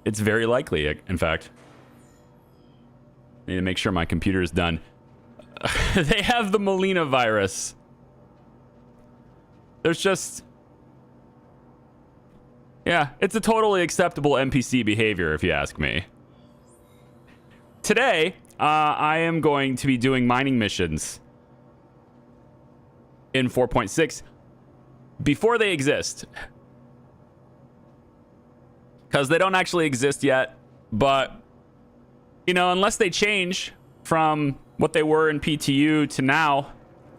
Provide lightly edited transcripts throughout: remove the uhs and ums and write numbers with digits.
It's very likely, in fact. Need to make sure my computer is done. They have the Molina virus. There's just... Yeah, it's a totally acceptable NPC behavior, if you ask me. Today, I am going to be doing mining missions in 4.6 before they exist. Because they don't actually exist yet, but, you know, unless they change from what they were in PTU to now,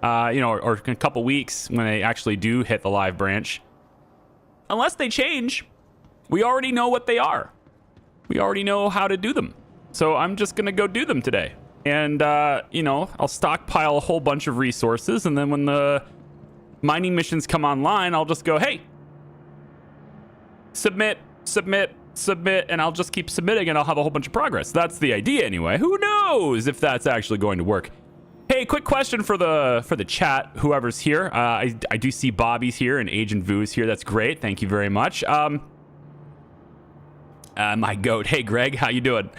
you know, or in a couple weeks when they actually do hit the live branch, unless they change, we already know what they are. We already know how to do them. So I'm just going to go do them today. And, you know, I'll stockpile a whole bunch of resources. And then when the mining missions come online, I'll just go, hey, submit, submit, submit. And I'll just keep submitting and I'll have a whole bunch of progress. That's the idea anyway. Who knows if that's actually going to work? Hey, quick question for the chat, whoever's here. I do see Bobby's here and Agent Vu's here. That's great. Thank you very much. My goat. Hey, Greg, how you doing?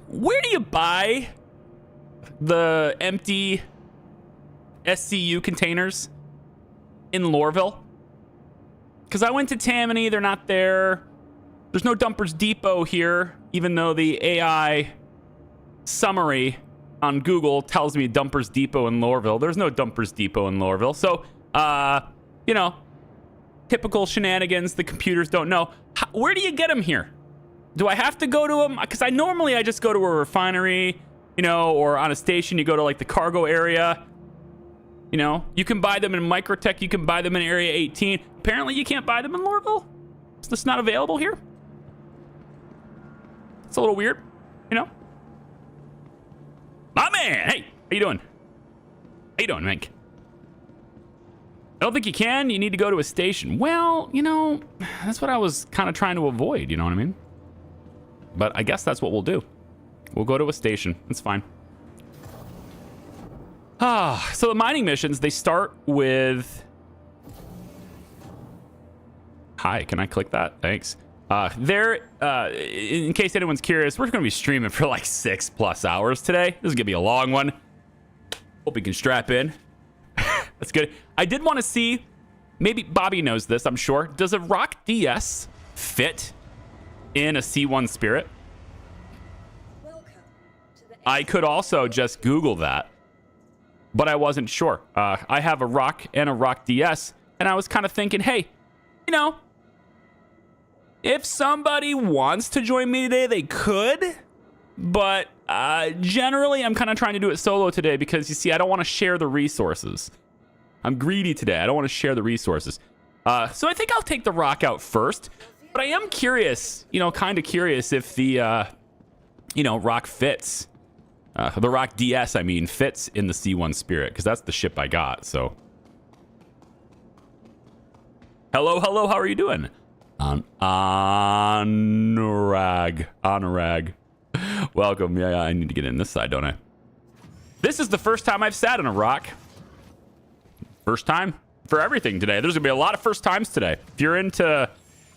Where do you buy the empty SCU containers in Lorville? Because I went to Tammany. They're not there. There's no Dumpers Depot here, even though the AI summary on Google tells me Dumpers Depot in Lorville. There's no Dumpers Depot in Lorville. So, you know, typical shenanigans. The computers don't know. Where do you get them here? Do I have to go to them? Because I just go to a refinery, you know, or on a station, you go to like the cargo area. You know, you can buy them in Microtech. You can buy them in Area 18. Apparently, you can't buy them in Lorville. Is this not available here? It's a little weird, you know? My man, hey, how you doing? How you doing, Mink? I don't think you can. You need to go to a station. Well, you know, that's what I was kind of trying to avoid, you know what I mean? But I guess that's what we'll do. We'll go to a station. It's fine. So the mining missions, they start with... Hi, can I click that? Thanks. In case anyone's curious, we're going to be streaming for like 6+ hours today. This is going to be a long one. Hope you can strap in. That's good. I did want to see, maybe Bobby knows this, I'm sure. Does a Rock DS fit in a C1 Spirit? I could also just Google that, but I wasn't sure. I have a Rock and a Rock DS, and I was kind of thinking, hey, you know, if somebody wants to join me today, they could. But generally, I'm kind of trying to do it solo today because, you see, I don't want to share the resources. I'm greedy today. I don't want to share the resources. So I think I'll take the Rock out first. But I am curious, you know, kind of curious if the, you know, Rock fits. The Rock DS, I mean, fits in the C1 Spirit because that's the ship I got, so. Hello, hello, how are you doing? Anurag. Welcome. Yeah, I need to get in this side, don't I? This is the first time I've sat in a Rock. First time for everything today. There's gonna be a lot of first times today. If you're into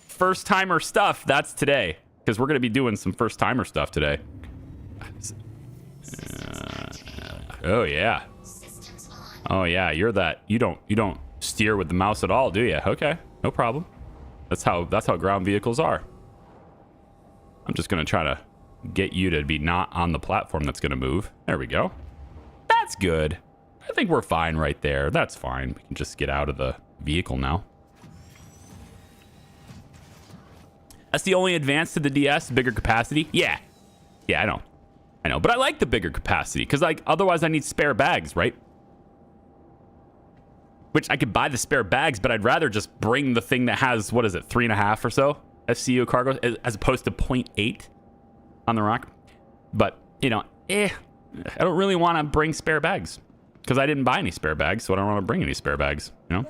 first timer stuff, that's today, because we're gonna be doing some first timer stuff today. Oh yeah. Oh yeah. You're that. You don't steer with the mouse at all, do you? Okay, no problem. That's how ground vehicles are. I'm just gonna try to get you to be not on the platform that's gonna move. There we go. That's good. I think we're fine right there. That's fine. We can just get out of the vehicle now. That's the only advance to the DS, bigger capacity. Yeah, I know. But I like the bigger capacity because, like, otherwise I need spare bags, right? Which I could buy the spare bags, but I'd rather just bring the thing that has, what is it, 3.5 or so SCU cargo as opposed to 0.8 on the Rock. But, you know, I don't really want to bring spare bags because I didn't buy any spare bags, so I don't want to bring any spare bags, you know?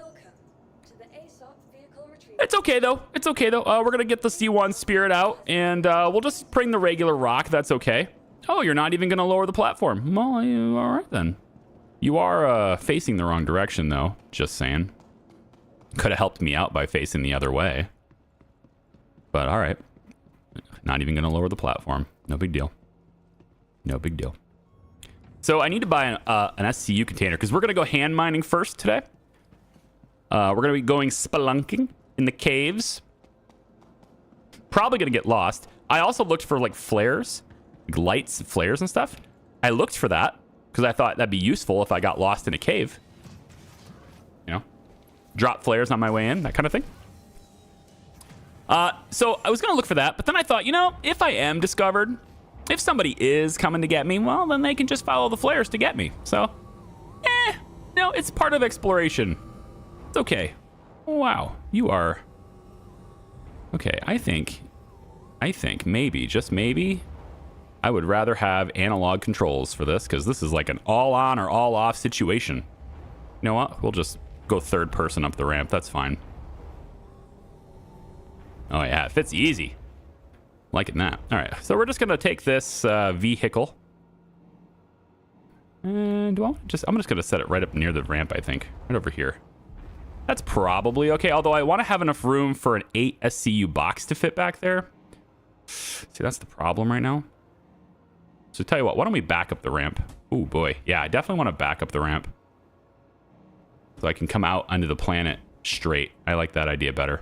It's okay, though. It's okay, though. We're going to get the C1 Spirit out, and we'll just bring the regular Rock. That's okay. Oh, you're not even going to lower the platform. Well, all right, then. You are facing the wrong direction, though. Just saying. Could have helped me out by facing the other way. But all right. Not even going to lower the platform. No big deal. No big deal. So I need to buy an SCU container because we're going to go hand mining first today. We're going to be going spelunking in the caves. Probably going to get lost. I also looked for like flares, like lights, flares and stuff. I looked for that because I thought that'd be useful if I got lost in a cave. You know, drop flares on my way in, that kind of thing. So I was going to look for that, but then I thought, you know, if I am discovered, if somebody is coming to get me, well, then they can just follow the flares to get me. So, no, it's part of exploration. It's okay. Wow, you are... Okay, I think maybe, just maybe, I would rather have analog controls for this, because this is like an all-on or all-off situation. You know what? We'll just go third person up the ramp. That's fine. Oh, yeah, it fits easy. Liking that. All right, so we're just going to take this vehicle. And I'm just going to set it right up near the ramp, I think. Right over here. That's probably okay, although I want to have enough room for an 8 SCU box to fit back there. See, that's the problem right now. So tell you what, why don't we back up the ramp? Oh, boy. Yeah, I definitely want to back up the ramp. So I can come out onto the planet straight. I like that idea better.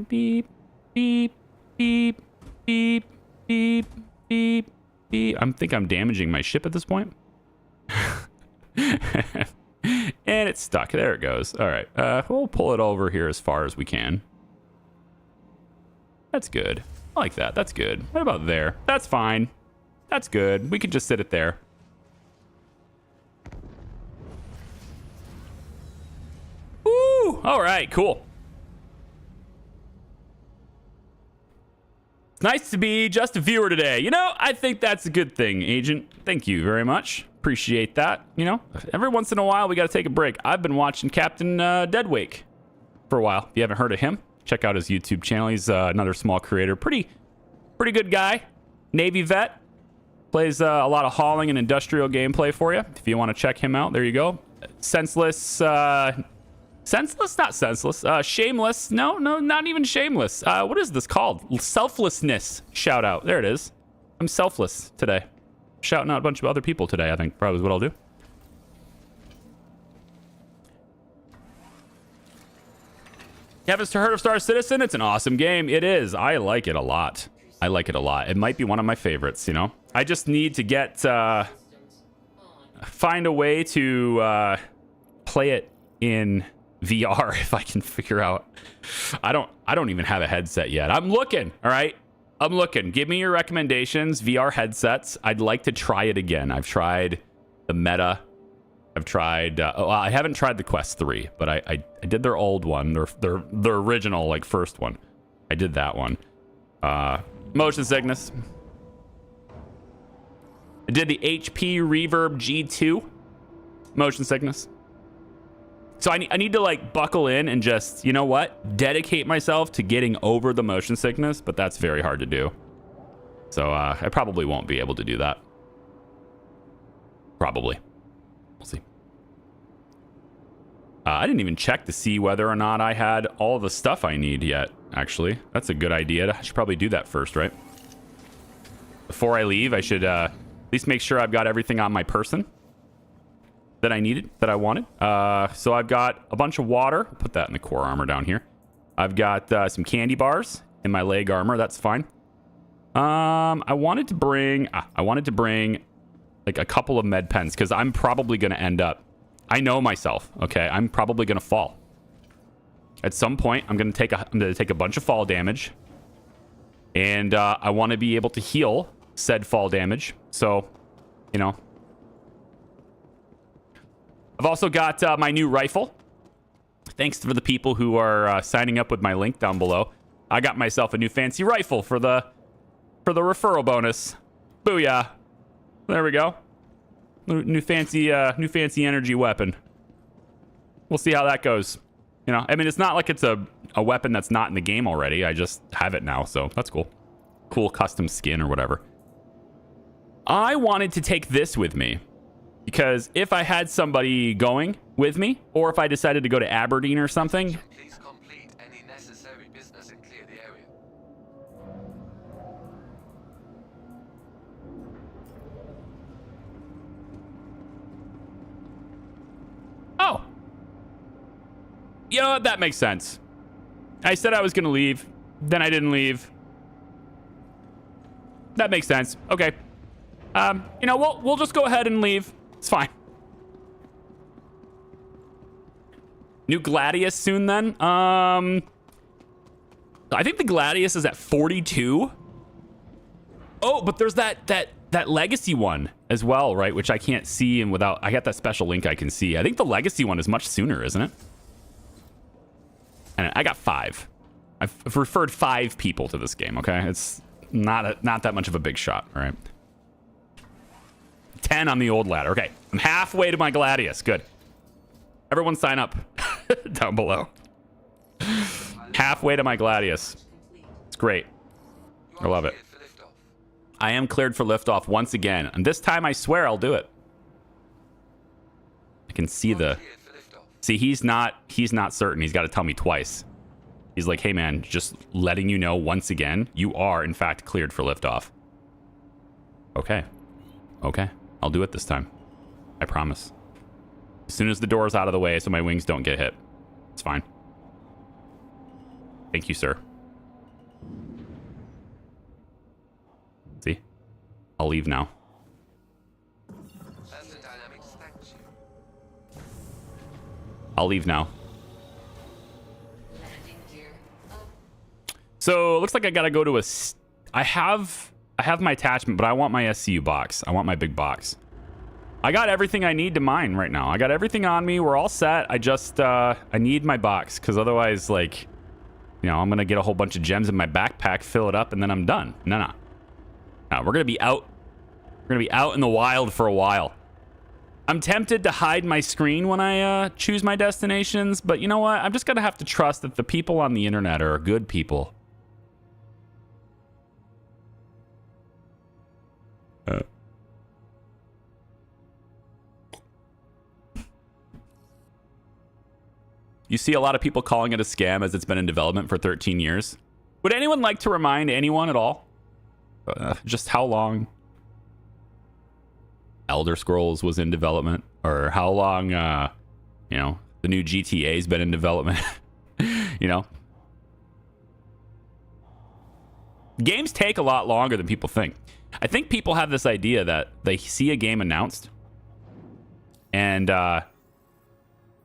Beep, beep, beep, beep, beep, beep, beep. I think I'm damaging my ship at this point. And it's stuck. There it goes. All right. We'll pull it over here as far as we can. That's good. I like that. That's good. What about there? That's fine. That's good. We can just sit it there. Woo! All right. Cool. Nice to be just a viewer today. You know, I think that's a good thing, Agent. Thank you very much. Appreciate that. You know, every once in a while, we got to take a break. I've been watching Captain Deadwake for a while. If you haven't heard of him, check out his YouTube channel. He's another small creator. Pretty good guy. Navy vet. Plays a lot of hauling and industrial gameplay for you. If you want to check him out, there you go. Senseless... Senseless? Not senseless. Shameless? No, not even shameless. What is this called? Selflessness. Shout out. There it is. I'm selfless today. Shouting out a bunch of other people today, I think. Probably is what I'll do. You haven't heard of Star Citizen? It's an awesome game. It is. I like it a lot. I like it a lot. It might be one of my favorites, you know? I just need to get... find a way to play it in... VR if I can figure out. I don't even have a headset yet. I'm looking. All right, I'm looking. Give me your recommendations. VR headsets. I'd like to try it again. I've tried the Meta. I've tried. I haven't tried the Quest 3, but I did their old one. Their original like first one. I did that one. Motion sickness. I did the HP Reverb G2. Motion sickness. So I need to like buckle in and just, you know what, dedicate myself to getting over the motion sickness, but that's very hard to do. So I probably won't be able to do that. Probably. We'll see. I didn't even check to see whether or not I had all the stuff I need yet, actually. That's a good idea. I should probably do that first, right? Before I leave, I should at least make sure I've got everything on my person that I needed, that I wanted. So I've got a bunch of water. Put that in the core armor down here. I've got some candy bars in my leg armor. That's fine. I wanted to bring like a couple of med pens because I'm probably going to end up. I know myself. Okay, I'm probably going to fall. At some point, I'm going to take a bunch of fall damage, and I want to be able to heal said fall damage. So, you know. I've also got my new rifle. Thanks for the people who are signing up with my link down below. I got myself a new fancy rifle for the referral bonus. Booyah! There we go. New fancy energy weapon. We'll see how that goes. You know, I mean, it's not like it's a weapon that's not in the game already. I just have it now, so that's cool. Cool custom skin or whatever. I wanted to take this with me. Because if I had somebody going with me, or if I decided to go to Aberdeen or something. Please complete any necessary business and clear the area. Oh. You know what? That makes sense. I said I was going to leave. Then I didn't leave. That makes sense. Okay. You know, we'll just go ahead and leave. It's fine. New Gladius soon then. I think the Gladius is at 42. Oh, but there's that Legacy one as well, right? Which I can't see, and without I got that special link I can see. I think the Legacy one is much sooner, isn't it? And I got 5. I've referred 5 people to this game. Okay, it's not that much of a big shot. All right. 10 on the old ladder. Okay, I'm halfway to my Gladius. Good. Everyone sign up down below. Halfway to my Gladius. It's great. I love it. I am cleared for liftoff once again. And this time I swear I'll do it. I can see the... See, he's not certain. He's got to tell me twice. He's like, hey man, just letting you know once again, you are in fact cleared for liftoff. Okay. Okay. I'll do it this time. I promise. As soon as the door's out of the way so my wings don't get hit. It's fine. Thank you, sir. See? I'll leave now. I'll leave now. So it looks like I gotta go to a... I have my attachment, but I want my SCU box. I want my big box. I got everything I need to mine right now. I got everything on me. We're all set. I just, I need my box, because otherwise, like, you know, I'm going to get a whole bunch of gems in my backpack, fill it up, and then I'm done. No. We're going to be out. We're going to be out in the wild for a while. I'm tempted to hide my screen when I choose my destinations, but you know what? I'm just going to have to trust that the people on the internet are good people. You see a lot of people calling it a scam as it's been in development for 13 years. Would anyone like to remind anyone at all just how long Elder Scrolls was in development, or how long, you know, the new GTA's been in development? You know, games take a lot longer than people think. I think people have this idea that they see a game announced, and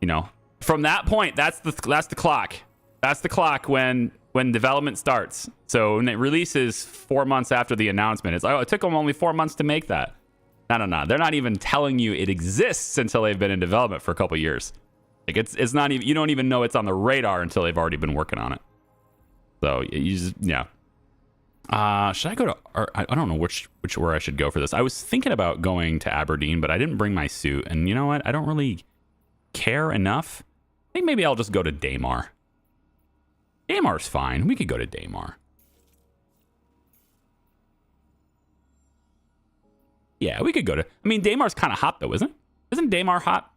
you know, from that point, that's the clock. That's the clock when development starts. So when it releases 4 months after the announcement, it's like, oh, it took them only 4 months to make that. No. They're not even telling you it exists until they've been in development for a couple years. Like it's not even, you don't even know it's on the radar until they've already been working on it. So you just, yeah. Should I go to, I don't know which where I should go for this. I was thinking about going to Aberdeen, but I didn't bring my suit. And you know what? I don't really care enough. I think maybe I'll just go to Daymar. Daymar's fine. We could go to Daymar. Yeah, we could go to... I mean, Daymar's kind of hot, though, isn't it? Isn't Daymar hot?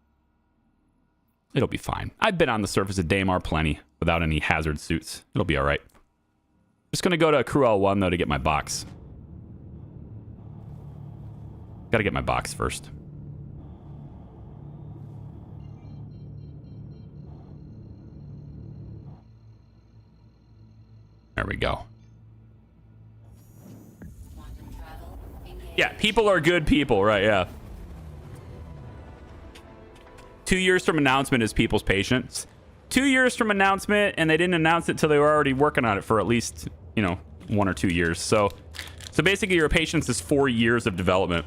It'll be fine. I've been on the surface of Daymar plenty without any hazard suits. It'll be all right. Just going to go to Crew L1, though, to get my box. Got to get my box first. There we go. Yeah, people are good people, right? Yeah. 2 years from announcement is people's patience. 2 years from announcement, and they didn't announce it till they were already working on it for at least, you know, 1 or 2 years. So basically, your patience is 4 years of development.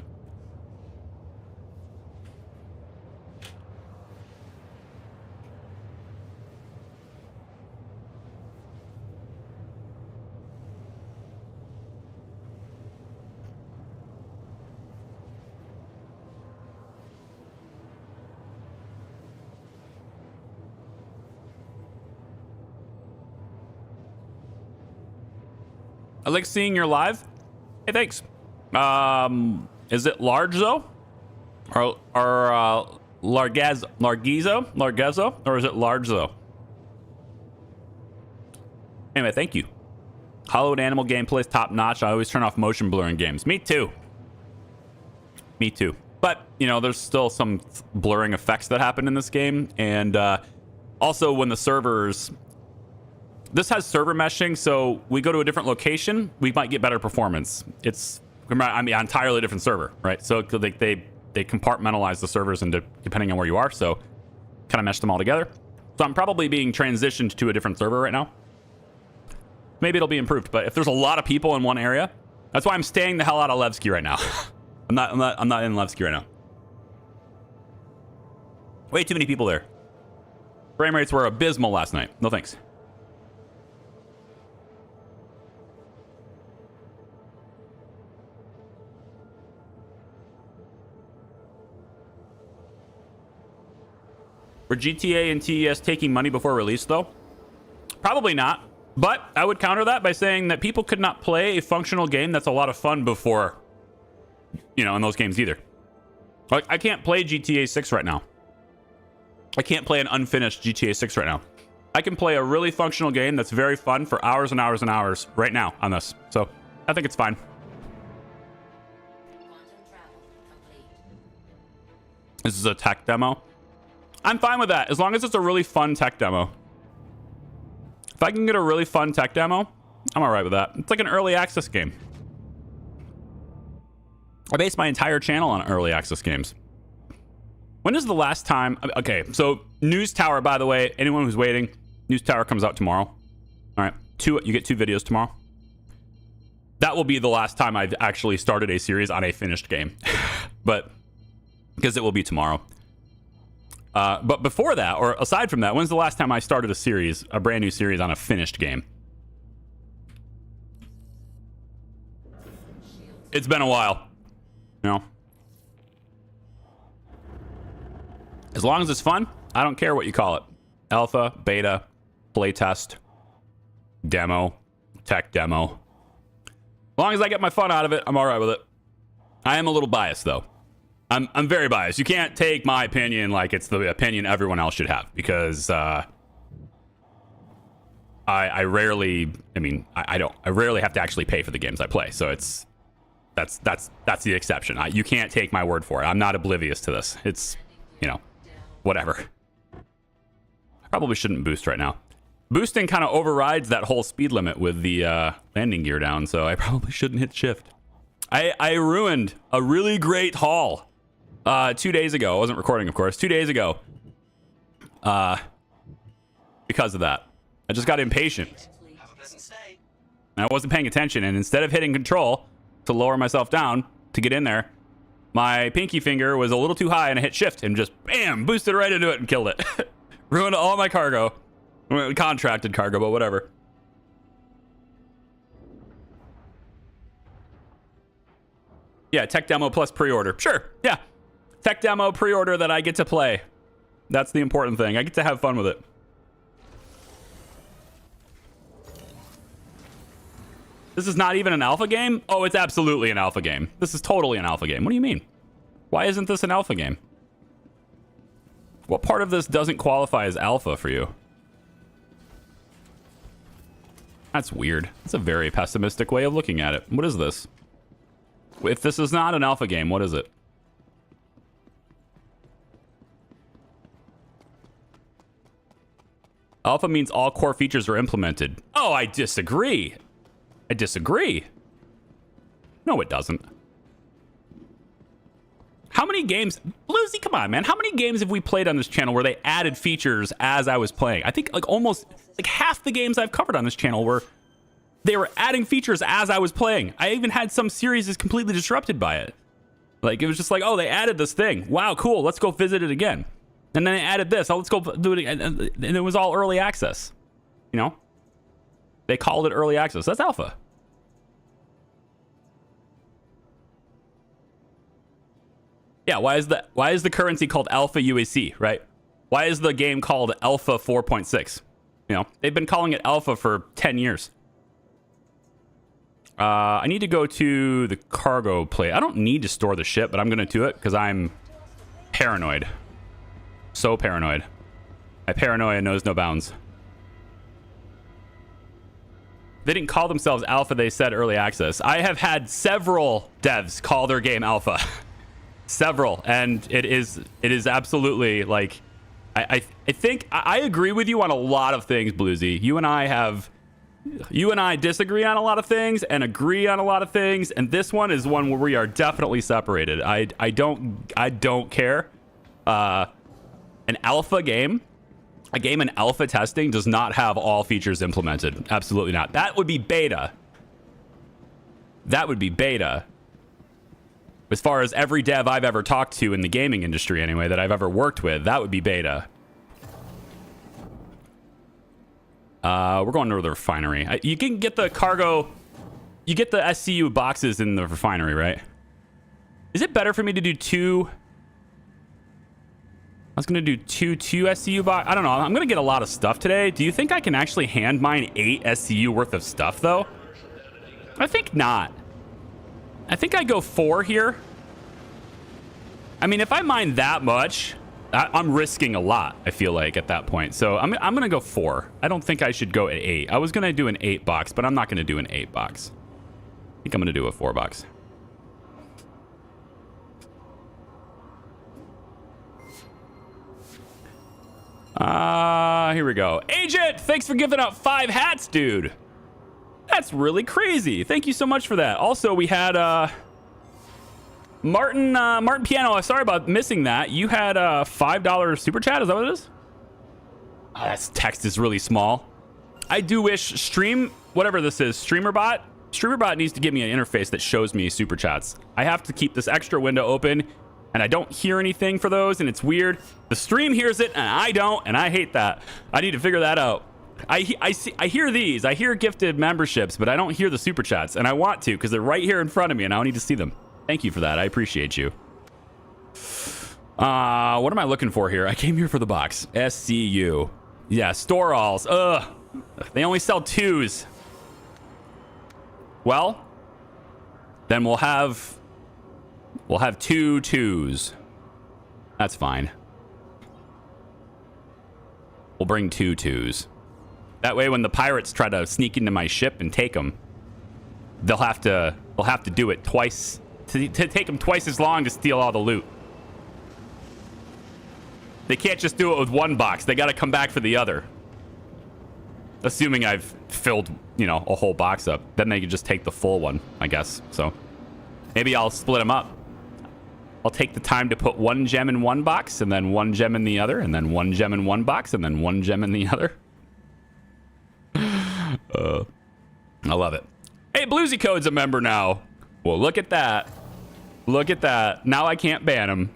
I like seeing your live. Hey, thanks. Is it large though? Or Largezo, or is it Largezo? Anyway, thank you. Hollowed Animal gameplay is top notch. I always turn off motion blur in games. Me too. Me too. But, you know, there's still some blurring effects that happen in this game. And also when the servers... This has server meshing, so we go to a different location, we might get better performance. It's, I mean, an entirely different server, right? So they compartmentalize the servers into depending on where you are, so kind of mesh them all together. So I'm probably being transitioned to a different server right now. Maybe it'll be improved, but if there's a lot of people in one area, that's why I'm staying the hell out of Levski right now. I'm not in Levski right now. Way too many people there. Frame rates were abysmal last night. No thanks. Were GTA and TES taking money before release, though? Probably not. But I would counter that by saying that people could not play a functional game that's a lot of fun before, you know, in those games either. Like, I can't play GTA 6 right now. I can't play an unfinished GTA 6 right now. I can play a really functional game that's very fun for hours and hours and hours right now on this. So I think it's fine. This is a tech demo. I'm fine with that, as long as it's a really fun tech demo. If I can get a really fun tech demo, I'm all right with that. It's like an early access game. I base my entire channel on early access games. When is the last time... Okay, so News Tower, by the way, anyone who's waiting, News Tower comes out tomorrow. All right, you get 2 videos tomorrow. That will be the last time I've actually started a series on a finished game. But, because it will be tomorrow. But before that, or aside from that, when's the last time I started a series, a brand new series on a finished game? It's been a while. You know? As long as it's fun, I don't care what you call it. Alpha, beta, playtest, demo, tech demo. As long as I get my fun out of it, I'm all right with it. I am a little biased, though. I'm very biased. You can't take my opinion like it's the opinion everyone else should have, because I rarely, I rarely have to actually pay for the games I play. So that's the exception. You can't take my word for it. I'm not oblivious to this. It's, you know, whatever. I probably shouldn't boost right now. Boosting kind of overrides that whole speed limit with the landing gear down, so I probably shouldn't hit shift. I ruined a really great haul 2 days ago. I wasn't recording, of course. 2 days ago. Because of that. I just got impatient. And I wasn't paying attention, and instead of hitting control to lower myself down to get in there, my pinky finger was a little too high and I hit shift and just bam, boosted right into it and killed it. Ruined all my cargo. Contracted cargo, but whatever. Yeah, tech demo plus pre-order. Sure, yeah. Tech demo, pre-order that I get to play. That's the important thing. I get to have fun with it. This is not even an alpha game? Oh, it's absolutely an alpha game. This is totally an alpha game. What do you mean? Why isn't this an alpha game? What part of this doesn't qualify as alpha for you? That's weird. That's a very pessimistic way of looking at it. What is this? If this is not an alpha game, what is it? Alpha means all core features are implemented. Oh, I disagree. I disagree. No, it doesn't. How many games... Bluesy, come on, man. How many games have we played on this channel where they added features as I was playing? I think like almost... like half the games I've covered on this channel were... they were adding features as I was playing. I even had some series completely disrupted by it. Like, it was just like, oh, they added this thing. Wow, cool. Let's go visit it again. And then they added this. Oh, let's go do it again. And it was all early access. You know? They called it early access. That's alpha. Yeah, why is the currency called Alpha UAC, right? Why is the game called Alpha 4.6? You know, they've been calling it Alpha for 10 years. I need to go to the cargo plate. I don't need to store the ship, but I'm going to do it because I'm paranoid. So paranoid. My paranoia knows no bounds. They didn't call themselves alpha, they said early access. I have had several devs call their game alpha. Several. And it is absolutely like I think I agree with you on a lot of things, Bluesy. You and I disagree on a lot of things and agree on a lot of things, and this one is one where we are definitely separated. I don't care. An alpha game, a game in alpha testing does not have all features implemented. Absolutely not. That would be beta. That would be beta. As far as every dev I've ever talked to in the gaming industry anyway, that I've ever worked with, that would be beta. We're going to the refinery. You can get the cargo, you get the SCU boxes in the refinery, right? Is it better for me to do two? I was going to do two SCU box. I don't know. I'm going to get a lot of stuff today. Do you think I can actually hand mine 8 SCU worth of stuff, though? I think not. I think I go 4 here. I mean, if I mine that much, I'm risking a lot, I feel like, at that point. So I'm going to go 4. I don't think I should go at 8. I was going to do an 8 box, but I'm not going to do an 8 box. I think I'm going to do a 4 box. Here we go. Agent, thanks for giving out 5 hats, dude. That's really crazy. Thank you so much for that. Also, we had Martin Piano. Sorry about missing that. You had a $5 super chat. Is that what it is? Oh, that text is really small. I do wish whatever this is, StreamerBot needs to give me an interface that shows me super chats. I have to keep this extra window open, and I don't hear anything for those, and it's weird. The stream hears it, and I don't, and I hate that. I need to figure that out. I hear these. I hear gifted memberships, but I don't hear the super chats, and I want to because they're right here in front of me, and I need to see them. Thank you for that. I appreciate you. What am I looking for here? I came here for the box. SCU. Yeah, store alls. Ugh. They only sell 2s. Well, then we'll have 2 2s. That's fine. We'll bring 2 2s. That way, when the pirates try to sneak into my ship and take them, they'll have to do it twice to take them twice as long to steal all the loot. They can't just do it with 1 box. They got to come back for the other. Assuming I've filled, a whole box up, then they can just take the full one, I guess. So maybe I'll split them up. I'll take the time to put 1 gem in 1 box, and then 1 gem in the other, and then 1 gem in 1 box, and then 1 gem in the other. I love it. Hey, Bluesy Code's a member now. Well, look at that. Look at that. Now I can't ban him.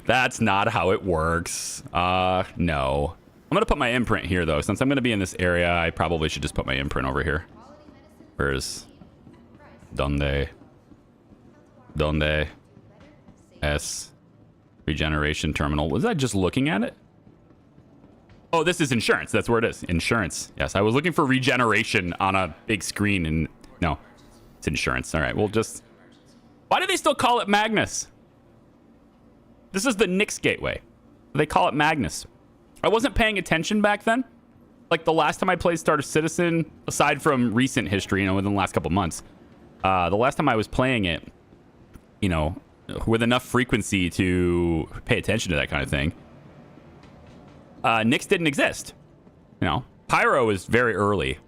That's not how it works. No. I'm going to put my imprint here, though. Since I'm going to be in this area, I probably should just put my imprint over here. Where's... Donde? S. Regeneration terminal. Was I just looking at it? Oh, this is insurance. That's where it is. Insurance. Yes, I was looking for regeneration on a big screen, and no, it's insurance. All right, we'll just... Why do they still call it Magnus? This is the Nix gateway. They call it Magnus. I wasn't paying attention back then. Like the last time I played Star Citizen, aside from recent history, within the last couple months, the last time I was playing it, with enough frequency to pay attention to that kind of thing, Nix didn't exist. Pyro was very early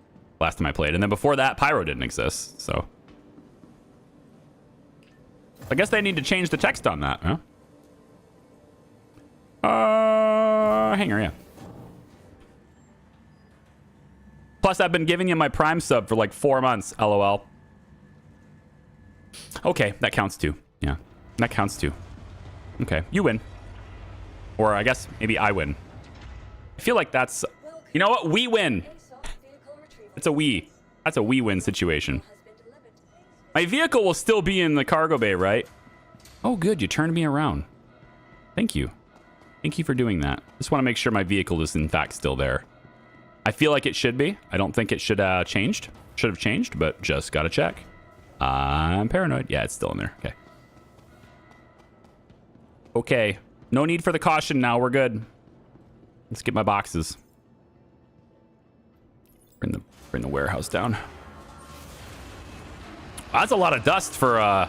last time I played, and then before that, Pyro didn't exist. So I guess they need to change the text on that, huh? Hanger, yeah. Plus, I've been giving you my Prime sub for like 4 months, LOL. Okay, that counts too. Yeah, that counts too. Okay, you win. Or I guess maybe I win. I feel like that's... You know what? We win. It's a we. That's a we win situation. My vehicle will still be in the cargo bay, right? Oh, good. You turned me around. Thank you. Thank you for doing that. Just want to make sure my vehicle is in fact still there. I feel like it should be. I don't think it should have changed, but just gotta check. I'm paranoid. Yeah, it's still in there. Okay. Okay. No need for the caution now. We're good. Let's get my boxes. Bring the warehouse down. That's a lot of dust for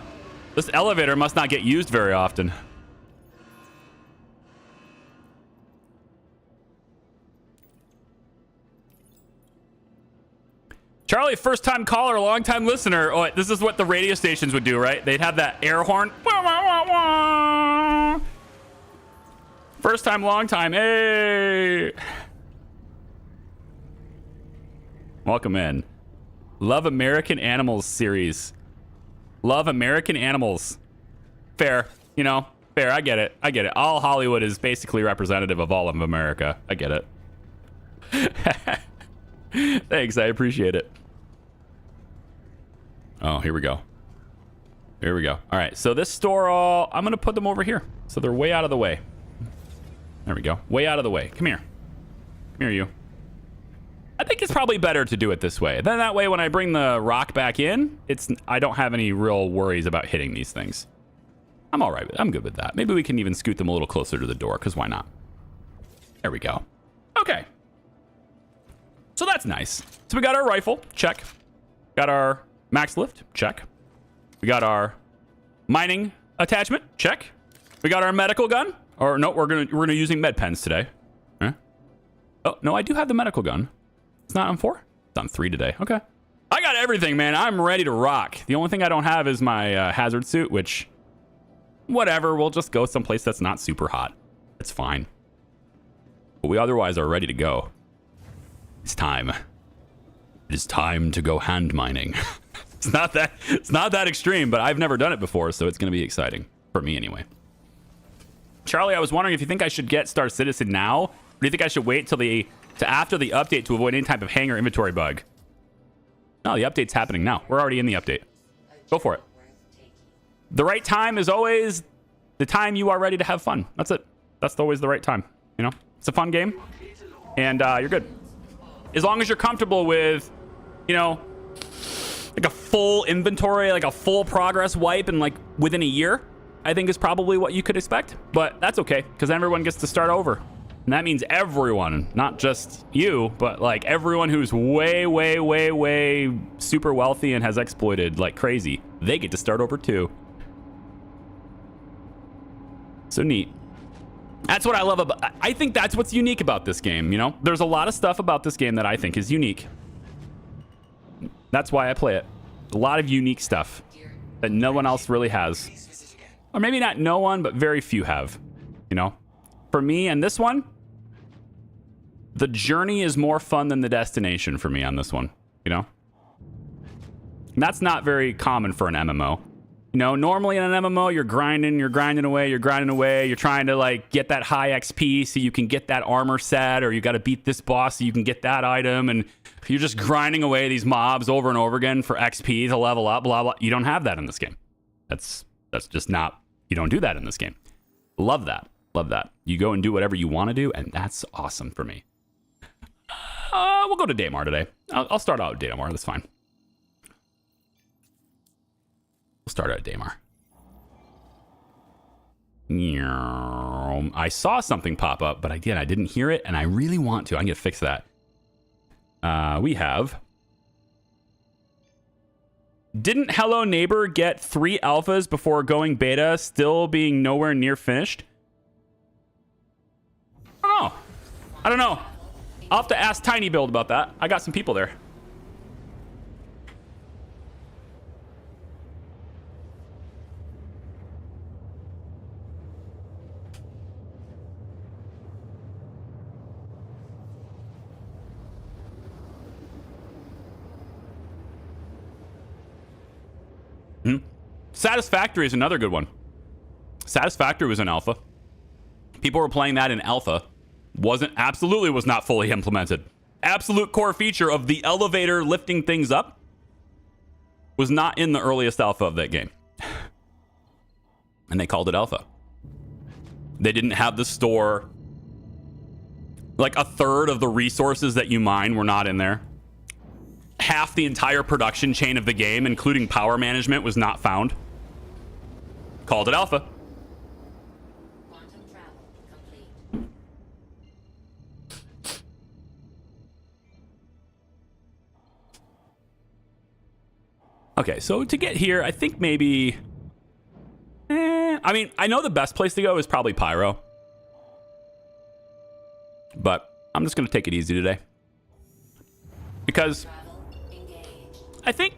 this elevator must not get used very often. Charlie, first time caller, long time listener. Oh, this is what the radio stations would do, right? They'd have that air horn. First time, long time. Hey. Welcome in. Love American Animals series. Love American Animals. Fair. You know, fair. I get it. I get it. All Hollywood is basically representative of all of America. I get it. Thanks. I appreciate it. Oh, here we go. Here we go. All right. So this store, I'm going to put them over here. So they're way out of the way. There we go. Way out of the way. Come here. Come here, you. I think it's probably better to do it this way. Then that way, when I bring the rock back in, I don't have any real worries about hitting these things. I'm all right with it. I'm good with that. Maybe we can even scoot them a little closer to the door, because why not? There we go. Okay. So that's nice. So we got our rifle. Check. Got our max lift. Check. We got our mining attachment. Check. We got our medical gun. Or no, we're gonna using med pens today. Huh? Oh no, I do have the medical gun. It's not on 4? It's on 3 today. Okay. I got everything, man. I'm ready to rock. The only thing I don't have is my hazard suit, which, whatever. We'll just go someplace that's not super hot. It's fine. But we otherwise are ready to go. It's time. It is time to go hand mining. It's not that extreme, but I've never done it before, so it's going to be exciting. For me, anyway. Charlie, I was wondering if you think I should get Star Citizen now, or do you think I should wait till after the update to avoid any type of hangar inventory bug? No, the update's happening now. We're already in the update. Go for it. The right time is always the time you are ready to have fun. That's it. That's always the right time. You know, it's a fun game, and you're good. As long as you're comfortable with, you know, like a full inventory, like a full progress wipe, and like within a year, I think is probably what you could expect. But that's okay, because everyone gets to start over. And that means everyone, not just you, but like everyone who's way, way, way, way super wealthy and has exploited like crazy. They get to start over too. So neat. That's what I love about, I think that's what's unique about this game, you know? There's a lot of stuff about this game that I think is unique. That's why I play it. A lot of unique stuff that no one else really has. Or maybe not no one, but very few have, you know? For me and this one, the journey is more fun than the destination for me on this one, you know? And that's not very common for an MMO. You know, normally in an MMO, you're grinding away, you're trying to like get that high XP so you can get that armor set, or you got to beat this boss so you can get that item, and you're just grinding away these mobs over and over again for XP to level up, blah, blah. You don't have that in this game. That's just not, you don't do that in this game. Love that. Love that. You go and do whatever you want to do, and that's awesome for me. We'll go to Daymar today. I'll start out with Daymar. That's fine. We'll start out at Daymar. I saw something pop up, but I didn't hear it, and I really want to. I'm going to fix that. We have... Didn't Hello Neighbor get 3 alphas before going beta, still being nowhere near finished? I don't know. I'll have to ask Tiny Build about that. I got some people there. Satisfactory is another good one. Satisfactory was an alpha. People were playing that in alpha. Absolutely was not fully implemented. Absolute core feature of the elevator lifting things up was not in the earliest alpha of that game. And they called it alpha. They didn't have the store. Like a third of the resources that you mine were not in there. Half the entire production chain of the game, including power management, was not found. Called it alpha. Okay, so to get here, I think maybe... I mean, I know the best place to go is probably Pyro. But I'm just going to take it easy today. Because I think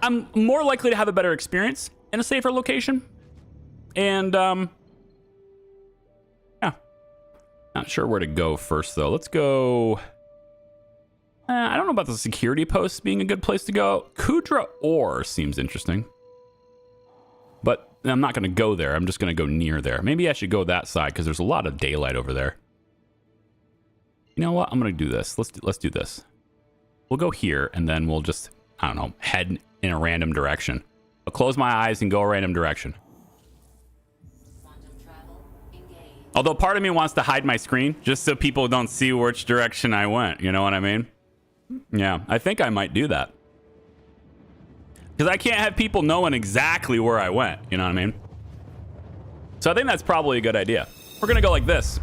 I'm more likely to have a better experience in a safer location. And, yeah. Not sure where to go first, though. Let's go... I don't know about the security posts being a good place to go. Kudra Ore seems interesting. But I'm not going to go there. I'm just going to go near there. Maybe I should go that side because there's a lot of daylight over there. You know what? I'm going to do this. Let's do this. We'll go here and then we'll just, I don't know, head in a random direction. I'll close my eyes and go a random direction. Although part of me wants to hide my screen just so people don't see which direction I went. You know what I mean? Yeah, I think I might do that. Because I can't have people knowing exactly where I went. You know what I mean? So I think that's probably a good idea. We're going to go like this.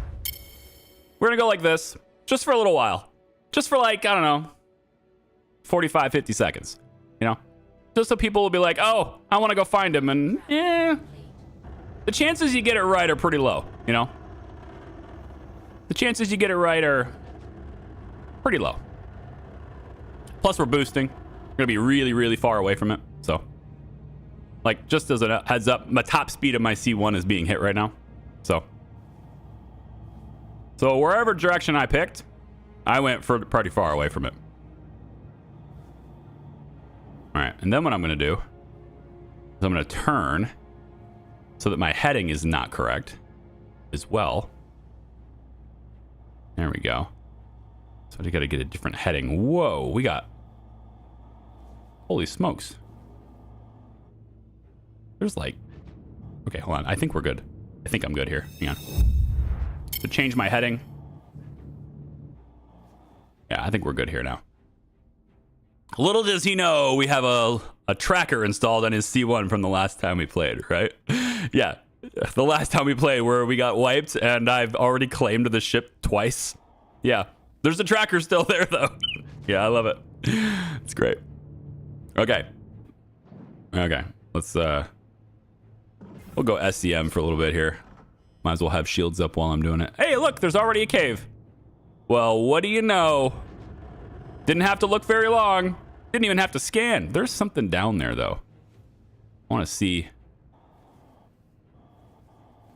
We're going to go like this just for a little while. Just for like, I don't know, 45, 50 seconds. You know? Just so people will be like, oh, I want to go find him. And, the chances you get it right are pretty low, you know? The chances you get it right are pretty low. Plus, we're boosting. We're going to be really, really far away from it. So, like, just as a heads up, my top speed of my C1 is being hit right now. So wherever direction I picked, I went for pretty far away from it. All right, and then what I'm going to do is I'm going to turn so that my heading is not correct as well. There we go. So I got to get a different heading. Whoa, we got... Holy smokes. There's like... Okay, hold on. I think we're good. I think I'm good here. Hang on. To change my heading. Yeah, I think we're good here now. Little does he know, we have a tracker installed on his C1 from the last time we played, right? Yeah, the last time we played where we got wiped and I've already claimed the ship twice. Yeah, there's a tracker still there though. Yeah, I love it. It's great. Okay. Let's we'll go SCM for a little bit here. Might as well have shields up while I'm doing it. Hey, look, there's already a cave. Well, what do you know? Didn't have to look very long. Didn't even have to scan. There's something down there though. I want to see.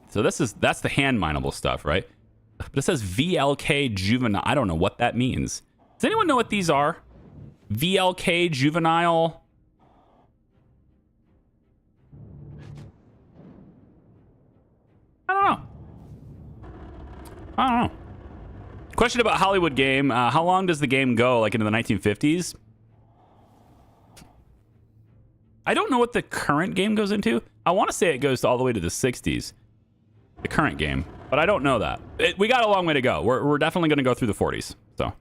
So that's the hand mineable stuff, right? But it says VLK juvenile. I don't know what that means. Does anyone know what these are? VLK juvenile. I don't know. Question about Hollywood game. How long does the game go? Like into the 1950s? I don't know what the current game goes into. I want to say it goes all the way to the 60s. The current game. But I don't know that. We got a long way to go. We're definitely going to go through the 40s. So,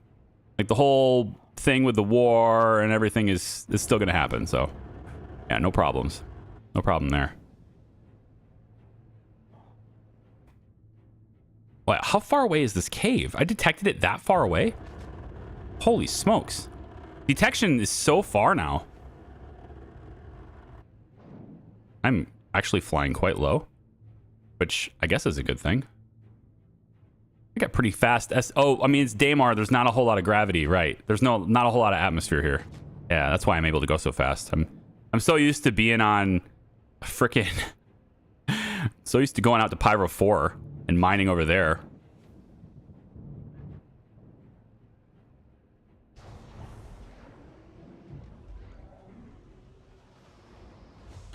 like the whole thing with the war and everything is still going to happen. So, yeah, no problems. No problem there. Wow, how far away is this cave? I detected it that far away? Holy smokes. Detection is so far now. I'm actually flying quite low, which I guess is a good thing. I got pretty fast. Oh, I mean, it's Daymar. There's not a whole lot of gravity, right? There's not a whole lot of atmosphere here. Yeah, that's why I'm able to go so fast. I'm so used to being on frickin' so used to going out to Pyro 4 and mining over there.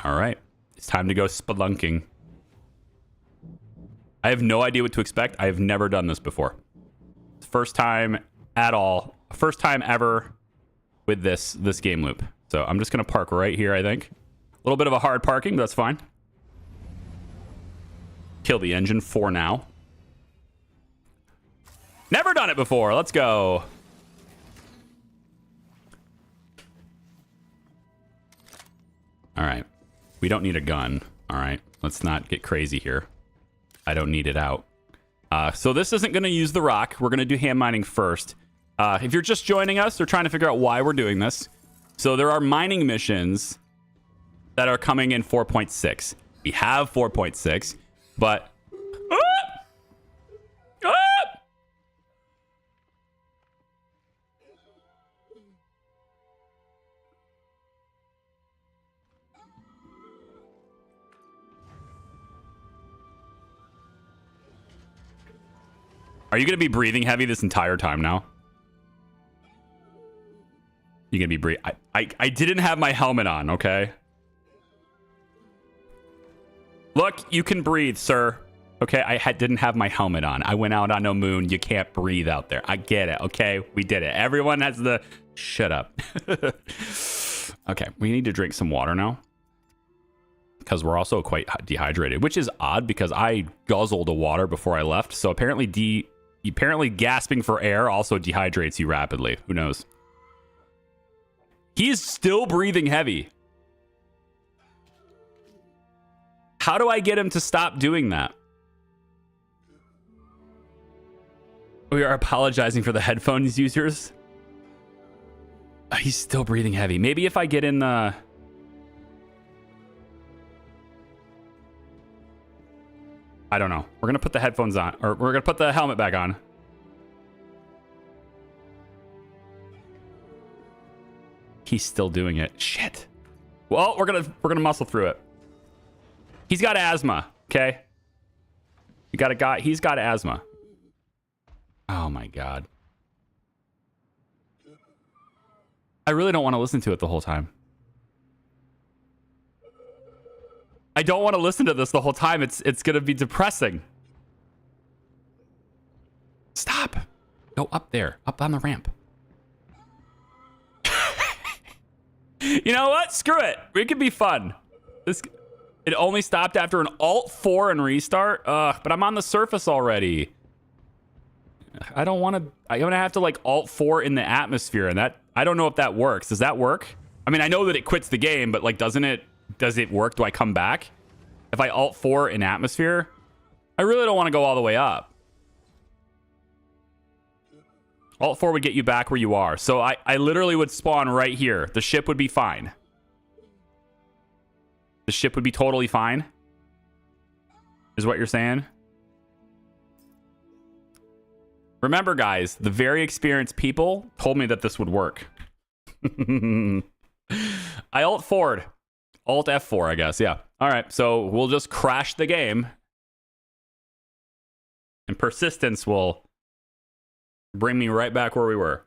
All right. It's time to go spelunking. I have no idea what to expect. I have never done this before. First time at all. First time ever with this game loop. So I'm just going to park right here, I think. A little bit of a hard parking, but that's fine. Kill the engine for now. Never done it before. Let's go. All right. We don't need a gun. All right. Let's not get crazy here. I don't need it out. So this isn't going to use the rock. We're going to do hand mining first. If you're just joining us or trying to figure out why we're doing this. So there are mining missions that are coming in 4.6. We have 4.6, but ah! Ah! Are you going to be breathing heavy this entire time now? You're going to be breathing. I didn't have my helmet on, okay? Look, you can breathe, sir. Okay, didn't have my helmet on. I went out on no moon. You can't breathe out there. I get it, okay? We did it. Everyone has the... Shut up. Okay, we need to drink some water now. Because we're also quite dehydrated, which is odd because I guzzled the water before I left. So apparently gasping for air also dehydrates you rapidly. Who knows? He's still breathing heavy. How do I get him to stop doing that? We are apologizing for the headphones users. He's still breathing heavy. Maybe if I get in the... I don't know. We're going to put the headphones on, or we're going to put the helmet back on. He's still doing it. Shit. Well, we're going to muscle through it. He's got asthma, okay? You got a guy, he's got asthma. Oh my God. I really don't want to listen to it the whole time. I don't want to listen to this the whole time. It's going to be depressing. Stop. Go up there. Up on the ramp. You know what? Screw it. It could be fun. It only stopped after an Alt-4 and restart. But I'm on the surface already. I don't want to... I'm going to have to like Alt-4 in the atmosphere. And that... I don't know if that works. Does that work? I mean, I know that it quits the game, but like, doesn't it... Does it work? Do I come back? If I Alt-4 in atmosphere? I really don't want to go all the way up. Alt-4 would get you back where you are. So I literally would spawn right here. The ship would be fine. The ship would be totally fine. Is what you're saying? Remember, guys, the very experienced people told me that this would work. I Alt-4'd. Alt F4, I guess. Yeah. All right. So we'll just crash the game. And persistence will bring me right back where we were.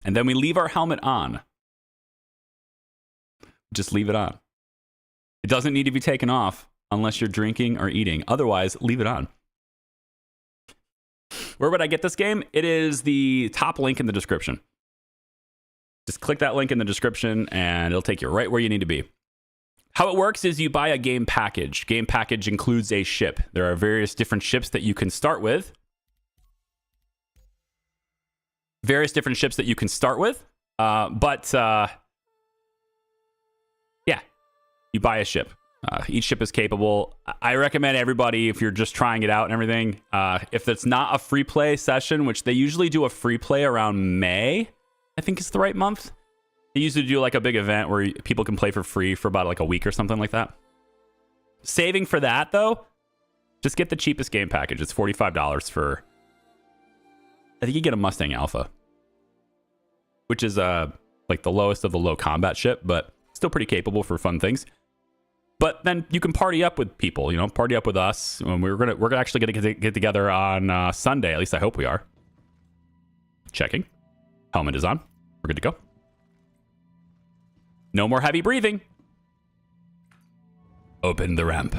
And then we leave our helmet on. Just leave it on. It doesn't need to be taken off unless you're drinking or eating. Otherwise, leave it on. Where would I get this game? It is the top link in the description. Just click that link in the description and it'll take you right where you need to be. How it works is you buy a game package. Game package includes a ship. There are various different ships that you can start with. Yeah. You buy a ship. Each ship is capable. I recommend everybody, if you're just trying it out and everything, if it's not a free play session, which they usually do a free play around May, I think it's the right month. They usually do like a big event where people can play for free for about like a week or something like that. Saving for that though, just get the cheapest game package. It's $45 for, I think you get a Mustang Alpha, which is like the lowest of the low combat ship, but still pretty capable for fun things. But then you can party up with people, you know, party up with us. And we're actually gonna get together on Sunday. At least I hope we are. Checking. Helmet is on. We're good to go. No more heavy breathing. Open the ramp.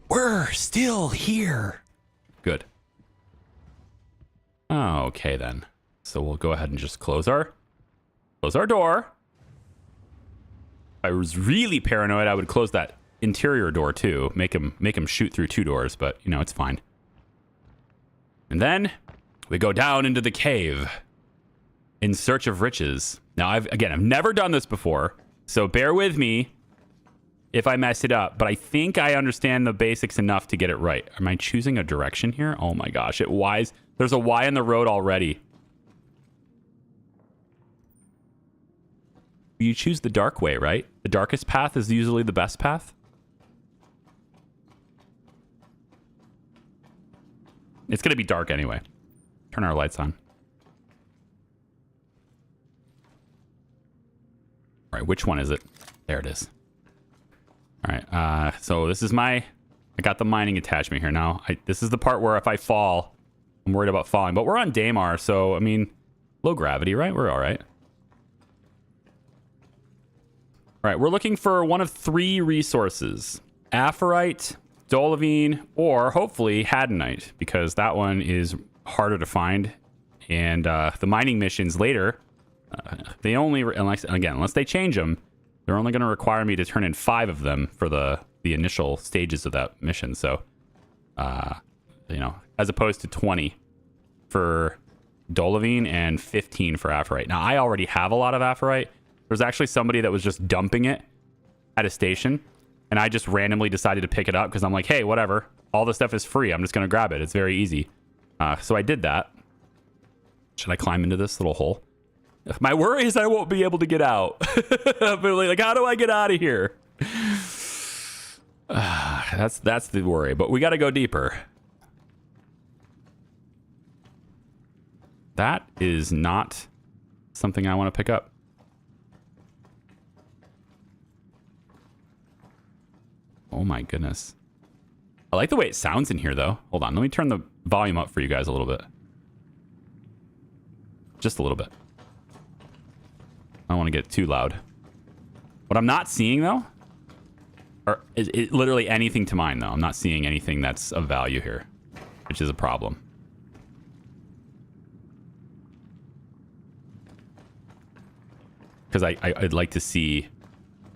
We're still here. Good. Okay then. So we'll go ahead and just close our door. If I was really paranoid, I would close that interior door too. Make him shoot through two doors, but you know, it's fine. And then we go down into the cave in search of riches. Now, I've never done this before, so bear with me if I mess it up, but I think I understand the basics enough to get it right. Am I choosing a direction here? Oh my gosh, there's a Y in the road already. You choose the dark way, right? The darkest path is usually the best path. It's going to be dark anyway. Turn our lights on. All right, which one is it? There it is. All right, so this is I got the mining attachment here now. This is the part where if I fall, I'm worried about falling. But we're on Daymar, so, I mean, low gravity, right? We're all right. All right, we're looking for one of 3 resources. Aphorite, Dolivine, or hopefully Hadanite, because that one is harder to find. And the mining missions later, they only, unless they change them, they're only going to require me to turn in 5 of them for the initial stages of that mission. So, you know, as opposed to 20 for Dolivine and 15 for Aphorite. Now, I already have a lot of Aphorite. There's actually somebody that was just dumping it at a station, and I just randomly decided to pick it up because I'm like, hey, whatever. All this stuff is free. I'm just going to grab it. It's very easy. So I did that. Should I climb into this little hole? My worry is I won't be able to get out. But like, how do I get out of here? That's the worry. But we got to go deeper. That is not something I want to pick up. Oh my goodness. I like the way it sounds in here, though. Hold on. Let me turn the volume up for you guys a little bit. Just a little bit. I don't want to get too loud. What I'm not seeing, though, is literally anything to mine, though. I'm not seeing anything that's of value here, which is a problem. Because I'd like to see...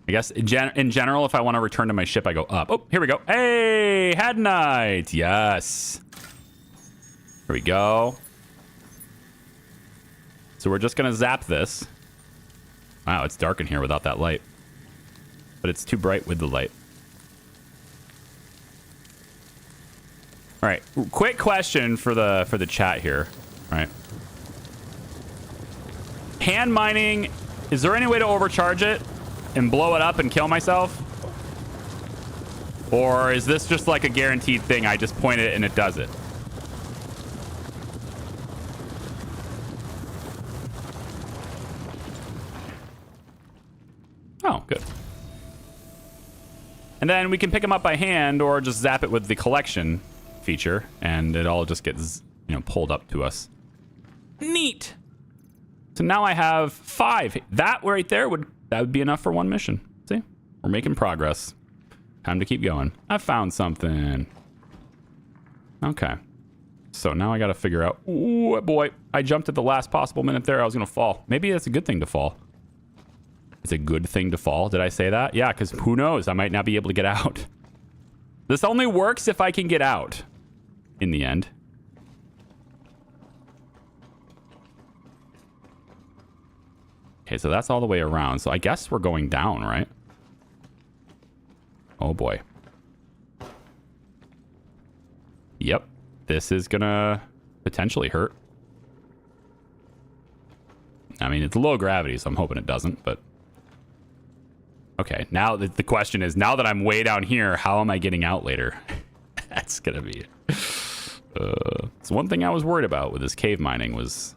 I guess in general, if I want to return to my ship, I go up. Oh, here we go. Hey, Hadanite. Yes. Here we go. So we're just going to zap this. Wow, it's dark in here without that light. But it's too bright with the light. All right, quick question for the chat here. All right. Hand mining, is there any way to overcharge it and blow it up and kill myself? Or is this just like a guaranteed thing? I just point it and it does it. Oh, good. And then we can pick them up by hand or just zap it with the collection feature and it all just gets, you know, pulled up to us. Neat. So now I have 5. That right there would be enough for 1 mission. See? We're making progress. Time to keep going. I found something. Okay. So now I got to figure out... Ooh, boy. I jumped at the last possible minute there. I was going to fall. Maybe that's a good thing to fall. It's a good thing to fall. Did I say that? Yeah, because who knows? I might not be able to get out. This only works if I can get out in the end. Okay, so that's all the way around. So I guess we're going down, right? Oh, boy. Yep. This is gonna potentially hurt. I mean, it's low gravity, so I'm hoping it doesn't, but... Okay, now the question is, now that I'm way down here, how am I getting out later? That's gonna be... it's one thing I was worried about with this cave mining was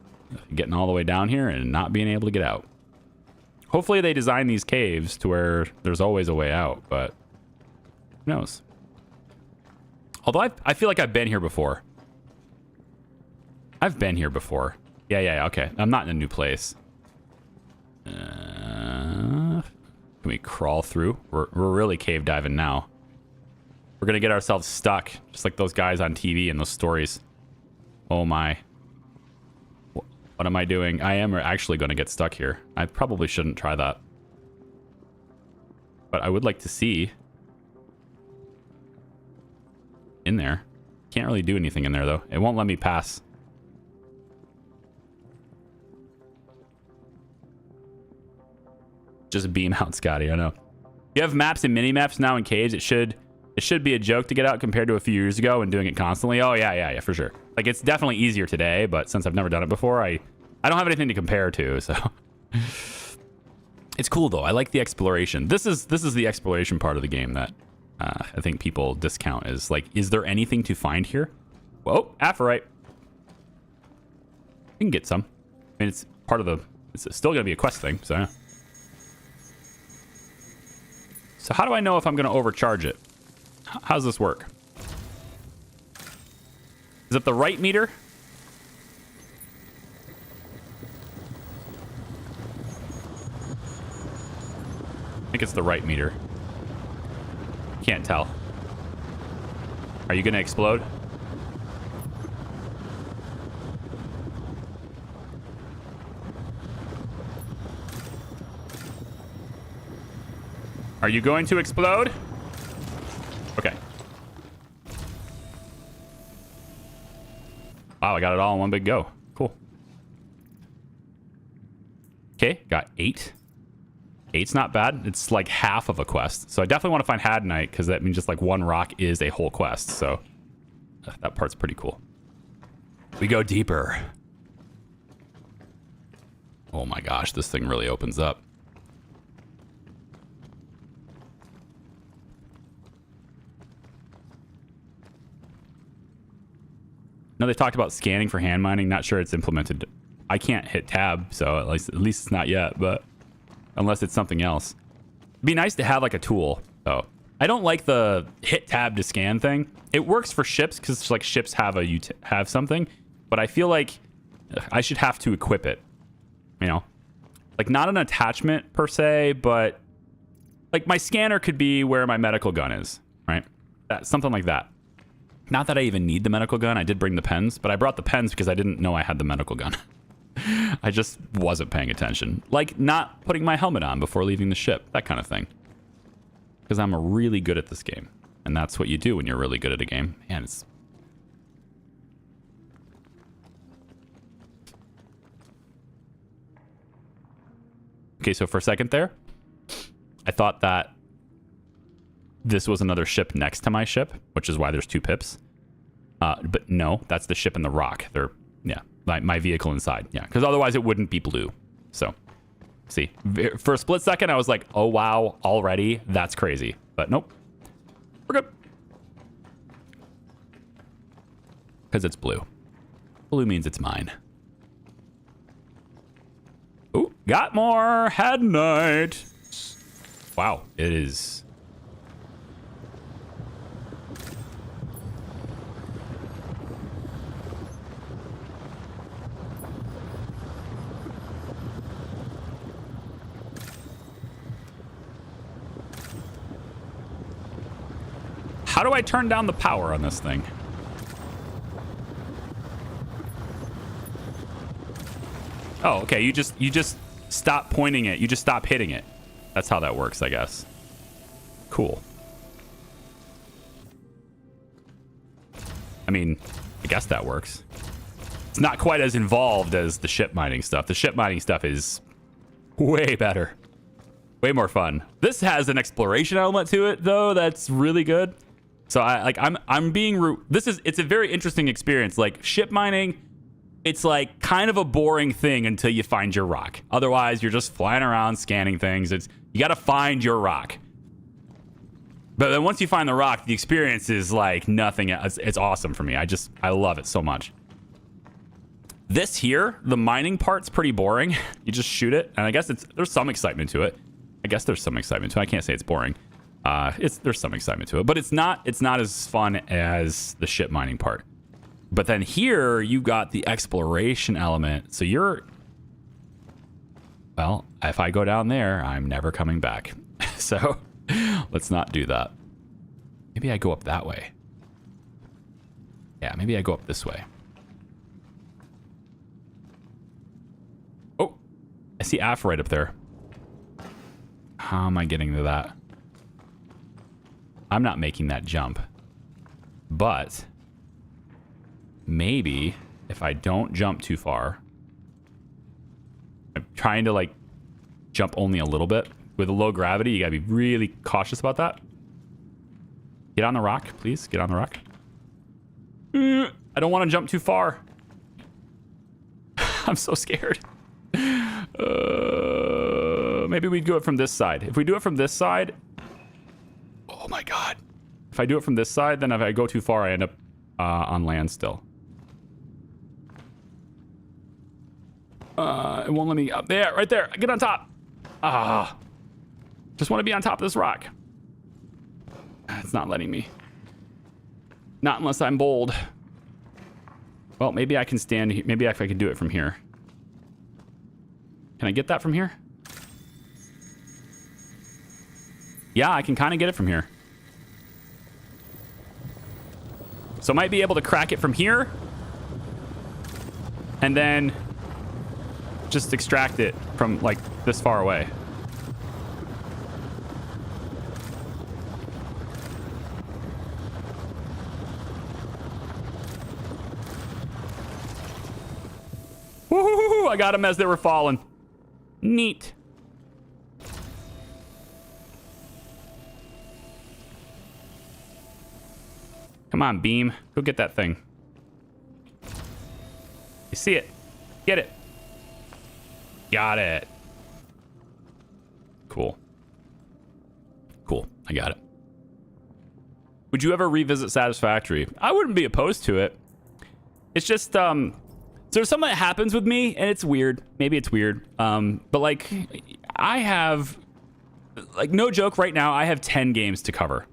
getting all the way down here and not being able to get out. Hopefully they design these caves to where there's always a way out, but who knows? Although I feel like I've been here before. I've been here before. Yeah, okay. I'm not in a new place. Can we crawl through? We're really cave diving now. We're going to get ourselves stuck, just like those guys on TV in those stories. Oh my. What am I doing? I am actually going to get stuck here. I probably shouldn't try that. But I would like to see in there. Can't really do anything in there, though. It won't let me pass. Just beam out, Scotty. I know. You have maps and mini maps now in caves. It should be a joke to get out compared to a few years ago and doing it constantly. Oh yeah, for sure. Like, it's definitely easier today, but since I've never done it before, I don't have anything to compare to. So It's cool though. I like the exploration. This is the exploration part of the game that I think people discount. Is like, is there anything to find here? Whoa, Aphorite. You can get some. I mean, it's part of the. It's still gonna be a quest thing. So, yeah. So how do I know if I'm gonna overcharge it? How's this work? Is it the right meter? I think it's the right meter. Can't tell. Are you gonna explode? Are you going to explode? Okay. Wow, I got it all in one big go. Cool. Okay, got 8. 8's not bad. It's like half of a quest. So I definitely want to find Hadnite because that means just like one rock is a whole quest. So that part's pretty cool. We go deeper. Oh my gosh, this thing really opens up. No, they talked about scanning for hand mining. Not sure it's implemented. I can't hit tab, so at least it's not yet, but unless it's something else. It'd be nice to have like a tool, though. I don't like the hit tab to scan thing. It works for ships because like ships have have something, but I feel like I should have to equip it. You know, like not an attachment per se, but like my scanner could be where my medical gun is, right? Something like that. Not that I even need the medical gun. I did bring the pens, but I brought the pens because I didn't know I had the medical gun. I just wasn't paying attention. Like not putting my helmet on before leaving the ship. That kind of thing. Because I'm really good at this game. And that's what you do when you're really good at a game. Man, it's... Okay, so for a second there, I thought that this was another ship next to my ship, which is why there's 2 pips. But no, that's the ship in the rock. They're, yeah, my vehicle inside. Yeah, because otherwise it wouldn't be blue. So, see, for a split second, I was like, oh, wow, already? That's crazy. But nope, we're good. Because it's blue. Blue means it's mine. Ooh, got more. Hadnite. Wow, it is... How do I turn down the power on this thing? Oh, okay. You just stop pointing it. You just stop hitting it. That's how that works, I guess. Cool. I mean, I guess that works. It's not quite as involved as the ship mining stuff. The ship mining stuff is way better. Way more fun. This has an exploration element to it, though, that's really good. So I'm being it's a very interesting experience. Like ship mining, it's like kind of a boring thing until you find your rock. Otherwise, you're just flying around scanning things. You got to find your rock. But then once you find the rock, the experience is like nothing. It's awesome for me. I love it so much. This here, the mining part's pretty boring. You just shoot it, and I guess there's some excitement to it. I can't say it's boring. There's some excitement to it, but it's not as fun as the ship mining part. But then here you got the exploration element. So well, if I go down there, I'm never coming back. So let's not do that. Maybe I go up that way. Yeah, maybe I go up this way. Oh, I see Aphorite up there. How am I getting to that? I'm not making that jump. But maybe if I don't jump too far, I'm trying to like jump only a little bit. With a low gravity, you gotta be really cautious about that. Get on the rock, please. Get on the rock. I don't want to jump too far. I'm so scared. maybe we do it from this side. If we do it from this side... Oh my god. If I do it from this side, then if I go too far, I end up on land still. It won't let me up there, right there. Get on top. Just want to be on top of this rock. It's not letting me. Not unless I'm bold. Well, maybe I can stand here. Maybe if I can do it from here. Can I get that from here? Yeah, I can kind of get it from here. So I might be able to crack it from here. And then just extract it from like this far away. Woohoo! I got them as they were falling. Neat. Come on, beam. Go get that thing. You see it. Get it. Got it. Cool. Cool. I got it. Would you ever revisit Satisfactory? I wouldn't be opposed to it. It's just, there's something that happens with me, and it's weird. Maybe it's weird. But, like, I have... Like, no joke, right now, I have 10 games to cover.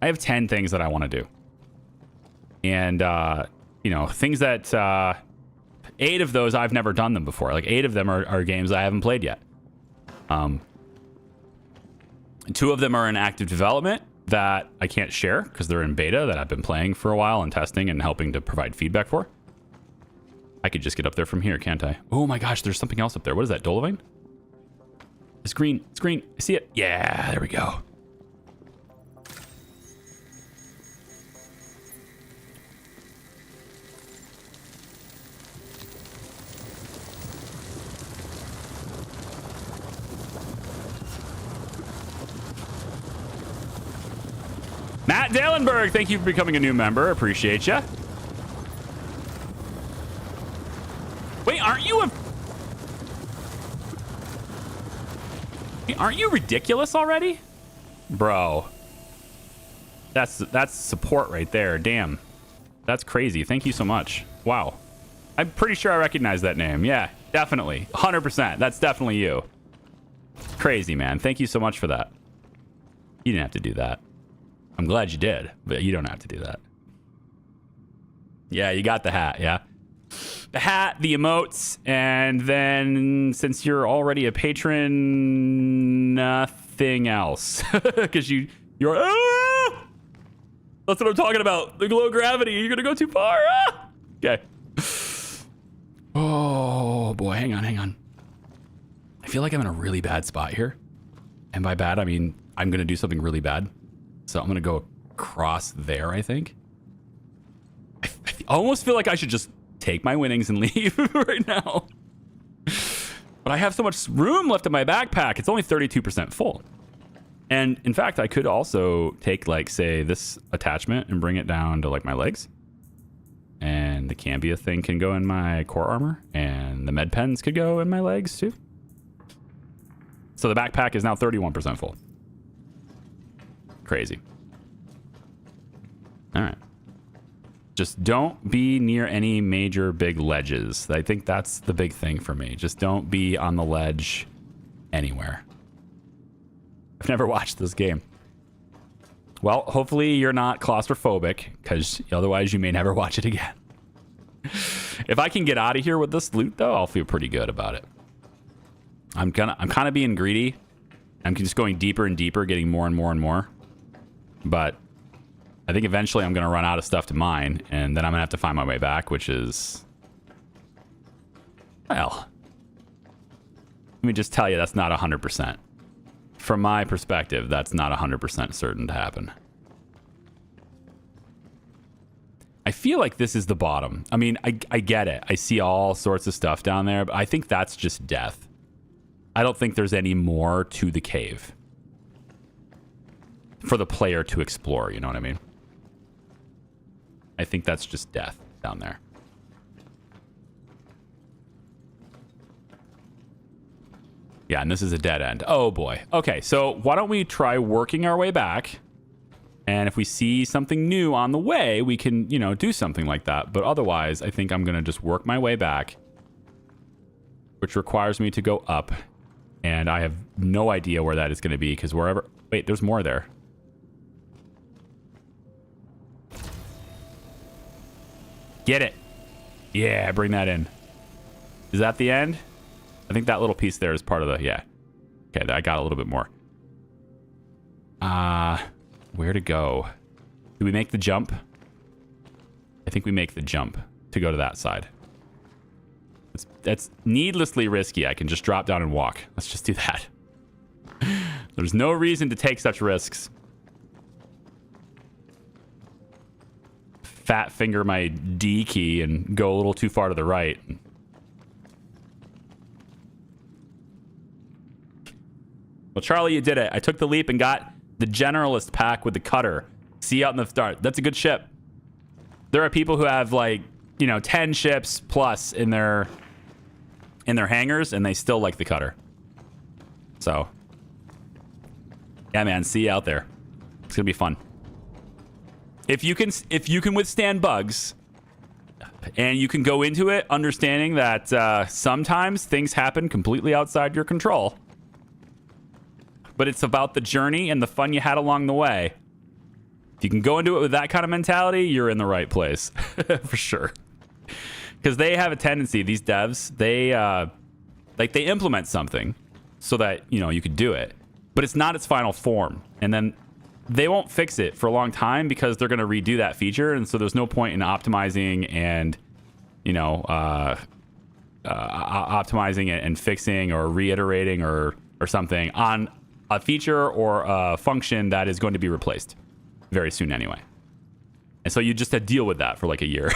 I have 10 things that I want to do. And, you know, things that... 8 of those, I've never done them before. Like, 8 of them are games I haven't played yet. 2 of them are in active development that I can't share because they're in beta that I've been playing for a while and testing and helping to provide feedback for. I could just get up there from here, can't I? Oh my gosh, there's something else up there. What is that, Dolovine? It's green. It's green. I see it. Yeah, there we go. Matt Dalenberg, thank you for becoming a new member. Appreciate you. Wait, aren't you a... Aren't you ridiculous already? Bro. That's support right there. Damn. That's crazy. Thank you so much. Wow. I'm pretty sure I recognize that name. Yeah, definitely. 100%. That's definitely you. Crazy, man. Thank you so much for that. You didn't have to do that. I'm glad you did, but you don't have to do that. Yeah, you got the hat, yeah. The hat, the emotes, and then since you're already a patron, nothing else. Because you're... Ah! That's what I'm talking about. The low gravity. You're going to go too far. Ah! Okay. Oh, boy. Hang on. I feel like I'm in a really bad spot here. And by bad, I mean I'm going to do something really bad. So I'm going to go across there, I think. I almost feel like I should just take my winnings and leave right now. But I have so much room left in my backpack. It's only 32% full. And in fact, I could also take, like, say, this attachment and bring it down to, like, my legs. And the Cambia thing can go in my core armor. And the med pens could go in my legs, too. So the backpack is now 31% full. Crazy. All right. Just don't be near any major big ledges. I think that's the big thing for me. Just don't be on the ledge anywhere. I've never watched this game. Well, hopefully you're not claustrophobic, because otherwise you may never watch it again. If I can get out of here with this loot, though, I'll feel pretty good about it. I'm kind of being greedy. I'm just going deeper and deeper, getting more and more and more. But I think eventually I'm going to run out of stuff to mine, and then I'm going to have to find my way back, which is... Well, let me just tell you, that's not 100%. From my perspective, that's not 100% certain to happen. I feel like this is the bottom. I mean, I get it. I see all sorts of stuff down there, but I think that's just death. I don't think there's any more to the cave for the player to explore, you know what I mean? I think that's just death down there. Yeah, and this is a dead end. Oh, boy. Okay, so why don't we try working our way back? And if we see something new on the way, we can, you know, do something like that. But otherwise, I think I'm going to just work my way back, which requires me to go up. And I have no idea where that is going to be because wherever... Wait, there's more there. Get it. Yeah, bring that in. Is that the end? I think that little piece there is part of the... Yeah. Okay, I got a little bit more. Where to go? Do we make the jump? I think we make the jump to go to that side. That's needlessly risky. I can just drop down and walk. Let's just do that. There's no reason to take such risks. Fat finger my D key and go a little too far to the right. Well, Charlie, you did it. I took the leap and got the generalist pack with the cutter. See you out in the start. That's a good ship. There are people who have like, you know, 10 ships plus in their hangars, and they still like the cutter. So, yeah, man, see you out there. It's gonna be fun. If you can withstand bugs, and you can go into it understanding that sometimes things happen completely outside your control, but it's about the journey and the fun you had along the way. If you can go into it with that kind of mentality, you're in the right place for sure. Because they have a tendency, these devs, they implement something so that, you know, you could do it, but it's not its final form, and then they won't fix it for a long time because they're going to redo that feature, and so there's no point in optimizing and, you know, optimizing it and fixing or reiterating or something on a feature or a function that is going to be replaced very soon anyway. And so you just have to deal with that for like a year.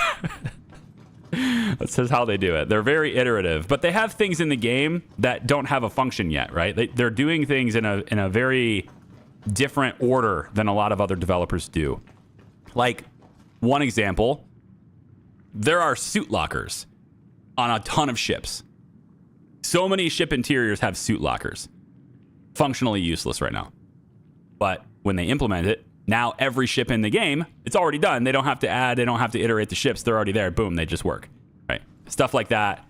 That's just how they do it. They're very iterative, but they have things in the game that don't have a function yet, right? They're doing things in a very different order than a lot of other developers do. Like, one example, there are suit lockers on a ton of ships. So many ship interiors have suit lockers. Functionally useless right now. But when they implement it, now every ship in the game, it's already done. They don't have to add, they don't have to iterate the ships. They're already there. Boom, they just work. Right? Stuff like that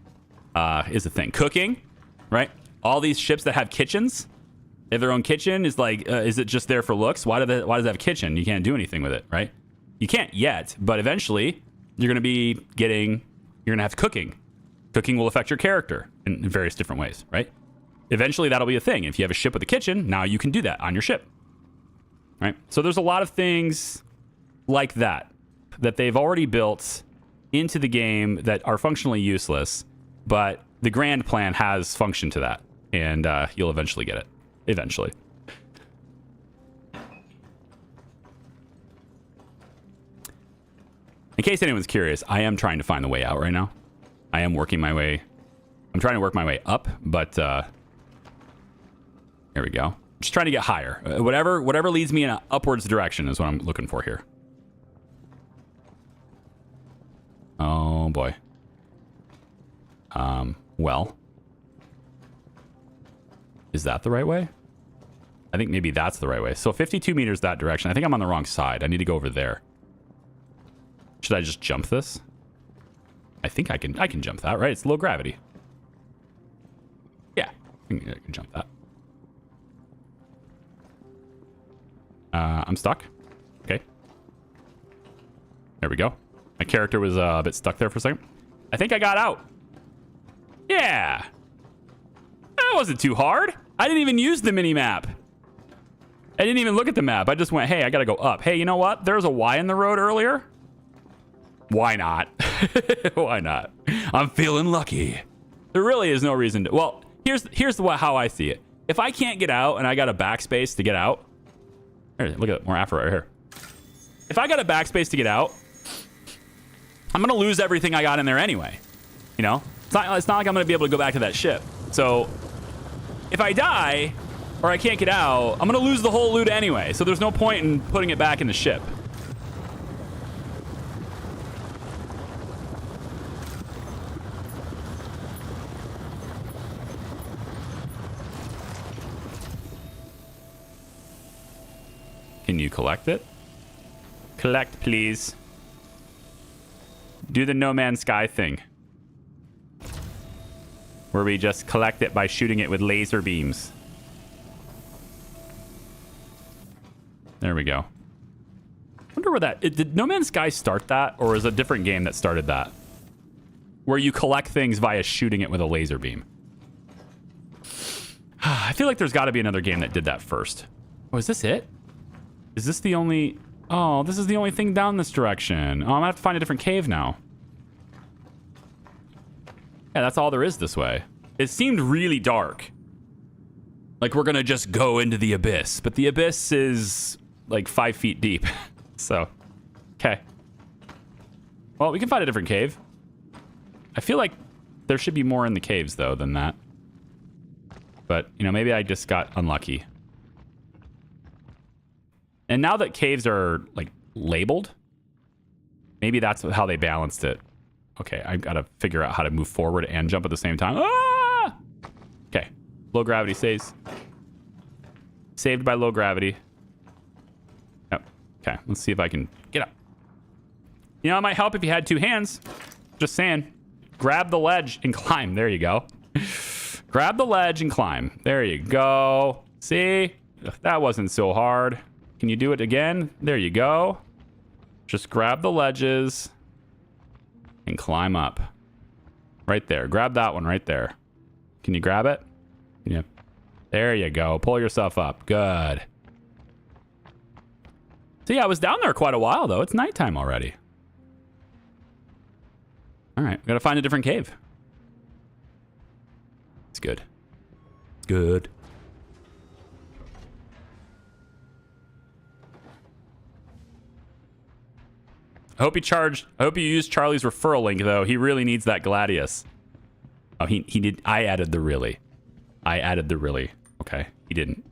is a thing. Cooking, right? All these ships that have kitchens, they have their own kitchen. Is like, is it just there for looks? Why does it have a kitchen? You can't do anything with it, right? You can't yet, but eventually you're going to have cooking. Cooking will affect your character in various different ways, right? Eventually that'll be a thing. If you have a ship with a kitchen, now you can do that on your ship. Right? So there's a lot of things like that they've already built into the game that are functionally useless, but the grand plan has function to that, and you'll eventually get it. Eventually. In case anyone's curious, I am trying to find the way out right now. I am working my way. I'm trying to work my way up, but here we go. Just trying to get higher. Whatever leads me in an upwards direction is what I'm looking for here. Oh boy. Well, is that the right way? I think maybe that's the right way. So 52 meters that direction. I think I'm on the wrong side. I need to go over there. Should I just jump this? I think I can jump that, right? It's low gravity. Yeah, I can jump that. I'm stuck. Okay. There we go. My character was a bit stuck there for a second. I think I got out. Yeah. That wasn't too hard. I didn't even use the mini-map. I didn't even look at the map. I just went, hey, I gotta go up. Hey, you know what? There was a Y in the road earlier. Why not? Why not? I'm feeling lucky. There really is no reason to... Well, here's how I see it. If I can't get out and I got a backspace to get out... Here, look at more afro right here. If I got a backspace to get out, I'm going to lose everything I got in there anyway. You know? It's not like I'm going to be able to go back to that ship. So, if I die, or I can't get out, I'm going to lose the whole loot anyway. So there's no point in putting it back in the ship. Can you collect it? Collect, please. Do the No Man's Sky thing. Where we just collect it by shooting it with laser beams. There we go. Wonder where that... Did No Man's Sky start that? Or is it a different game that started that? Where you collect things via shooting it with a laser beam. I feel like there's got to be another game that did that first. Oh, is this it? Is this the only... Oh, this is the only thing down this direction. Oh, I'm gonna have to find a different cave now. Yeah, that's all there is this way. It seemed really dark. Like we're gonna just go into the abyss. But the abyss is like 5 feet deep. So, okay. Well, we can find a different cave. I feel like there should be more in the caves, though, than that. But, you know, maybe I just got unlucky. And now that caves are, like, labeled, maybe that's how they balanced it. Okay, I've got to figure out how to move forward and jump at the same time. Ah! Okay, low gravity saves. Saved by low gravity. Yep. Okay, let's see if I can get up. You know, it might help if you had 2 hands. Just saying. Grab the ledge and climb. There you go. Grab the ledge and climb. There you go. See? That wasn't so hard. Can you do it again? There you go. Just grab the ledges and climb up. Right there. Grab that one right there. Can you grab it? Yep. There you go. Pull yourself up. Good. So yeah, I was down there quite a while, though. It's nighttime already. All right. We got to find a different cave. It's good. It's good. I hope you used Charlie's referral link, though. He really needs that Gladius. Oh, he did. I added the really. Okay, he didn't.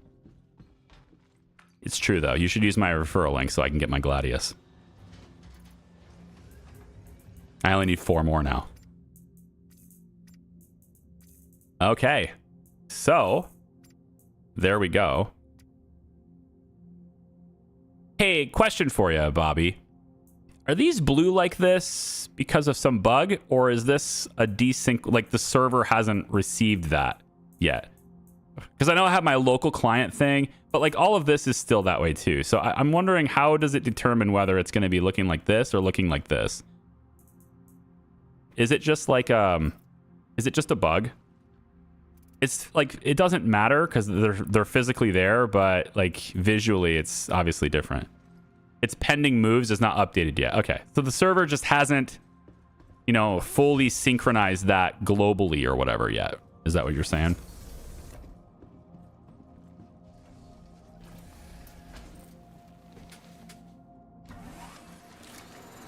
It's true, though. You should use my referral link so I can get my Gladius. I only need 4 more now. Okay. So, there we go. Hey, question for you, Bobby. Are these blue like this because of some bug, or is this a desync, like the server hasn't received that yet? Because I know I have my local client thing, but like all of this is still that way too. So I'm wondering, how does it determine whether it's going to be looking like this or looking like this? Is it just like, is it just a bug? It's like, it doesn't matter because they're physically there, but like visually it's obviously different. It's pending moves is not updated yet. Okay, so the server just hasn't, you know, fully synchronized that globally or whatever yet. Is that what you're saying?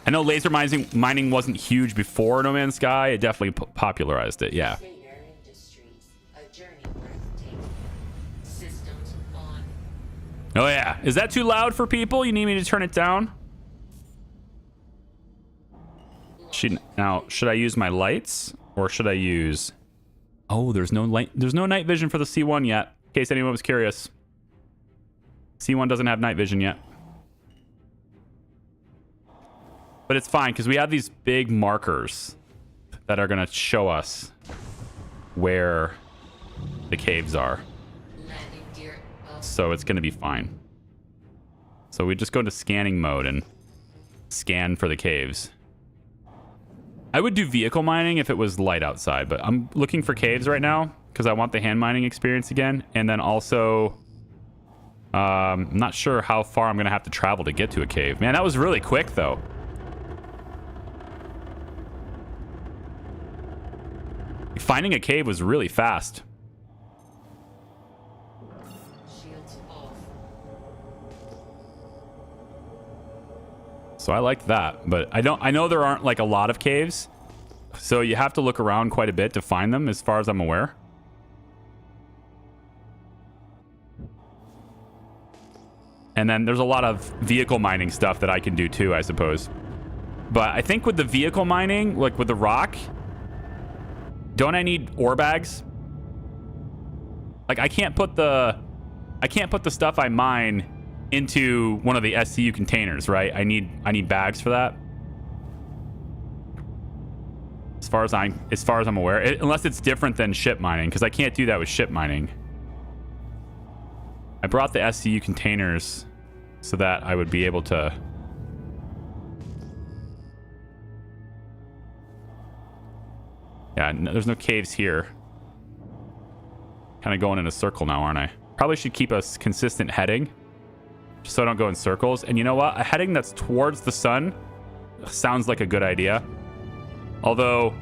I know laser mining wasn't huge before No Man's Sky. It definitely popularized it, yeah. Oh yeah, is that too loud for people? You need me to turn it down? Now, should I use my lights or should I use... Oh, there's no light. There's no night vision for the C1 yet, in case anyone was curious. C1 doesn't have night vision yet. But it's fine because we have these big markers that are going to show us where the caves are. So it's going to be fine. So we just go into scanning mode and scan for the caves. I would do vehicle mining if it was light outside, but I'm looking for caves right now because I want the hand mining experience again. And then also, I'm not sure how far I'm going to have to travel to get to a cave. Man, that was really quick, though. Finding a cave was really fast. So I liked that, but I know there aren't like a lot of caves, so you have to look around quite a bit to find them, as far as I'm aware. And then there's a lot of vehicle mining stuff that I can do too, I suppose. But I think with the vehicle mining, like with the rock, don't I need ore bags? Like I can't put the stuff I mine into one of the SCU containers, right? I need bags for that. As far as I'm aware, unless it's different than ship mining, because I can't do that with ship mining. I brought the SCU containers so that I would be able to. Yeah, no, there's no caves here. Kind of going in a circle now, aren't I? Probably should keep a consistent heading, just so I don't go in circles. And you know what? A heading that's towards the sun sounds like a good idea. Although,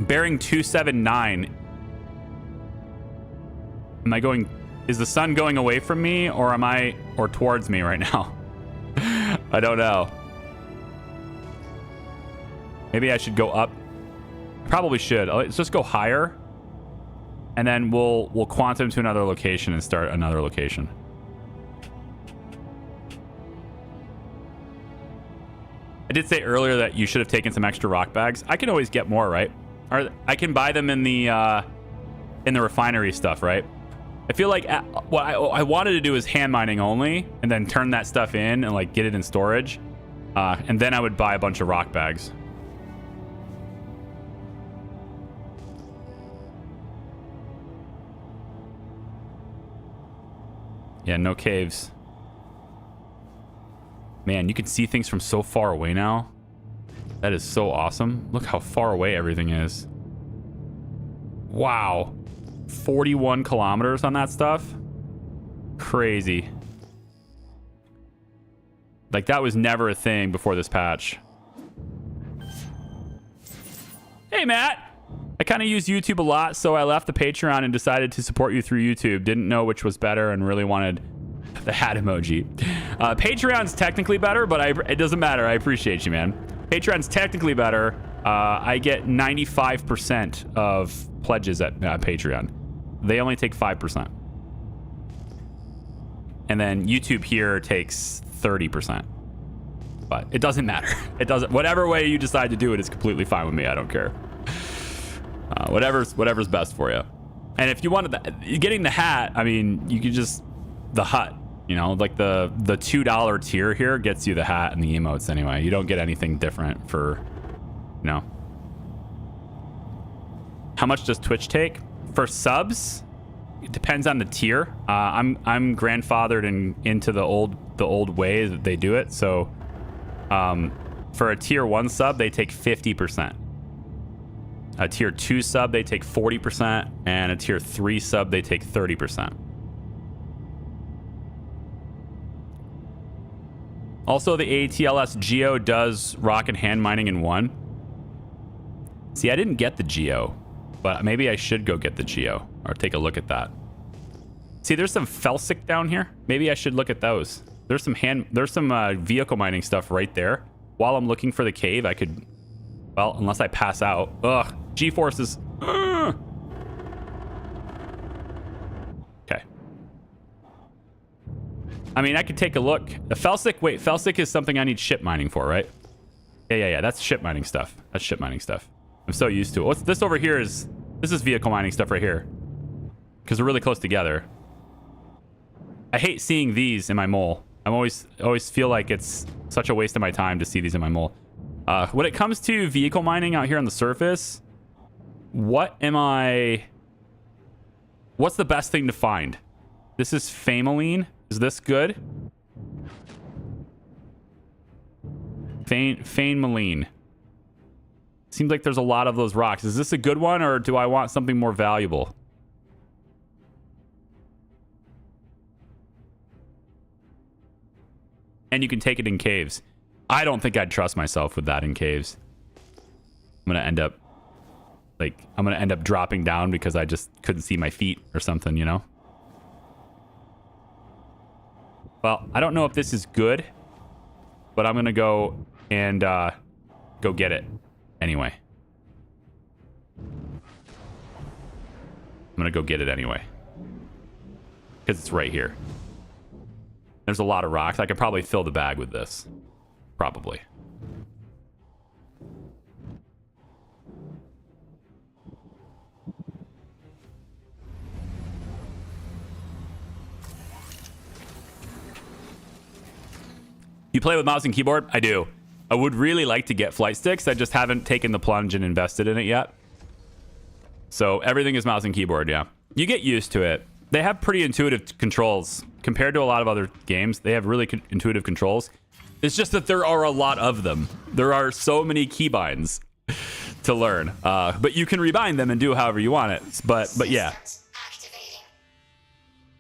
bearing 279, am I going? Is the sun going away from me, or or towards me right now? I don't know. Maybe I should go up. Probably should. Let's just go higher, and then we'll quantum to another location and start another location. I did say earlier that you should have taken some extra rock bags. I can always get more, right? Or I can buy them in the refinery stuff, right? I feel like what I wanted to do is hand mining only, and then turn that stuff in and like get it in storage, and then I would buy a bunch of rock bags. Yeah, no caves. Man, you can see things from so far away now. That is so awesome. Look how far away everything is. Wow. 41 kilometers on that stuff. Crazy. Like, that was never a thing before this patch. Hey, Matt. I kind of use YouTube a lot, so I left the Patreon and decided to support you through YouTube. Didn't know which was better and really wanted the hat emoji. Patreon's technically better, but it doesn't matter. I appreciate you, man. Patreon's technically better. I get 95% of pledges at Patreon. They only take 5%. And then YouTube here takes 30%. But it doesn't matter. It doesn't. Whatever way you decide to do it is completely fine with me. I don't care. Whatever's best for you. And if you wanted getting the hat, I mean, you could just the hut. You know, like the $2 tier here gets you the hat and the emotes anyway. You don't get anything different for, you know. How much does Twitch take for subs? It depends on the tier. I'm grandfathered into the old way that they do it. So, for a tier 1 sub, they take 50%. A tier 2 sub, they take 40%, and a tier 3 sub, they take 30%. Also, the ATLS Geo does rock and hand mining in one. See, I didn't get the Geo, but maybe I should go get the Geo or take a look at that. See, there's some Felsic down here. Maybe I should look at those. There's some vehicle mining stuff right there. While I'm looking for the cave, I could, well, unless I pass out. Ugh, G-forces. Okay. I mean, I could take a look. The Felsic, wait, Felsic is something I need ship mining for, right? Yeah. That's ship mining stuff. That's ship mining stuff. I'm so used to it. What's this over here this is vehicle mining stuff right here. Because we're really close together. I hate seeing these in my mole. I always feel like it's such a waste of my time to see these in my mole. When it comes to vehicle mining out here on the surface, what's the best thing to find? This is Famaline. Is this good? Famaline. Seems like there's a lot of those rocks. Is this a good one, or do I want something more valuable? And you can take it in caves. I don't think I'd trust myself with that in caves. I'm gonna end up dropping down because I just couldn't see my feet or something, you know? Well, I don't know if this is good, but I'm gonna go and go get it anyway. I'm gonna go get it anyway. Because it's right here. There's a lot of rocks. I could probably fill the bag with this. Probably. You play with mouse and keyboard? I do. I would really like to get flight sticks. I just haven't taken the plunge and invested in it yet. So everything is mouse and keyboard, yeah. You get used to it. They have pretty intuitive controls. Compared to a lot of other games, they have really intuitive controls. It's just that there are a lot of them. There are so many keybinds to learn. But you can rebind them and do however you want it. But yeah.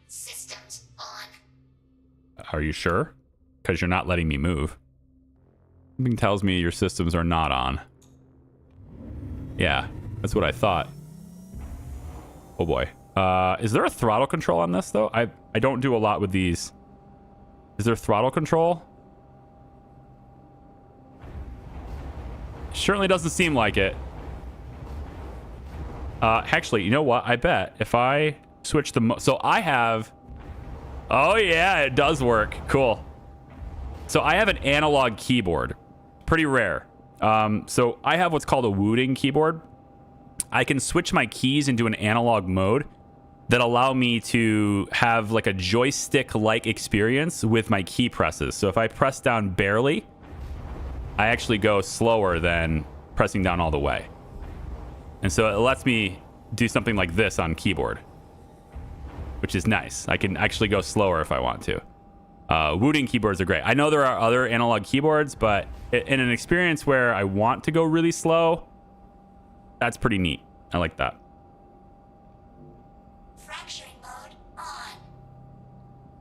Systems on. Are you sure? Because you're not letting me move. Something tells me your systems are not on. Yeah, that's what I thought. Oh boy. Is there a throttle control on this though? I don't do a lot with these. Is there throttle control? Certainly doesn't seem like it. Actually, you know what? I bet if I switch the so I have. Oh yeah, it does work. Cool. So I have an analog keyboard. Pretty rare. So I have what's called a Wooting keyboard. I can switch my keys into an analog mode that allow me to have like a joystick-like experience with my key presses. So if I press down barely, I actually go slower than pressing down all the way. And so it lets me do something like this on keyboard, which is nice. I can actually go slower if I want to. Wooting keyboards are great. I know there are other analog keyboards, but in an experience where I want to go really slow, that's pretty neat. I like that. Fracturing mode on.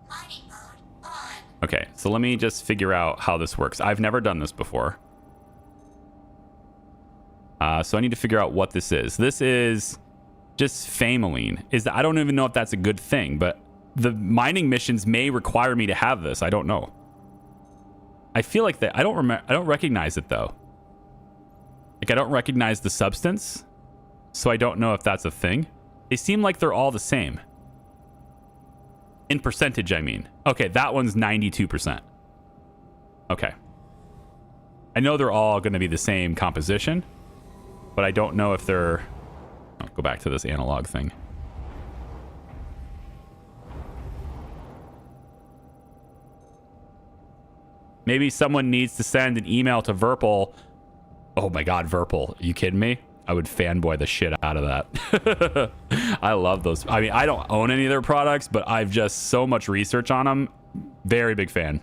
Mining mode on. Okay, so let me just figure out how this works. I've never done this before. So I need to figure out what this is. This is just famaline. I don't even know if that's a good thing, but the mining missions may require me to have this. I don't know. I feel like that. I don't recognize it though. Like I don't recognize the substance, so I don't know if that's a thing. They seem like they're all the same. In percentage, I mean. Okay, that one's 92%. Okay. I know they're all going to be the same composition, but I don't know if they're... I'll go back to this analog thing. Maybe someone needs to send an email to Verpal. Oh my god, Verpal. Are you kidding me? I would fanboy the shit out of that. I love those. I mean, I don't own any of their products, but I've just so much research on them. Very big fan.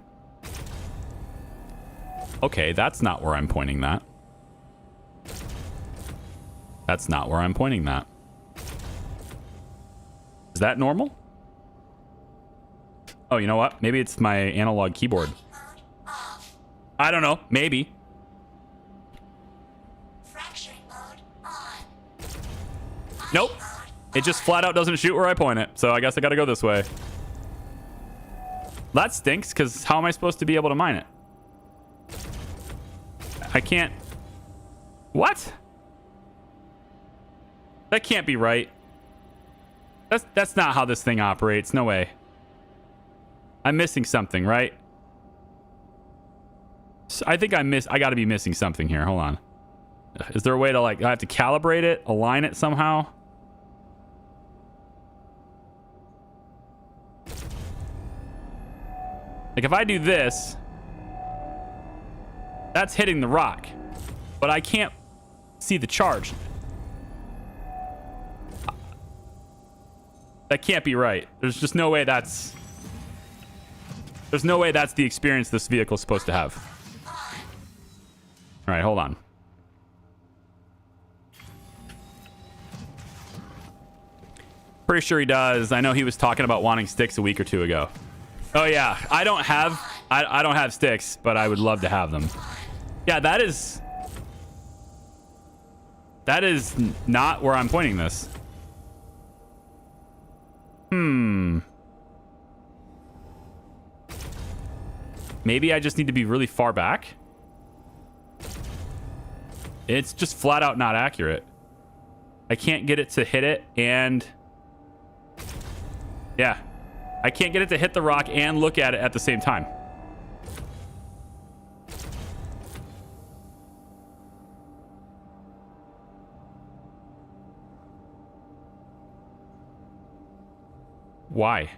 Okay, that's not where I'm pointing that. That's not where I'm pointing that. Is that normal? Oh, you know what? Maybe it's my analog keyboard. I don't know. Maybe. Nope. It just flat out doesn't shoot where I point it. So I guess I gotta go this way. That stinks, because how am I supposed to be able to mine it? I can't... What? That can't be right. That's not how this thing operates. No way. I'm missing something, right? So I think I gotta be missing something here. Hold on. Is there a way to, like, I have to calibrate it, align it somehow? Like, if I do this, that's hitting the rock, but I can't see the charge. That can't be right. There's just no way that's... There's no way that's the experience this vehicle's supposed to have. All right, hold on. Pretty sure he does. I know he was talking about wanting sticks a week or two ago. Oh yeah, I don't have sticks, but I would love to have them. Yeah, that is not where I'm pointing this. Maybe I just need to be really far back. It's just flat out not accurate. I can't get it to hit it, and yeah. I can't get it to hit the rock and look at it at the same time. Why?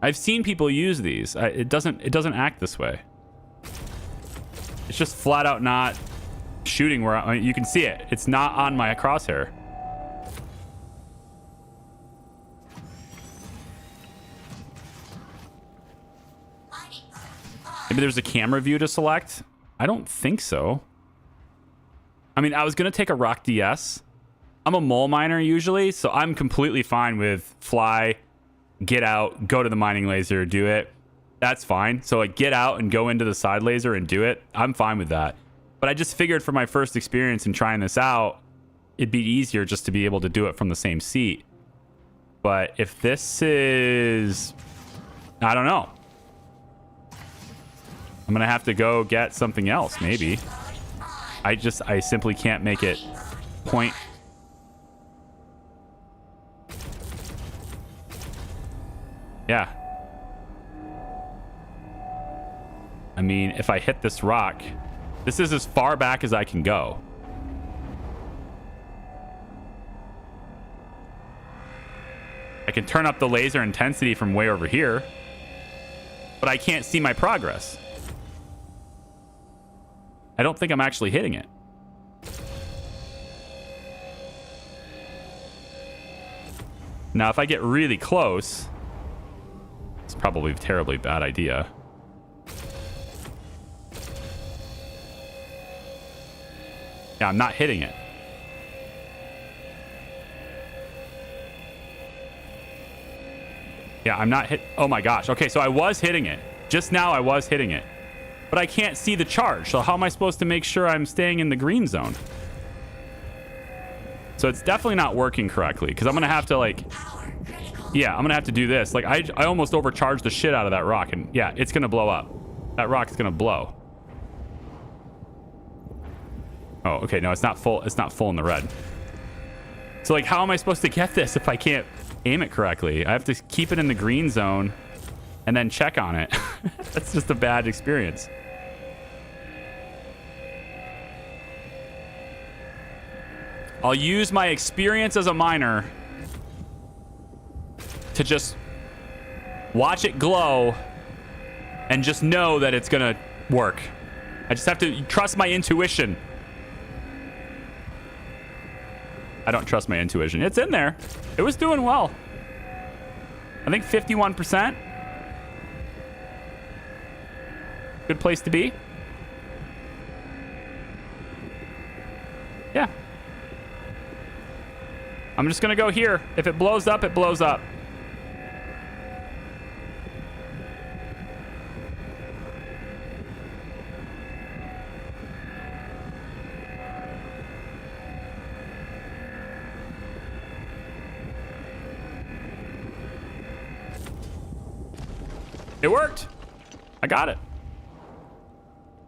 I've seen people use these. It doesn't act this way. just flat out not shooting where I mean, you can see it. It's not on my crosshair. Maybe there's a camera view to select. I don't think so. I mean, I was going to take a rock DS. I'm a mole miner usually, so I'm completely fine with fly, get out, go to the mining laser, do it. That's fine. So like get out and go into the side laser and do it. I'm fine with that. But I just figured for my first experience in trying this out, it'd be easier just to be able to do it from the same seat. But if this is, I don't know. I'm going to have to go get something else, maybe. I simply can't make it point. Yeah. I mean, if I hit this rock, this is as far back as I can go. I can turn up the laser intensity from way over here, but I can't see my progress. I don't think I'm actually hitting it. Now, if I get really close, it's probably a terribly bad idea. Yeah, I'm not hitting it. Yeah, I'm not hit. Oh my gosh. Okay, so I was hitting it. Just now I was hitting it. But I can't see the charge. So how am I supposed to make sure I'm staying in the green zone? So it's definitely not working correctly because I'm going to have to like... Yeah, I'm going to have to do this. Like I almost overcharged the shit out of that rock and yeah, it's going to blow up. That rock is going to blow. Oh, okay. No, it's not full. It's not full in the red. So like, how am I supposed to get this if I can't aim it correctly? I have to keep it in the green zone and then check on it. That's just a bad experience. I'll use my experience as a miner to just watch it glow and just know that it's gonna work. I just have to trust my intuition. I don't trust my intuition. It's in there. It was doing well. I think 51%. Good place to be. Yeah. I'm just going to go here. If it blows up, it blows up. It worked. I got it.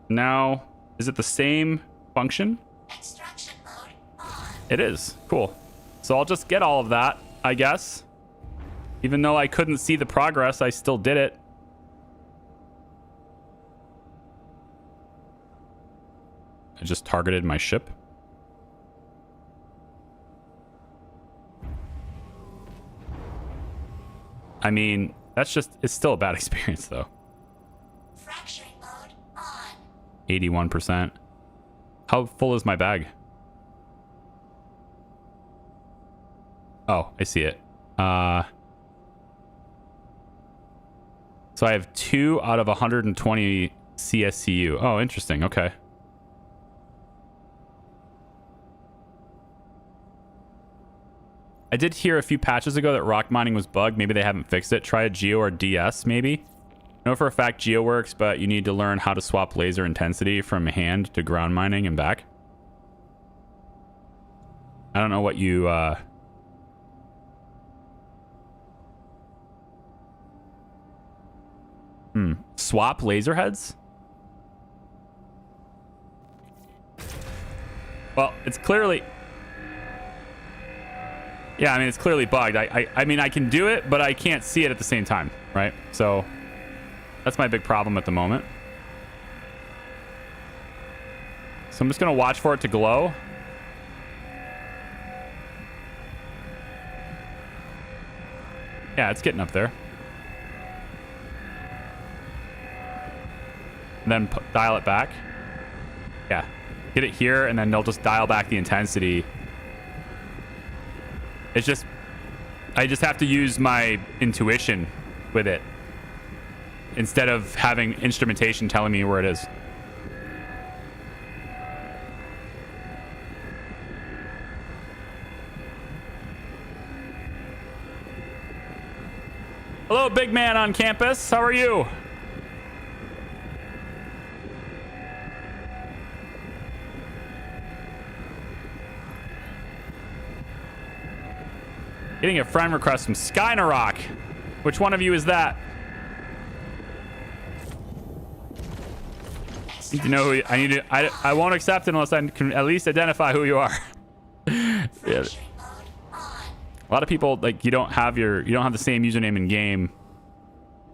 Now, is it the same function? Extraction mode on. It is. Cool. So I'll just get all of that, I guess. Even though I couldn't see the progress, I still did it. I just targeted my ship. I mean, it's still a bad experience, though. Fracturing mode on. 81%. How full is my bag? Oh, I see it. So I have 2 out of 120 CSCU. Oh, interesting. Okay. I did hear a few patches ago that rock mining was bugged. Maybe they haven't fixed it. Try a Geo or DS, maybe. I know for a fact Geo works, but you need to learn how to swap laser intensity from hand to ground mining and back. I don't know what you... Swap laser heads? Well, it's clearly... Yeah, I mean, it's clearly bugged. I mean, I can do it, but I can't see it at the same time, right? So that's my big problem at the moment. So I'm just going to watch for it to glow. Yeah, it's getting up there. And then dial it back. Yeah. Get it here, and then they'll just dial back the intensity. It's just... I just have to use my intuition with it instead of having instrumentation telling me where it is. Hello, big man on campus. How are you? Getting a friend request from Skynarok. Which one of you is that? I need to know who I need to. I won't accept it unless I can at least identify who you are. Yeah. A lot of people, like, you don't have the same username in game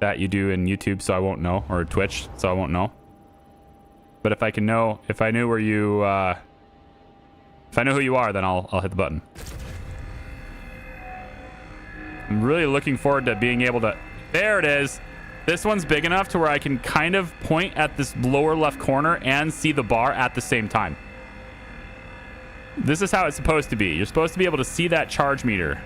that you do in YouTube, so I won't know, or Twitch, so I won't know. But if I can know, if I knew where you, if I know who you are, then I'll hit the button. I'm really looking forward to being able to... There it is. This one's big enough to where I can kind of point at this lower left corner and see the bar at the same time. This is how it's supposed to be. You're supposed to be able to see that charge meter.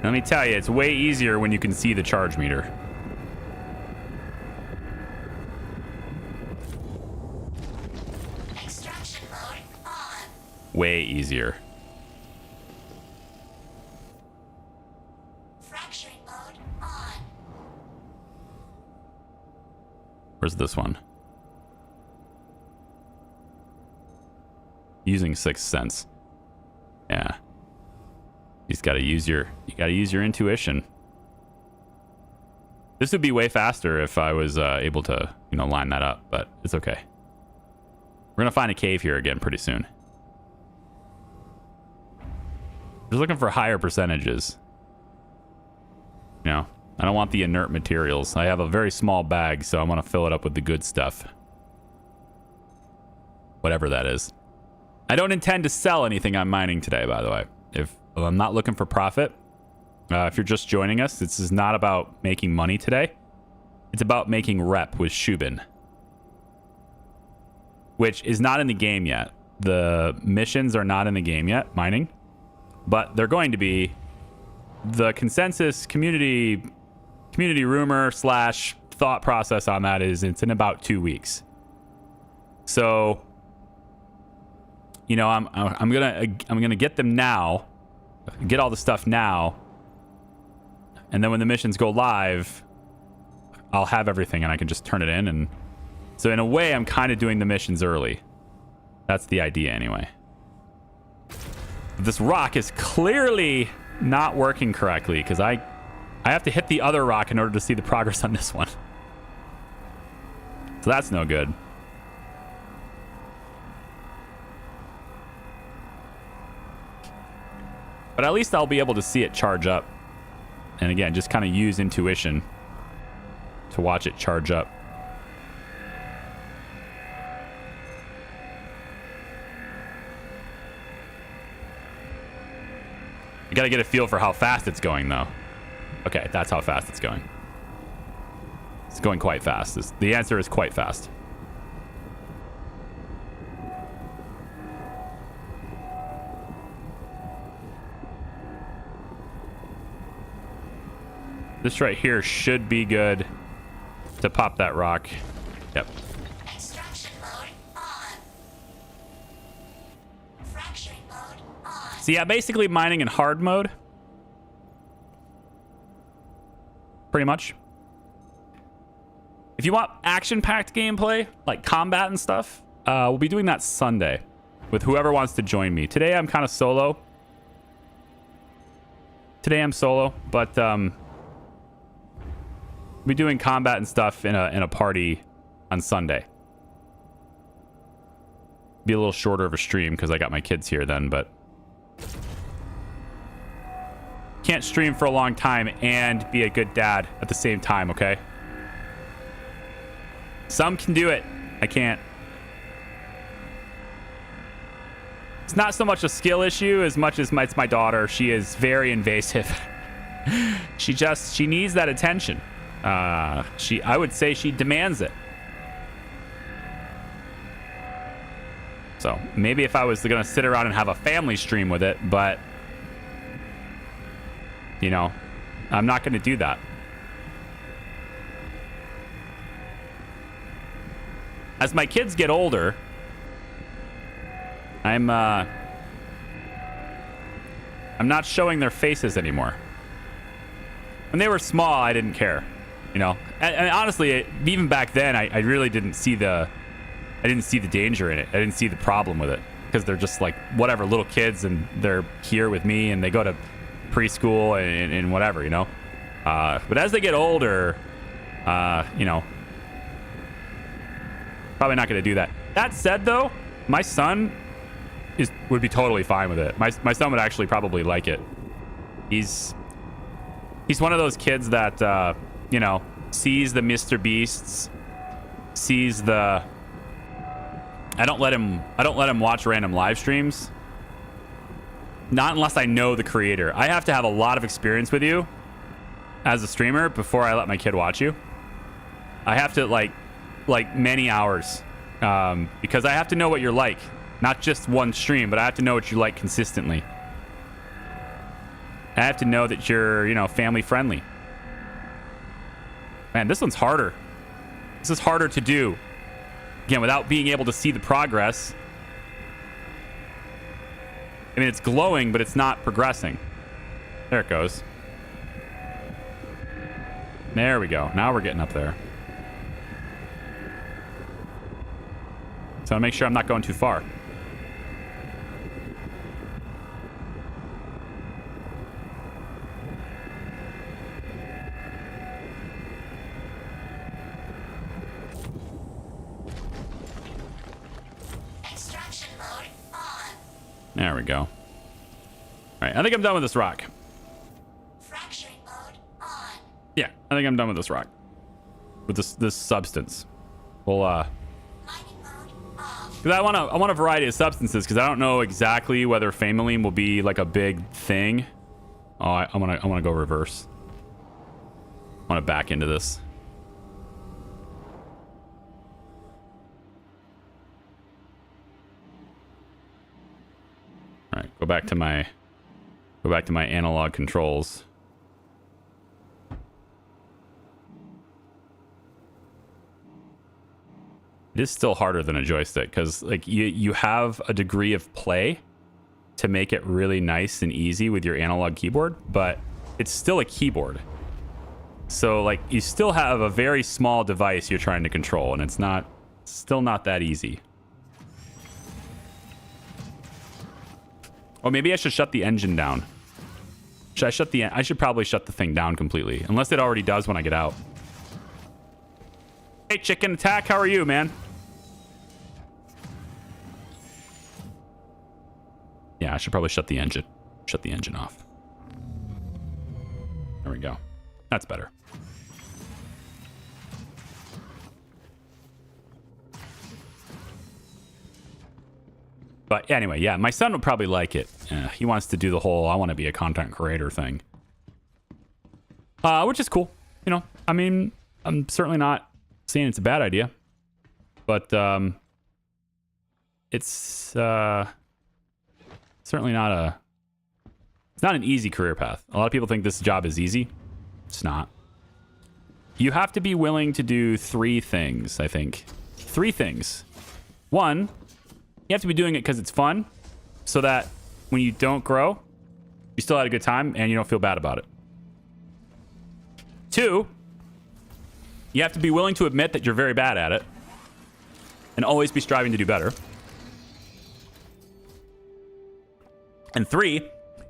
Let me tell you, it's way easier when you can see the charge meter. Extraction mode on. Way easier. Fracturing mode on. Where's this one? Using 6th sense. Yeah. You gotta use your intuition. This would be way faster if I was able to, you know, line that up, but it's okay. We're gonna find a cave here again pretty soon. Just looking for higher percentages. You know, I don't want the inert materials. I have a very small bag, so I want to fill it up with the good stuff. Whatever that is. I don't intend to sell anything I'm mining today, by the way. If I'm not looking for profit. If you're just joining us, this is not about making money today. It's about making rep with Shubin, which is not in the game yet. The missions are not in the game yet, mining, but they're going to be. The consensus community rumor / thought process on that is it's in about 2 weeks. So, you know, I'm gonna get them now. Get all the stuff now, and then when the missions go live, I'll have everything and I can just turn it in. And so in a way, I'm kind of doing the missions early. That's the idea anyway. This rock is clearly not working correctly because I have to hit the other rock in order to see the progress on this one. So that's no good. But at least I'll be able to see it charge up. And again, just kind of use intuition to watch it charge up. You gotta get a feel for how fast it's going, though. Okay, that's how fast it's going. It's going quite fast. The answer is quite fast. This right here should be good to pop that rock. Yep. Extraction mode on. Fracturing mode on. So yeah, basically mining in hard mode. Pretty much. If you want action-packed gameplay, like combat and stuff, we'll be doing that Sunday with whoever wants to join me. Today I'm kind of solo. But we'll be doing combat and stuff in a party on Sunday. Be a little shorter of a stream because I got my kids here then, but can't stream for a long time and be a good dad at the same time, okay? Some can do it. I can't. It's not so much a skill issue as much as it's my daughter. She is very invasive. She needs that attention. I would say she demands it. So maybe if I was going to sit around and have a family stream with it, but you know, I'm not going to do that. As my kids get older, I'm not showing their faces anymore. When they were small, I didn't care, you know. And honestly, even back then, I really didn't see the danger in it. I didn't see the problem with it because they're just like whatever, little kids, and they're here with me, and they go to preschool and whatever, you know. But as they get older, you know, probably not going to do that. That said, though, my son would be totally fine with it. My son would actually probably like it. He's one of those kids that you know, sees the Mr. Beasts, sees the. I don't let him watch random live streams. Not unless I know the creator. I have to have a lot of experience with you as a streamer before I let my kid watch you. I have to like many hours because I have to know what you're like. Not just one stream, but I have to know what you like consistently. I have to know that you're, you know, family friendly. Man, this one's harder. This is harder to do. Again, without being able to see the progress. I mean, it's glowing, but it's not progressing. There it goes. There we go. Now we're getting up there. So I'll make sure I'm not going too far. Extraction mode on. There we go. All right, I think I'm done with this rock. Fracturing mode on. Yeah, I think I'm done with this rock. With this substance. We'll Mining mode off. because I want a variety of substances because I don't know exactly whether Famaline will be like a big thing. Oh, I want to go reverse. I want to back into this. All right, go back to my analog controls. It is still harder than a joystick because like you have a degree of play to make it really nice and easy with your analog keyboard, but it's still a keyboard. So like you still have a very small device you're trying to control, and it's still not that easy. Or maybe I should shut the engine down. I should probably shut the thing down completely, unless it already does when I get out. Hey, Chicken Attack, how are you, man? Yeah, I should probably shut the engine off. There we go. That's better. But anyway, yeah, my son would probably like it. He wants to do the whole I want to be a content creator thing. Which is cool. You know, I mean, I'm certainly not saying it's a bad idea. But it's certainly not it's not an easy career path. A lot of people think this job is easy. It's not. You have to be willing to do 3 things, I think. 3 things. 1, you have to be doing it because it's fun, so that when you don't grow, you still had a good time and you don't feel bad about it. 2, you have to be willing to admit that you're very bad at it and always be striving to do better. And 3,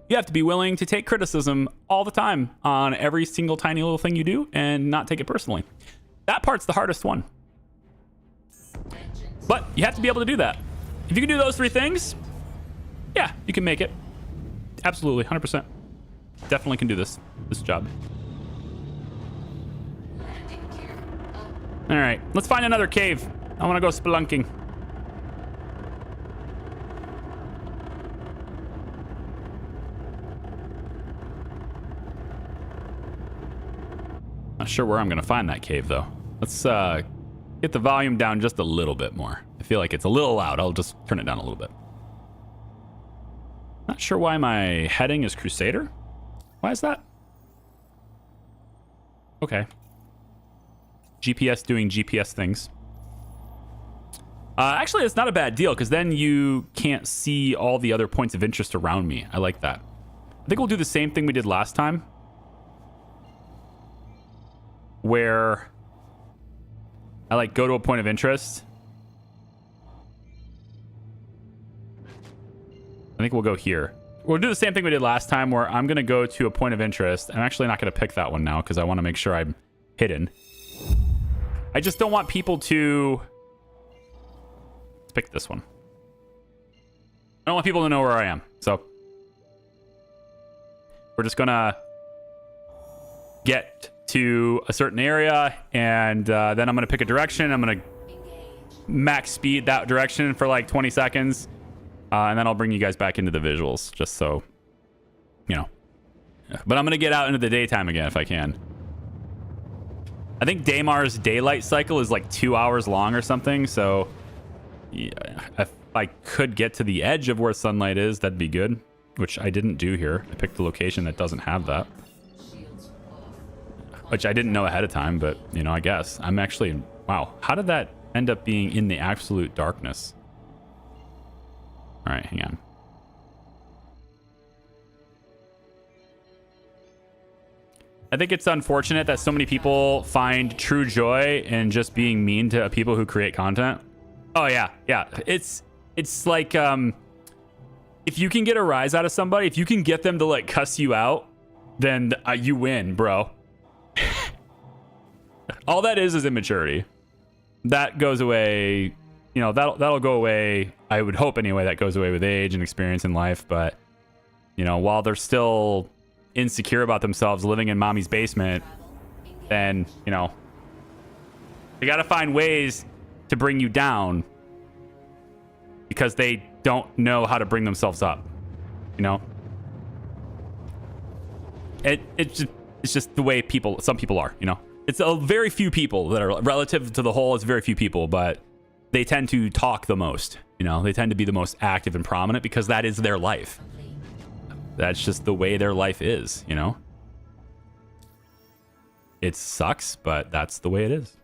you have to be willing to take criticism all the time on every single tiny little thing you do and not take it personally. That part's the hardest one. But you have to be able to do that. If you can do those 3 things, yeah, you can make it. Absolutely, 100%. Definitely can do this job. All right, let's find another cave. I want to go spelunking. Not sure where I'm going to find that cave, though. Let's get the volume down just a little bit more. I feel like it's a little loud. I'll just turn it down a little bit. Not sure why my heading is Crusader. Why is that? Okay. GPS doing GPS things. Actually, it's not a bad deal, because then you can't see all the other points of interest around me. I like that. I think we'll do the same thing we did last time, where I like go to a point of interest. I think we'll go here. We'll do the same thing we did last time, where I'm going to go to a point of interest. I'm actually not going to pick that one now because I want to make sure I'm hidden. I just don't want people to... Let's pick this one. I don't want people to know where I am. So we're just going to get to a certain area, and then I'm going to pick a direction. I'm going to max speed that direction for like 20 seconds. And then I'll bring you guys back into the visuals, just so, you know. But I'm going to get out into the daytime again if I can. I think Daymar's daylight cycle is like 2 hours long or something. So yeah, if I could get to the edge of where sunlight is, that'd be good. Which I didn't do here. I picked a location that doesn't have that. Which I didn't know ahead of time, but, you know, I guess. I'm actually... Wow. How did that end up being in the absolute darkness? All right, hang on. I think it's unfortunate that so many people find true joy in just being mean to people who create content. Oh yeah, yeah. It's like if you can get a rise out of somebody, if you can get them to like cuss you out, then you win, bro. All that is immaturity. That goes away. You know, that'll go away. I would hope anyway that goes away with age and experience in life. But, you know, while they're still insecure about themselves living in mommy's basement, then, you know, they got to find ways to bring you down because they don't know how to bring themselves up, you know? It's just the way some people are, you know? It's a very few people that are relative to the whole. It's very few people, but they tend to talk the most, you know, they tend to be the most active and prominent because that is their life. That's just the way their life is, you know. It sucks, but that's the way it is.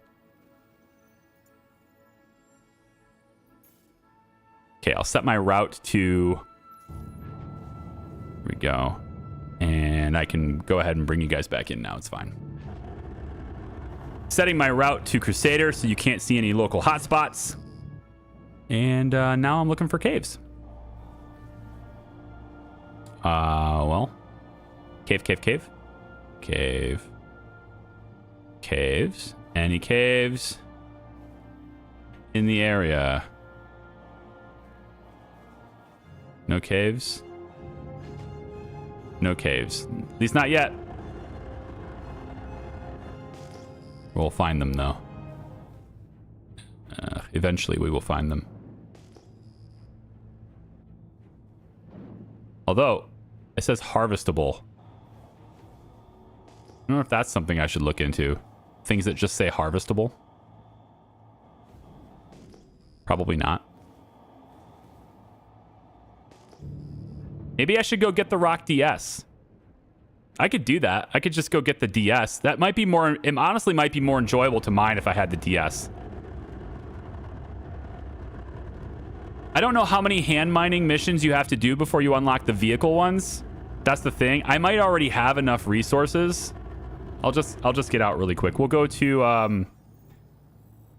Okay, I'll set my route to... Here we go. And I can go ahead and bring you guys back in now. It's fine. Setting my route to Crusader so you can't see any local hotspots. And now I'm looking for caves. Well. Cave. Caves. Any caves in the area? No caves? No caves. At least not yet. We'll find them, though. Eventually, we will find them. Although, it says harvestable. I don't know if that's something I should look into. Things that just say harvestable. Probably not. Maybe I should go get the Rock DS. I could do that. I could just go get the DS. That might be more... It honestly might be more enjoyable to mine if I had the DS. I don't know how many hand mining missions you have to do before you unlock the vehicle ones. That's the thing. I might already have enough resources. I'll just get out really quick. We'll go to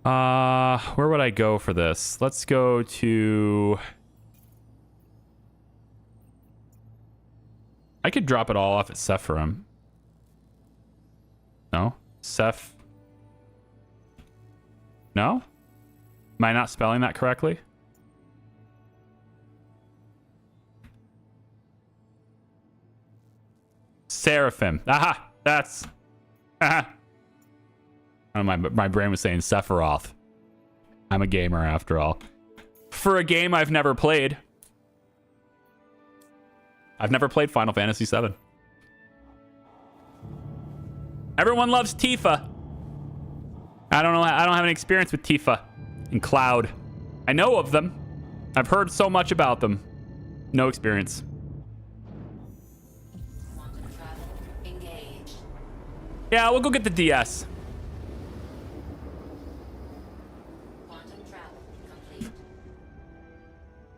where would I go for this? Let's go to... I could drop it all off at Sephirim. No? No? Am I not spelling that correctly? Seraphim. Aha! That's... Aha! Oh, my brain was saying Sephiroth. I'm a gamer after all. For a game I've never played. I've never played Final Fantasy VII. Everyone loves Tifa. I don't know. I don't have any experience with Tifa and Cloud. I know of them. I've heard so much about them. No experience. Quantum travel engaged. Yeah, we'll go get the DS. Quantum travel complete.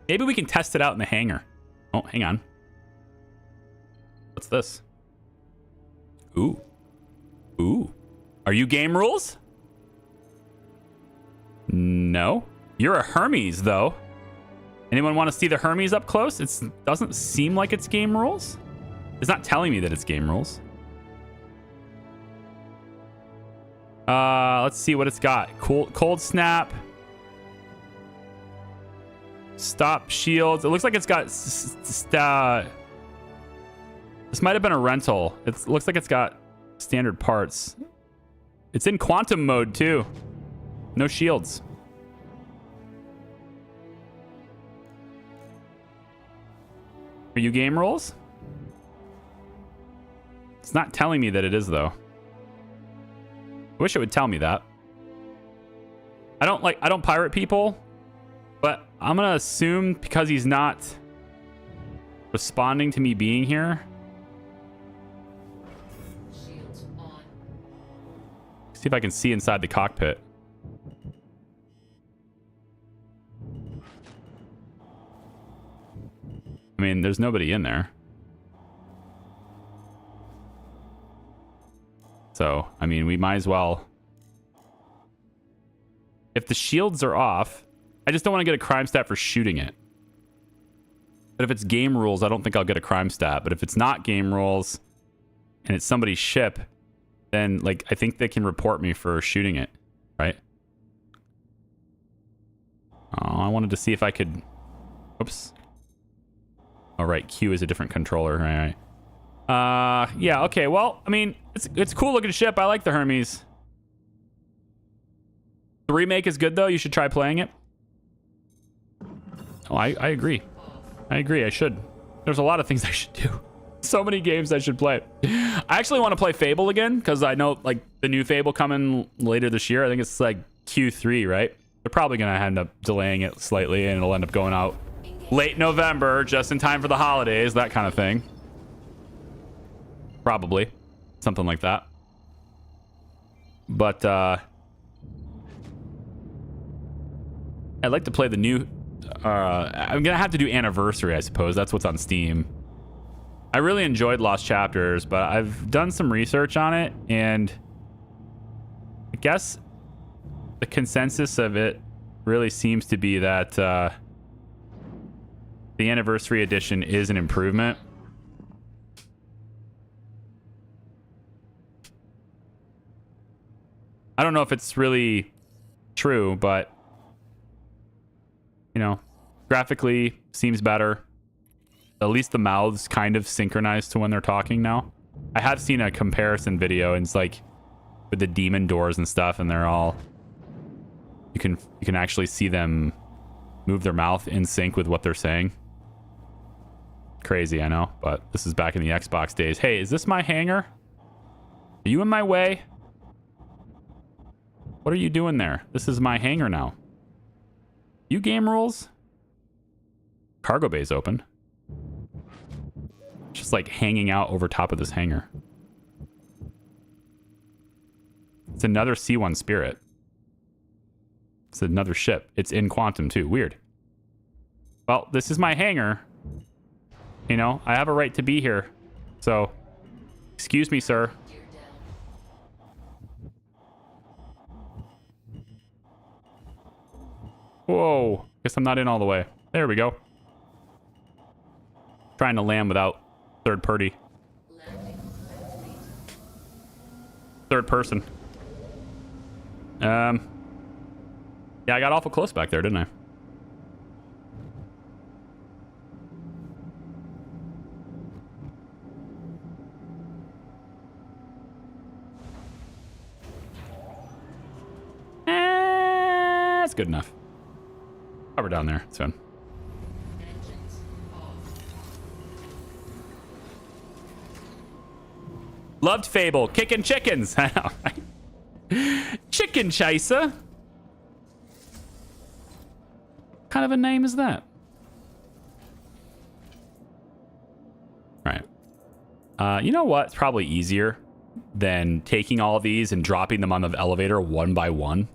Maybe we can test it out in the hangar. Oh, hang on. What's this? Ooh. Ooh. Are you game rules? No. You're a Hermes, though. Anyone want to see the Hermes up close? It doesn't seem like it's game rules. It's not telling me that it's game rules. Let's see what it's got. Cold snap. Stop shields. It looks like it's got... this might have been a rental. It looks like it's got standard parts. It's in quantum mode, too. No shields. Are you game rules? It's not telling me that it is, though. I wish it would tell me that. I don't pirate people, but I'm gonna assume because he's not responding to me being here. Shields on. See if I can see inside the cockpit. I mean, there's nobody in there. So, I mean, we might as well. If the shields are off, I just don't want to get a crime stat for shooting it. But if it's game rules, I don't think I'll get a crime stat. But if it's not game rules and it's somebody's ship, then like I think they can report me for shooting it, right? Oh, I wanted to see if I could. Oops. All right, Q is a different controller. All right. Yeah. Okay. Well, I mean, it's a cool looking ship. I like the Hermes. The remake is good though. You should try playing it. Oh, I agree. I agree. I should. There's a lot of things I should do. So many games I should play. I actually want to play Fable again because I know like the new Fable coming later this year. I think it's like Q3, right? They're probably gonna end up delaying it slightly, and it'll end up going out late November, just in time for the holidays, that kind of thing. Probably. Something like that. But, I'd like to play the new... I'm gonna have to do Anniversary, I suppose. That's what's on Steam. I really enjoyed Lost Chapters, but I've done some research on it, and... I guess the consensus of it really seems to be that, the Anniversary Edition is an improvement. I don't know if it's really true, but you know, graphically seems better. At least the mouths kind of synchronized to when they're talking now. I have seen a comparison video, and it's like with the demon doors and stuff, and they're all you can actually see them move their mouth in sync with what they're saying. Crazy, I know, but this is back in the Xbox days. Hey, is this my hangar? Are you in my way? What are you doing there? This is my hangar now. You game rules? Cargo bay's open. Just like hanging out over top of this hangar. It's another C1 Spirit. It's another ship. It's in Quantum too. Weird. Well, this is my hangar. You know, I have a right to be here. So, excuse me, sir. Whoa. Guess I'm not in all the way. There we go. Trying to land without third party. Third person. Yeah, I got awful close back there, didn't I? good enough. Cover down there. It's fine. Engines off. Loved Fable. Kicking chickens. I know, right? Chicken chaser. What kind of a name is that? Right. You know what? It's probably easier than taking all of these and dropping them on the elevator one by one.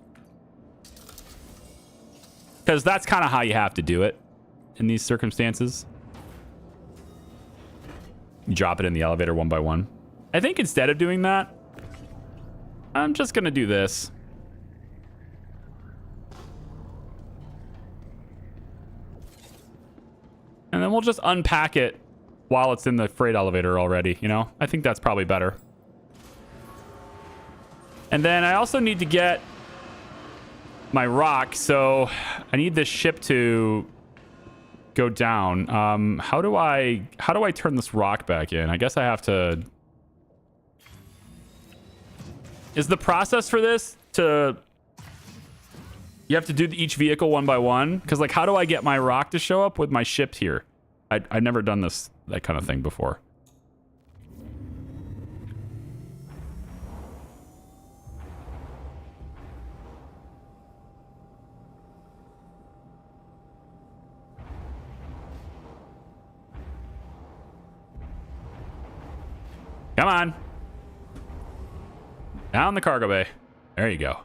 Because that's kind of how you have to do it in these circumstances. You drop it in the elevator one by one. I think instead of doing that, I'm just going to do this. And then we'll just unpack it while it's in the freight elevator already, you know? I think that's probably better. And then I also need to get my rock, so I need this ship to go down. How do I turn this rock back in? I guess I have to... Is the process for this to... You have to do each vehicle one by one? Because, like, how do I get my rock to show up with my ship here? I've never done that kind of thing before. Come on. Down the cargo bay. There you go.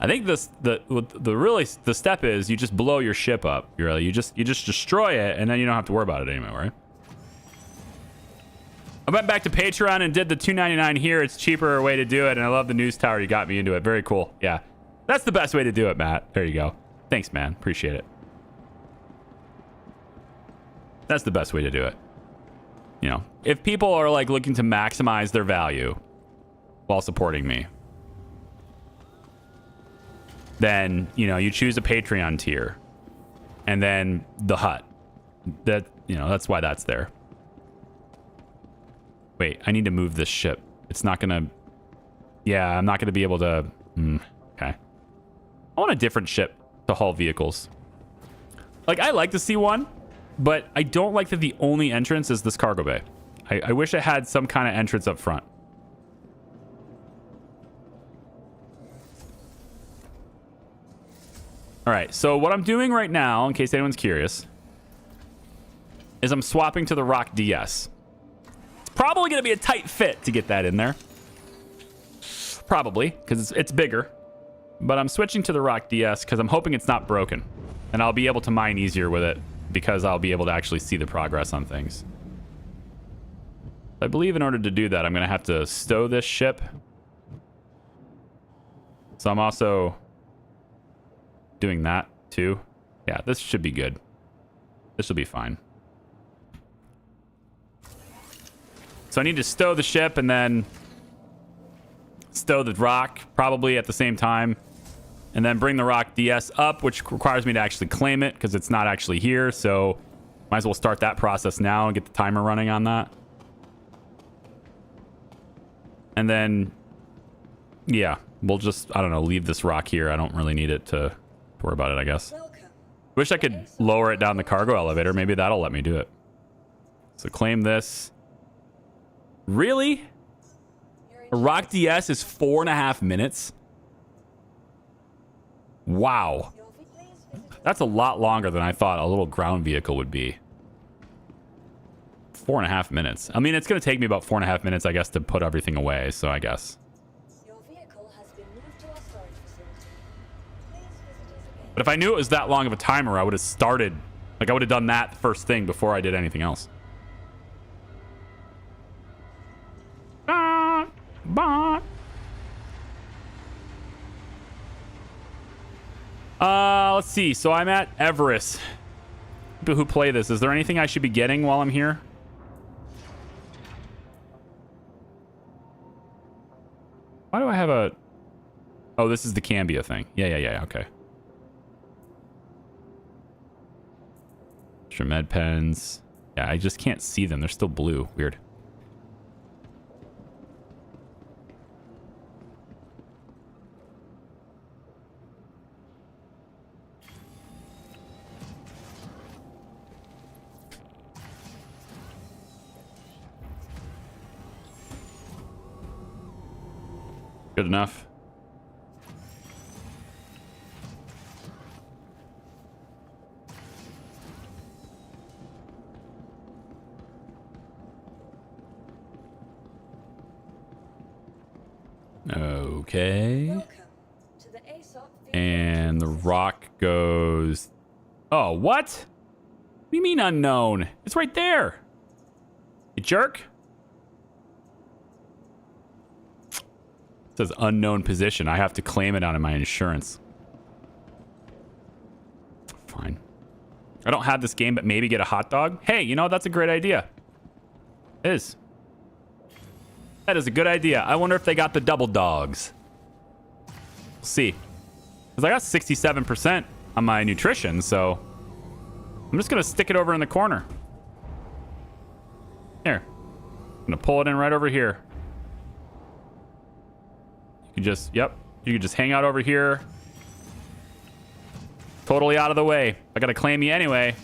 I think the step is you just blow your ship up. You just destroy it, and then you don't have to worry about it anymore, right? I went back to Patreon and did the $2.99 here. It's cheaper way to do it, and I love the news tower. You got me into it. Very cool. Yeah, that's the best way to do it, Matt. There you go. Thanks, man. Appreciate it. That's the best way to do it. You know, if people are like looking to maximize their value while supporting me, then, you know, you choose a Patreon tier and then the hut. That, you know, that's why that's there. Wait, I need to move this ship. It's not gonna... Yeah, I'm not gonna be able to... okay. I want a different ship to haul vehicles. Like, I like the C1, but I don't like that the only entrance is this cargo bay. I wish it had some kind of entrance up front. All right, so what I'm doing right now, in case anyone's curious, is I'm swapping to the Rock DS. It's probably going to be a tight fit to get that in there. Probably, because it's bigger. But I'm switching to the Rock DS because I'm hoping it's not broken. And I'll be able to mine easier with it because I'll be able to actually see the progress on things. I believe in order to do that, I'm going to have to stow this ship. So I'm also... doing that too. Yeah, this should be good. This will be fine. So I need to stow the ship and then stow the rock probably at the same time, and then bring the Rock DS up, which requires me to actually claim it because it's not actually here. So might as well start that process now and get the timer running on that. And then, yeah, we'll just, I don't know, leave this rock here. I don't really need it to worry about it, I guess. Wish I could lower it down the cargo elevator. Maybe that'll let me do it. So claim this. Really? A Rock DS is 4.5 minutes? Wow. That's a lot longer than I thought a little ground vehicle would be. 4.5 minutes. I mean, it's going to take me about 4.5 minutes, I guess, to put everything away, so I guess. But if I knew it was that long of a timer, I would have started, like I would have done that first thing before I did anything else. Let's see. So I'm at Everest. People who play this, is there anything I should be getting while I'm here? Why do I have a... Oh, this is the Cambia thing. Yeah, okay. Extra med pens. Yeah, I just can't see them. They're still blue. Weird. Good enough. Okay. Welcome to the Aesop Field. And the rock goes... Oh, what? What do you mean unknown? It's right there. You jerk. It says unknown position. I have to claim it out of my insurance. Fine. I don't have this game, but maybe get a hot dog. Hey, you know, that's a great idea. It is. That is a good idea. I wonder if they got the double dogs. We'll see. Because I got 67% on my nutrition, so I'm just going to stick it over in the corner. Here. I'm going to pull it in right over here. You can just, yep. You can just hang out over here. Totally out of the way. I got to claim you anyway.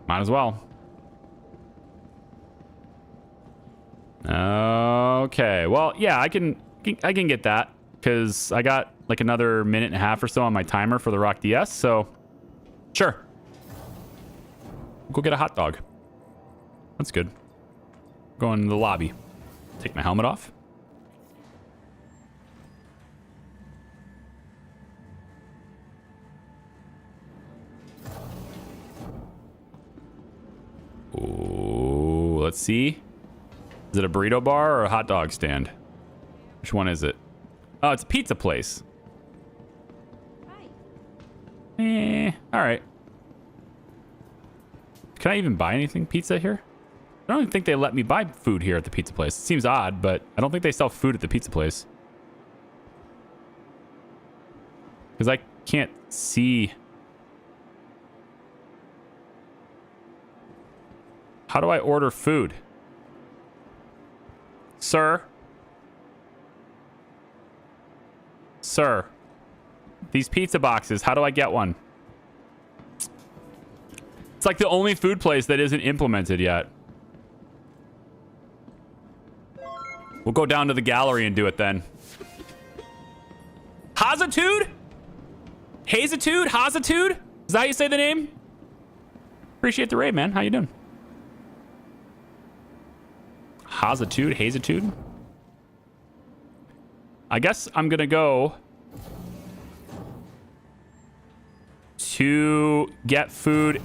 Might as well. Okay. Well, yeah, I can get that because I got like another minute and a half or so on my timer for the Rock DS. So, sure. Go get a hot dog. That's good. Go in the lobby. Take my helmet off. Ooh, let's see. Is it a burrito bar or a hot dog stand? Which one is it? Oh, it's a pizza place. All right. Can I even buy anything pizza here? I don't even think they let me buy food here at the pizza place. It seems odd, but I don't think they sell food at the pizza place. Because I can't see. How do I order food? Sir? Sir? These pizza boxes, how do I get one? It's like the only food place that isn't implemented yet. We'll go down to the gallery and do it then. Hazitude? Hazitude? Hazitude? Is that how you say the name? Appreciate the raid, man. How you doing? Hazitude? Hazitude? I guess I'm gonna go to get food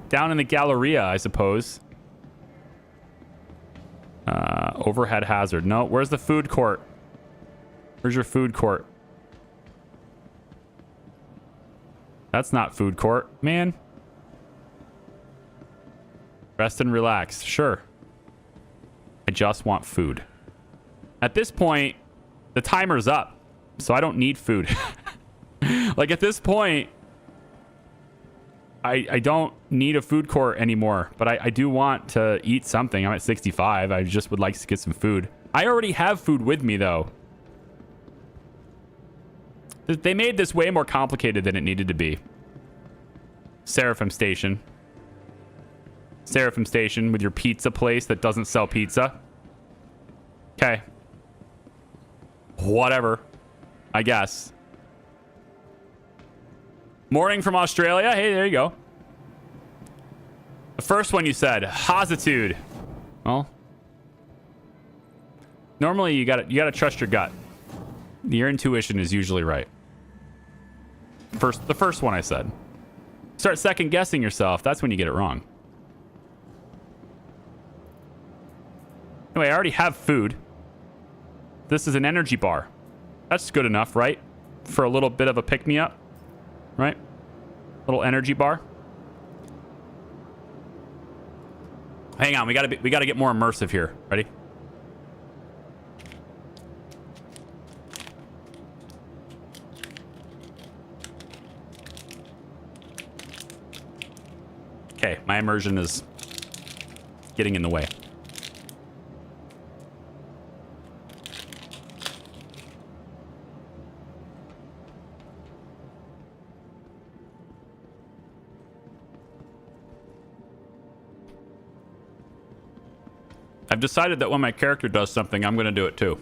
down in the Galleria, I suppose. Overhead hazard. No, where's the food court? Where's your food court? That's not food court, man. Rest and relax. Sure. I just want food. At this point, the timer's up, so I don't need food. Like at this point, I don't need a food court anymore, but I do want to eat something. I'm at 65. I just would like to get some food. I already have food with me, though. They made this way more complicated than it needed to be. Seraphim Station. Seraphim Station with your pizza place that doesn't sell pizza. Okay. Whatever. I guess. Morning from Australia. Hey, there you go. The first one you said, Hazitude. Well, normally you gotta trust your gut. Your intuition is usually right. The first one I said. Start second guessing yourself. That's when you get it wrong. Anyway, I already have food. This is an energy bar. That's good enough, right? For a little bit of a pick-me-up, right? Little energy bar. Hang on, we gotta get more immersive here. Ready? Okay, my immersion is getting in the way. I've decided that when my character does something, I'm going to do it too.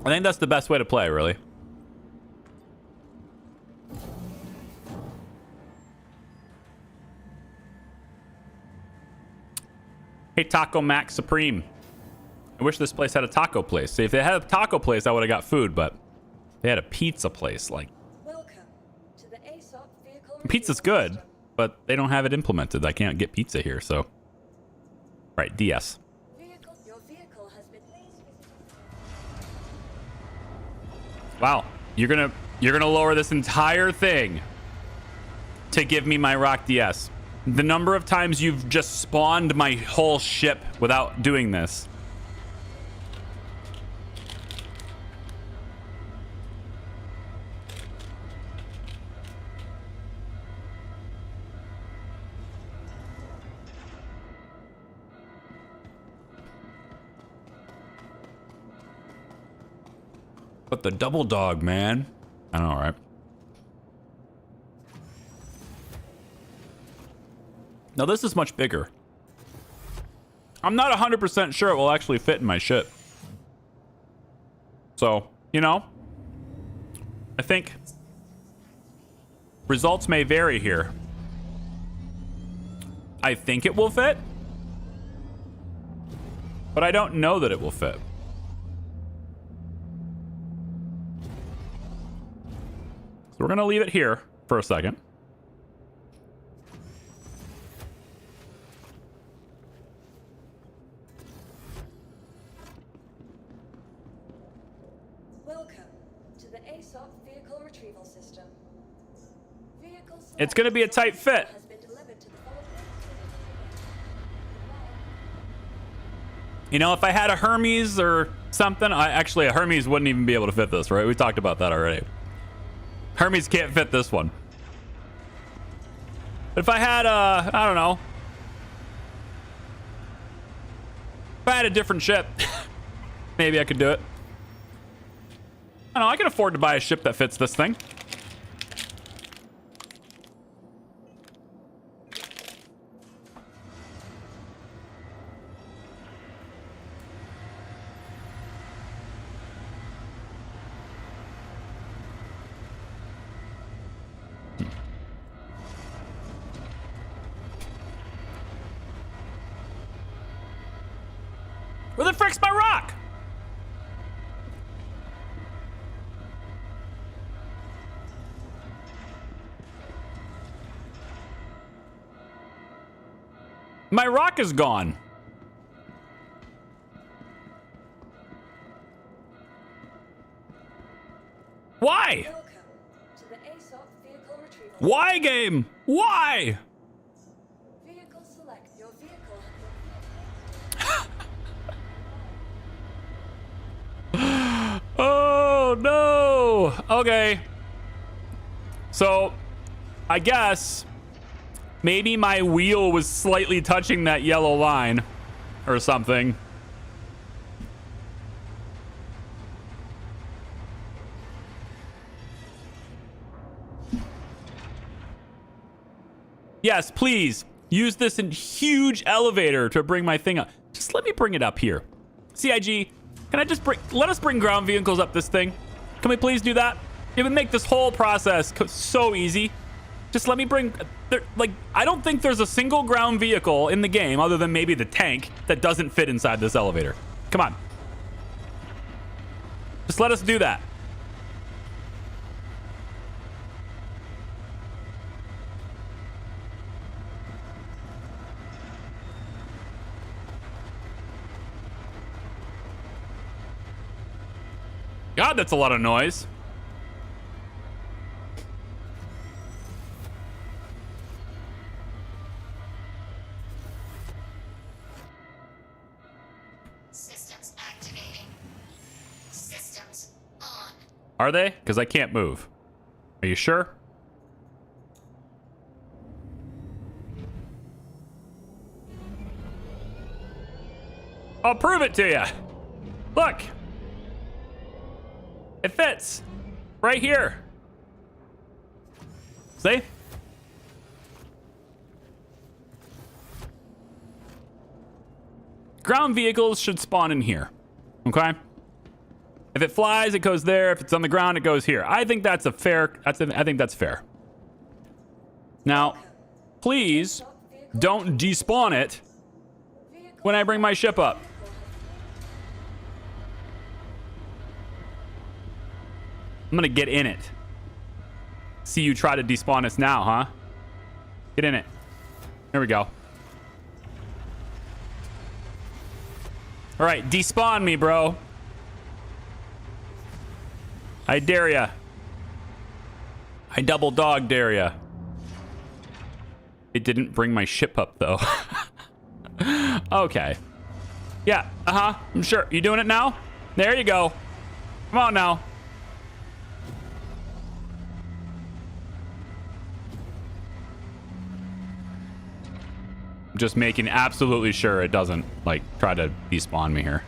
I think that's the best way to play, really. Hey, Taco Mac Supreme. I wish this place had a taco place. See, if they had a taco place, I would have got food, but they had a pizza place. Like, Welcome to the ASOP vehicle pizza's retrieval good, system. but they don't have it implemented. I can't get pizza here, so. Right, DS. Your vehicle has been Wow, you're gonna lower this entire thing to give me my Rock DS. The number of times you've just spawned my whole ship without doing this. But the double dog, man. I know, right? Now this is much bigger. I'm not 100% sure it will actually fit in my ship. So, you know, I think results may vary here. I think it will fit, but I don't know that it will fit. So we're going to leave it here for a second. Welcome to the ASOP vehicle retrieval system. Vehicle It's going to be a tight fit. has been delivered to the You know, if I had a Hermes or something, actually a Hermes wouldn't even be able to fit this, right? We talked about that already. Hermes can't fit this one. But if I had I don't know. If I had a different ship, maybe I could do it. I don't know, I can afford to buy a ship that fits this thing. Where the frick's my rock? My rock is gone. Why? welcome to the ASOP vehicle retrieval. Why, game? Why? Vehicle select. Your vehicle Oh, no. Okay. So, I guess maybe my wheel was slightly touching that yellow line or something. Yes, please use this in huge elevator to bring my thing up. Just let me bring it up here. CIG, can I just let us bring ground vehicles up this thing? Can we please do that? It would make this whole process so easy. Just let me bring, like, I don't think there's a single ground vehicle in the game other than maybe the tank that doesn't fit inside this elevator. Come on. Just let us do that. God, that's a lot of noise. Systems activating. Systems on. Are they? Because I can't move. Are you sure? I'll prove it to you. Look. It fits. Right here. See? Ground vehicles should spawn in here. Okay? If it flies, it goes there. If it's on the ground, it goes here. I think that's a fair... I think that's fair. Now, please don't despawn it when I bring my ship up. I'm gonna get in it. See you try to despawn us now, huh? Get in it. There we go. All right, despawn me, bro. I dare ya. I double dog dare ya. It didn't bring my ship up, though. Okay. Yeah, I'm sure. You doing it now? There you go. Come on now. Just making absolutely sure it doesn't, like, try to despawn me here.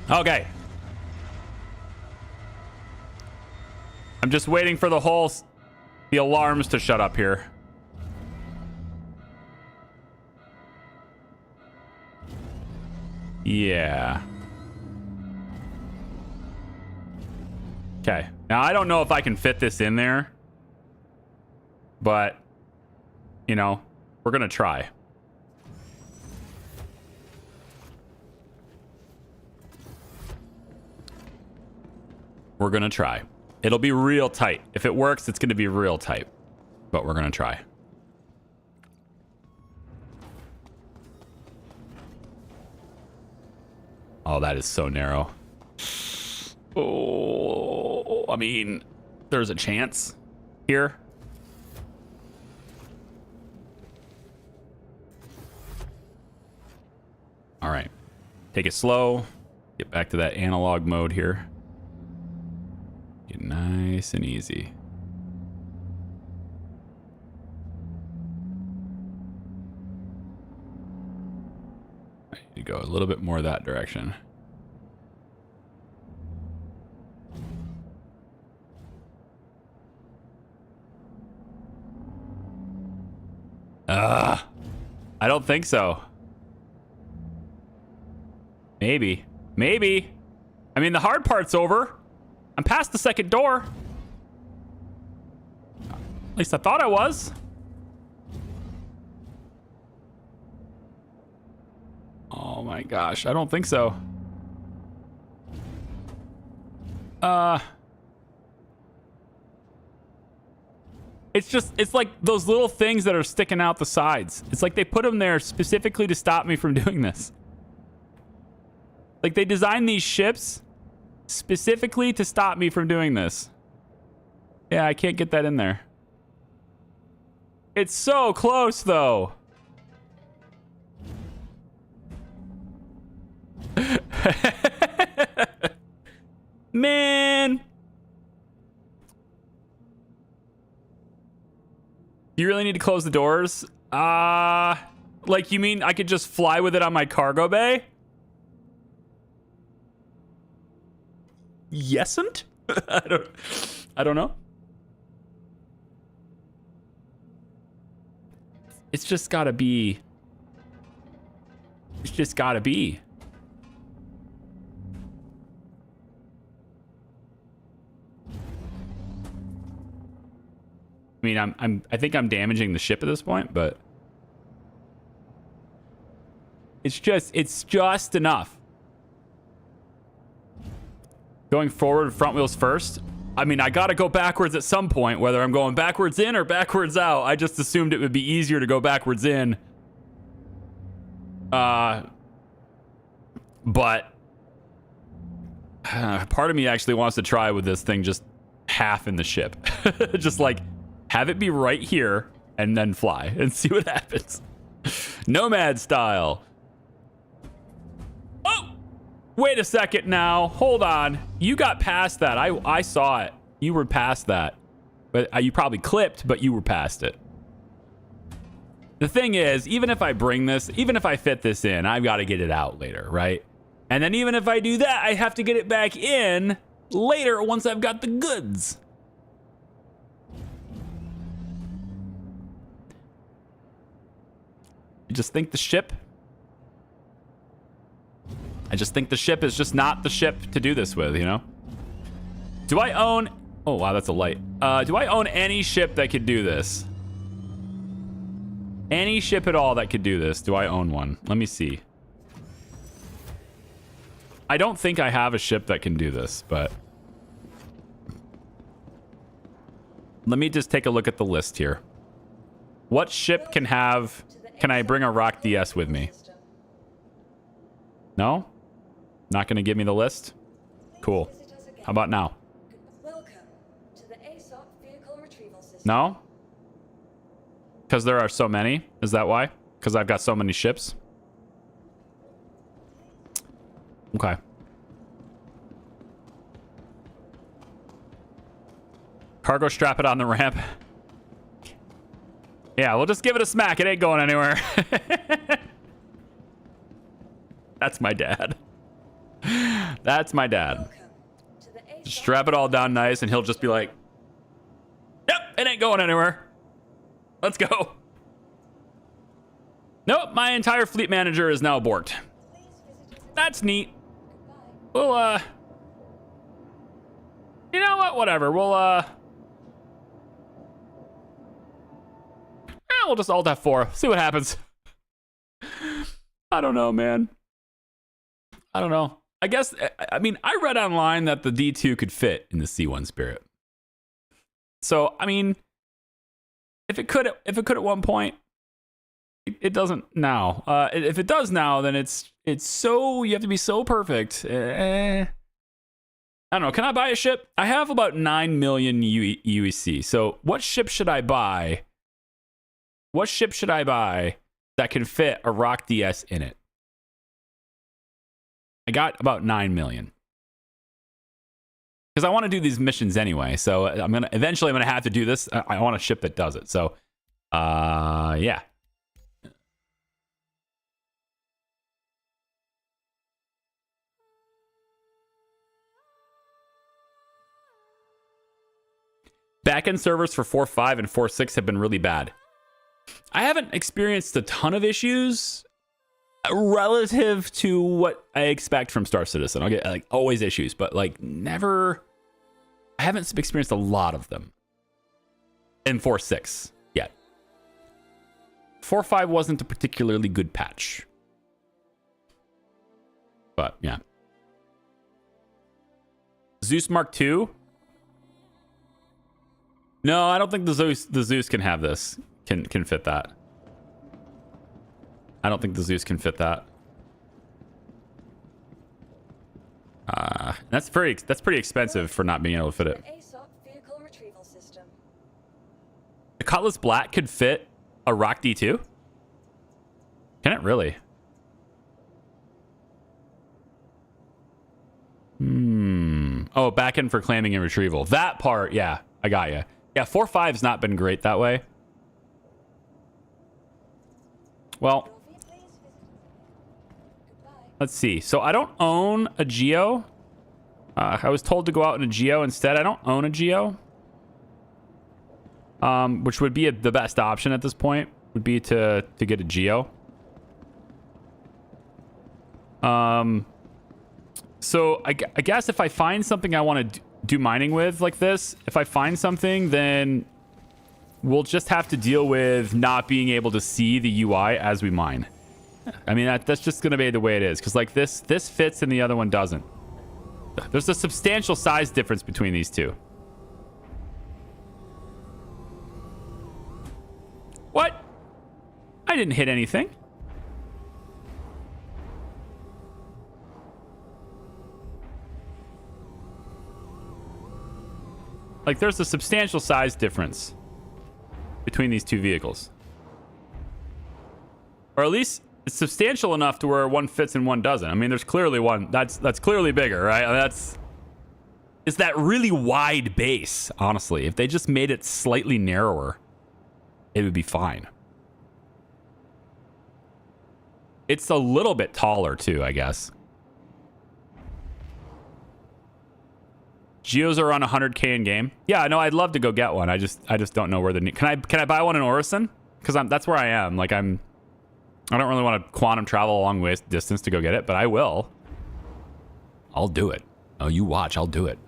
Okay. I'm just waiting for the alarms to shut up here. Yeah. Okay. Now, I don't know if I can fit this in there, but, you know, we're going to try. We're going to try. It'll be real tight. If it works, it's going to be real tight, but we're going to try. Oh, that is so narrow. Oh, I mean, there's a chance here. All right. Take it slow. Get back to that analog mode here. Get nice and easy. I need to go a little bit more that direction. I don't think so. Maybe. Maybe. I mean, the hard part's over. I'm past the second door. At least I thought I was. Oh my gosh, I don't think so. It's like those little things that are sticking out the sides. It's like they put them there specifically to stop me from doing this. Like they designed these ships specifically to stop me from doing this. Yeah, I can't get that in there. It's so close, though. Man. You really need to close the doors? Like, you mean I could just fly with it on my cargo bay? Yesn't? I don't know. It's just gotta be. It's just gotta be. I mean, I think I'm damaging the ship at this point, but it's just enough. Going forward, front wheels first. I mean, I gotta go backwards at some point, whether I'm going backwards in or backwards out. I just assumed it would be easier to go backwards in. But part of me actually wants to try with this thing just half in the ship. Just like have it be right here and then fly and see what happens. Nomad style. Oh, wait a second now. Hold on. You got past that. I saw it. You were past that. But you probably clipped, but you were past it. The thing is, even if I bring this, even if I fit this in, I've got to get it out later, right? And then even if I do that, I have to get it back in later once I've got the goods. You just think the ship? I just think the ship is just not the ship to do this with, you know? Do I own... Oh, wow, that's a light. Do I own any ship that could do this? Any ship at all that could do this? Do I own one? Let me see. I don't think I have a ship that can do this, but... Let me just take a look at the list here. What ship can have... Can I bring a Rock DS with me? No? Not going to give me the list? Cool. How about now? No? Because there are so many? Is that why? Because I've got so many ships? Okay. Cargo strap it on the ramp. Yeah, we'll just give it a smack. It ain't going anywhere. That's my dad. That's my dad. Just strap it all down nice and he'll just be like, yep, it ain't going anywhere. Let's go. Nope, my entire fleet manager is now borked. That's neat. We'll, you know what? Whatever. We'll just alt F4. See what happens. I don't know, man. I don't know. I guess, I mean, I read online that the D2 could fit in the C1 Spirit. So, I mean, if it could at one point, it doesn't now. If it does now, then it's so, you have to be so perfect. I don't know. Can I buy a ship? I have about 9 million UEC. So what ship should I buy? What ship should I buy that can fit a Rock DS in it? I got about 9 million. Because I want to do these missions anyway. So eventually I'm gonna have to do this. I want a ship that does it. So yeah. Backend servers for 4.5 and 4.6 have been really bad. I haven't experienced a ton of issues relative to what I expect from Star Citizen. I'll get like always issues, but like never. I haven't experienced a lot of them in 4.6 yet. 4.5 wasn't a particularly good patch, but yeah. Zeus Mark II. No, I don't think the Zeus can have this. Can fit that. I don't think the Zeus can fit that. That's pretty expensive for not being able to fit it. The Cutlass Black could fit a Rock D2? Can it really? Oh, back end for claiming and retrieval. That part, yeah, I got you. Yeah, 4.5's not been great that way. Well, let's see. So I don't own a Geo. I was told to go out in a Geo instead. I don't own a Geo. Which would be the best option at this point. Would be to get a Geo. So I guess if I find something I want to do mining with like this, if I find something, then we'll just have to deal with not being able to see the UI as we mine. I mean, that's just going to be the way it is. Because like this fits and the other one doesn't. There's a substantial size difference between these two. What? I didn't hit anything. Like, there's a substantial size difference between these two vehicles. Or at least it's substantial enough to where one fits and one doesn't. I mean, there's clearly one that's clearly bigger, right? It's that really wide base, honestly. If they just made it slightly narrower, it would be fine. It's a little bit taller too, I guess. Geos are on 100K in game. Yeah, no, I'd love to go get one. I just don't know where the can I buy one in Orison? Because that's where I am. Like I don't really want to quantum travel a long ways distance to go get it, but I will. I'll do it. Oh, you watch. I'll do it.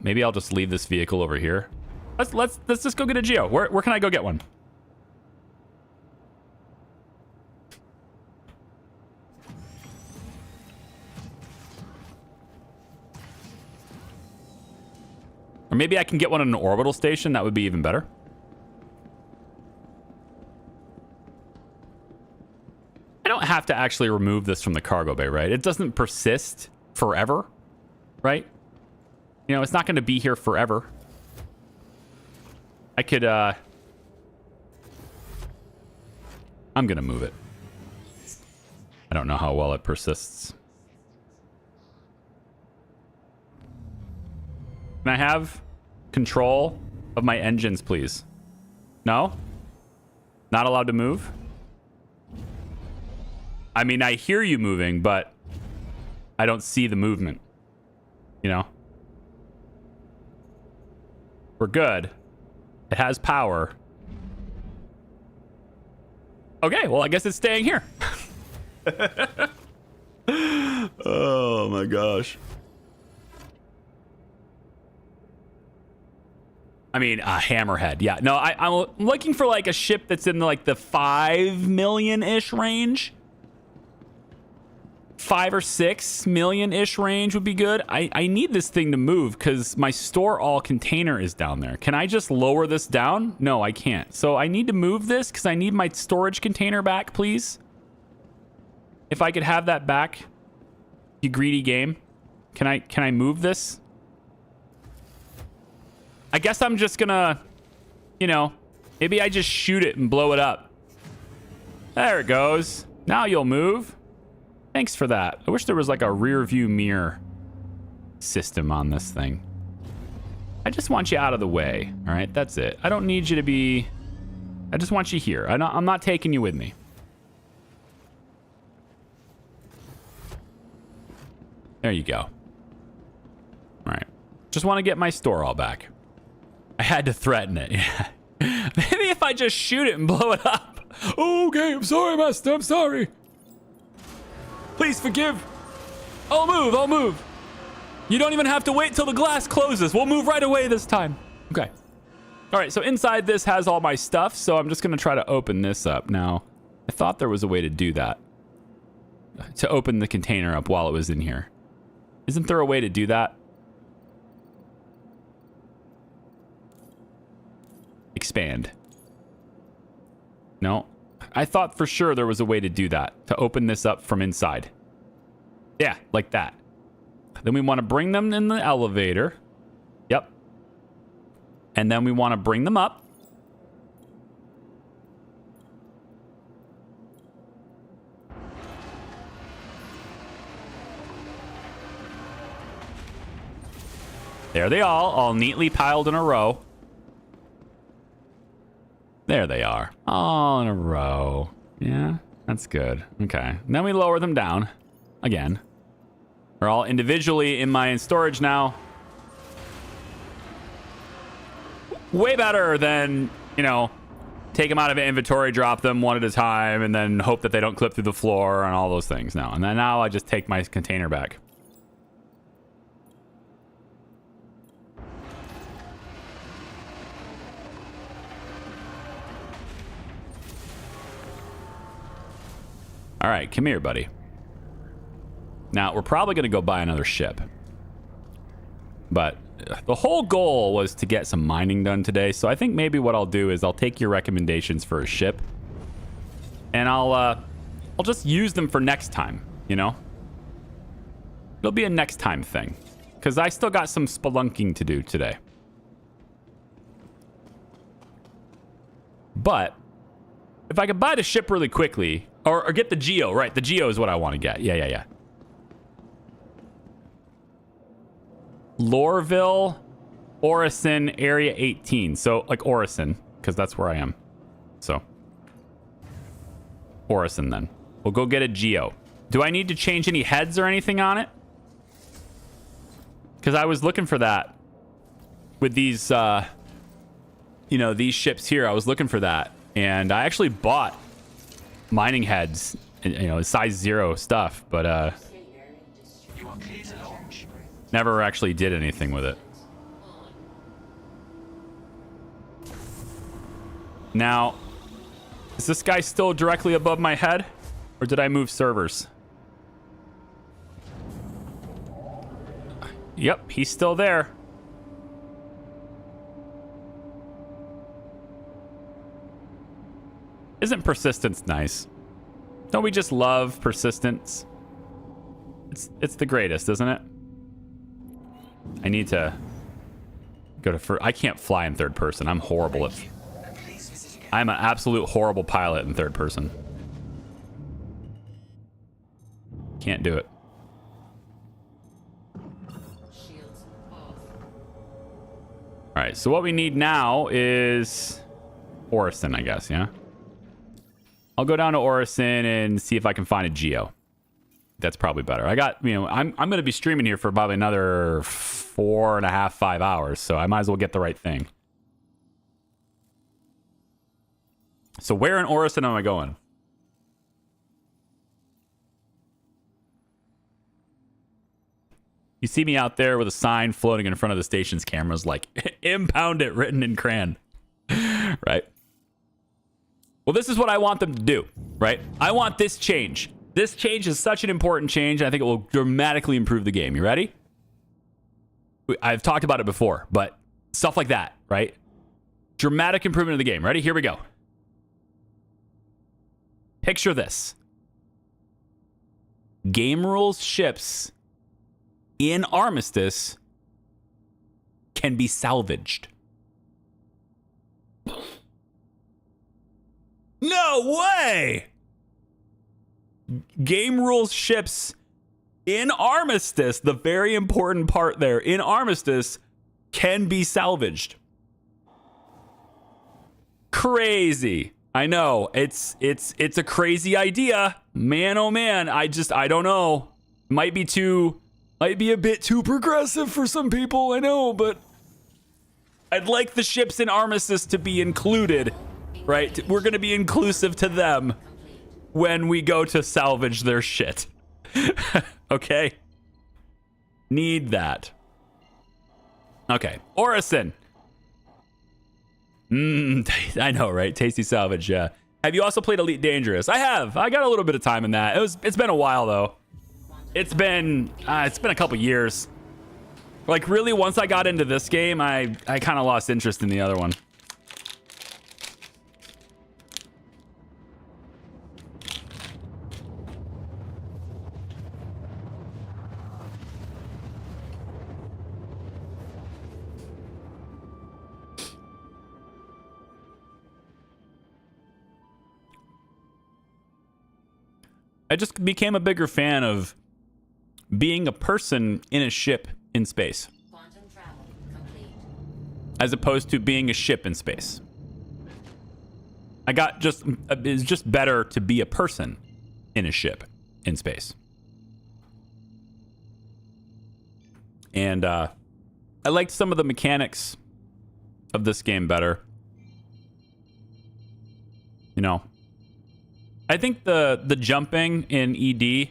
Maybe I'll just leave this vehicle over here. Let's just go get a Geo. Where can I go get one? Or maybe I can get one in an orbital station. That would be even better. I don't have to actually remove this from the cargo bay, right? It doesn't persist forever, right? You know, it's not going to be here forever. I could, I'm going to move it. I don't know how well it persists. Can I have control of my engines, please? No? Not allowed to move? I mean, I hear you moving, but I don't see the movement. You know? We're good. It has power. Okay, well, I guess it's staying here. Oh my gosh. I mean, Hammerhead. Yeah, no, I'm looking for like a ship that's in like the 5 million-ish range. 5 or 6 million-ish range would be good. I need this thing to move because my store all container is down there. Can I just lower this down? No, I can't. So I need to move this because I need my storage container back, please. If I could have that back, you greedy game. Can I move this? I guess I'm just gonna, you know, maybe I just shoot it and blow it up. There it goes. Now you'll move. Thanks for that. I wish there was like a rear view mirror system on this thing. I just want you out of the way. All right, that's it. I don't need you to be... I just want you here. I'm not taking you with me. There you go. All right. Just want to get my store all back. I had to threaten it. Yeah. Maybe if I just shoot it and blow it up. Okay, I'm sorry, Master. I'm sorry. Please forgive. I'll move. You don't even have to wait till the glass closes. We'll move right away this time. Okay. All right, so inside this has all my stuff, so I'm just going to try to open this up. Now, I thought there was a way to do that. To open the container up while it was in here. Isn't there a way to do that? Expand. No. I thought for sure there was a way to do that. To open this up from inside. Yeah, like that. Then we want to bring them in the elevator. Yep. And then we want to bring them up. There they all neatly piled in a row. There they are, all in a row. Yeah, that's good. Okay, and then we lower them down again. They're all individually in my storage now. Way better than, you know, take them out of inventory, drop them one at a time, and then hope that they don't clip through the floor and all those things now. And then now I just take my container back. All right, come here, buddy. Now, we're probably going to go buy another ship. But the whole goal was to get some mining done today. So I think maybe what I'll do is I'll take your recommendations for a ship. And I'll just use them for next time, you know? It'll be a next time thing. Because I still got some spelunking to do today. But if I could buy the ship really quickly, or get the Geo, right? The Geo is what I want to get. Yeah. Lorville, Orison, Area 18. So, like Orison, because that's where I am. So, Orison then. We'll go get a Geo. Do I need to change any heads or anything on it? Because I was looking for that with these, you know, these ships here. I was looking for that. And I actually bought mining heads, you know, size 0 stuff, but You are clear to launch. never actually did anything with it. Now, is this guy still directly above my head? Or did I move servers? Yep, he's still there. Isn't persistence nice? Don't we just love persistence? It's the greatest, isn't it? I need to go to first. I can't fly in third person. I'm horrible at. Please visit again. I'm an absolute horrible pilot in third person. Can't do it. Shields off. All right, so what we need now is Orison, I guess, yeah? I'll go down to Orison and see if I can find a Geo. That's probably better. I got, you know, I'm going to be streaming here for probably another 4.5, 5 hours, so I might as well get the right thing. So where in Orison am I going? You see me out there with a sign floating in front of the station's cameras like, impound it, written in crayon. Right? Well, this is what I want them to do, right? I want this change. This change is such an important change. I think it will dramatically improve the game. You ready? I've talked about it before, but stuff like that, right? Dramatic improvement of the game. Ready? Here we go. Picture this. Game rules ships in Armistice can be salvaged. No way! Game rules ships in Armistice, the very important part there, in Armistice, can be salvaged. Crazy. I know. It's a crazy idea. Man, oh man. I don't know. Might be a bit too progressive for some people, I know, but I'd like the ships in Armistice to be included, right? We're going to be inclusive to them when we go to salvage their shit. Okay? Need that. Okay. Orison. I know, right? Tasty salvage, yeah. Have you also played Elite Dangerous? I have. I got a little bit of time in that. It's been a while, though. It's been a couple years. Like, really, once I got into this game, I kind of lost interest in the other one. I just became a bigger fan of being a person in a ship in space, Quantum travel complete. as opposed to being a ship in space. It's just better to be a person in a ship in space. And I liked some of the mechanics of this game better. You know, I think the jumping in ED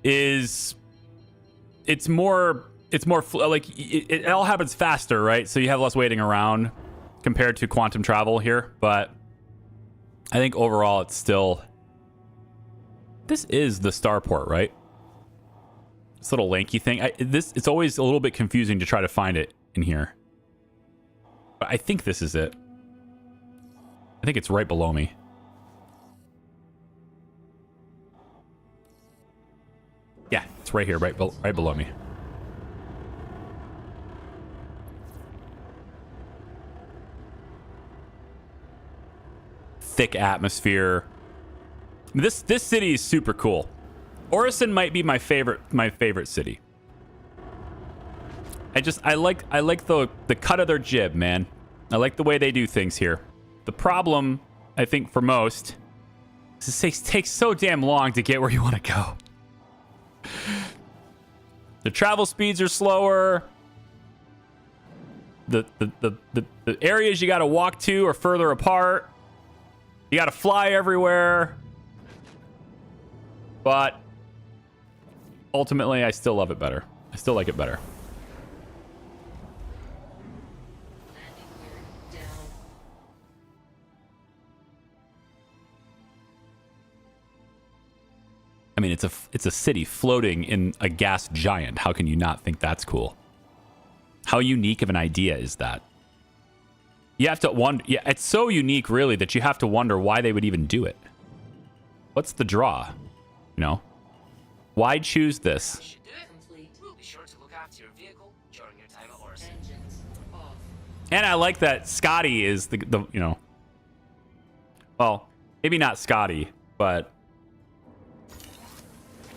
it's more like it all happens faster, right? So you have less waiting around compared to quantum travel here, but I think overall it's still, this is the starport, right? This little lanky thing. It's always a little bit confusing to try to find it in here, but I think this is it. I think it's right below me. Yeah, it's right here, right below me. thick atmosphere. This city is super cool. Orison might be my favorite city. I like the cut of their jib, man. I like the way they do things here. The problem, I think, for most, is it takes so damn long to get where you want to go. The travel speeds are slower. The areas you got to walk to are further apart. You got to fly everywhere. But ultimately, I still love it better. I still like it better. I mean, it's a city floating in a gas giant. How can you not think that's cool? How unique of an idea is that? You have to wonder. Yeah, it's so unique, really, that you have to wonder why they would even do it. What's the draw? You know, why choose this? Should do it. Complete. Be sure to look after your vehicle during your time at Orison. Engines off. And I like that Scotty is the you know. Well, maybe not Scotty, but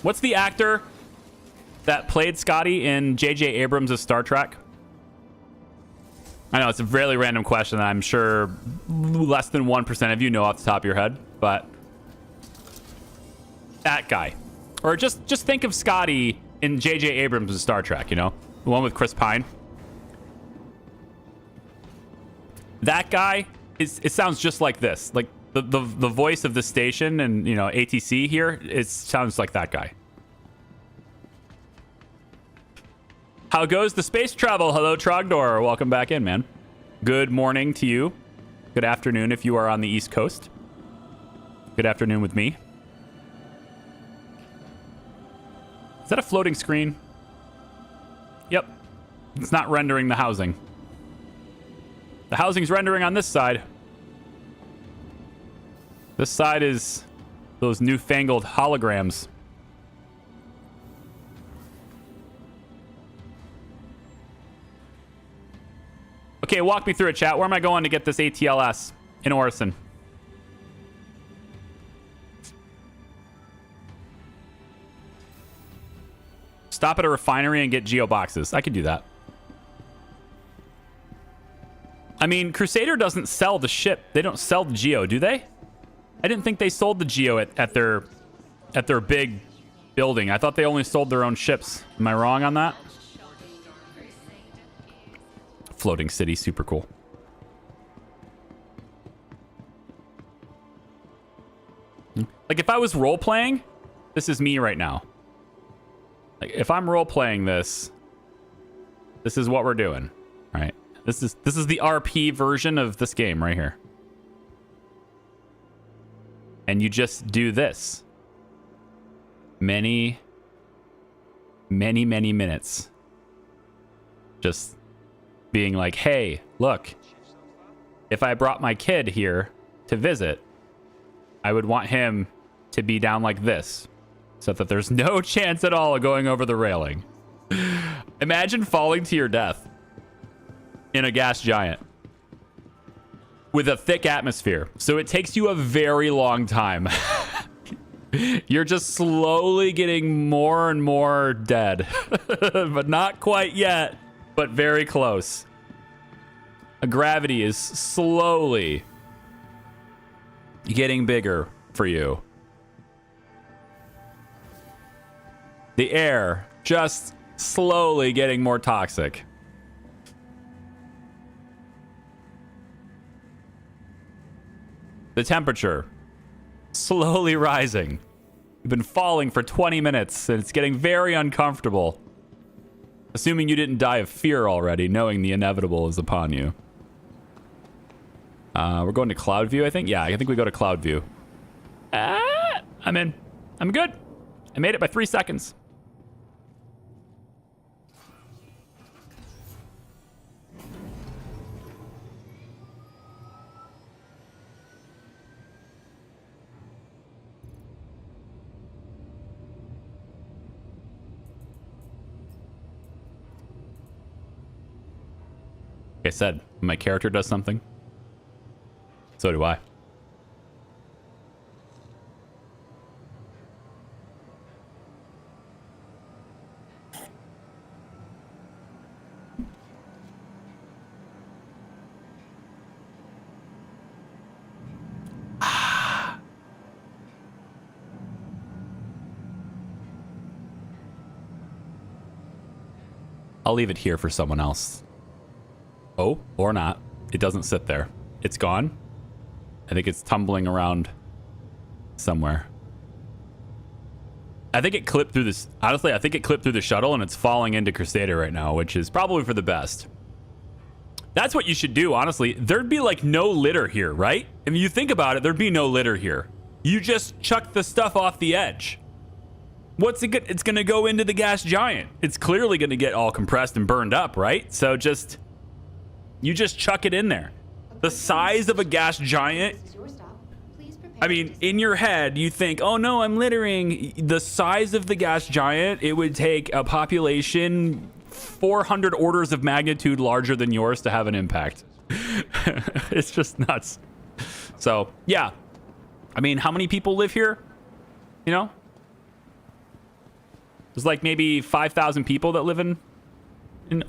what's the actor that played Scotty in J.J. Abrams' Star Trek? I know it's a really random question that I'm sure less than 1% of you know off the top of your head, but that guy. Or just think of Scotty in J.J. Abrams' Star Trek, you know? The one with Chris Pine. That guy, it sounds just like this. Like the voice of the station and, you know, ATC here, it sounds like that guy. How goes the space travel? Hello, Trogdor. Welcome back in, man. Good morning to you. Good afternoon if you are on the East Coast. Good afternoon with me. Is that a floating screen? Yep. It's not rendering the housing. The housing's rendering on this side. This side is those newfangled holograms. Okay, walk me through it, chat. Where am I going to get this ATLS in Orison? Stop at a refinery and get geo boxes. I could do that. I mean, Crusader doesn't sell the ship. They don't sell the geo, do they? I didn't think they sold the geo at their big building. I thought they only sold their own ships. Am I wrong on that? Floating city, super cool. Like if I was role playing, this is me right now. Like if I'm role playing this is what we're doing, right? This is the RP version of this game right here. And you just do this. Many minutes. Just being like, hey, look, if I brought my kid here to visit, I would want him to be down like this so that there's no chance at all of going over the railing. Imagine falling to your death in a gas giant with a thick atmosphere. So it takes you a very long time. You're just slowly getting more and more dead, but not quite yet. But very close. Gravity is slowly getting bigger for you. The air just slowly getting more toxic. The temperature slowly rising. You've been falling for 20 minutes and it's getting very uncomfortable. Assuming you didn't die of fear already, knowing the inevitable is upon you. We're going to cloud view, I think. Yeah, I think we go to cloud view. I'm in. I'm good. I made it by 3 seconds. Like I said, my character does something. So do I. I'll leave it here for someone else. Oh, or not. It doesn't sit there. It's gone. I think it's tumbling around somewhere. I think it clipped through this. Honestly, I think it clipped through the shuttle and it's falling into Crusader right now, which is probably for the best. That's what you should do, honestly. There'd be like no litter here, right? If you think about it, there'd be no litter here. You just chuck the stuff off the edge. What's it good? It's going to go into the gas giant. It's clearly going to get all compressed and burned up, right? So you just chuck it in there. The size of a gas giant. I mean, in your head, you think, oh no, I'm littering. The size of the gas giant, it would take a population 400 orders of magnitude larger than yours to have an impact. It's just nuts. So, yeah. I mean, how many people live here? You know? There's like maybe 5,000 people that live in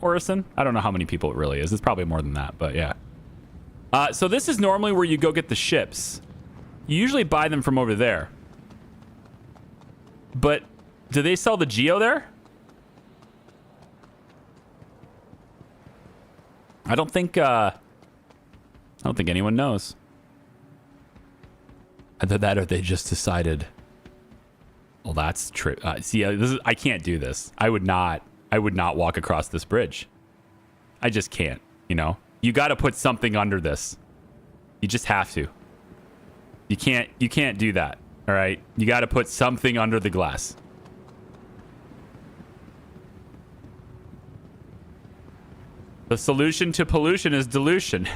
Orison. I don't know how many people it really is. It's probably more than that, but yeah. So this is normally where you go get the ships. You usually buy them from over there. But do they sell the Geo there? I don't think anyone knows. Either that or they just decided, well, that's true. See, I can't do this. I would not walk across this bridge. I just can't, you know? You got to put something under this. You just have to. You can't do that. All right? You got to put something under the glass. The solution to pollution is dilution.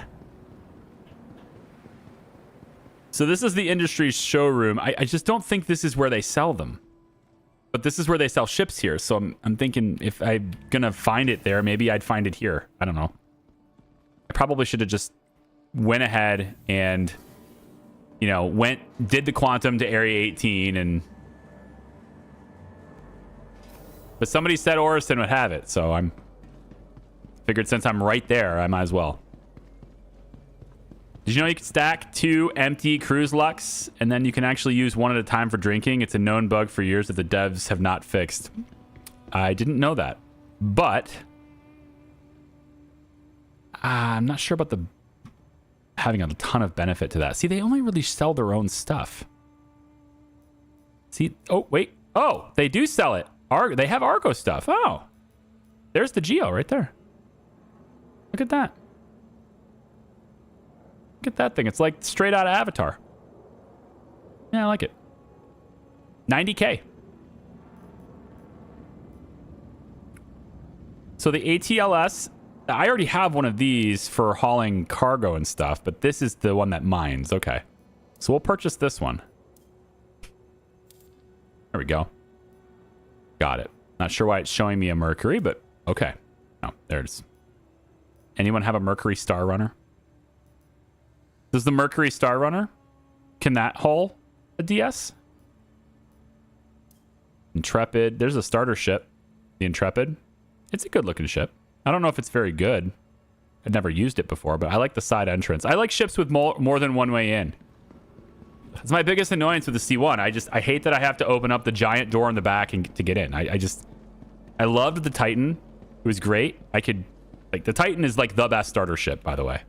So this is the industry showroom. I just don't think this is where they sell them. But this is where they sell ships here. So I'm thinking if I'm going to find it there, maybe I'd find it here. I don't know. I probably should have just went ahead and, you know, did the quantum to Area 18 and... But somebody said Orison would have it, so I'm... Figured since I'm right there, I might as well. Did you know you can stack 2 empty cruise lux and then you can actually use one at a time for drinking? It's a known bug for years that the devs have not fixed. I didn't know that, but I'm not sure about having a ton of benefit to that. See, they only really sell their own stuff. See, oh wait, oh, they do sell it. They have Argo stuff. Oh, there's the Geo right there. Look at that. Look at that thing. It's like straight out of Avatar. Yeah, I like it. 90K. So the ATLS, I already have one of these for hauling cargo and stuff, but this is the one that mines. Okay. So we'll purchase this one. There we go. Got it. Not sure why it's showing me a Mercury, but okay. Oh, there it is. Anyone have a Mercury Star Runner? Does the Mercury Star Runner, can that haul a DS? Intrepid. There's a starter ship. The Intrepid. It's a good looking ship. I don't know if it's very good. I've never used it before, but I like the side entrance. I like ships with more than one way in. It's my biggest annoyance with the C1. I hate that I have to open up the giant door in the back to get in. I loved the Titan. It was great. The Titan is like the best starter ship, by the way.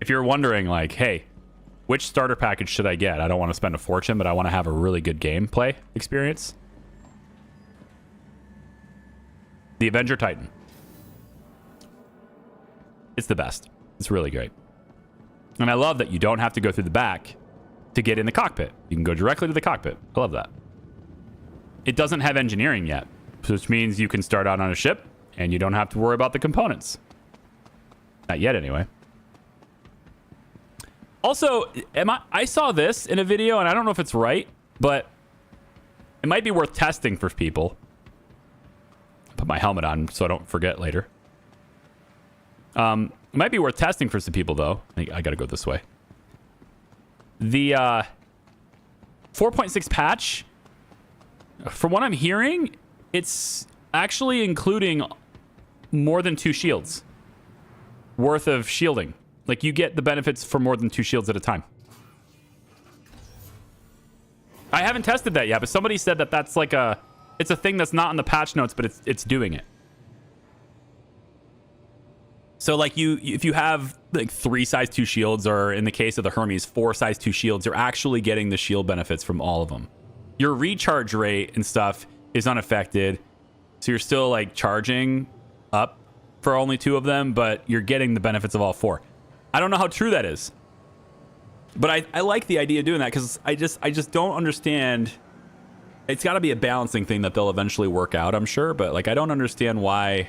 If you're wondering, like, hey, which starter package should I get? I don't want to spend a fortune, but I want to have a really good gameplay experience. The Avenger Titan. It's the best. It's really great. And I love that you don't have to go through the back to get in the cockpit. You can go directly to the cockpit. I love that. It doesn't have engineering yet, which means you can start out on a ship and you don't have to worry about the components. Not yet, anyway. Also, I saw this in a video, and I don't know if it's right, but it might be worth testing for people. Put my helmet on so I don't forget later. It might be worth testing for some people, though. I gotta go this way. The 4.6 patch, from what I'm hearing, it's actually including more than 2 shields worth of shielding. Like, you get the benefits for more than 2 shields at a time. I haven't tested that yet, but somebody said that that's like a It's a thing that's not in the patch notes, but it's doing it. So like if you have like 3 size 2 shields, or in the case of the Hermes, 4 size 2 shields, you're actually getting the shield benefits from all of them. Your recharge rate and stuff is unaffected. So you're still like charging up for only 2 of them, but you're getting the benefits of all 4. I don't know how true that is, but I like the idea of doing that, because I just don't understand. It's got to be a balancing thing that they'll eventually work out, I'm sure, but like I don't understand why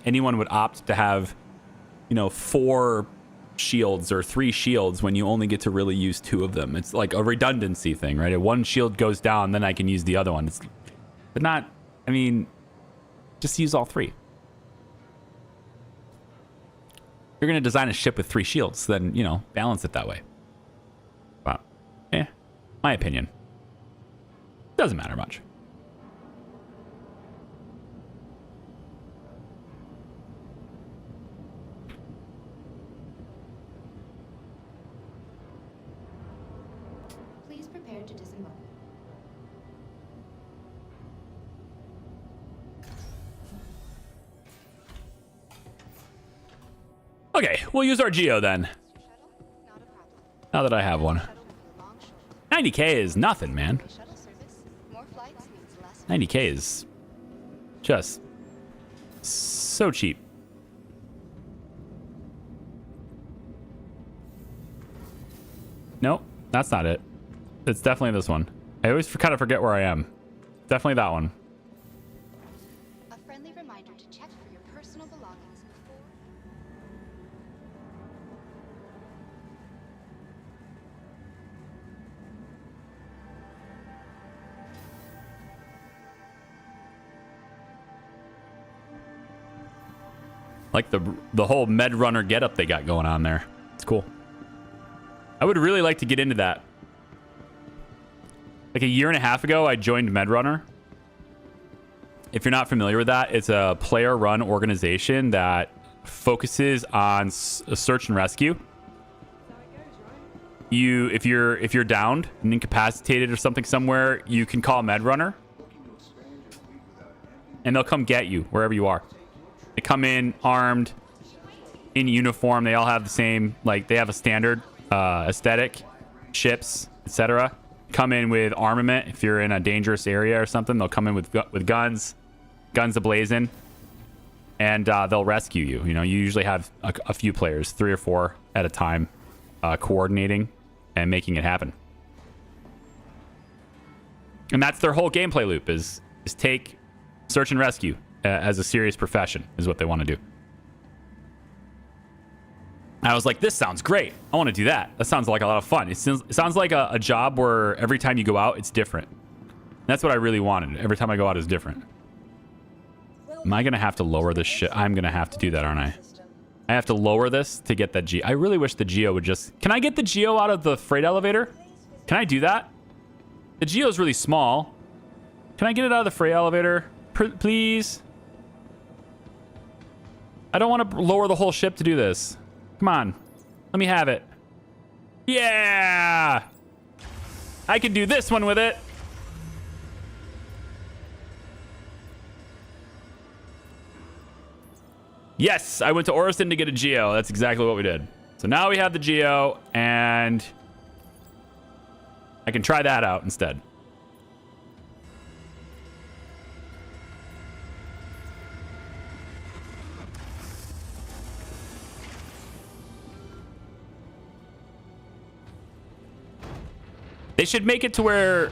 anyone would opt to have, 4 shields or 3 shields when you only get to really use 2 of them. It's like a redundancy thing, right? If one shield goes down, then I can use the other one. But not, I mean, just use all 3. You're going to design a ship with 3 shields, then, balance it that way. But, my opinion. Doesn't matter much. Please prepare to disembark. Okay, we'll use our Geo then. Now that I have one. 90k is nothing, man. 90k is just so cheap. Nope, that's not it. It's definitely this one. I always kind of forget where I am. Definitely that one. A friendly reminder to check for your personal belongings before. Like the whole med runner getup they got going on there. It's cool. I would really like to get into that. Like a year and a half ago, I joined MedRunner. If you're not familiar with that, it's a player-run organization that focuses on search and rescue. If you're downed and incapacitated or something somewhere, you can call MedRunner, and they'll come get you wherever you are. They come in armed, in uniform. They all have the same, like they have a standard aesthetic, ships, etc. Come in with armament. If you're in a dangerous area or something, they'll come in with guns ablazing, and they'll rescue you. You usually have a few players, 3 or 4 at a time, coordinating and making it happen. And that's their whole gameplay loop: is take search and rescue as a serious profession, is what they want to do. I was like, this sounds great. I want to do that. That sounds like a lot of fun. It sounds like a job where every time you go out, it's different. That's what I really wanted. Every time I go out is different. Am I going to have to lower this shit? I'm going to have to do that, aren't I? I have to lower this to get that Geo. I really wish the Geo would just... Can I get the Geo out of the freight elevator? Can I do that? The Geo is really small. Can I get it out of the freight elevator? Please? I don't want to lower the whole ship to do this. Come on. Let me have it. Yeah! I can do this one with it. Yes, I went to Orison to get a Geo. That's exactly what we did. So now we have the Geo, and I can try that out instead. They should make it to where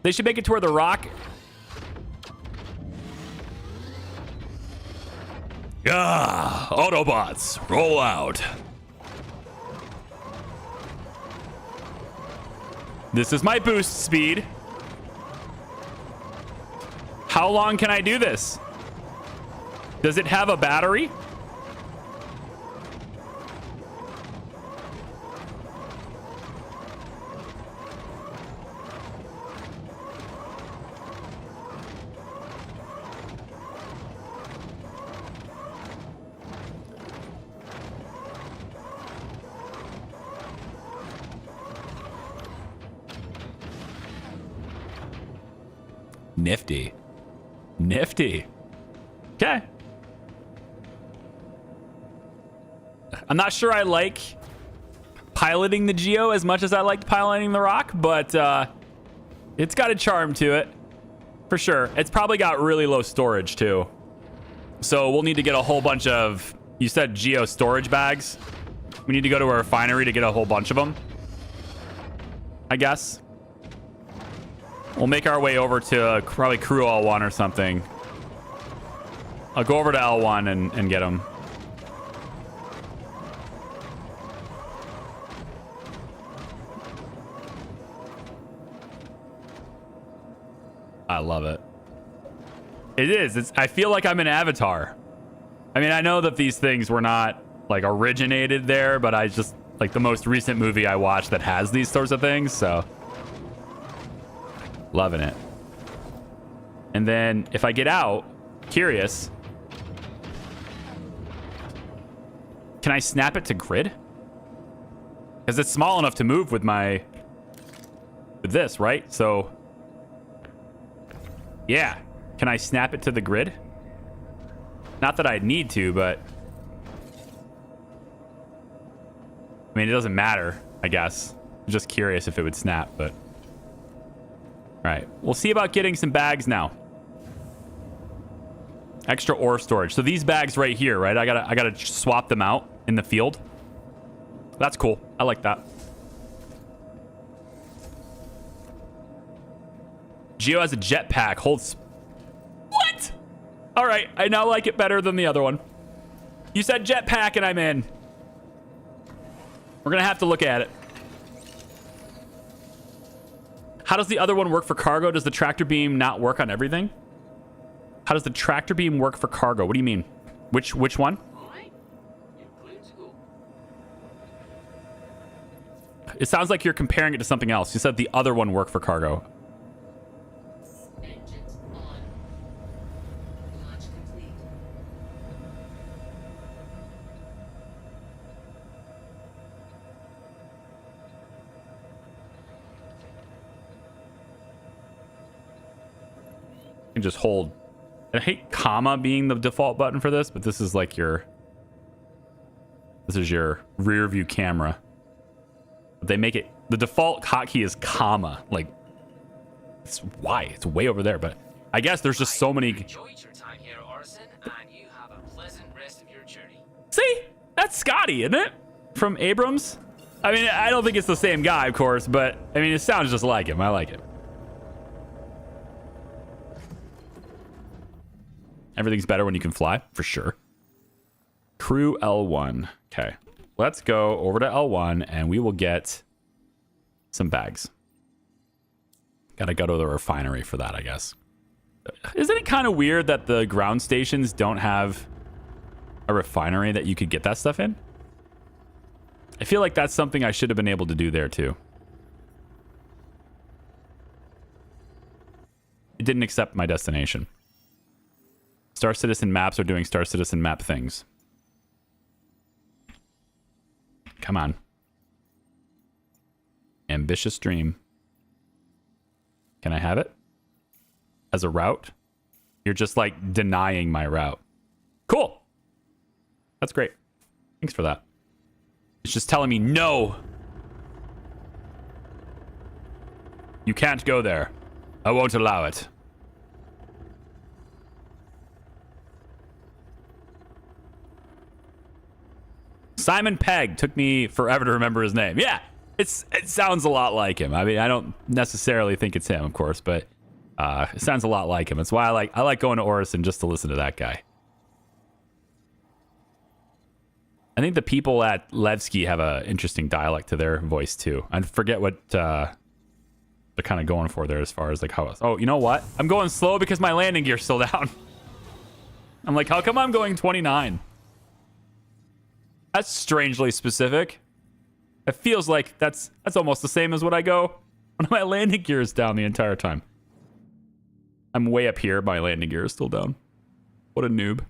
the rock... Ah, Autobots, roll out. This is my boost speed. How long can I do this? Does it have a battery? Nifty. Nifty. Okay. I'm not sure I like piloting the Geo as much as I liked piloting the Rock, but it's got a charm to it. For sure. It's probably got really low storage, too. So we'll need to get a whole bunch of... You said Geo storage bags? We need to go to a refinery to get a whole bunch of them, I guess. We'll make our way over to probably Crew L1 or something. I'll go over to L1 and get them. I love it. It is. I feel like I'm an Avatar. I mean, I know that these things were not like originated there, but I just like the most recent movie I watched that has these sorts of things. So loving it. And then if I get out, curious, can I snap it to grid? Because it's small enough to move with this, right? So yeah. Can I snap it to the grid? Not that I'd need to, but I mean, it doesn't matter, I guess. I'm just curious if it would snap, but all right. We'll see about getting some bags now. Extra ore storage. So these bags right here, right? I gotta swap them out in the field. That's cool. I like that. Geo has a jetpack. Holds... What? All right. I now like it better than the other one. You said jetpack and I'm in. We're going to have to look at it. How does the other one work for cargo? Does the tractor beam not work on everything? How does the tractor beam work for cargo? What do you mean? Which one? It sounds like you're comparing it to something else. You said the other one worked for cargo. Engines on. Launch complete. You can just hold. I hate comma being the default button for this, but this is like your... This is your rear view camera. But they make it... The default hotkey is comma. Like, it's why? It's way over there, but I guess there's just so many... Enjoyed your time here, Orson, and you have a pleasant rest of your journey. See? That's Scotty, isn't it? From Abrams? I mean, I don't think it's the same guy, of course, but I mean, it sounds just like him. I like it. Everything's better when you can fly, for sure. Crew L1. Okay. Let's go over to L1 and we will get some bags. Gotta go to the refinery for that, I guess. Isn't it kind of weird that the ground stations don't have a refinery that you could get that stuff in? I feel like that's something I should have been able to do there too. It didn't accept my destination. Star Citizen maps are doing Star Citizen map things. Come on. Ambitious dream. Can I have it? As a route? You're just like denying my route. Cool. That's great. Thanks for that. It's just telling me no. You can't go there. I won't allow it. Simon Pegg. Took me forever to remember his name. Yeah, it sounds a lot like him. I mean, I don't necessarily think it's him, of course, but it sounds a lot like him. That's why I like going to Orison just to listen to that guy. I think the people at Levski have an interesting dialect to their voice too. I forget what they're kind of going for there as far as like how. Oh, you know what? I'm going slow because my landing gear's still down. I'm like, how come I'm going 29? That's strangely specific. It feels like that's almost the same as what I go when my landing gear is down the entire time. I'm way up here. My landing gear is still down. What a noob.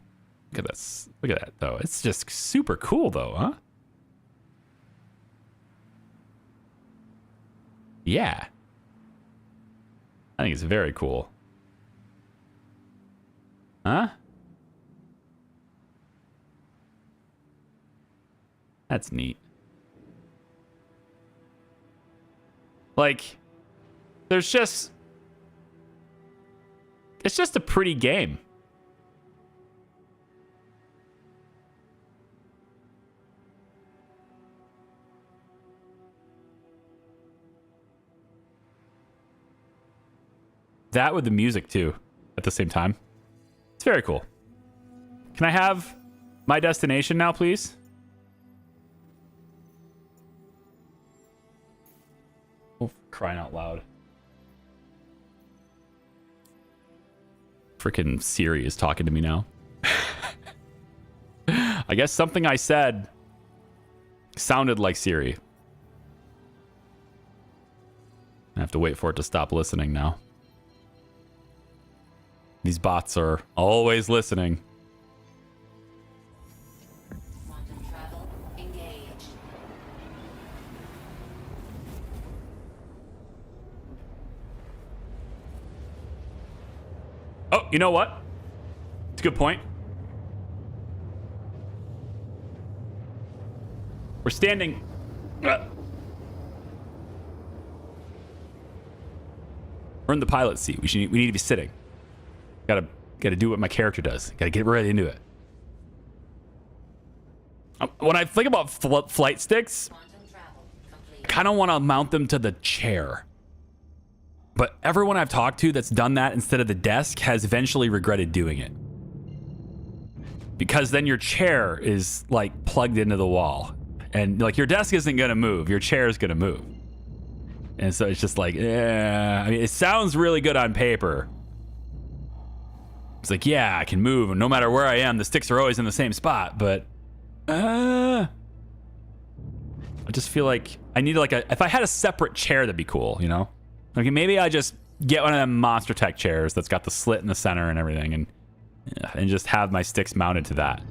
Look at this. Look at that, though. It's just super cool, though, huh? Yeah. I think it's very cool. Huh? That's neat. Like, there's just... It's just a pretty game. That with the music, too, at the same time. It's very cool. Can I have my destination now, please? Oh, crying out loud. Freaking Siri is talking to me now. I guess something I said sounded like Siri. I have to wait for it to stop listening now. These bots are always listening. Quantum travel engaged. Oh, you know what? It's a good point. We're standing. We're in the pilot seat. We need to be sitting. Gotta do what my character does. Gotta get right into it. When I think about flight sticks, Quantum travel complete. I kind of want to mount them to the chair. But everyone I've talked to that's done that instead of the desk has eventually regretted doing it. Because then your chair is like plugged into the wall. And like your desk isn't going to move. Your chair is going to move. And so it's just like, I mean, it sounds really good on paper. It's like, yeah, I can move. And no matter where I am, the sticks are always in the same spot. But I just feel like I need like if I had a separate chair, that'd be cool, you know? Okay, maybe I just get one of them Monster Tech chairs that's got the slit in the center and everything and just have my sticks mounted to that.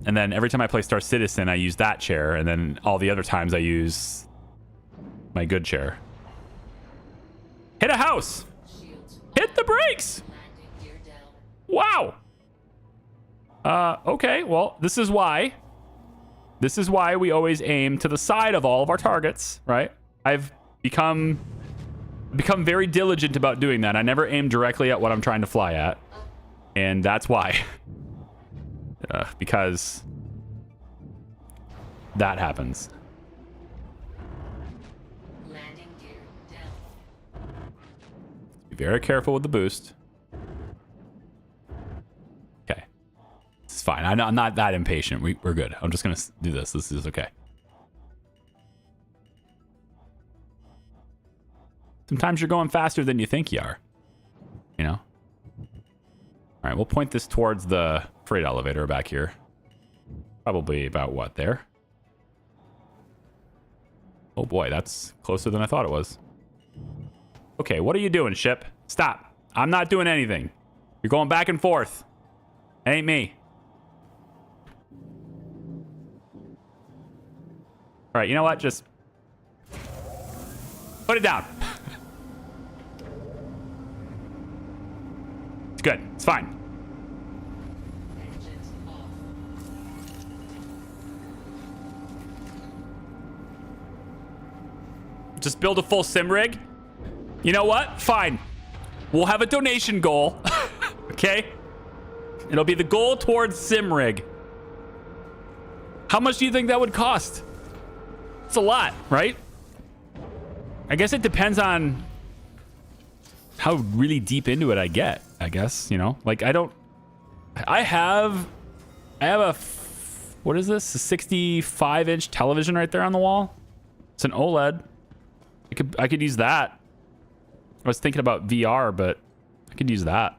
And then every time I play Star Citizen, I use that chair. And then all the other times I use my good chair. Hit a house! Shields Hit the brakes! landing gear down. Wow! Okay, well, this is why we always aim to the side of all of our targets, right? I've become very diligent about doing that. I never aim directly at what I'm trying to fly at. And that's why. Because that happens. Landing gear down. Be very careful with the boost. Okay. It's fine. I'm not that impatient. We're good. I'm just going to do this. This is okay. Sometimes you're going faster than you think you are. You know? All right, we'll point this towards the freight elevator back here. Probably about what, there? Oh boy, that's closer than I thought it was. Okay, what are you doing, ship? Stop. I'm not doing anything. You're going back and forth. It ain't me. All right, you know what? Just put it down. It's good. It's fine. Engines off. Just build a full sim rig. You know what? Fine. We'll have a donation goal. Okay? It'll be the goal towards sim rig. How much do you think that would cost? It's a lot, right? I guess it depends on how really deep into it I get, I guess, you know? Like, I have a, what is this? A 65-inch television right there on the wall. It's an OLED. I could use that. I was thinking about VR, but I could use that.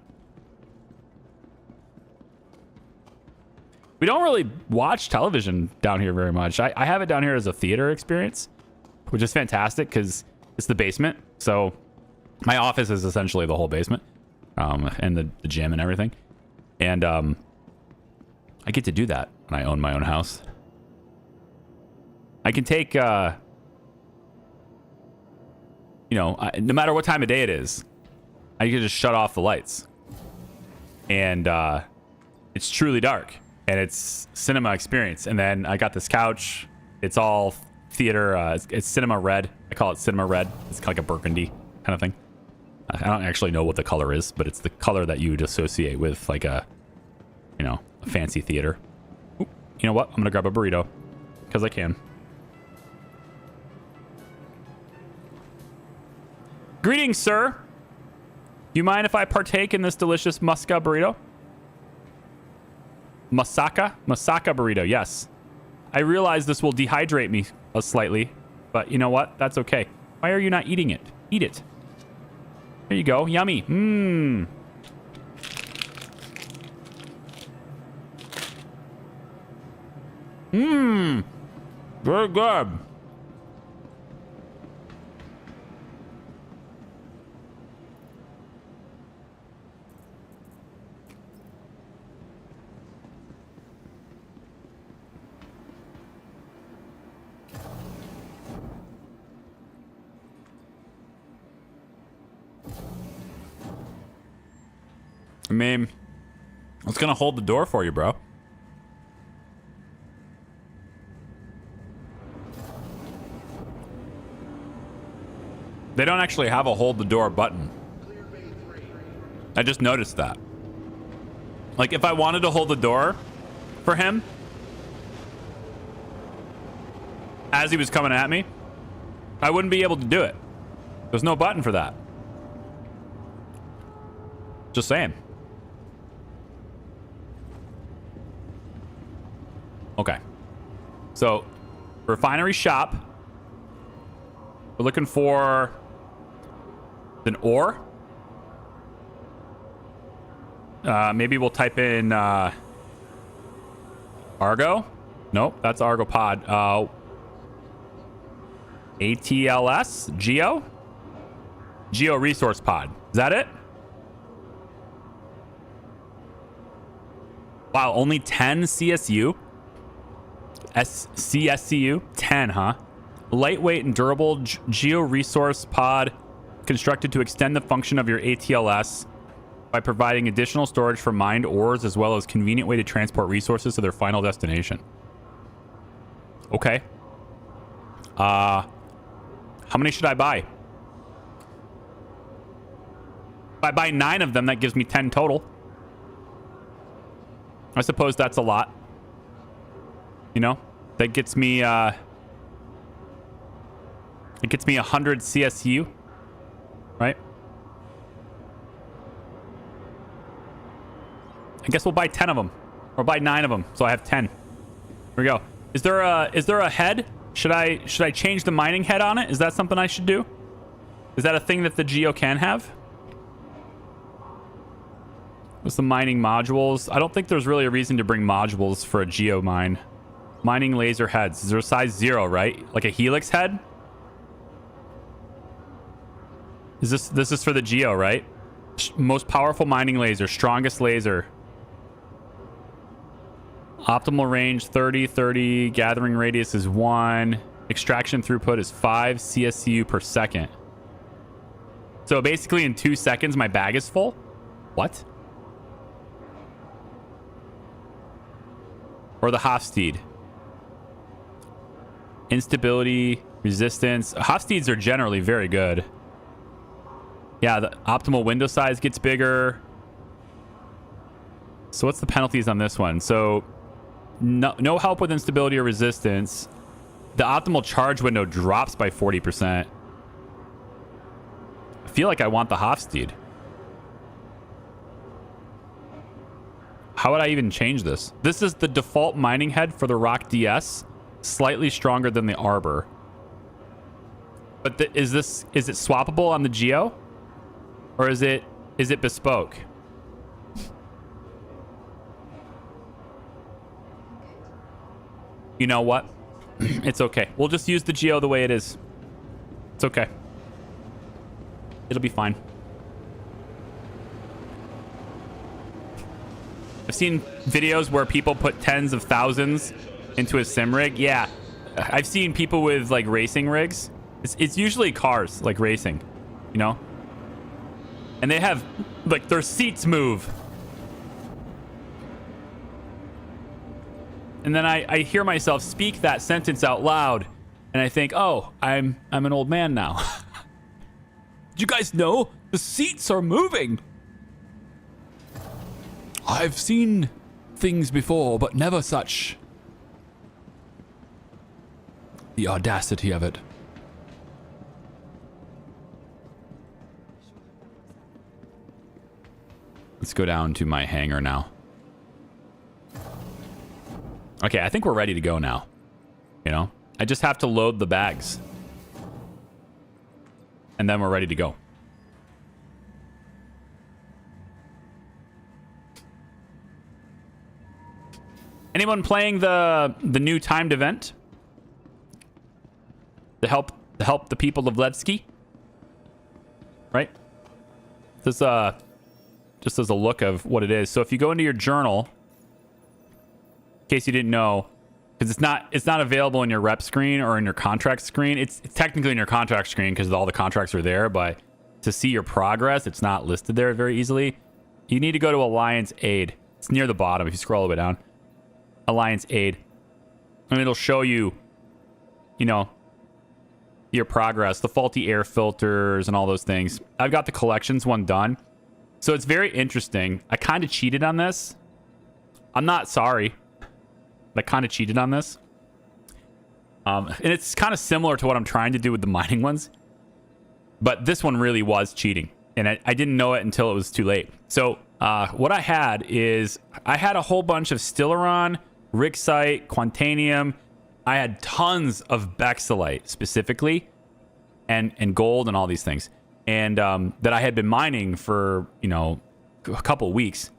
We don't really watch television down here very much. I have it down here as a theater experience, which is fantastic because it's the basement. So my office is essentially the whole basement, and the gym and everything. And I get to do that when I own my own house. I can take, no matter what time of day it is, I can just shut off the lights and it's truly dark, and it's cinema experience. And then I got this couch. It's all theater. It's cinema red. I call it cinema red. It's kind of like a burgundy kind of thing. I don't actually know what the color is, but it's the color that you would associate with like a, you know, a fancy theater. Ooh, you know what? I'm gonna grab a burrito because I can. Greetings, sir. You mind if I partake in this delicious Musca burrito? Masaka burrito, yes. I realize this will dehydrate me slightly, but you know what? That's okay. Why are you not eating it? Eat it. There you go. Yummy. Mmm. Mmm. Very good. I mean, it's gonna hold the door for you, bro. They don't actually have a hold the door button. I just noticed that. Like, if I wanted to hold the door for him as he was coming at me, I wouldn't be able to do it. There's no button for that. Just saying. Okay. So, refinery shop. We're looking for an ore. Maybe we'll type in Argo. Nope, that's Argo pod. ATLS? Geo? Geo resource pod. Is that it? Wow, only 10 CSU? CSCU? 10, huh? Lightweight and durable geo-resource pod constructed to extend the function of your ATLS by providing additional storage for mined ores as well as convenient way to transport resources to their final destination. Okay. How many should I buy? If I buy 9 of them, that gives me 10 total. I suppose that's a lot. You know? That gets me, it gets me 100 CSU. Right? I guess we'll buy 10 of them. Or buy 9 of them. So I have 10. Here we go. Is there a head? Should I change the mining head on it? Is that something I should do? Is that a thing that the Geo can have? What's the mining modules? I don't think there's really a reason to bring modules for a Geo mine. Mining laser heads. Is there a size 0, right? Like a helix head? Is this is for the Geo, right? Most powerful mining laser, strongest laser. Optimal range 30, gathering radius is 1, extraction throughput is 5 CSCU per second. So basically in 2 seconds my bag is full? What? Or the Hofstede. Instability, resistance. Hofstedes are generally very good. Yeah, the optimal window size gets bigger. So what's the penalties on this one? So no help with instability or resistance. The optimal charge window drops by 40%. I feel like I want the Hofstede. How would I even change this? This is the default mining head for the Rock DS. Slightly stronger than the Arbor. But is it swappable on the Geo? Or is it bespoke? You know what? It's okay. We'll just use the Geo the way it is. It's okay. It'll be fine. I've seen videos where people put tens of thousands into a sim rig. Yeah. I've seen people with like racing rigs. It's usually cars, like racing, you know? And they have, like, their seats move. And then I hear myself speak that sentence out loud, and I think, oh, I'm an old man now. Did you guys know the seats are moving? I've seen things before, but never such. The audacity of it. Let's go down to my hangar now. Okay, I think we're ready to go now. You know, I just have to load the bags. And then we're ready to go. Anyone playing the new timed event? To help the people of Levski? Right? This just as a look of what it is. So if you go into your journal, in case you didn't know, because it's not available in your rep screen or in your contract screen. It's technically in your contract screen because all the contracts are there, but to see your progress, it's not listed there very easily. You need to go to Alliance Aid. It's near the bottom if you scroll all the way down. Alliance Aid. And it'll show you, you know, your progress, the faulty air filters and all those things. I've got the collections one done. So it's very interesting. I kind of cheated on this. I'm not sorry. I kind of cheated on this. And it's kind of similar to what I'm trying to do with the mining ones. But this one really was cheating. And I didn't know it until it was too late. So what I had is I had a whole bunch of Stellaron, Rixite, Quantanium. I had tons of Bexilite specifically and gold and all these things. And that I had been mining for, you know, a couple weeks.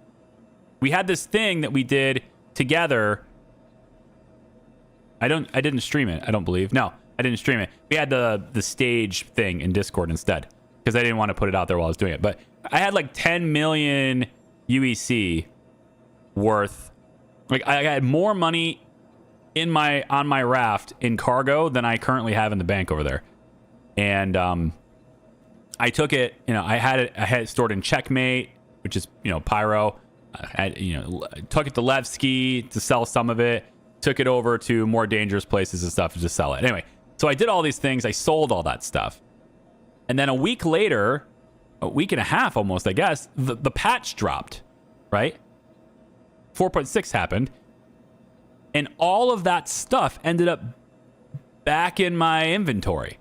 We had this thing that we did together. I didn't stream it, I don't believe. No, I didn't stream it. We had the stage thing in Discord instead because I didn't want to put it out there while I was doing it. But I had like 10 million UEC worth. Like I had more money on my raft in cargo than I currently have in the bank over there. And I took it, you know, I had it stored in Checkmate, which is, you know, Pyro. I took it to Levski to sell some of it. Took it over to more dangerous places and stuff to just sell it. Anyway, so I did all these things. I sold all that stuff. And then a week later, a week and a half almost, I guess, the patch dropped, right? 4.6 happened. And all of that stuff ended up back in my inventory.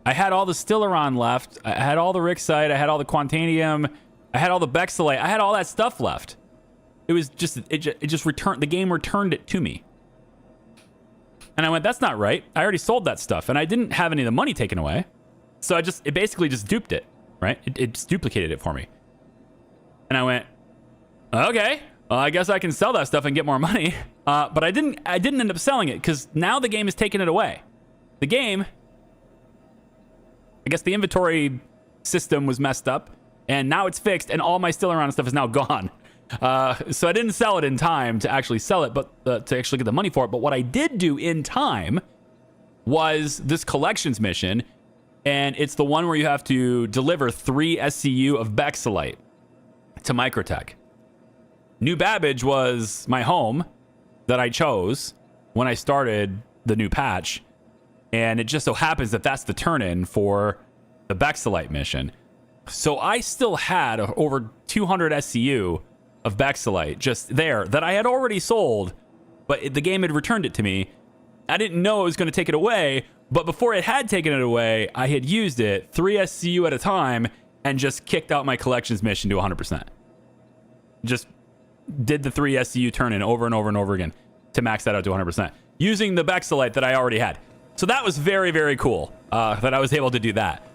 I had all the Stellaron left. I had all the Rixite. I had all the Quantanium. I had all the Bexilite. I had all that stuff left. It was just, it just returned, the game returned it to me. And I went, that's not right. I already sold that stuff and I didn't have any of the money taken away. So it basically just duped it, right? It just duplicated it for me. And I went, okay, well, I guess I can sell that stuff and get more money. But I didn't end up selling it because now the game has taken it away. The game, I guess the inventory system was messed up and now it's fixed and all my Stellaron stuff is now gone. So I didn't sell it in time to actually sell it, but to actually get the money for it. But what I did do in time was this collections mission, and it's the one where you have to deliver 3 SCU of Bexilite to Microtech. New Babbage was my home that I chose when I started the new patch, and it just so happens that that's the turn-in for the Bexilite mission. So I still had over 200 SCU of Bexilite just there that I had already sold, but the game had returned it to me. I didn't know it was going to take it away, but before it had taken it away, I had used it 3 SCU at a time and just kicked out my collections mission to 100%. Just did the 3 SCU turn in over and over and over again to max that out to 100% using the Bexilite that I already had. So that was very, very cool that I was able to do that.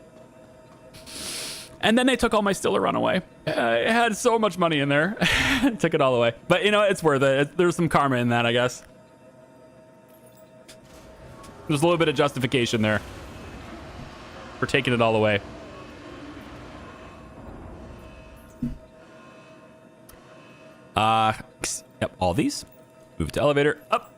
And then they took all my Stellaron away. It had so much money in there. Took it all away. But, you know, it's worth it. There's some karma in that, I guess. There's a little bit of justification there for taking it all away. Yep, all these. Move to elevator. Up.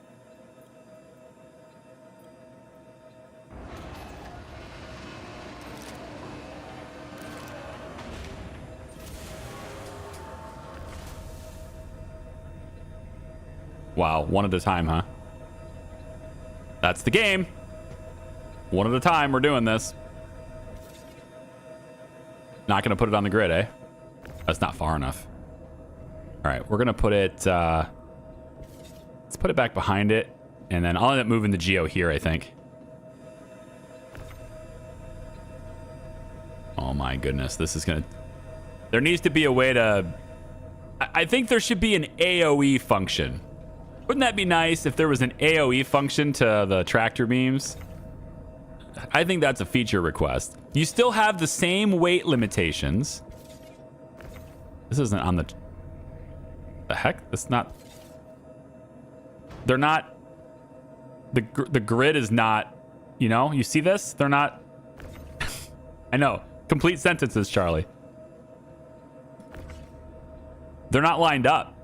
Wow, one at a time, huh? That's the game. One at a time, we're doing this. Not going to put it on the grid, eh? That's not far enough. All right, we're going to put it... let's put it back behind it. And then I'll end up moving the geo here, I think. Oh my goodness, this is going to... There needs to be a way to... I think there should be an AoE function. Wouldn't that be nice if there was an AoE function to the tractor beams? I think that's a feature request. You still have the same weight limitations. This isn't on the... The heck? That's not... They're not... The grid is not... You know? You see this? They're not... I know. Complete sentences, Charlie. They're not lined up.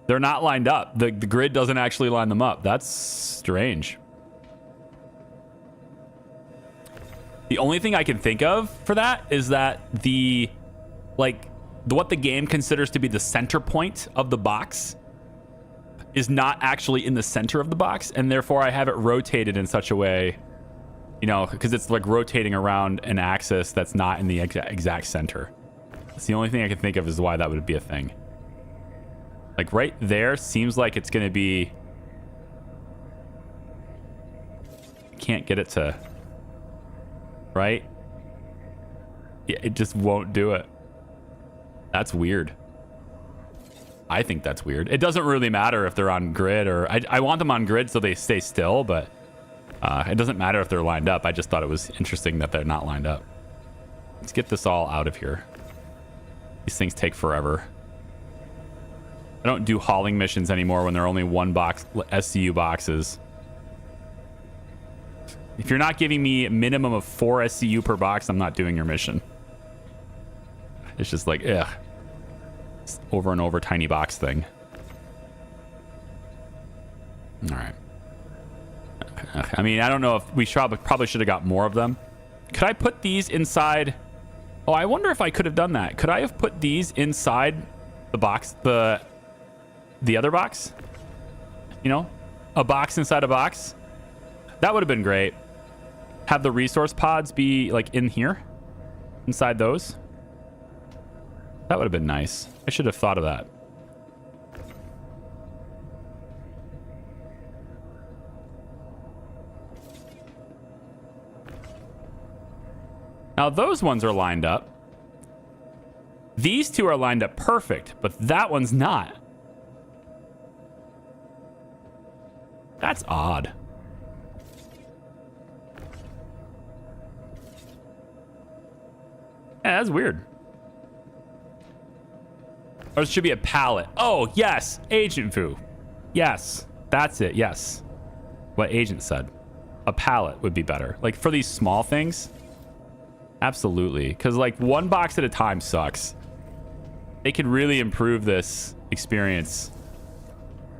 They're not lined up. The grid doesn't actually line them up. That's strange. The only thing I can think of for that is that what the game considers to be the center point of the box is not actually in the center of the box, and therefore I have it rotated in such a way, you know, because it's like rotating around an axis that's not in the exact center. It's the only thing I can think of is why that would be a thing. Like right there seems like it's going to be... Can't get it to... Right? Yeah, it just won't do it. That's weird. I think that's weird. It doesn't really matter if they're on grid or... I want them on grid so they stay still, but it doesn't matter if they're lined up. I just thought it was interesting that they're not lined up. Let's get this all out of here. These things take forever. I don't do hauling missions anymore when there are only one box SCU boxes. If you're not giving me a minimum of 4 SCU per box, I'm not doing your mission. It's just like, ugh. It's over and over tiny box thing. All right. I mean, I don't know if we probably should have got more of them. Could I put these inside? Oh, I wonder if I could have done that. Could I have put these inside the box, the other box? You know, a box inside a box. That would have been great. Have the resource pods be like in here, inside those. That would have been nice. I should have thought of that. Now those ones are lined up. These two are lined up perfect, but that one's not. That's odd. Yeah, that's weird. Or it should be a pallet. Oh, yes. Agent Vu. Yes. That's it. Yes. What Agent said. A pallet would be better. Like for these small things. Absolutely. Because like one box at a time sucks. They could really improve this experience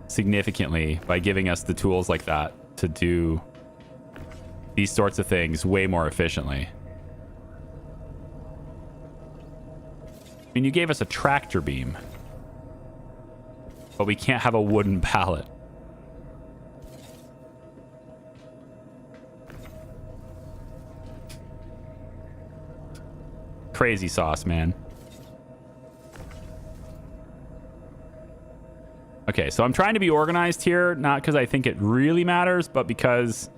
significantly by giving us the tools like that to do these sorts of things way more efficiently. I mean, you gave us a tractor beam, but we can't have a wooden pallet. Crazy sauce, man. Okay, so I'm trying to be organized here, not because I think it really matters, but because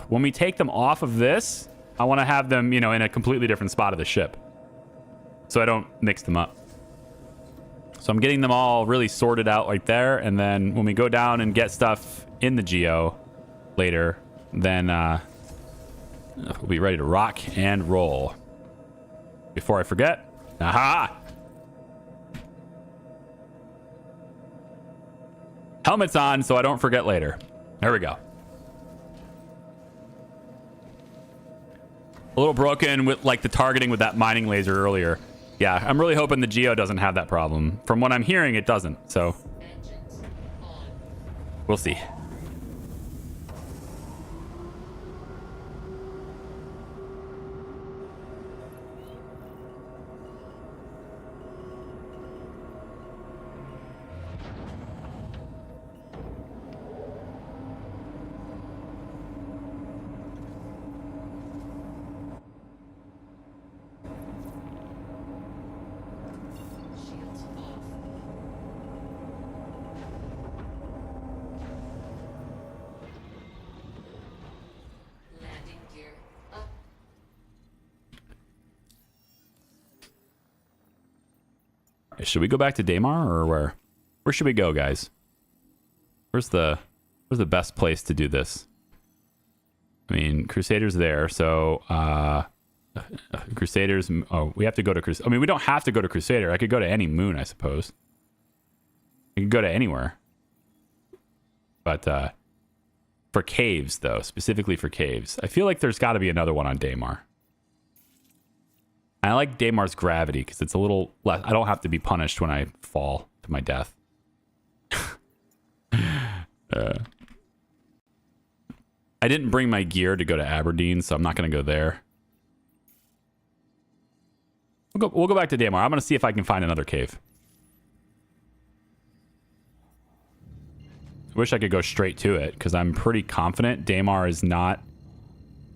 when we take them off of this, I want to have them, you know, in a completely different spot of the ship, so I don't mix them up. So I'm getting them all really sorted out right there, and then when we go down and get stuff in the geo later, then we'll be ready to rock and roll. Before I forget, aha! Helmet's on so I don't forget later. There we go. A little broken with like the targeting with that mining laser earlier. Yeah, I'm really hoping the Geo doesn't have that problem. From what I'm hearing, it doesn't. So we'll see. Should we go back to Daymar or where? Where should we go, guys? Where's the best place to do this? I mean, Crusader's there, so Crusaders. Oh, we have to go to Crusader. I mean, we don't have to go to Crusader. I could go to any moon, I suppose. I could go to anywhere. But for caves, though, specifically for caves, I feel like there's got to be another one on Daymar. I like Daymar's gravity because it's a little less. I don't have to be punished when I fall to my death. I didn't bring my gear to go to Aberdeen, so I'm not going to go there. We'll go back to Daymar. I'm going to see if I can find another cave. I wish I could go straight to it because I'm pretty confident Daymar is not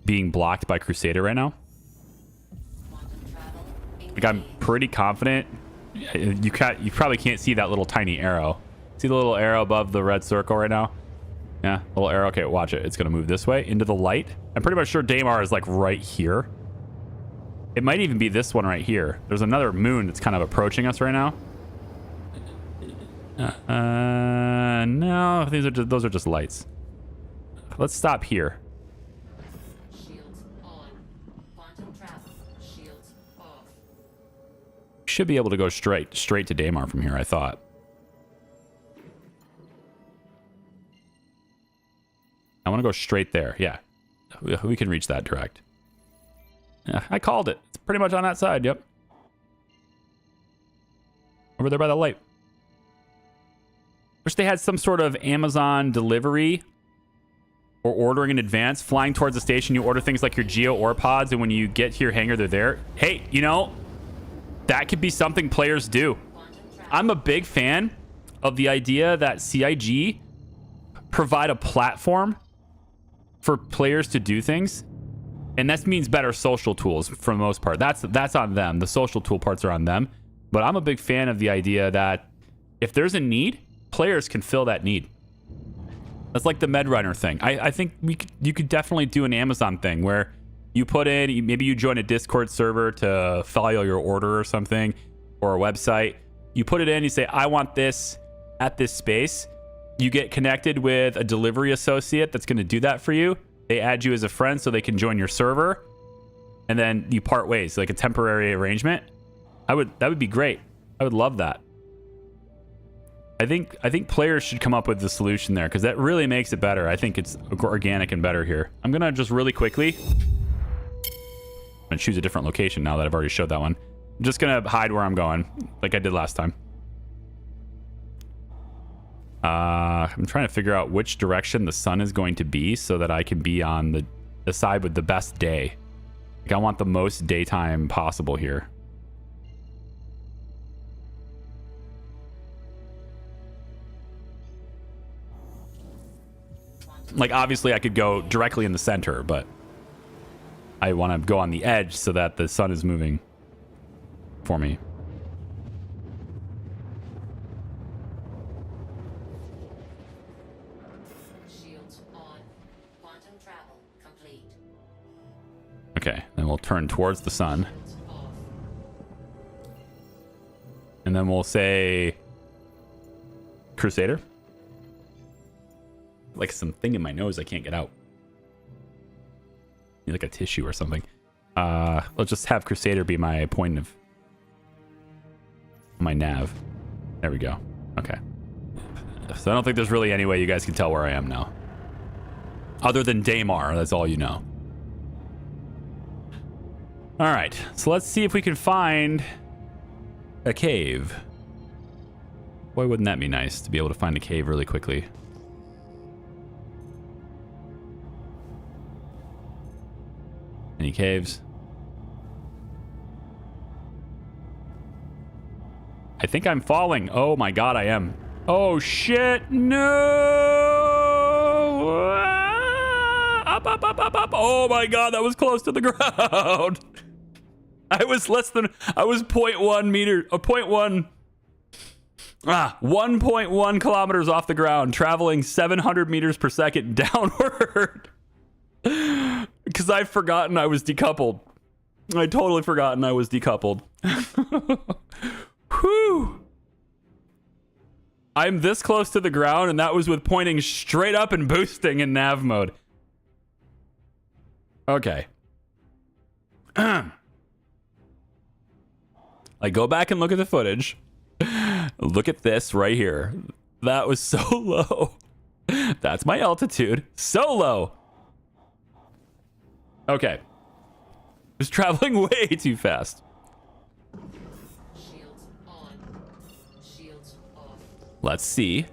being blocked by Crusader right now. Like, I'm pretty confident. You probably can't see that little tiny arrow. See the little arrow above the red circle right now? Yeah, little arrow. Okay, watch it. It's going to move this way into the light. I'm pretty much sure Daymar is like right here. It might even be this one right here. There's another moon that's kind of approaching us right now. No, those are just lights. Let's stop here. Shields on. Quantum travel. Shields off. Should be able to go straight to Daymar from here, I thought. I want to go straight there. Yeah, we can reach that direct. Yeah, I called it. It's pretty much on that side. Yep. Over there by the light. Wish they had some sort of Amazon delivery or ordering in advance. Flying towards the station, you order things like your Geo ore pods, and when you get to your hangar, they're there. Hey, you know, that could be something players do. I'm a big fan of the idea that CIG provide a platform for players to do things. And that means better social tools for the most part. That's on them. The social tool parts are on them. But I'm a big fan of the idea that if there's a need, players can fill that need. That's like the MedRunner thing. I think you could definitely do an Amazon thing where you put in, maybe you join a Discord server to file your order or something, or a website. You put it in, you say, I want this at this space. You get connected with a delivery associate that's going to do that for you. They add you as a friend so they can join your server, and then you part ways, like a temporary arrangement. That would be great. I would love that. I think players should come up with the solution there because that really makes it better. I think it's organic and better here. I'm gonna just really quickly choose a different location now that I've already showed that one. I'm just gonna hide where I'm going, like I did last time. I'm trying to figure out which direction the sun is going to be so that I can be on the side with the best day. Like, I want the most daytime possible here. Like, obviously I could go directly in the center, but I want to go on the edge so that the sun is moving for me. Shields on. Quantum travel complete. Okay, then we'll turn towards the sun. Shields off. And then we'll say Crusader. Like something in my nose I can't get out. Need like a tissue or something. Let's just have Crusader be my point of my nav. There we go. Okay. So I don't think there's really any way you guys can tell where I am now. Other than Daymar, that's all you know. All right, so let's see if we can find a cave. Boy, wouldn't that be nice to be able to find a cave really quickly. Any caves? I think I'm falling. Oh my god, I am. Oh shit, no! Up, up, up, up, up. Oh my god, that was close to the ground. I was 0.1 meter, 1.1 kilometers off the ground, traveling 700 meters per second downward. Because I've forgotten I was decoupled. I totally forgotten I was decoupled. Whew. I'm this close to the ground, and that was with pointing straight up and boosting in nav mode. Okay. Like, go back and look at the footage. Look at this right here. That was so low. That's my altitude. So low. Okay. Was traveling way too fast. Shields on. Shields off. Let's see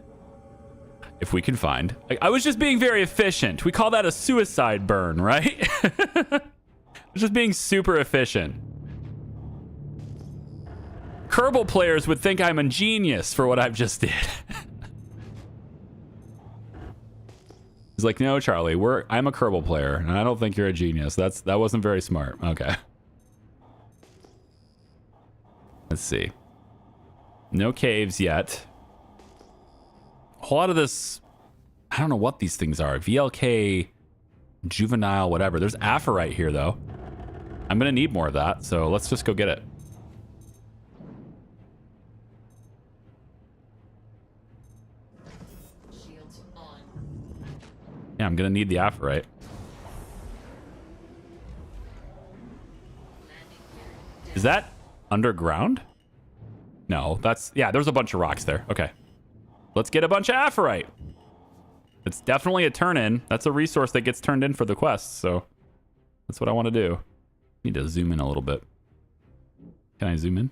if we can find. I was just being very efficient. We call that a suicide burn, right? Just being super efficient. Kerbal players would think I'm a genius for what I've just did. He's like, no, Charlie, I'm a Kerbal player, and I don't think you're a genius. That wasn't very smart. Okay. Let's see. No caves yet. A whole lot of this, I don't know what these things are. VLK, juvenile, whatever. There's Aphorite here, though. I'm going to need more of that, so let's just go get it. Shields on. Yeah, I'm going to need the Aphorite. Landing gear. Is that underground? No, that's... Yeah, there's a bunch of rocks there. Okay. Let's get a bunch of Aphorite. It's definitely a turn-in. That's a resource that gets turned in for the quest, so that's what I want to do. Need to zoom in a little bit. Can I zoom in?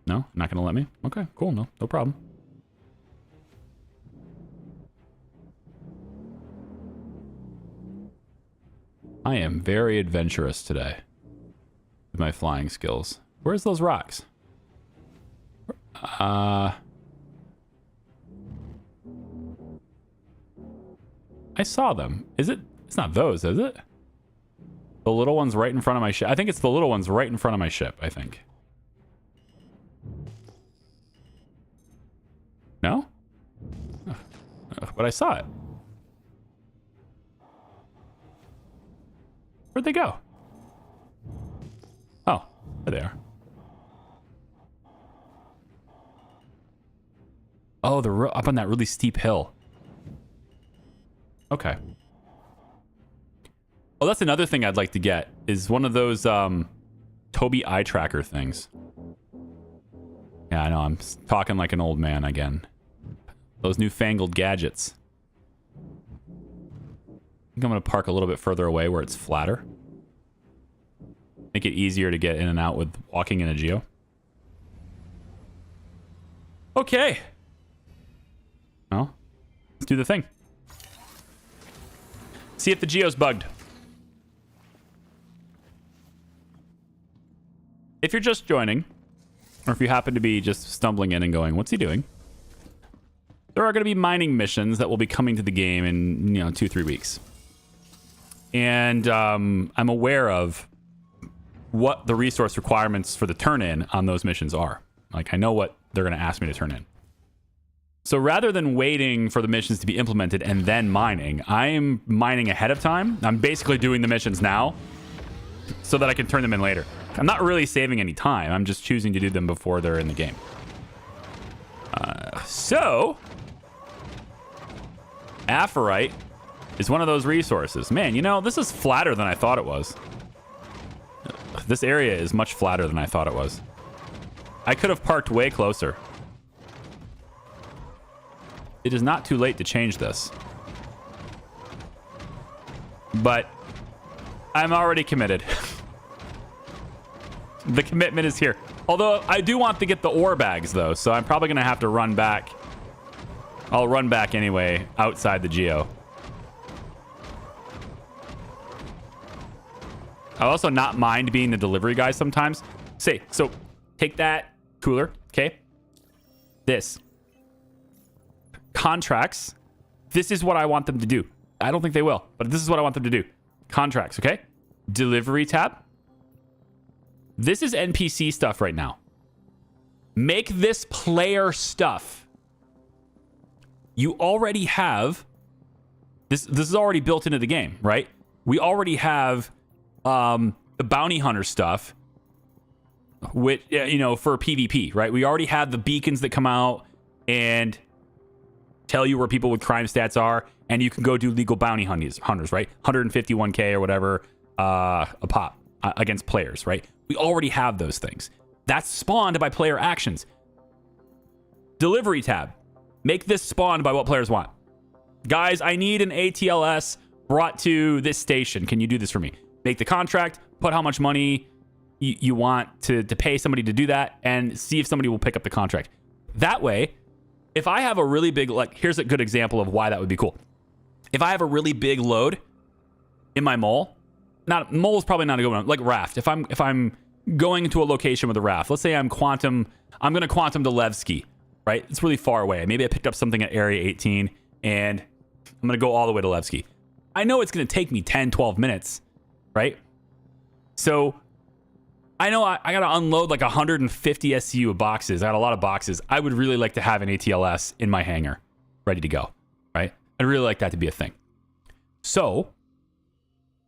No? Not going to let me? Okay, cool. No problem. I am very adventurous today with my flying skills. Where's those rocks? I saw them. Is it? It's not those, is it? The little ones right in front of my ship. I think it's the little ones right in front of my ship, I think. No? But I saw it. Where'd they go? Oh, there they are. Oh, they're up on that really steep hill. Okay. Oh, that's another thing I'd like to get, is one of those Toby eye tracker things. Yeah, I know, I'm talking like an old man again. Those newfangled gadgets. I think I'm going to park a little bit further away where it's flatter. Make it easier to get in and out with walking in a geo. Okay. Well, let's do the thing. See if the geo's bugged. If you're just joining, or if you happen to be just stumbling in and going, what's he doing? There are going to be mining missions that will be coming to the game in, 2-3 weeks. And I'm aware of what the resource requirements for the turn-in on those missions are. Like, I know what they're going to ask me to turn in. So rather than waiting for the missions to be implemented and then mining, I'm mining ahead of time. I'm basically doing the missions now so that I can turn them in later. I'm not really saving any time. I'm just choosing to do them before they're in the game. So, Aphorite is one of those resources. Man, this is flatter than I thought it was. This area is much flatter than I thought it was. I could have parked way closer. It is not too late to change this. But I'm already committed. The commitment is here. Although I do want to get the ore bags, though, so I'm probably going to have to run back. I'll run back anyway, outside the geo. I also not mind being the delivery guy sometimes. So take that cooler, okay? This. Contracts. This is what I want them to do. I don't think they will, but this is what I want them to do. Contracts, okay? Delivery tab. This is NPC stuff right now. Make this player stuff. You already have... This is already built into the game, right? We already have the bounty hunter stuff which, you know, for PvP, right? We already have the beacons that come out and tell you where people with crime stats are, and you can go do legal bounty hunters, right? 151k or whatever a pop against players, right? We already have those things. That's spawned by player actions. Delivery tab. Make this spawned by what players want. Guys, I need an ATLS brought to this station. Can you do this for me? Make the contract, put how much money you want to pay somebody to do that, and see if somebody will pick up the contract. That way, if I have a really big, like, here's a good example of why that would be cool. If I have a really big load in my mole, mole is probably not a good one, like raft. If I'm going into a location with a raft, let's say I'm going to quantum to Levski, right? It's really far away. Maybe I picked up something at Area 18 and I'm going to go all the way to Levski. I know it's going to take me 10, 12 minutes, right? So I know I got to unload like 150 SCU of boxes. I got a lot of boxes. I would really like to have an ATLS in my hangar ready to go, right? I'd really like that to be a thing. So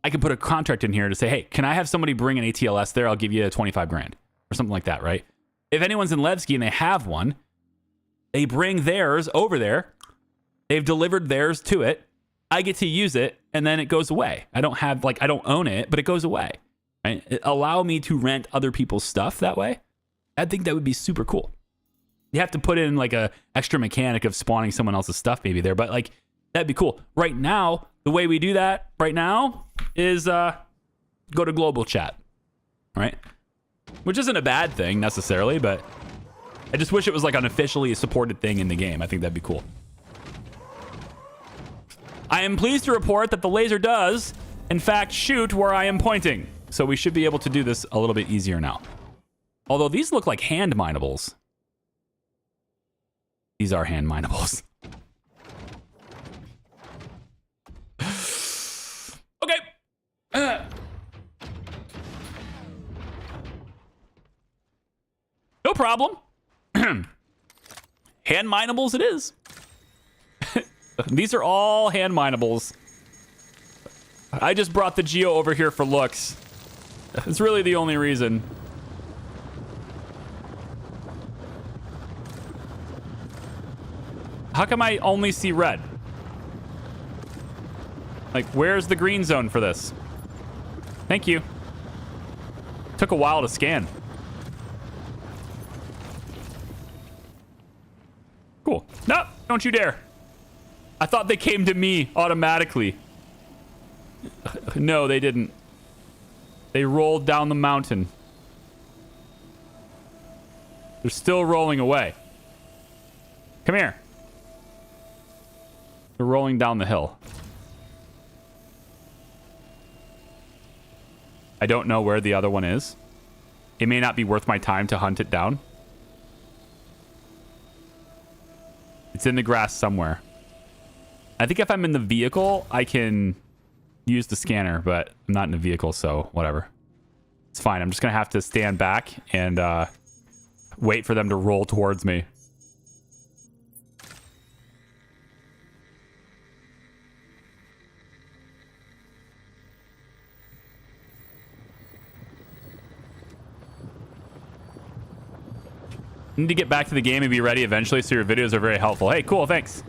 I can put a contract in here to say, hey, can I have somebody bring an ATLS there? I'll give you 25 grand or something like that, right? If anyone's in Levski and they have one, they bring theirs over there. They've delivered theirs to it. I get to use it, and then it goes away. I don't own it, but it goes away. Right? Allow me to rent other people's stuff that way. I think that would be super cool. You have to put in like a extra mechanic of spawning someone else's stuff maybe there, but like that'd be cool. Right now, the way we do that right now is go to global chat, right? Which isn't a bad thing necessarily, but I just wish it was like an officially supported thing in the game. I think that'd be cool. I am pleased to report that the laser does, in fact, shoot where I am pointing. So we should be able to do this a little bit easier now. Although these look like hand minables. These are hand minables. Okay. No problem. Hand minables it is. These are all hand minables. I just brought the Geo over here for looks. It's really the only reason. How come I only see red? Like, where's the green zone for this? Thank you. Took a while to scan. Cool. No, don't you dare. I thought they came to me automatically. No, they didn't. They rolled down the mountain. They're still rolling away. Come here. They're rolling down the hill. I don't know where the other one is. It may not be worth my time to hunt it down. It's in the grass somewhere. I think if I'm in the vehicle, I can use the scanner, but I'm not in the vehicle, so whatever. It's fine. I'm just going to have to stand back and wait for them to roll towards me. Need to get back to the game and be ready eventually, so your videos are very helpful. Hey, cool, thanks.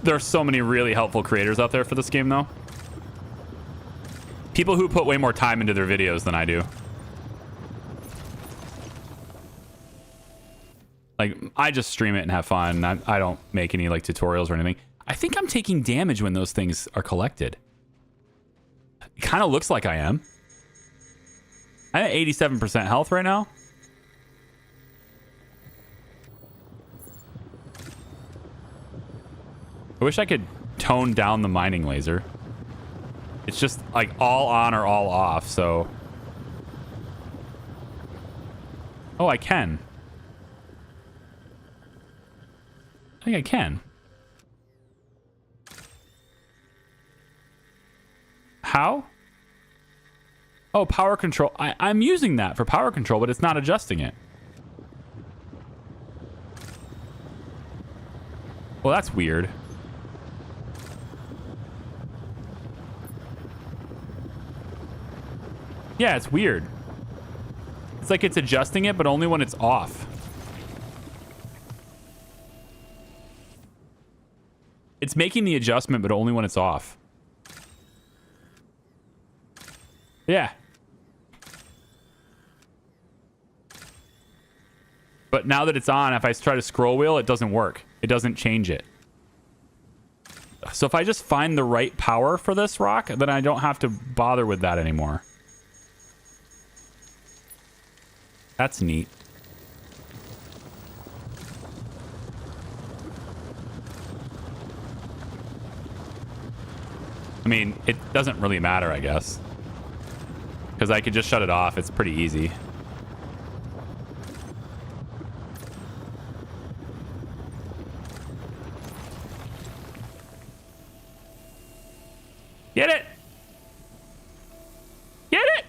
There's so many really helpful creators out there for this game, though. People who put way more time into their videos than I do. Like, I just stream it and have fun. I don't make any, like, tutorials or anything. I think I'm taking damage when those things are collected. It kind of looks like I am. I have 87% health right now. I wish I could tone down the mining laser. It's just like all on or all off, so... Oh, I can. I think I can. How? Oh, power control. I'm using that for power control, but it's not adjusting it. Well, that's weird. Yeah, it's weird. It's like it's adjusting it, but only when it's off. It's making the adjustment, but only when it's off. Yeah. But now that it's on, if I try to scroll wheel, it doesn't work. It doesn't change it. So if I just find the right power for this rock, then I don't have to bother with that anymore. That's neat. I mean, it doesn't really matter, I guess. Because I could just shut it off. It's pretty easy. Get it! Get it!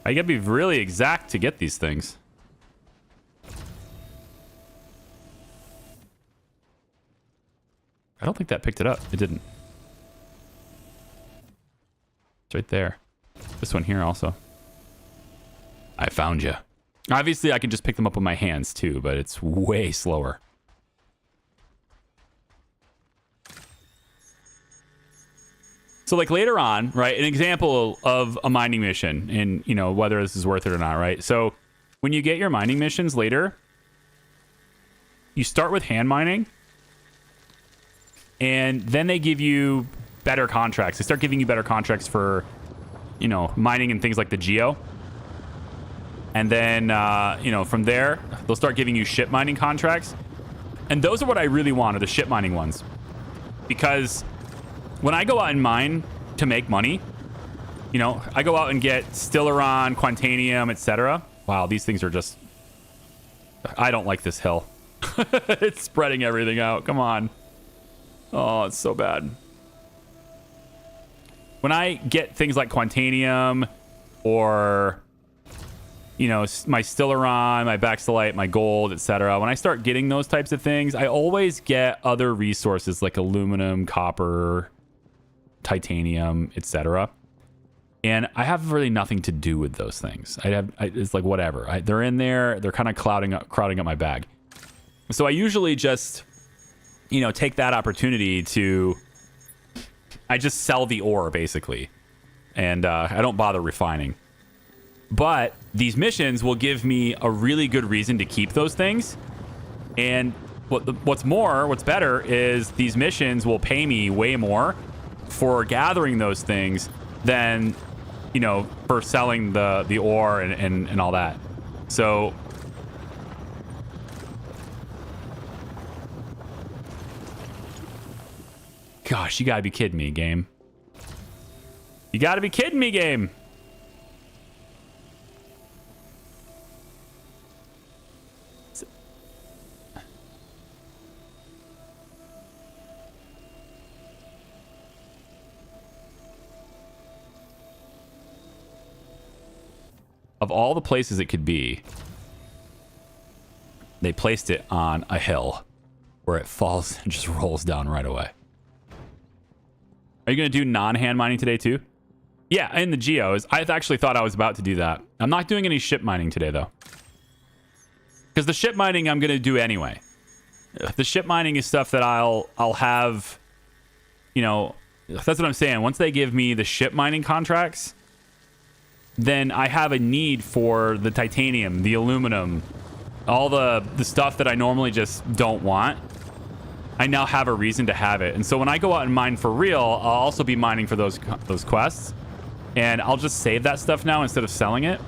I gotta be really exact to get these things. I don't think that picked it up. It didn't. It's right there. This one here also. I found you. Obviously, I can just pick them up with my hands too, but it's way slower. So like later on, right, an example of a mining mission and, you know, whether this is worth it or not, right? So when you get your mining missions later, you start with hand mining and then they give you better contracts. They start giving you better contracts for, you know, mining and things like the geo. And then, you know, from there, they'll start giving you ship mining contracts. And those are what I really want, are the ship mining ones. Because when I go out and mine to make money, you know, I go out and get Stileron, Quantanium, etc. Wow, these things are just... I don't like this hill. It's spreading everything out. Come on. Oh, it's so bad. When I get things like Quantanium or, you know, my Stileron, my Baxilite, my gold, etc. When I start getting those types of things, I always get other resources like aluminum, copper, titanium, etc. And I have really nothing to do with those things. It's like whatever. They're in there. They're kind of crowding up my bag. So I usually just, you know, take that opportunity to... I just sell the ore basically, and I don't bother refining. But these missions will give me a really good reason to keep those things. And what's better is these missions will pay me way more for gathering those things than, you know, for selling the ore and all that. So gosh, you gotta be kidding me, game. You gotta be kidding me, game. Of all the places it could be, they placed it on a hill where it falls and just rolls down right away. Are you going to do non-hand mining today too? Yeah, in the geos. I actually thought I was about to do that. I'm not doing any ship mining today though. Because the ship mining I'm going to do anyway. The ship mining is stuff that I'll have, you know, that's what I'm saying. Once they give me the ship mining contracts, then I have a need for the titanium, the aluminum, all the stuff that I normally just don't want. I now have a reason to have it. And so when I go out and mine for real, I'll also be mining for those quests. And I'll just save that stuff now instead of selling it.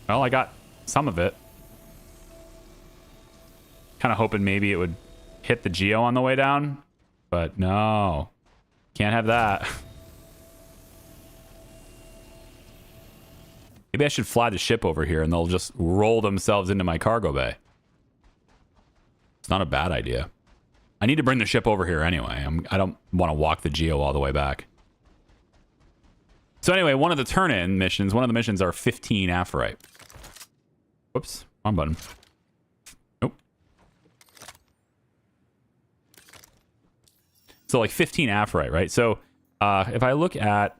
Well, I got some of it. Kind of hoping maybe it would hit the geo on the way down. But no, can't have that. Maybe I should fly the ship over here and they'll just roll themselves into my cargo bay. It's not a bad idea. I need to bring the ship over here anyway. I don't want to walk the geo all the way back. So anyway, one of the missions are 15 aphrite. Whoops, wrong button. Nope. So like 15 aphorite, right? So if I look at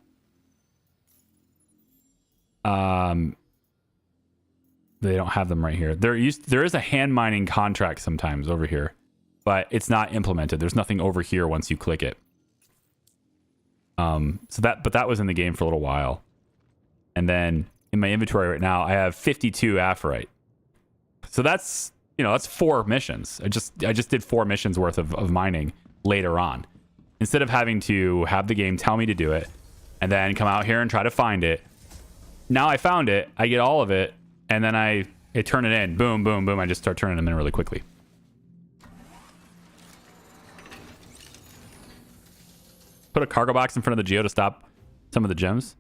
they don't have them right here. There is a hand mining contract sometimes over here, but it's not implemented. There's nothing over here once you click it. But that was in the game for a little while. And then in my inventory right now, I have 52 aphorite. So that's 4 missions. I just did 4 missions worth of mining later on. Instead of having to have the game tell me to do it and then come out here and try to find it. Now I found it, I get all of it, and then I turn it in. Boom, boom, boom. I just start turning them in really quickly. Put a cargo box in front of the geo to stop some of the gems.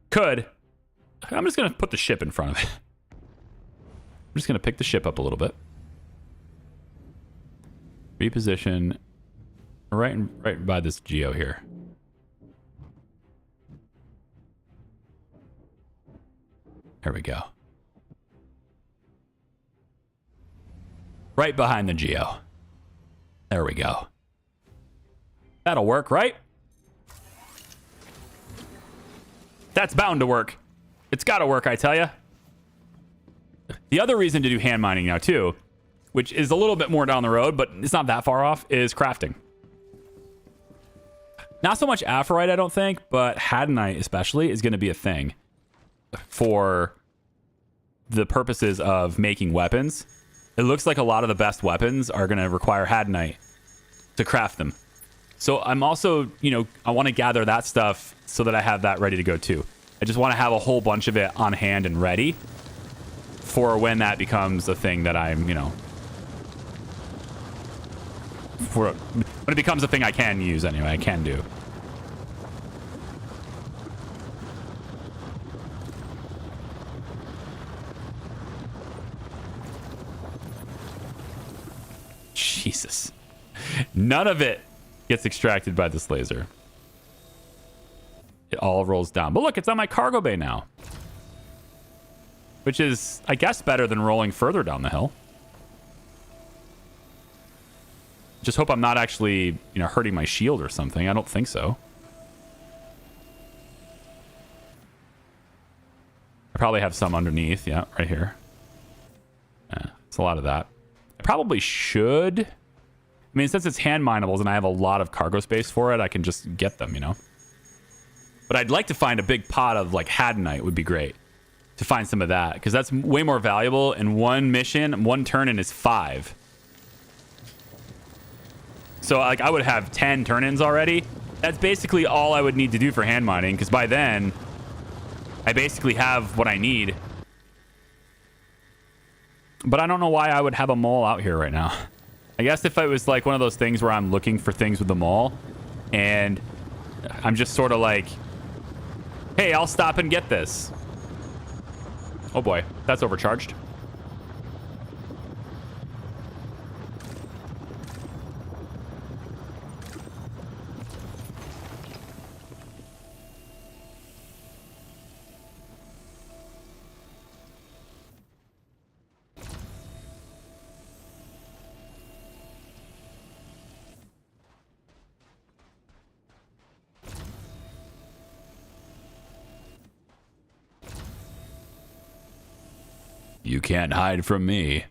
Could. I'm just going to put the ship in front of it. I'm just going to pick the ship up a little bit. Reposition right by this geo here. There we go. Right behind the geo. There we go. That'll work, right? That's bound to work. It's got to work, I tell you. The other reason to do hand mining now, too, which is a little bit more down the road, but it's not that far off, is crafting. Not so much aphorite, I don't think, but hadanite especially is going to be a thing for the purposes of making weapons. It looks like a lot of the best weapons are going to require hadanite to craft them. So I'm also, I want to gather that stuff so that I have that ready to go too. I just want to have a whole bunch of it on hand and ready for when that becomes a thing that I'm, when it becomes a thing I can use anyway, I can do. Jesus. None of it gets extracted by this laser. It all rolls down. But look, it's on my cargo bay now. Which is, I guess, better than rolling further down the hill. Just hope I'm not actually, hurting my shield or something. I don't think so. I probably have some underneath. Yeah, right here. Yeah, it's a lot of that. I probably should. I mean, since it's hand minables and I have a lot of cargo space for it, I can just get them, But I'd like to find a big pot of, like, hadanite would be great. To find some of that. Because that's way more valuable. And one mission, one turn-in is 5. So, like, I would have 10 turn-ins already. That's basically all I would need to do for hand mining. Because by then, I basically have what I need. But I don't know why I would have a mole out here right now. I guess if it was like one of those things where I'm looking for things with the mole and I'm just sort of like, hey, I'll stop and get this. Oh boy, that's overcharged. You can't hide from me.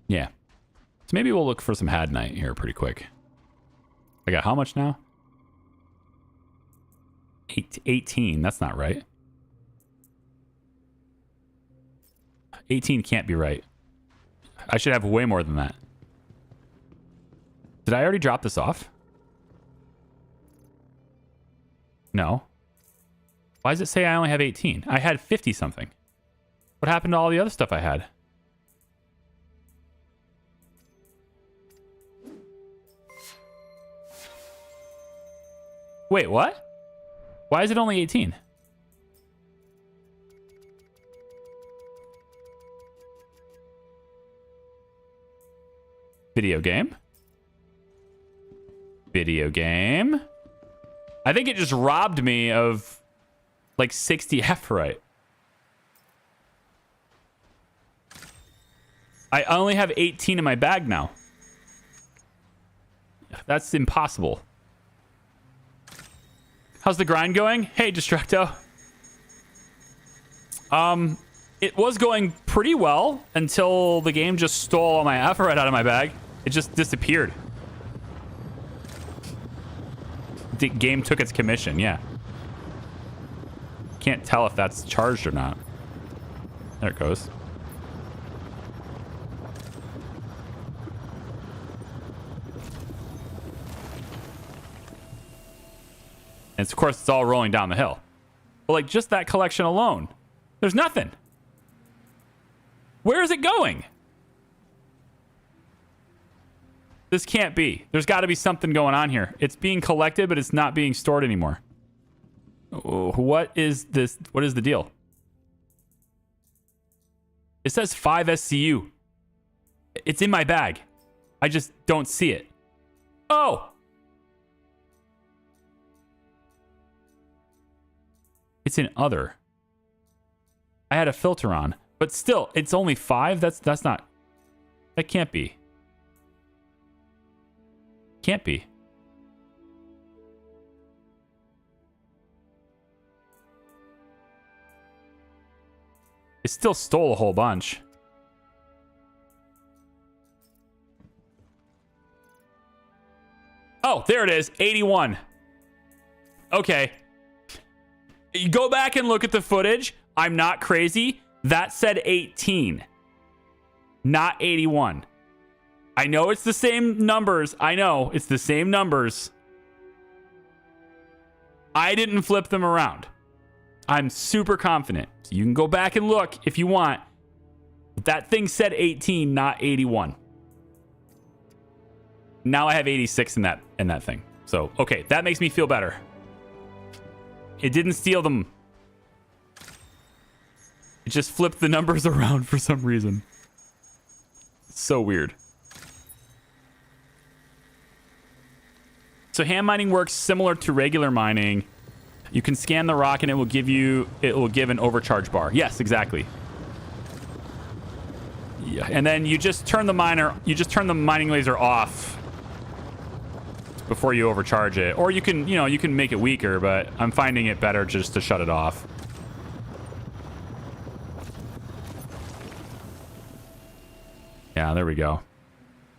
Yeah. So maybe we'll look for some hadanite here pretty quick. I got how much now? 18. That's not right. 18 can't be right. I should have way more than that. Did I already drop this off? No. Why does it say I only have 18? I had 50 something. What happened to all the other stuff I had? Wait, what? Why is it only 18? Video game? Video game? I think it just robbed me of like 60 aphorite. I only have 18 in my bag now. That's impossible. How's the grind going? Hey, Destructo. It was going pretty well until the game just stole all my Aphorite out of my bag. It just disappeared. The game took its commission, yeah. Can't tell if that's charged or not. There it goes. And of course, it's all rolling down the hill. But like just that collection alone, there's nothing. Where is it going? This can't be. There's got to be something going on here. It's being collected, but it's not being stored anymore. Oh, what is this? What is the deal? It says 5 SCU. It's in my bag. I just don't see it. Oh! It's in other. I had a filter on, but still, it's only 5. That's not. That can't be. Can't be. It still stole a whole bunch. Oh, there it is. 81. Okay. You go back and look at the footage. I'm not crazy. That said 18, not 81. I know it's the same numbers. I know it's the same numbers. I didn't flip them around. I'm super confident. So you can go back and look if you want. But that thing said 18, not 81. Now I have 86 in that thing. So, okay, that makes me feel better. It didn't steal them. It just flipped the numbers around for some reason. It's so weird. So hand mining works similar to regular mining. You can scan the rock and it will give an overcharge bar. Yes, exactly. Yeah, and then you just turn the mining laser off before you overcharge it. Or you can make it weaker, but I'm finding it better just to shut it off. Yeah, there we go.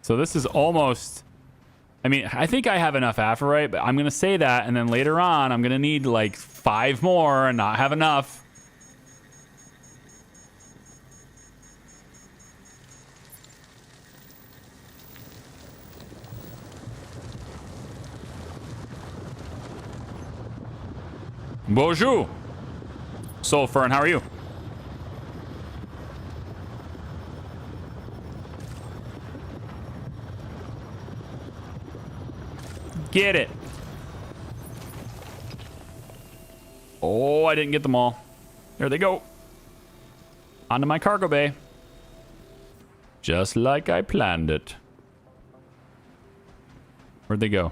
So this is almost... I mean, I think I have enough Aphorite, but I'm going to say that, and then later on, I'm going to need like 5 more and not have enough. Bonjour. Soul Fern, how are you? Get it. Oh, I didn't get them all. There they go. Onto my cargo bay. Just like I planned it. Where'd they go?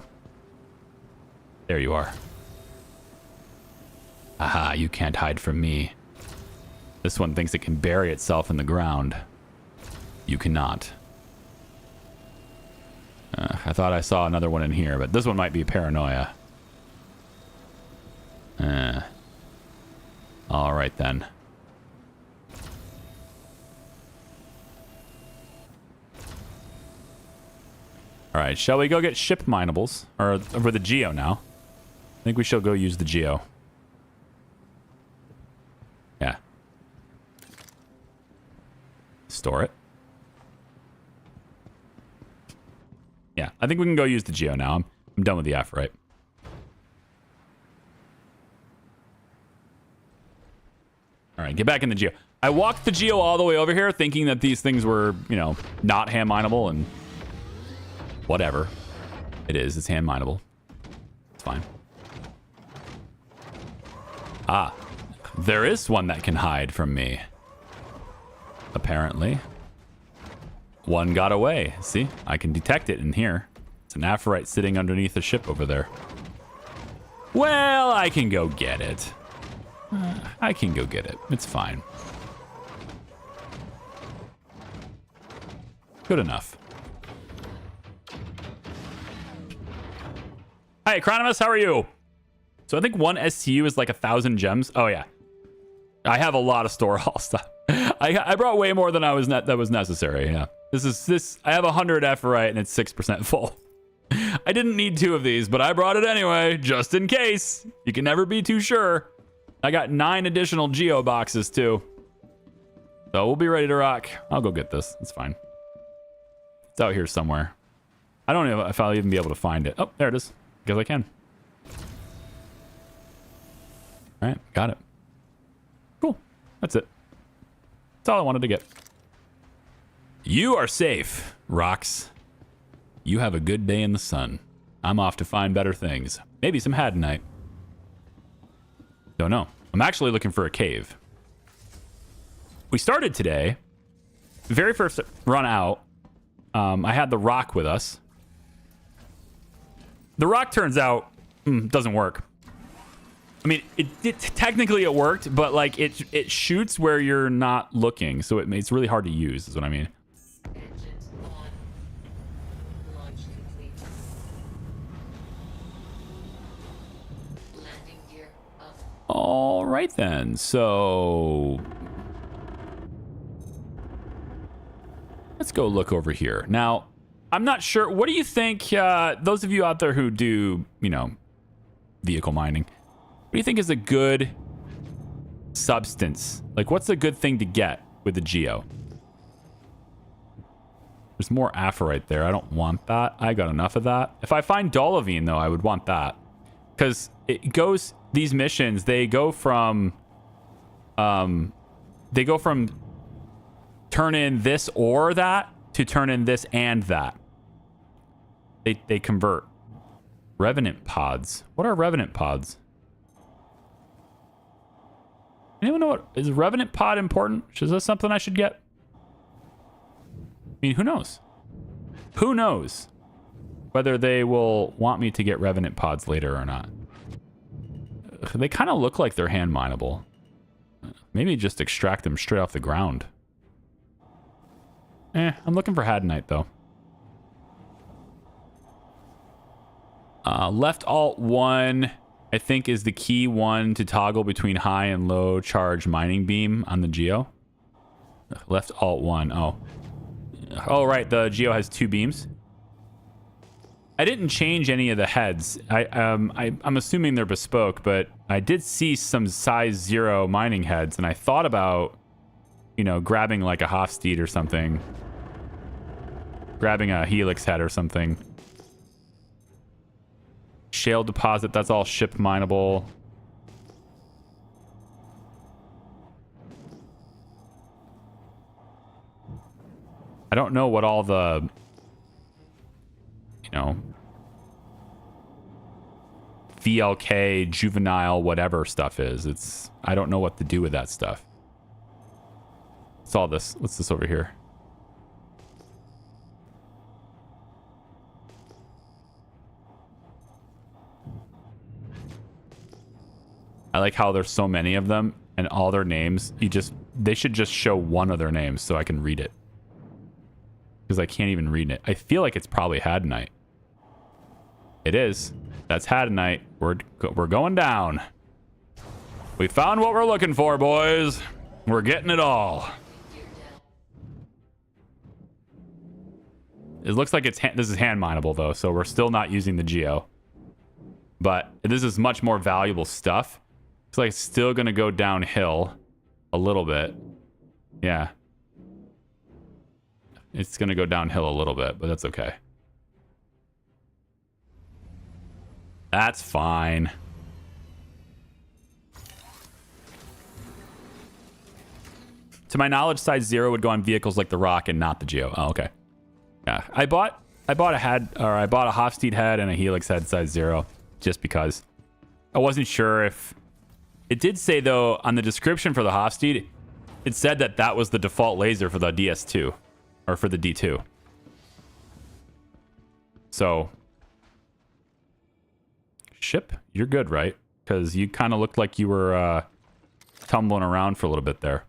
There you are. Aha, you can't hide from me. This one thinks it can bury itself in the ground. You cannot. I thought I saw another one in here, but this one might be paranoia. All right, then. All right, shall we go get ship minables? Or over the Geo now. I think we shall go use the Geo. Yeah. Store it. Yeah, I think we can go use the Geo now. I'm done with the Aphorite. All right, get back in the Geo. I walked the Geo all the way over here thinking that these things were, not hand mineable, and whatever. It is. It's hand mineable. It's fine. Ah, there is one that can hide from me. Apparently. One got away. See? I can detect it in here. It's an Aphorite sitting underneath the ship over there. Well, I can go get it. I can go get it. It's fine. Good enough. Hi, Acronimus, how are you? So I think one SCU is like 1,000 gems. Oh, yeah. I have a lot of store haul stuff. I brought way more than that was necessary. Yeah. I have 100 Ephrite and it's 6% full. I didn't need 2 of these, but I brought it anyway, just in case. You can never be too sure. I got 9 additional Geo boxes too. So we'll be ready to rock. I'll go get this. It's fine. It's out here somewhere. I don't know if I'll even be able to find it. Oh, there it is. Because I can. All right, got it. Cool. That's it. That's all I wanted to get. You are safe, Rocks. You have a good day in the sun. I'm off to find better things. Maybe some Hadanite. Don't know. I'm actually looking for a cave. We started today. Very first run out. I had the rock with us. The rock turns out doesn't work. I mean, technically it worked, but like it shoots where you're not looking, so it's really hard to use, is what I mean. Engines on. Launch complete. Landing gear up. All right then. So let's go look over here. Now, I'm not sure. What do you think? Those of you out there who do, vehicle mining. What do you think is a good substance? Like, what's a good thing to get with the Geo? There's more Aphrite there. I don't want that. I got enough of that. If I find Dolivine, though, I would want that. Because it goes... These missions, they go from... turn in this or that to turn in this and that. They convert. Revenant pods. What are Revenant pods? Anyone know what is Revenant pod important? Is this something I should get? I mean, who knows? Who knows whether they will want me to get Revenant pods later or not? They kind of look like they're hand mineable. Maybe just extract them straight off the ground. I'm looking for Hadanite though. Left alt 1, I think, is the key one to toggle between high and low charge mining beam on the Geo. Left alt 1. Oh, right. The Geo has 2 beams. I didn't change any of the heads. I'm assuming they're bespoke, but I did see some size 0 mining heads, and I thought about, grabbing like a Hofstede or something. Grabbing a Helix head or something. Shale deposit, that's all ship mineable. I don't know what all the, VLK, juvenile, whatever stuff is. I don't know what to do with that stuff. What's all this? What's this over here? I like how there's so many of them and all their names. They should just show one of their names so I can read it. Because I can't even read it. I feel like it's probably Hadanite. It is. That's Hadanite. We're going down. We found what we're looking for, boys. We're getting it all. It looks like this is hand mineable though, so we're still not using the Geo. But this is much more valuable stuff. Looks like it's still going to go downhill a little bit. Yeah. It's going to go downhill a little bit, but that's okay. That's fine. To my knowledge, size 0 would go on vehicles like the Rock and not the Geo. Oh, okay. Yeah, I bought a Hofstede head and a Helix head size 0 just because. I wasn't sure if... It did say, though, on the description for the Hofstede, it said that was the default laser for the DS2. Or for the D2. So... Ship, you're good, right? Because you kind of looked like you were tumbling around for a little bit there.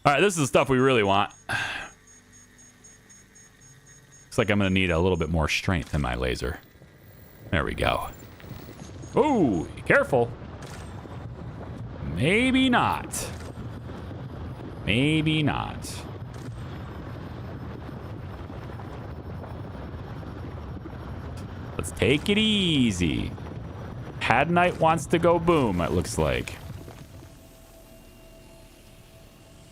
All right, this is the stuff we really want. Looks like I'm going to need a little bit more strength in my laser. There we go. Oh, careful. Maybe not. Maybe not. Let's take it easy. Hadnite wants to go boom, it looks like.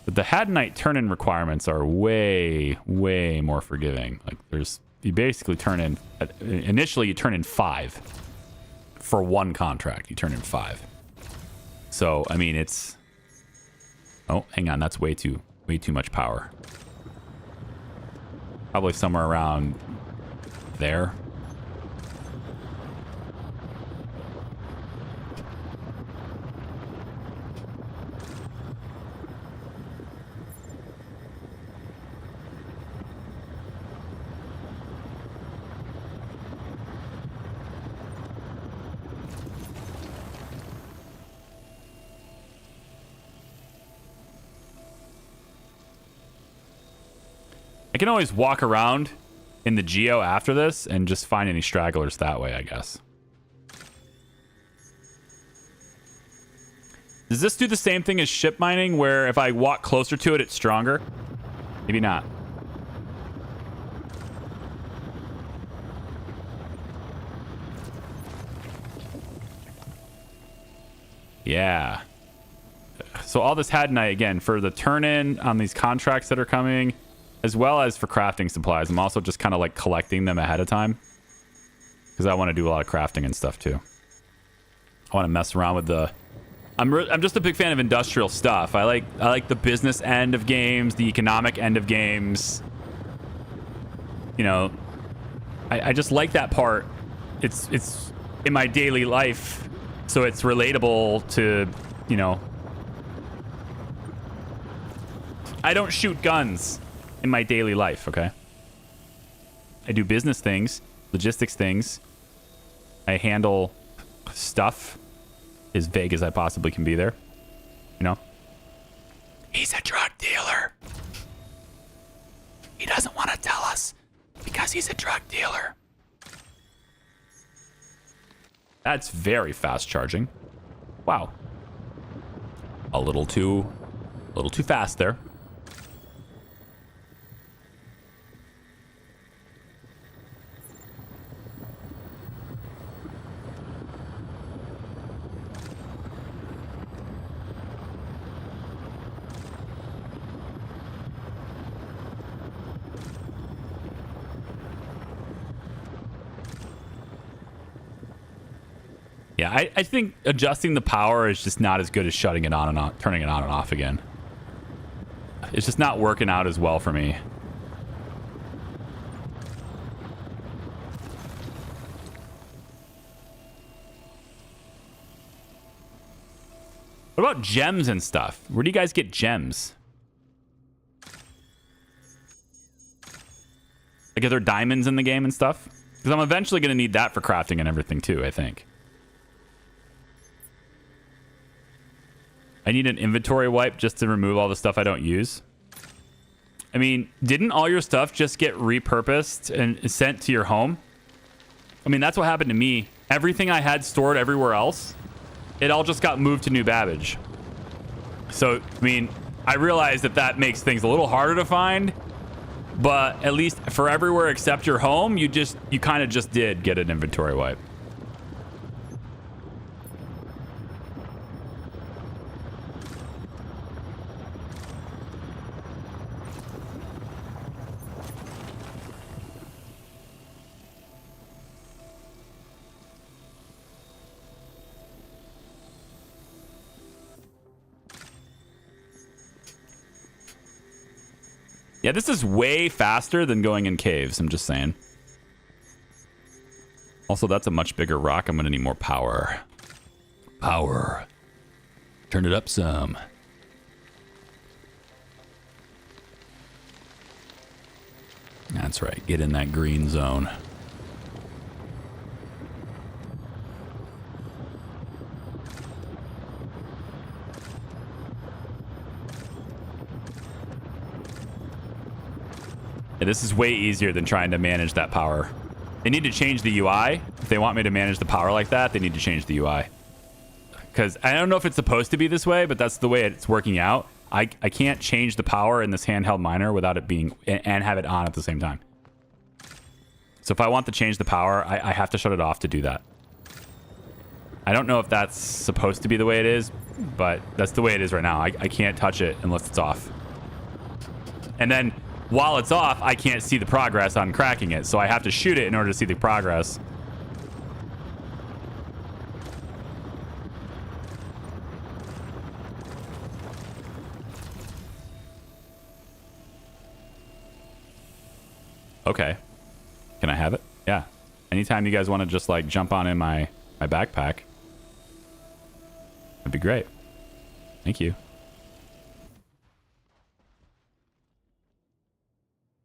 But the Hadnite turn-in requirements are way, way more forgiving. Like, you basically turn in, initially you turn in 5. For one contract, you turn in 5. So, I mean, it's... Oh, hang on, that's way too much power. Probably somewhere around there. I can always walk around in the geo after this and just find any stragglers that way, I guess. Does this do the same thing as ship mining, where if I walk closer to it, it's stronger? Maybe not. Yeah. So all this Hadnite, again, for the turn-in on these contracts that are coming, as well as for crafting supplies. I'm also just kind of like collecting them ahead of time, because I want to do a lot of crafting and stuff too. I want to mess around with the... I'm just a big fan of industrial stuff. I like the business end of games, the economic end of games. You know, I just like that part. It's in my daily life, so it's relatable to, you know... I don't shoot guns in my daily life, okay? I do business things, logistics things. I handle stuff as vague as I possibly can be there. You know? He's a drug dealer. He doesn't want to tell us because he's a drug dealer. That's very fast charging. Wow. A little too fast there. Yeah, I think adjusting the power is just not as good as shutting it on and off, turning it on and off again. It's just not working out as well for me. What about gems and stuff? Where do you guys get gems? Like, are there diamonds in the game and stuff? Because I'm eventually going to need that for crafting and everything too, I think. I need an inventory wipe just to remove all the stuff I don't use. I mean, didn't all your stuff just get repurposed and sent to your home? I mean, that's what happened to me. Everything I had stored everywhere else, it all just got moved to New Babbage. So, I mean, I realize that makes things a little harder to find, but at least for everywhere except your home, you kind of just did get an inventory wipe. Yeah, this is way faster than going in caves, I'm just saying. Also, that's a much bigger rock. I'm going to need more power. Power. Turn it up some. That's right. Get in that green zone. Yeah, this is way easier than trying to manage that power. They need to change the UI. If they want me to manage the power like that, they need to change the UI. Because I don't know if it's supposed to be this way, but that's the way it's working out. I can't change the power in this handheld miner without it being... and have it on at the same time. So if I want to change the power, I have to shut it off to do that. I don't know if that's supposed to be the way it is, but that's the way it is right now. I can't touch it unless it's off. And then while it's off, I can't see the progress on cracking it. So I have to shoot it in order to see the progress. Okay. Can I have it? Yeah. Anytime you guys want to just like jump on in my backpack, that'd be great. Thank you.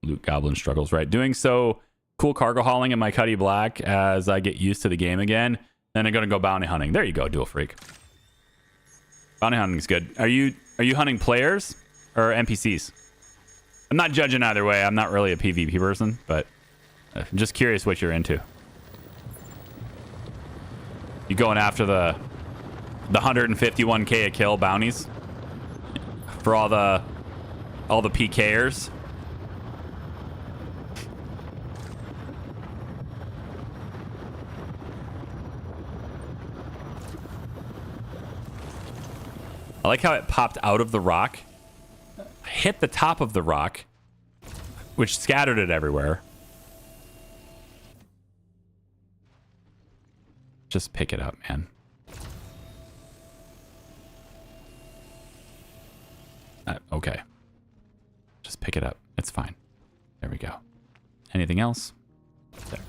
Loot Goblin struggles, right? Doing so cool cargo hauling in my Cuddy Black as I get used to the game again. Then I'm going to go bounty hunting. There you go, Dual Freak. Bounty hunting is good. Are you hunting players or NPCs? I'm not judging either way. I'm not really a PvP person, but I'm just curious what you're into. You going after the 151k a kill bounties for all the PKers? I like how it popped out of the rock, hit the top of the rock, which scattered it everywhere. Just pick it up, man. Okay. Just pick it up. It's fine. There we go. Anything else? There.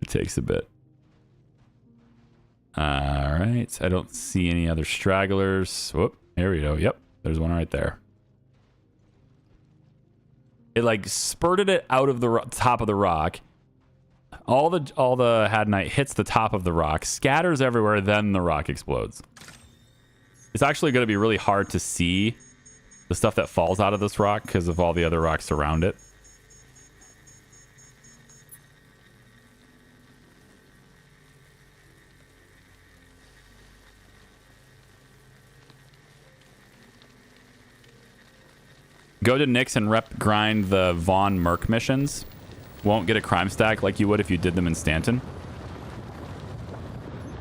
It takes a bit. All right. I don't see any other stragglers. Whoop. There we go. Yep. There's one right there. It like spurted it out of the top of the rock. All the Hadnite hits the top of the rock, scatters everywhere, then the rock explodes. It's actually going to be really hard to see the stuff that falls out of this rock because of all the other rocks around it. Go to Nyx and rep grind the Vaughn Merc missions. Won't get a crime stack like you would if you did them in Stanton.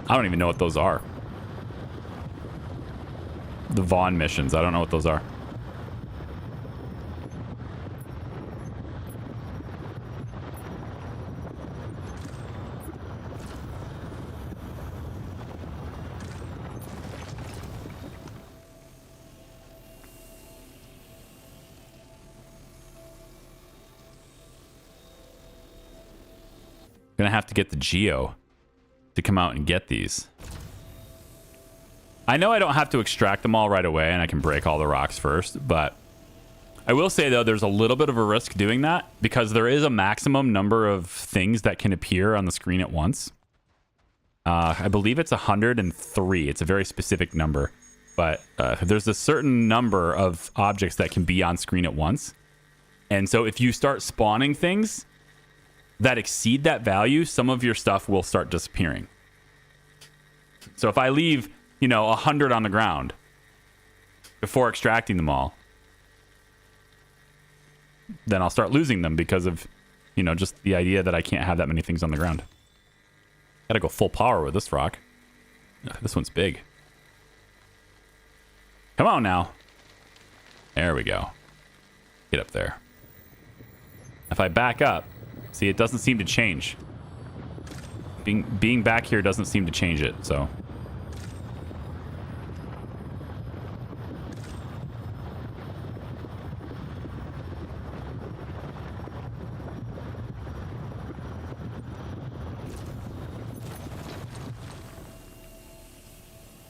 I don't even know what those are. The Vaughn missions. I don't know what those are. Gonna have to get the Geo to come out and get these. I know I don't have to extract them all right away and I can break all the rocks first, but I will say though there's a little bit of a risk doing that because there is a maximum number of things that can appear on the screen at once. I believe it's 103. It's a very specific number, but there's a certain number of objects that can be on screen at once. And so if you start spawning things that exceed that value, some of your stuff will start disappearing. So if I leave, 100 on the ground before extracting them all, then I'll start losing them because of, just the idea that I can't have that many things on the ground. Gotta go full power with this rock. This one's big. Come on now. There we go. Get up there. If I back up, see, it doesn't seem to change. Being back here doesn't seem to change it, so.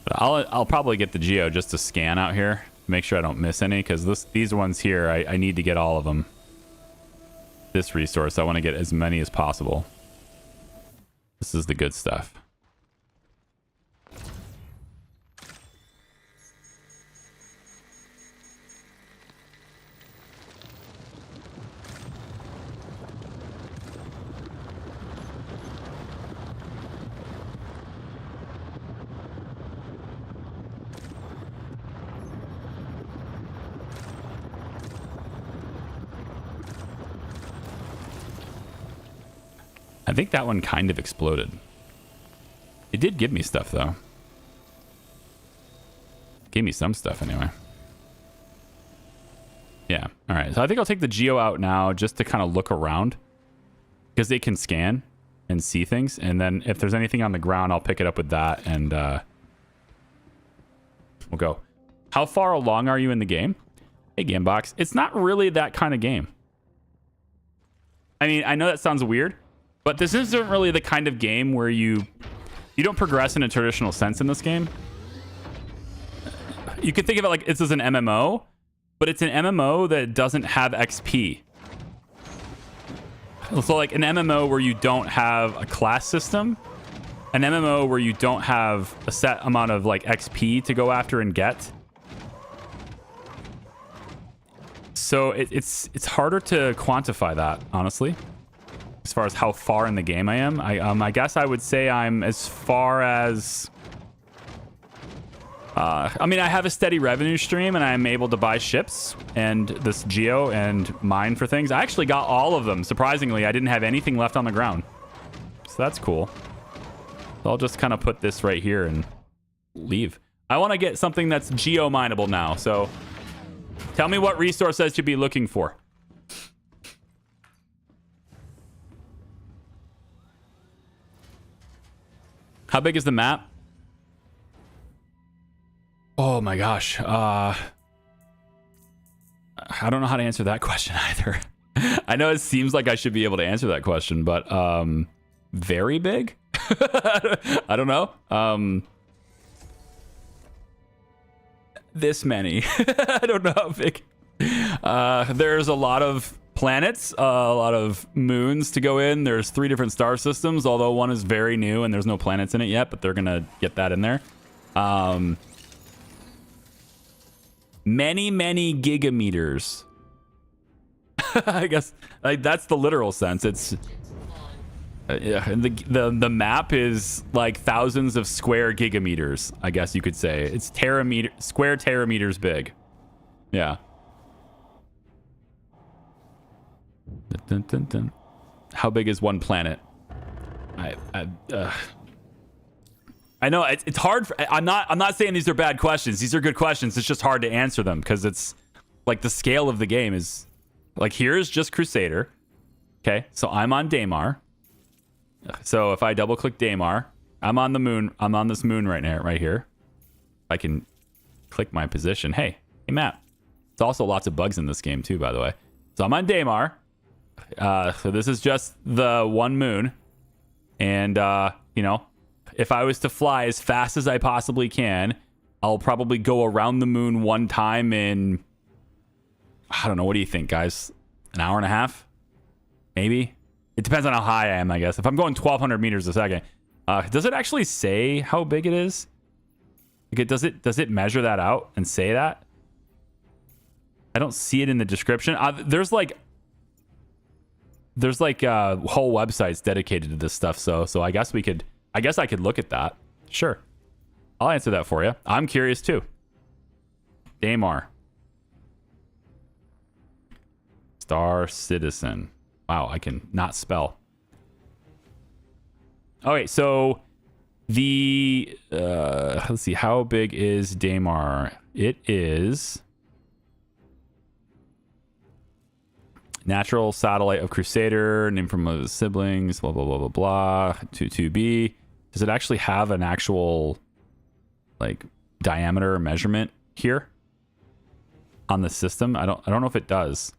But I'll probably get the Geo just to scan out here, make sure I don't miss any, because these ones here, I need to get all of them. This resource, I want to get as many as possible. This is the good stuff. I think that one kind of exploded. It did give me stuff, though. Gave me some stuff, anyway. Yeah. All right. So I think I'll take the Geo out now just to kind of look around. Because they can scan and see things. And then if there's anything on the ground, I'll pick it up with that. And we'll go. How far along are you in the game? Hey, Gamebox. It's not really that kind of game. I mean, I know that sounds weird. But this isn't really the kind of game where you don't progress in a traditional sense in this game. You can think of it like this is an MMO, but it's an MMO that doesn't have XP. So like an MMO where you don't have a class system, an MMO where you don't have a set amount of like XP to go after and get. So it's harder to quantify that, honestly. As far as how far in the game I am, I guess I would say I'm as far as. I mean, I have a steady revenue stream, and I'm able to buy ships and this Geo and mine for things. I actually got all of them. Surprisingly, I didn't have anything left on the ground, so that's cool. So I'll just kind of put this right here and leave. I want to get something that's Geo mineable now. So tell me what resource I should be looking for. How big is the map? Oh my gosh. I don't know how to answer that question either. I know it seems like I should be able to answer that question, but very big? I don't know. This many. I don't know how big. There's a lot of planets, a lot of moons to go in. There's 3 different star systems, although one is very new and there's no planets in it yet, but they're gonna get that in there. Many gigameters. I guess like that's the literal sense. It's yeah, and the map is like thousands of square gigameters, I guess you could say. It's square terameters big. Yeah. Dun, dun, dun. How big is one planet? I know it's hard. I'm not saying these are bad questions. These are good questions. It's just hard to answer them because it's like the scale of the game is like here's just Crusader. Okay, so I'm on Daymar. So if I double click Daymar, I'm on the moon. I'm on this moon right now, right here. I can click my position. Hey map. There's also lots of bugs in this game too, by the way. So I'm on Daymar. So this is just the one moon, and you know. If I was to fly as fast as I possibly can, I'll probably go around the moon one time in, I don't know, what do you think, guys? An hour and a half? Maybe? It depends on how high I am, I guess. If I'm going 1,200 meters a second. Does it actually say how big it is? Like does it measure that out and say that? I don't see it in the description. There's like whole websites dedicated to this stuff, so I guess I could look at that. Sure. I'll answer that for you. I'm curious too. Daymar. Star Citizen. Wow, I can not spell. Okay, so the let's see, how big is Daymar? It is natural satellite of Crusader, named from his siblings, blah blah blah blah blah. 22B. Does it actually have an actual like diameter measurement here on the system? I don't know if it does.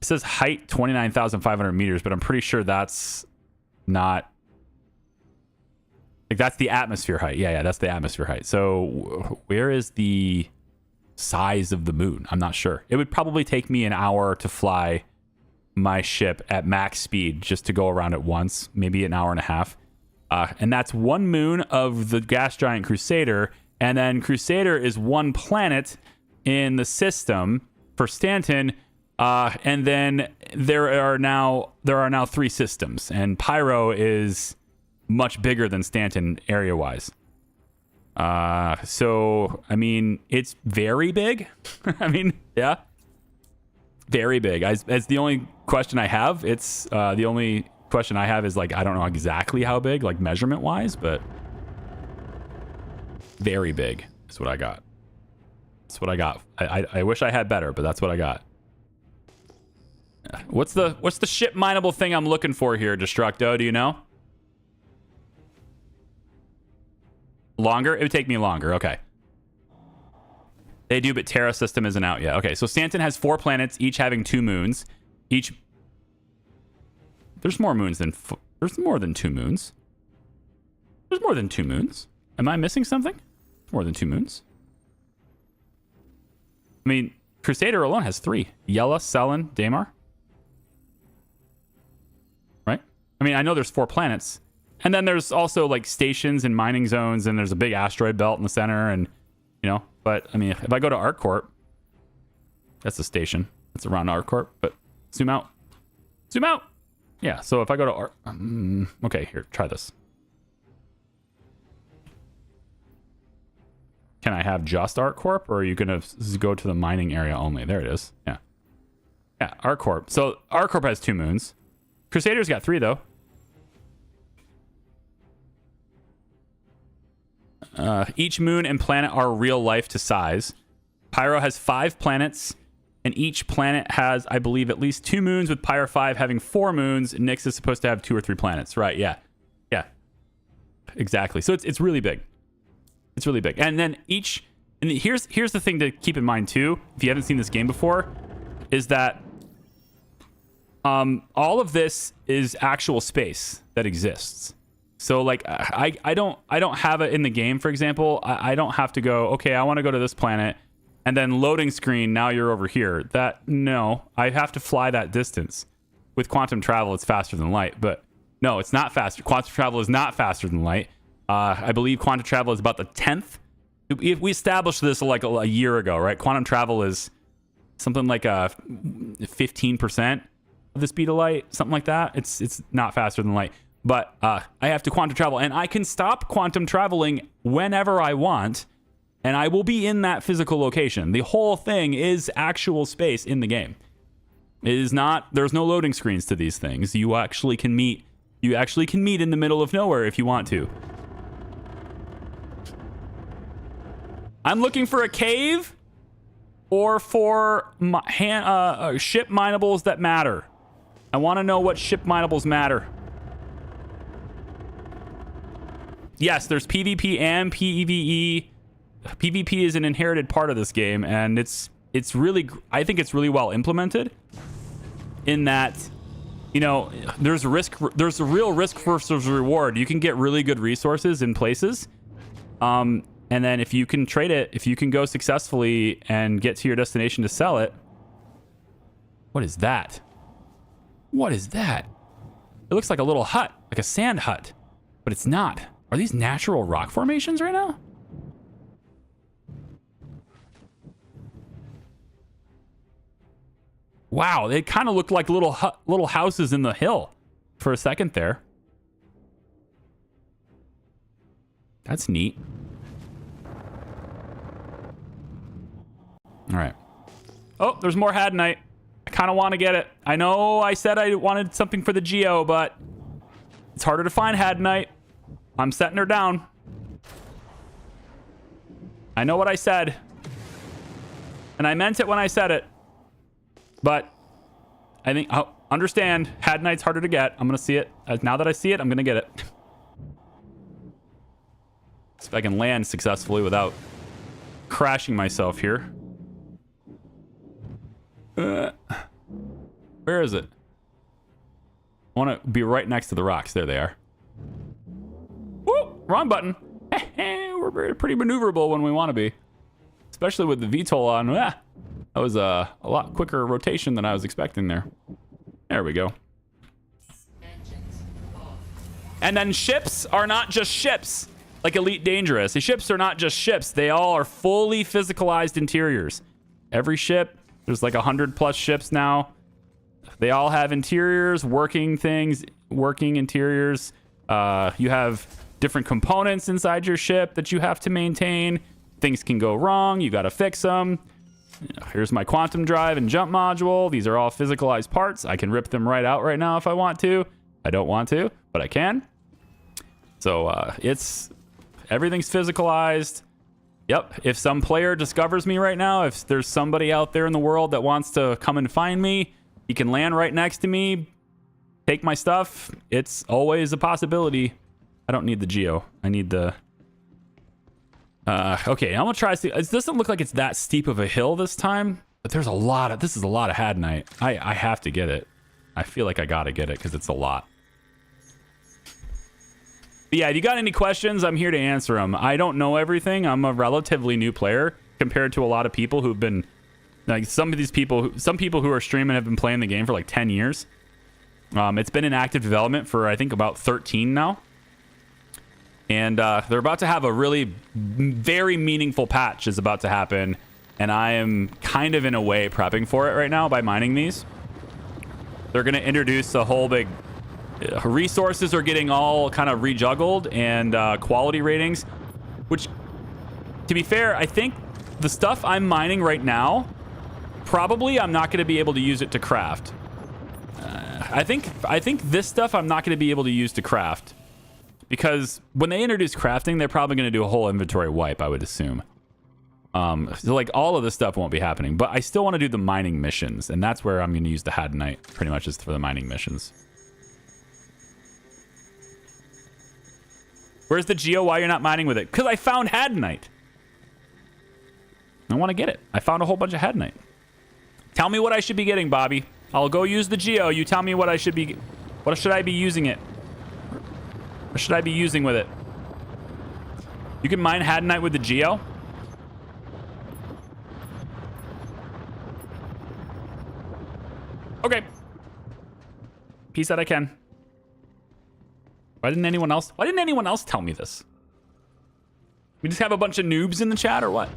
It says height 29,500 meters, but I'm pretty sure that's not like that's the atmosphere height. Yeah, that's the atmosphere height. So where is the size of the moon? I'm not sure. It would probably take me an hour to fly my ship at max speed just to go around it once, maybe an hour and a half. And that's one moon of the gas giant Crusader. And then Crusader is one planet in the system for Stanton. And then there are now 3 systems, and Pyro is much bigger than Stanton area wise. So I mean, it's very big. I mean, yeah, very big. As the only question I have, it's the only question I have is like, I don't know exactly how big, like measurement wise, but very big is what I got. That's what I got. I wish I had better, but that's what I got. What's the ship mineable thing I'm looking for here, Destructo? Do you know? Longer? It would take me longer. Okay. They do, but Terra system isn't out yet. Okay, so Stanton has 4 planets, each having 2 moons. Each... There's more moons than... There's more than 2 moons. There's more than 2 moons. Am I missing something? More than 2 moons. I mean, Crusader alone has 3. Yella, Selen, Daymar. Right? I mean, I know there's 4 planets. And then there's also like stations and mining zones, and there's a big asteroid belt in the center, and you know, but I mean, if I go to ArcCorp, that's a station. That's around ArcCorp, but zoom out. Zoom out! Yeah, so if I go to Arc... okay, here, try this. Can I have just ArcCorp, or are you going to go to the mining area only? There it is. Yeah. Yeah, ArcCorp. So ArcCorp has 2 moons. Crusader's got 3, though. Each moon and planet are real life to size. Pyro has 5 planets, and each planet has, I believe, at least 2 moons, with Pyro 5 having 4 moons. Nyx is supposed to have 2 or 3 planets. Right, yeah. Yeah. Exactly. So it's really big. It's really big. And then each... And here's the thing to keep in mind, too, if you haven't seen this game before, is that all of this is actual space that exists. So like I don't have it in the game, for example. I don't have to go, okay, I want to go to this planet, and then loading screen, now you're over here. No, I have to fly that distance. With quantum travel, it's faster than light, but no, it's not faster. Quantum travel is not faster than light. I believe quantum travel is about the 10th. If we established this like a year ago, right? Quantum travel is something like 15% of the speed of light, something like that. It's not faster than light. But I have to quantum travel, and I can stop quantum traveling whenever I want, and I will be in that physical location. The whole thing is actual space in the game. It is not, there's no loading screens to these things. You actually can meet in the middle of nowhere if you want to. I'm looking for a cave or for ship minables that matter. I want to know what ship minables matter. Yes, there's PvP and PvE. PvP is an inherited part of this game, and it's really, I think it's really well implemented in that, you know, there's a real risk versus reward. You can get really good resources in places. And then if you can trade it, if you can go successfully and get to your destination to sell it. What is that? What is that? It looks like a little hut, like a sand hut, but it's not. Are these natural rock formations right now? Wow, they kind of looked like little houses in the hill for a second there. That's neat. All right. Oh, there's more Hadanite. I kind of want to get it. I know I said I wanted something for the Geo, but it's harder to find Hadanite. I'm setting her down. I know what I said. And I meant it when I said it. But I think, understand, Hadanite's harder to get. I'm going to see it. Now that I see it, I'm going to get it. See if I can land successfully without crashing myself here. Where is it? I want to be right next to the rocks. There they are. Whoop! Wrong button. We're pretty maneuverable when we want to be. Especially with the VTOL on. That was a lot quicker rotation than I was expecting there. There we go. And then ships are not just ships. Like Elite Dangerous. The ships are not just ships. They all are fully physicalized interiors. Every ship, there's like 100+ ships now. They all have interiors, working things, working interiors. You have different components inside your ship that you have to maintain. Things can go wrong. You got to fix them. Here's my quantum drive and jump module. These are all physicalized parts. I can rip them right out right now if I want to. I don't want to, but I can. So everything's physicalized. Yep. If some player discovers me right now, if there's somebody out there in the world that wants to come and find me, he can land right next to me, take my stuff. It's always a possibility. I don't need the geo. I need the... okay, I'm gonna try to see. It doesn't look like it's that steep of a hill this time, but there's a lot of... This is a lot of Hadnite. I have to get it. I feel like I gotta get it because it's a lot. But yeah, if you got any questions, I'm here to answer them. I don't know everything. I'm a relatively new player compared to a lot of people who've been... Like, some people who are streaming have been playing the game for like 10 years. It's been in active development for, I think, about 13 now. And they're about to have a really very meaningful patch is about to happen. And I am kind of in a way prepping for it right now by mining these. They're going to introduce a whole big... resources are getting all kind of rejuggled and quality ratings. Which, to be fair, I think the stuff I'm mining right now, probably I'm not going to be able to use it to craft. I think this stuff I'm not going to be able to use to craft. Because when they introduce crafting, they're probably going to do a whole inventory wipe, I would assume. So like all of this stuff won't be happening. But I still want to do the mining missions. And that's where I'm going to use the Hadnite pretty much is for the mining missions. Where's the geo? Why you're not mining with it? Because I found Hadnite. I want to get it. I found a whole bunch of Hadnite. Tell me what I should be getting, Bobby. I'll go use the geo. You tell me what I should be... What should I be using it? What should I be using with it? You can mine Hadnite with the geo? Okay. Piece that I can. Why didn't anyone else tell me this? We just have a bunch of noobs in the chat or what?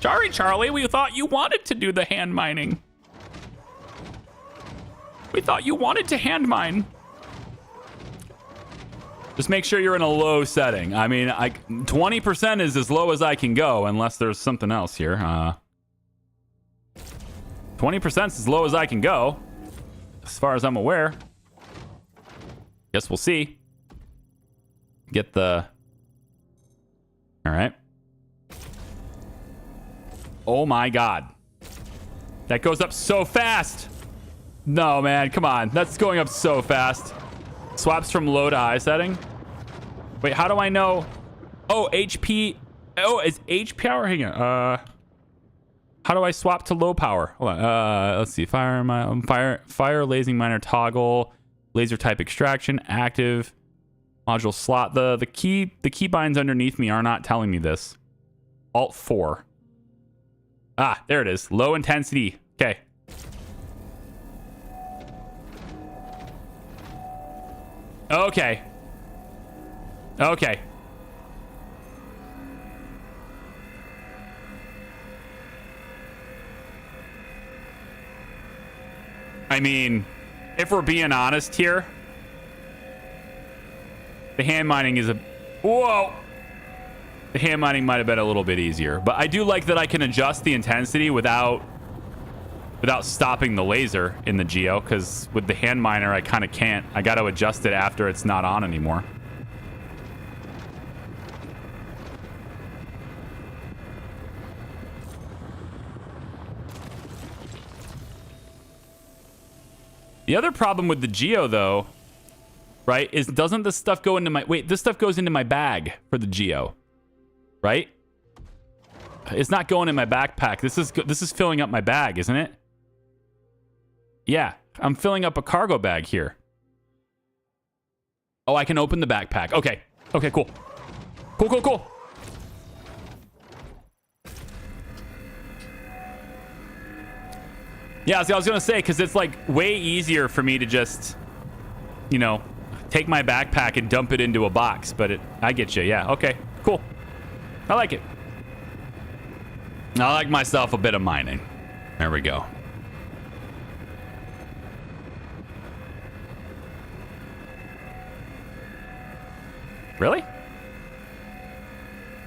Sorry, Charlie, we thought you wanted to do the hand mining. We thought you wanted to hand mine. Just make sure you're in a low setting. I mean, 20% is as low as I can go, unless there's something else here. 20% is as low as I can go, as far as I'm aware. Guess we'll see. Get the... All right. Oh my God. That goes up so fast. No, man, come on. That's going up so fast. Swaps from low to high setting. Wait, how do I know? Oh, HP. Oh, is HP power? Hang on. How do I swap to low power? Hold on. Let's see. Fire lasing miner toggle, laser type extraction, active, module slot. The key binds underneath me are not telling me this. Alt 4. Ah, there it is. Low intensity. Okay. Okay. Okay. I mean, if we're being honest here, the hand mining is a... Whoa! The hand mining might have been a little bit easier. But I do like that I can adjust the intensity without stopping the laser in the geo, because with the hand miner, I kind of can't. I got to adjust it after it's not on anymore. The other problem with the geo, though, right, is doesn't this stuff go into my... Wait, this stuff goes into my bag for the geo, right? It's not going in my backpack. This is filling up my bag, isn't it? Yeah, I'm filling up a cargo bag here. Oh, I can open the backpack. Okay. Okay, cool. Cool. Yeah, see, I was going to say, because it's like way easier for me to just, you know, take my backpack and dump it into a box. But I get you. Yeah, okay, cool. I like it. I like myself a bit of mining. There we go. Really?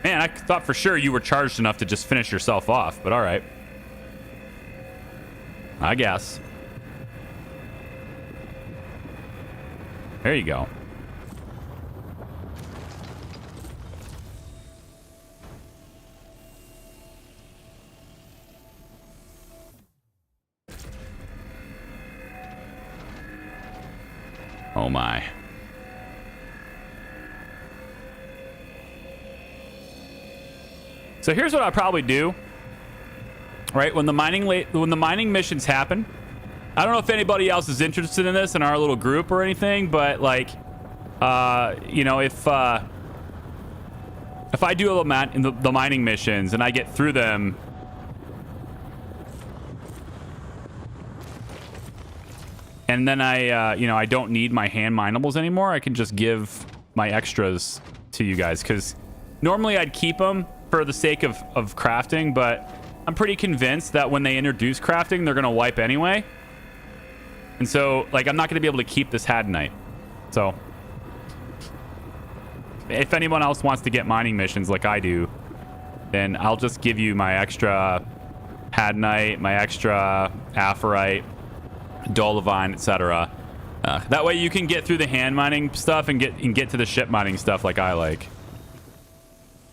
Man, I thought for sure you were charged enough to just finish yourself off, but all right. I guess. There you go. Oh my. So here's what I'll probably do. Right, when the mining missions happen, I don't know if anybody else is interested in this in our little group or anything, but like, you know, if I do the mining missions and I get through them, and then you know, I don't need my hand minables anymore, I can just give my extras to you guys, because normally I'd keep them for the sake of crafting, but I'm pretty convinced that when they introduce crafting, they're going to wipe anyway. And so, like, I'm not going to be able to keep this Hadanite. So, if anyone else wants to get mining missions like I do, then I'll just give you my extra Hadanite, my extra Aphorite, Dolivine, etc. That way you can get through the hand mining stuff and get to the ship mining stuff like I like.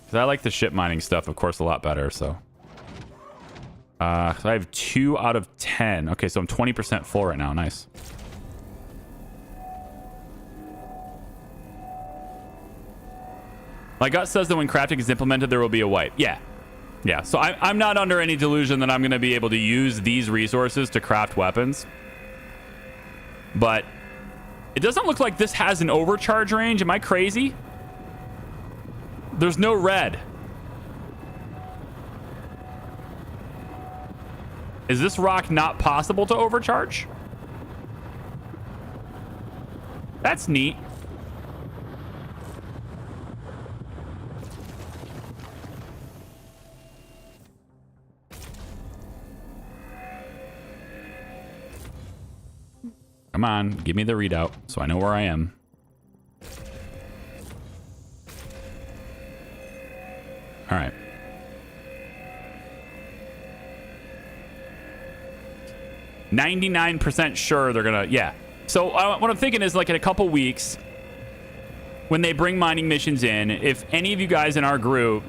Because I like the ship mining stuff, of course, a lot better, so... so I have 2 out of 10. Okay, so I'm 20% full right now. Nice. My gut says that when crafting is implemented, there will be a wipe. Yeah. Yeah, so I'm not under any delusion that I'm going to be able to use these resources to craft weapons. But it doesn't look like this has an overcharge range. Am I crazy? There's no red. Is this rock not possible to overcharge? That's neat. Come on, give me the readout so I know where I am. All right. 99% sure they're gonna, yeah. So what I'm thinking is, like, in a couple weeks, when they bring mining missions in, if any of you guys in our group,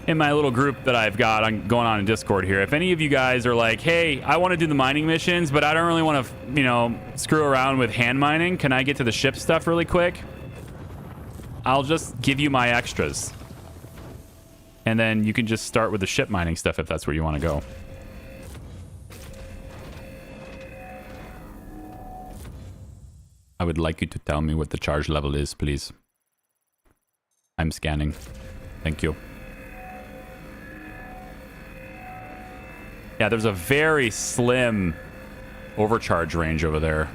in my little group that I've got going on in Discord here, if any of you guys are like, hey, I want to do the mining missions, but I don't really want to, you know, screw around with hand mining, can I get to the ship stuff really quick? I'll just give you my extras. And then you can just start with the ship mining stuff if that's where you want to go. I would like you to tell me what the charge level is, please. I'm scanning. Thank you. Yeah, there's a very slim overcharge range over there.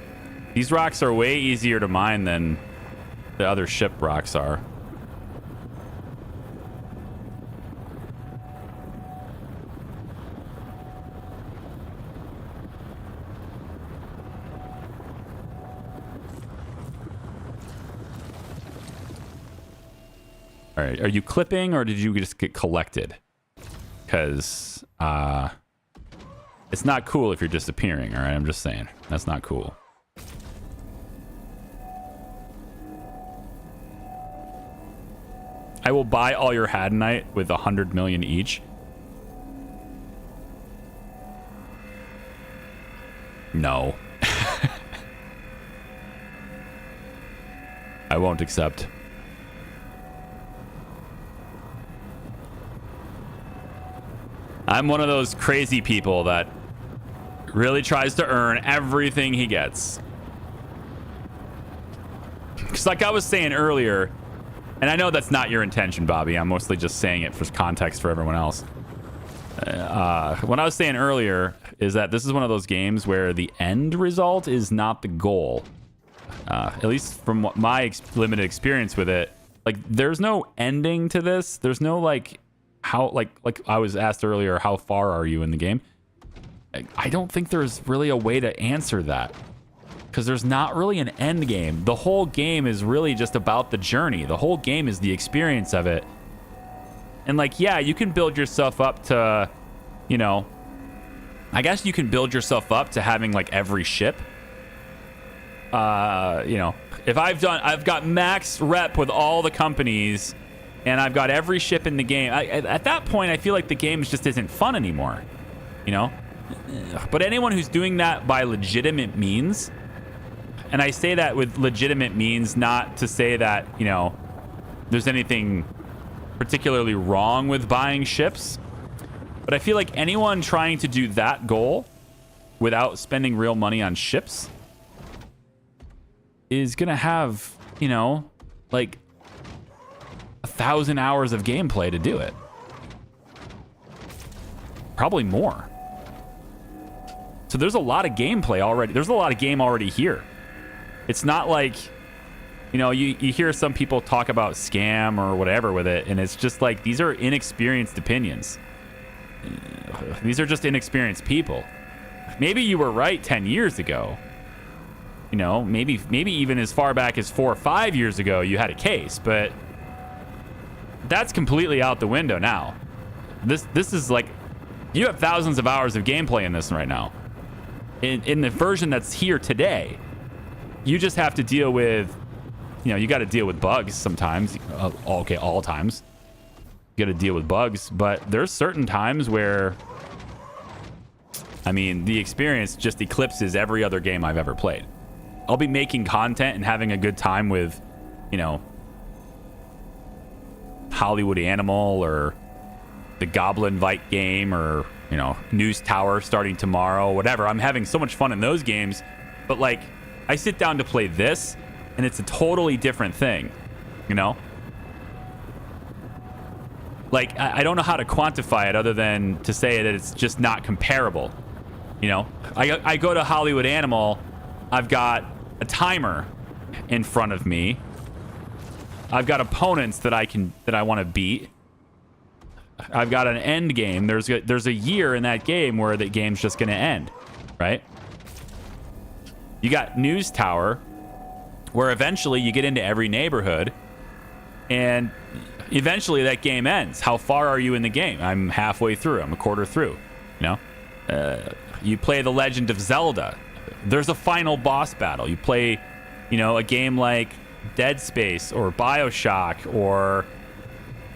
These rocks are way easier to mine than the other ship rocks are. All right, are you clipping or did you just get collected? Because it's not cool if you're disappearing, all right? I'm just saying. That's not cool. I will buy all your Hadanite with 100 million each. No. I won't accept. I'm one of those crazy people that really tries to earn everything he gets. Because like I was saying earlier, and I know that's not your intention, Bobby. I'm mostly just saying it for context for everyone else. What I was saying earlier is that this is one of those games where the end result is not the goal. At least from my limited experience with it. Like, there's no ending to this. There's no, like... How, like I was asked earlier, how far are you in the game? I don't think there's really a way to answer that. because there's not really an end game. The whole game is really just about the journey. The whole game is the experience of it. And like, yeah, you can build yourself up to, you know, I guess you can build yourself up to having like every ship. You know, if I've got max rep with all the companies and I've got every ship in the game, at that point, I feel like the game just isn't fun anymore, you know? But anyone who's doing that by legitimate means, and I say that with legitimate means, not to say that, you know, there's anything particularly wrong with buying ships, but I feel like anyone trying to do that goal without spending real money on ships is gonna have, you know, like 1,000 hours of gameplay to do it. Probably more. So there's a lot of gameplay already. There's a lot of game already here. It's not like, you know, you hear some people talk about scam or whatever with it, and it's just like, these are inexperienced opinions. These are just inexperienced people. Maybe you were right 10 years ago. You know, maybe even as far back as 4 or 5 years ago, you had a case, but that's completely out the window now. This is like, you have thousands of hours of gameplay in this right now. In the version that's here today, you just have to deal with, you know, you got to deal with bugs sometimes. Okay, all times. You got to deal with bugs, but there's certain times where, I mean, the experience just eclipses every other game I've ever played. I'll be making content and having a good time with, you know, Hollywood Animal or the Goblin Fight game or, you know, News Tower starting tomorrow, whatever. I'm having so much fun in those games, but like, I sit down to play this and it's a totally different thing, you know? Like, I don't know how to quantify it other than to say that it's just not comparable. You know, I go to Hollywood Animal, I've got a timer in front of me. I've got opponents that I want to beat. I've got an end game. There's a year in that game where the game's just going to end, right? You got News Tower, where eventually you get into every neighborhood, and eventually that game ends. How far are you in the game? I'm halfway through. I'm a quarter through. You know, you play The Legend of Zelda. There's a final boss battle. You play, you know, a game like Dead Space or BioShock or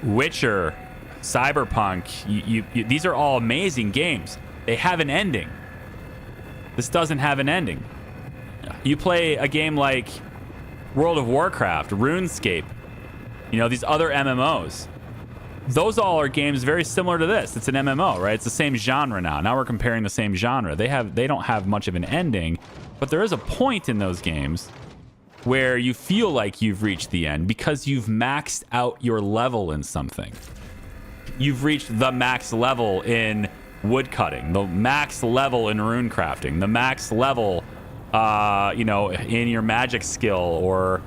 Witcher, Cyberpunk. These are all amazing games. They have an ending. This doesn't have an ending. You play a game like World of Warcraft, RuneScape, you know, these other MMOs. Those all are games very similar to this. It's an MMO, right? It's the same genre now. Now we're comparing the same genre. They don't have much of an ending, but there is a point in those games where you feel like you've reached the end because you've maxed out your level in something. You've reached the max level in woodcutting, the max level in rune crafting, the max level, you know, in your magic skill or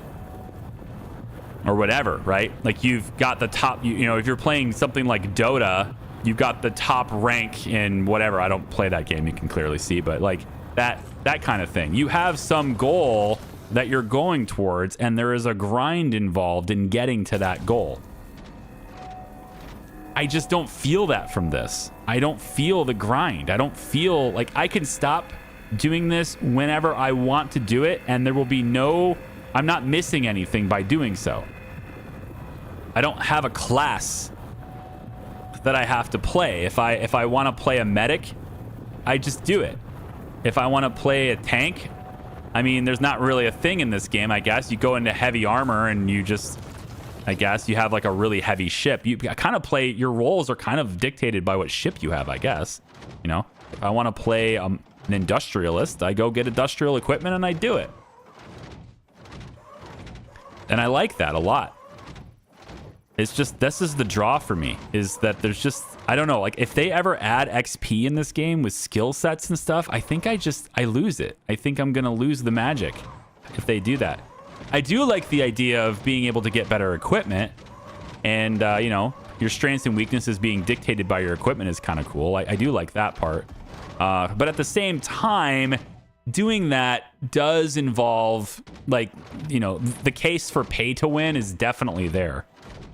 whatever, right? Like you've got the top, you know, if you're playing something like Dota, you've got the top rank in whatever. I don't play that game, you can clearly see, but like that kind of thing. You have some goal that you're going towards, and there is a grind involved in getting to that goal. I just don't feel that from this. I don't feel the grind. I don't feel like I can stop doing this whenever I want to do it, and there will be no, I'm not missing anything by doing so. I don't have a class that I have to play. If I want to play a medic, I just do it. If I want to play a tank, I mean, there's not really a thing in this game, I guess. You go into heavy armor and you just, I guess, you have like a really heavy ship. You kind of play, your roles are kind of dictated by what ship you have, I guess. You know, if I want to play an industrialist, I go get industrial equipment and I do it. And I like that a lot. It's just, this is the draw for me, is that there's just, I don't know, like if they ever add XP in this game with skill sets and stuff, I think I lose it. I think I'm going to lose the magic if they do that. I do like the idea of being able to get better equipment and, you know, your strengths and weaknesses being dictated by your equipment is kind of cool. I do like that part. But at the same time, doing that does involve, like, you know, the case for pay to win is definitely there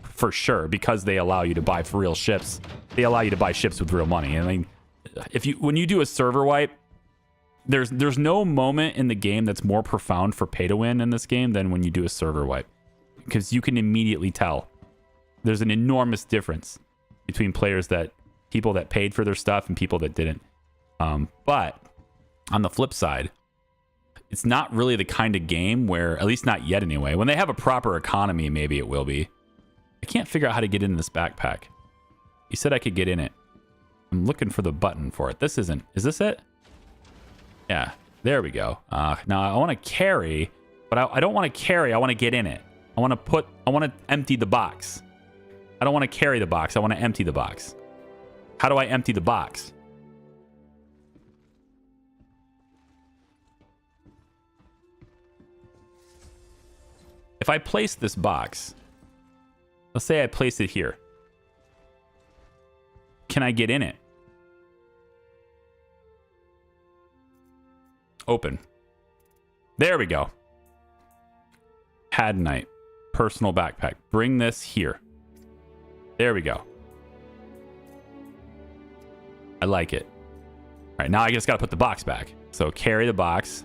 for sure, because they allow you to buy for real ships. They allow you to buy ships with real money. I mean, when you do a server wipe, there's no moment in the game that's more profound for pay to win in this game than when you do a server wipe, because you can immediately tell there's an enormous difference between people that paid for their stuff and people that didn't. But on the flip side, it's not really the kind of game where, at least not yet anyway, when they have a proper economy, maybe it will be. I can't figure out how to get in this backpack. You said I could get in it. I'm looking for the button for it. This isn't. Is this it? Yeah, there we go. Now I want to carry, but I don't want to carry. I want to get in it. I want to empty the box. I don't want to carry the box. I want to empty the box. How do I empty the box? If I place this box, let's say I place it here. Can I get in it? Open. There we go. Hadnite. Personal backpack. Bring this here. There we go. I like it. All right, now I just got to put the box back. So carry the box.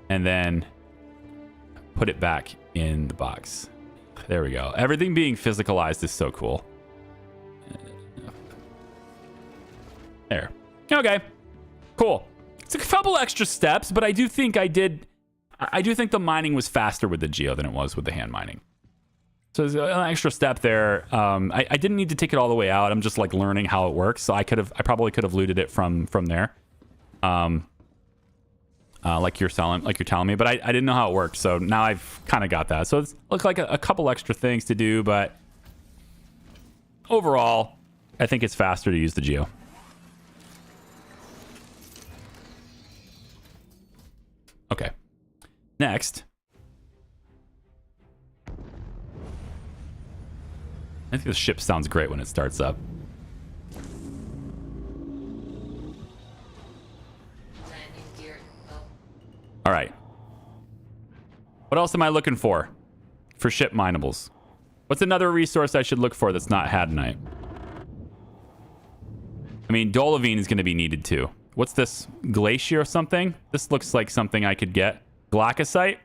And then put it back in the box. There we go. Everything being physicalized is so cool. There. Okay. Cool. It's a couple extra steps, but I do think the mining was faster with the Geo than it was with the hand mining. So there's an extra step there. I didn't need to take it all the way out. I'm just like learning how it works. So I probably could have looted it from there. Like you're telling me, but I didn't know how it worked. So now I've kind of got that. So it's looks like a couple extra things to do, but overall, I think it's faster to use the Geo. Okay. Next. I think the ship sounds great when it starts up. Landing gear up. All right. What else am I looking for ship minables? What's another resource I should look for that's not Hadnite? I mean, Dolovine is going to be needed too. What's this? Glacier or something? This looks like something I could get. Glaucosite?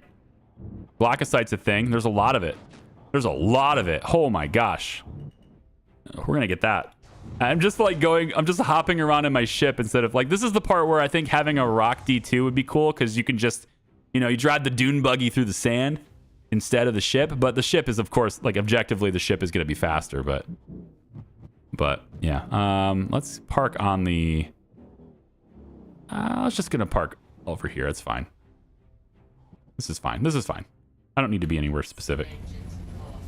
Glaucosite's a thing. There's a lot of it. There's a lot of it. Oh my gosh. We're going to get that. I'm just hopping around in my ship instead of like, this is the part where I think having a rock D2 would be cool, because you can just, you drive the dune buggy through the sand instead of the ship. But the ship is, of course, like objectively, the ship is going to be faster. But yeah. Let's park on the... I was just going to park over here. It's fine. This is fine. This is fine. I don't need to be anywhere specific. Engines off.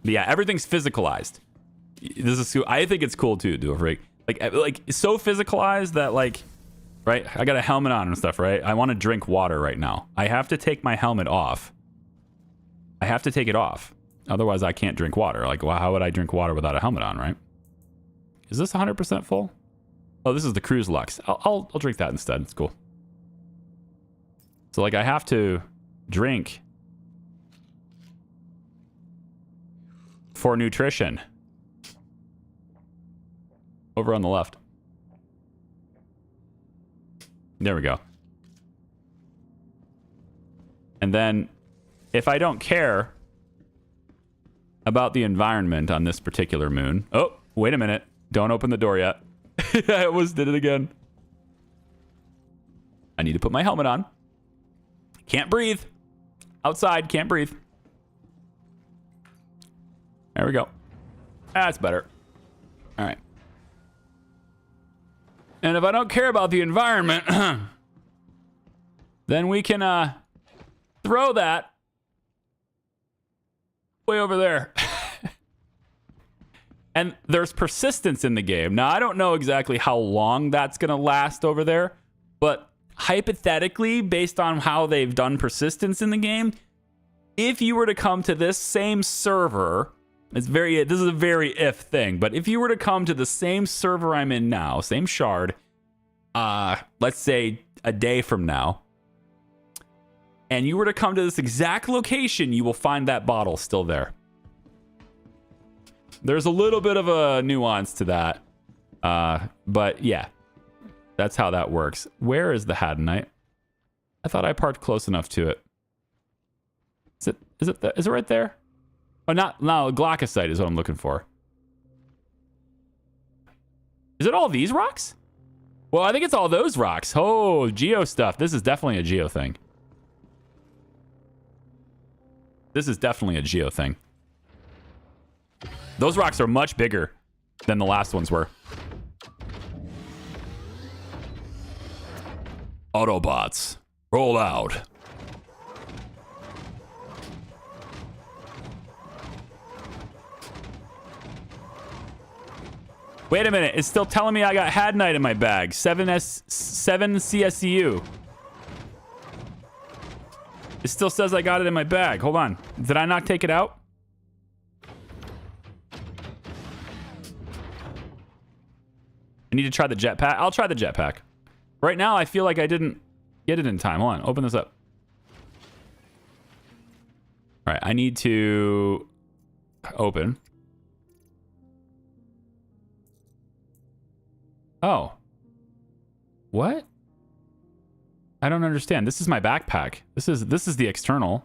But yeah, everything's physicalized. This is cool. I think it's cool too, Dwarfrig. Like it's so physicalized that like, right? I got a helmet on and stuff, right? I want to drink water right now. I have to take my helmet off. I have to take it off. Otherwise, I can't drink water. Like, well, how would I drink water without a helmet on, right? Is this 100% full? Oh, this is the Cruise Lux. I'll drink that instead. It's cool. So, like, I have to drink for nutrition. Over on the left. There we go. And then, if I don't care about the environment on this particular moon... Oh, wait a minute. Don't open the door yet. I almost did it again. I need to put my helmet on. Can't breathe. Outside, can't breathe. There we go. That's better. All right. And if I don't care about the environment, then we can throw that way over there. And there's persistence in the game. Now, I don't know exactly how long that's going to last over there, but hypothetically, based on how they've done persistence in the game, if you were to come to this same server This is a very if thing. But if you were to come to the same server I'm in now, same shard, let's say a day from now, and you were to come to this exact location, you will find that bottle still there. There's a little bit of a nuance to that. But yeah, that's how that works. Where is the Hadanite? I thought I parked close enough to it. Is it right there? Oh, no, glaucosite is what I'm looking for. Is it all these rocks? Well, I think it's all those rocks. Oh, geo stuff. This is definitely a geo thing. This is definitely a geo thing. Those rocks are much bigger than the last ones were. Autobots, roll out. Wait a minute, it's still telling me I got Hadanite in my bag. 7 CSCU. It still says I got it in my bag. Hold on. Did I not take it out? I need to try the jetpack. I'll try the jetpack. Right now, I feel like I didn't get it in time. Hold on. Open this up. All right. I need to open. Oh. What? I don't understand. This is my backpack. This is the external.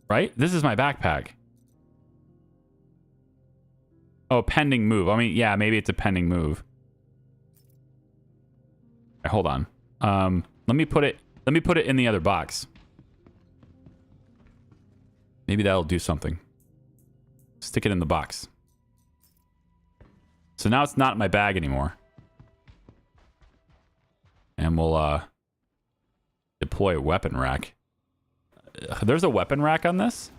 Right? This is my backpack. Oh, pending move. I mean, yeah, maybe it's a pending move. All right, hold on. Let me put it in the other box. Maybe that'll do something. Stick it in the box. So now it's not in my bag anymore. And we'll deploy a weapon rack. There's a weapon rack on this?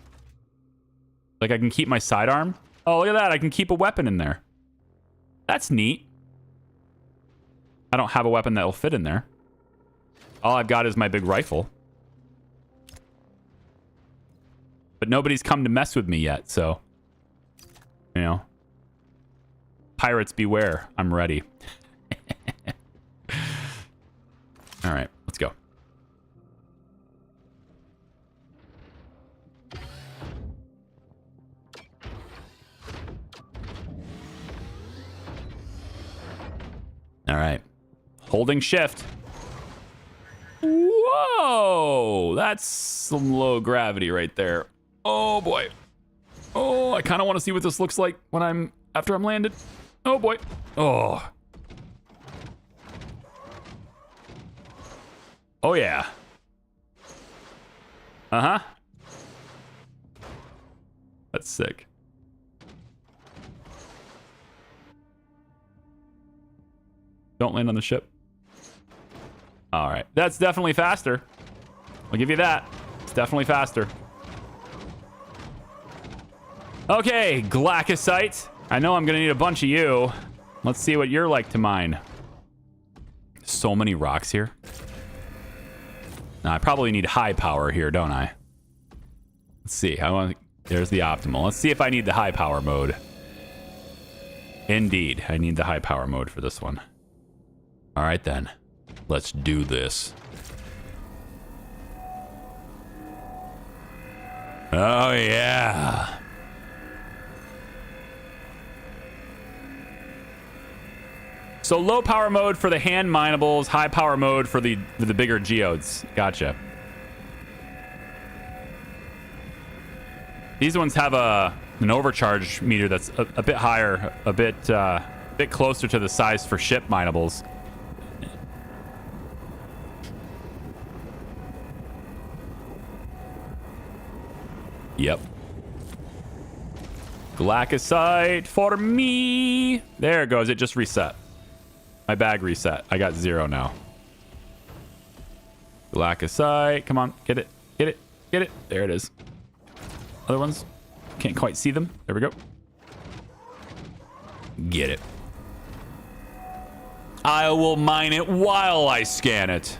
Like I can keep my sidearm? Oh, look at that. I can keep a weapon in there. That's neat. I don't have a weapon that'll fit in there. All I've got is my big rifle. But nobody's come to mess with me yet, so... You know. Pirates beware. I'm ready. All right, let's go. All right. Holding shift. Whoa! That's some low gravity right there. Oh boy. Oh, I kind of want to see what this looks like when after I'm landed. Oh boy. Oh. Oh yeah. Uh-huh. That's sick. Don't land on the ship. All right. That's definitely faster. I'll give you that. It's definitely faster. Okay, glaucosite. I know I'm going to need a bunch of you. Let's see what you're like to mine. So many rocks here. Now, I probably need high power here, don't I? Let's see. There's the optimal. Let's see if I need the high power mode. Indeed, I need the high power mode for this one. All right, then. Let's do this. Oh, yeah. So low power mode for the hand minables, high power mode for the bigger geodes. Gotcha. These ones have an overcharge meter that's a bit higher, a bit closer to the size for ship minables. Yep. Glaucosite for me. There it goes. It just reset. My bag reset. I got 0 now. Glaucosite. Come on. Get it. Get it. Get it. There it is. Other ones. Can't quite see them. There we go. Get it. I will mine it while I scan it.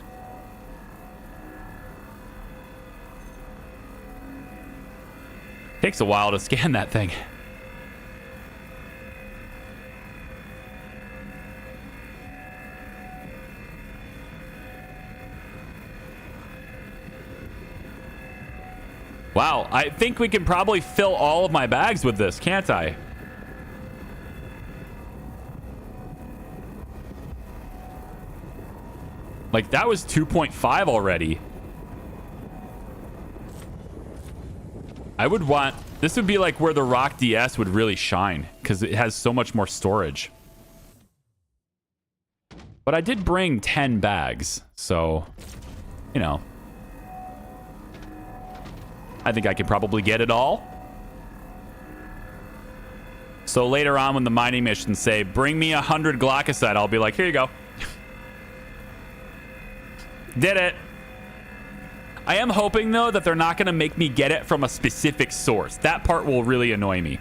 Takes a while to scan that thing. Wow, I think we can probably fill all of my bags with this, can't I? Like, that was 2.5 already. I would want... This would be like where the Rock DS would really shine, because it has so much more storage. But I did bring 10 bags, so, you know. I think I can probably get it all. So later on when the mining missions say, bring me 100 glaucosite, I'll be like, here you go. Did it. I am hoping, though, that they're not going to make me get it from a specific source. That part will really annoy me.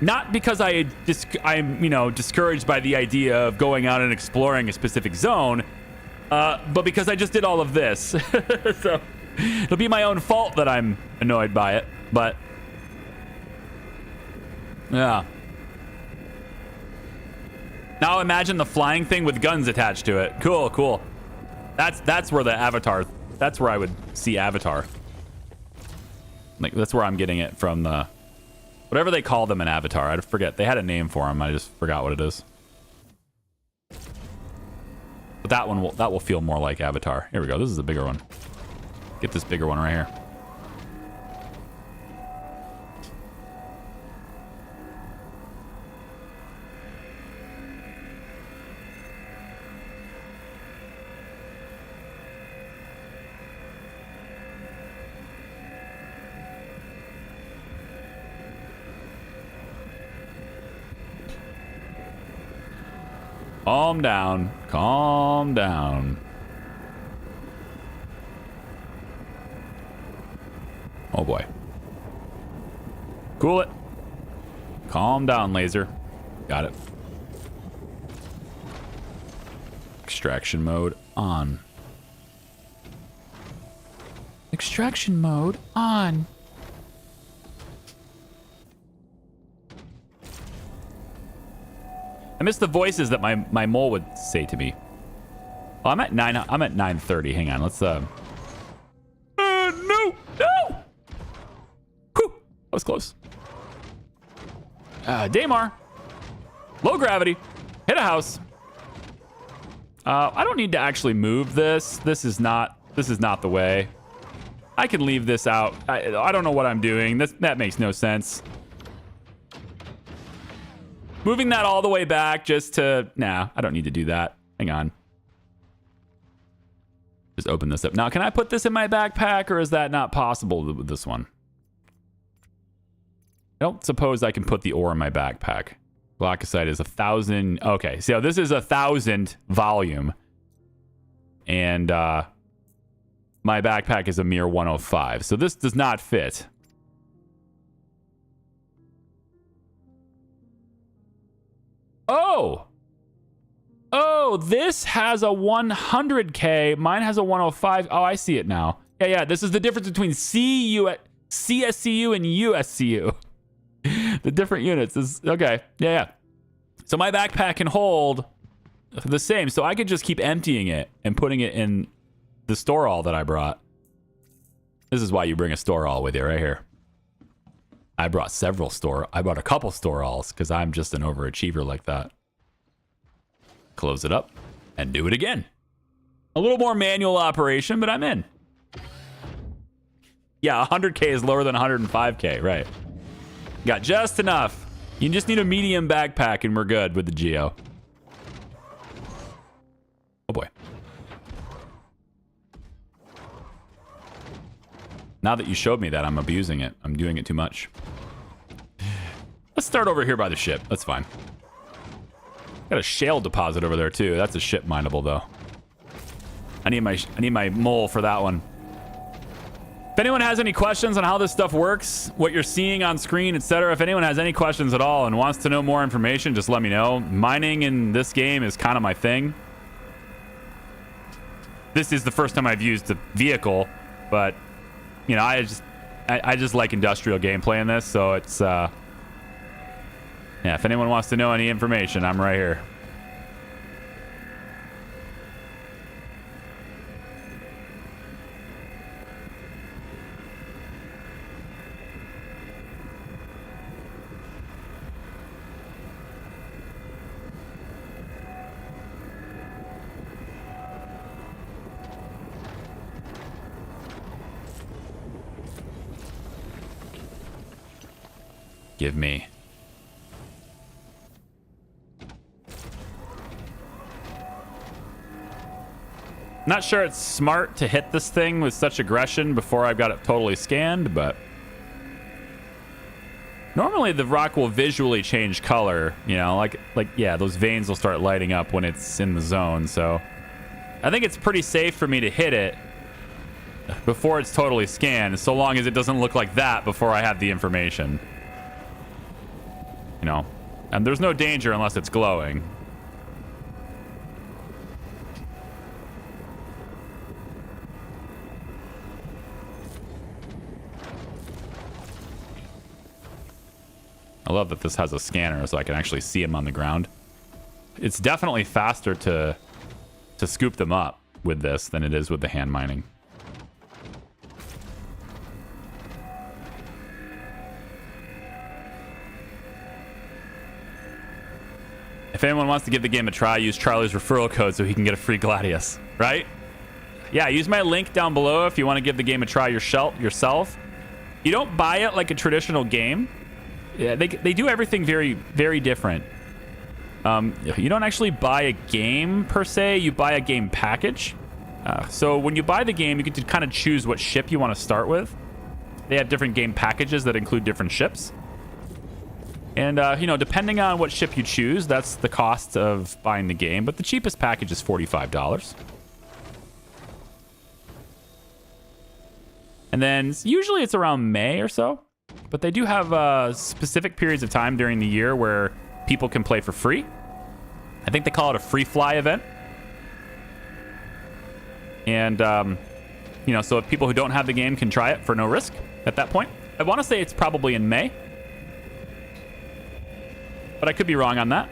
Not because I'm, you know, discouraged by the idea of going out and exploring a specific zone, but because I just did all of this. So it'll be my own fault that I'm annoyed by it, but yeah. Now imagine the flying thing with guns attached to it. Cool, cool. That's where the Avatar, that's where I would see Avatar. Like, that's where I'm getting it from, the whatever they call them in Avatar. I forget. They had a name for them. I just forgot what it is. But that will feel more like Avatar. Here we go. This is a bigger one. Get this bigger one right here. Calm down. Calm down. Oh boy. Cool it. Calm down, laser. Got it. Extraction mode on. Extraction mode on. I miss the voices that my mole would say to me. Oh, I'm at 9:30. Hang on. Let's no. No. Whew. That was close. Daymar. Low gravity. Hit a house. I don't need to actually move this. This is not the way. I can leave this out. I don't know what I'm doing. That makes no sense. Moving that all the way back just to... Nah, I don't need to do that. Hang on. Just open this up. Now, can I put this in my backpack, or is that not possible with this one? I don't suppose I can put the ore in my backpack. Glaucosite is 1,000... Okay, so this is 1,000 volume. And my backpack is a mere 105. So this does not fit. Oh, this has a 100K. Mine has a 105. Oh, I see it now. Yeah. This is the difference between CSCU and USCU. The different units is okay. Yeah. So my backpack can hold the same. So I could just keep emptying it and putting it in the store all that I brought. This is why you bring a store all with you right here. I brought a couple store alls because I'm just an overachiever like that. Close it up and do it again. A little more manual operation, but I'm in. Yeah, 100K is lower than 105K, right? Got just enough. You just need a medium backpack and we're good with the Geo. Oh boy. Now that you showed me that, I'm abusing it. I'm doing it too much. Let's start over here by the ship. That's fine. Got a shale deposit over there too. That's a ship mineable though. I need my mole for that one. If anyone has any questions on how this stuff works, what you're seeing on screen, etc., if anyone has any questions at all and wants to know more information, just let me know. Mining in this game is kind of my thing. This is the first time I've used the vehicle, but you know, I just like industrial gameplay in this, so it's yeah, if anyone wants to know any information, I'm right here. Give me. Not sure it's smart to hit this thing with such aggression before I've got it totally scanned, but normally the rock will visually change color, you know, like yeah, those veins will start lighting up when it's in the zone. So I think it's pretty safe for me to hit it before it's totally scanned, so long as it doesn't look like that before I have the information. You know, and there's no danger unless it's glowing. I love that this has a scanner so I can actually see them on the ground. It's definitely faster to scoop them up with this than it is with the hand mining. If anyone wants to give the game a try, use Charlie's referral code so he can get a free Gladius, right? Yeah, use my link down below if you want to give the game a try yourself. You don't buy it like a traditional game. Yeah, they do everything very, very different. You don't actually buy a game per se. You buy a game package. So when you buy the game, you get to kind of choose what ship you want to start with. They have different game packages that include different ships. And, you know, depending on what ship you choose, that's the cost of buying the game. But the cheapest package is $45. And then usually it's around May or so. But they do have specific periods of time during the year where people can play for free. I think they call it a free fly event. And, you know, so if people who don't have the game can try it for no risk at that point. I want to say it's probably in May. But I could be wrong on that.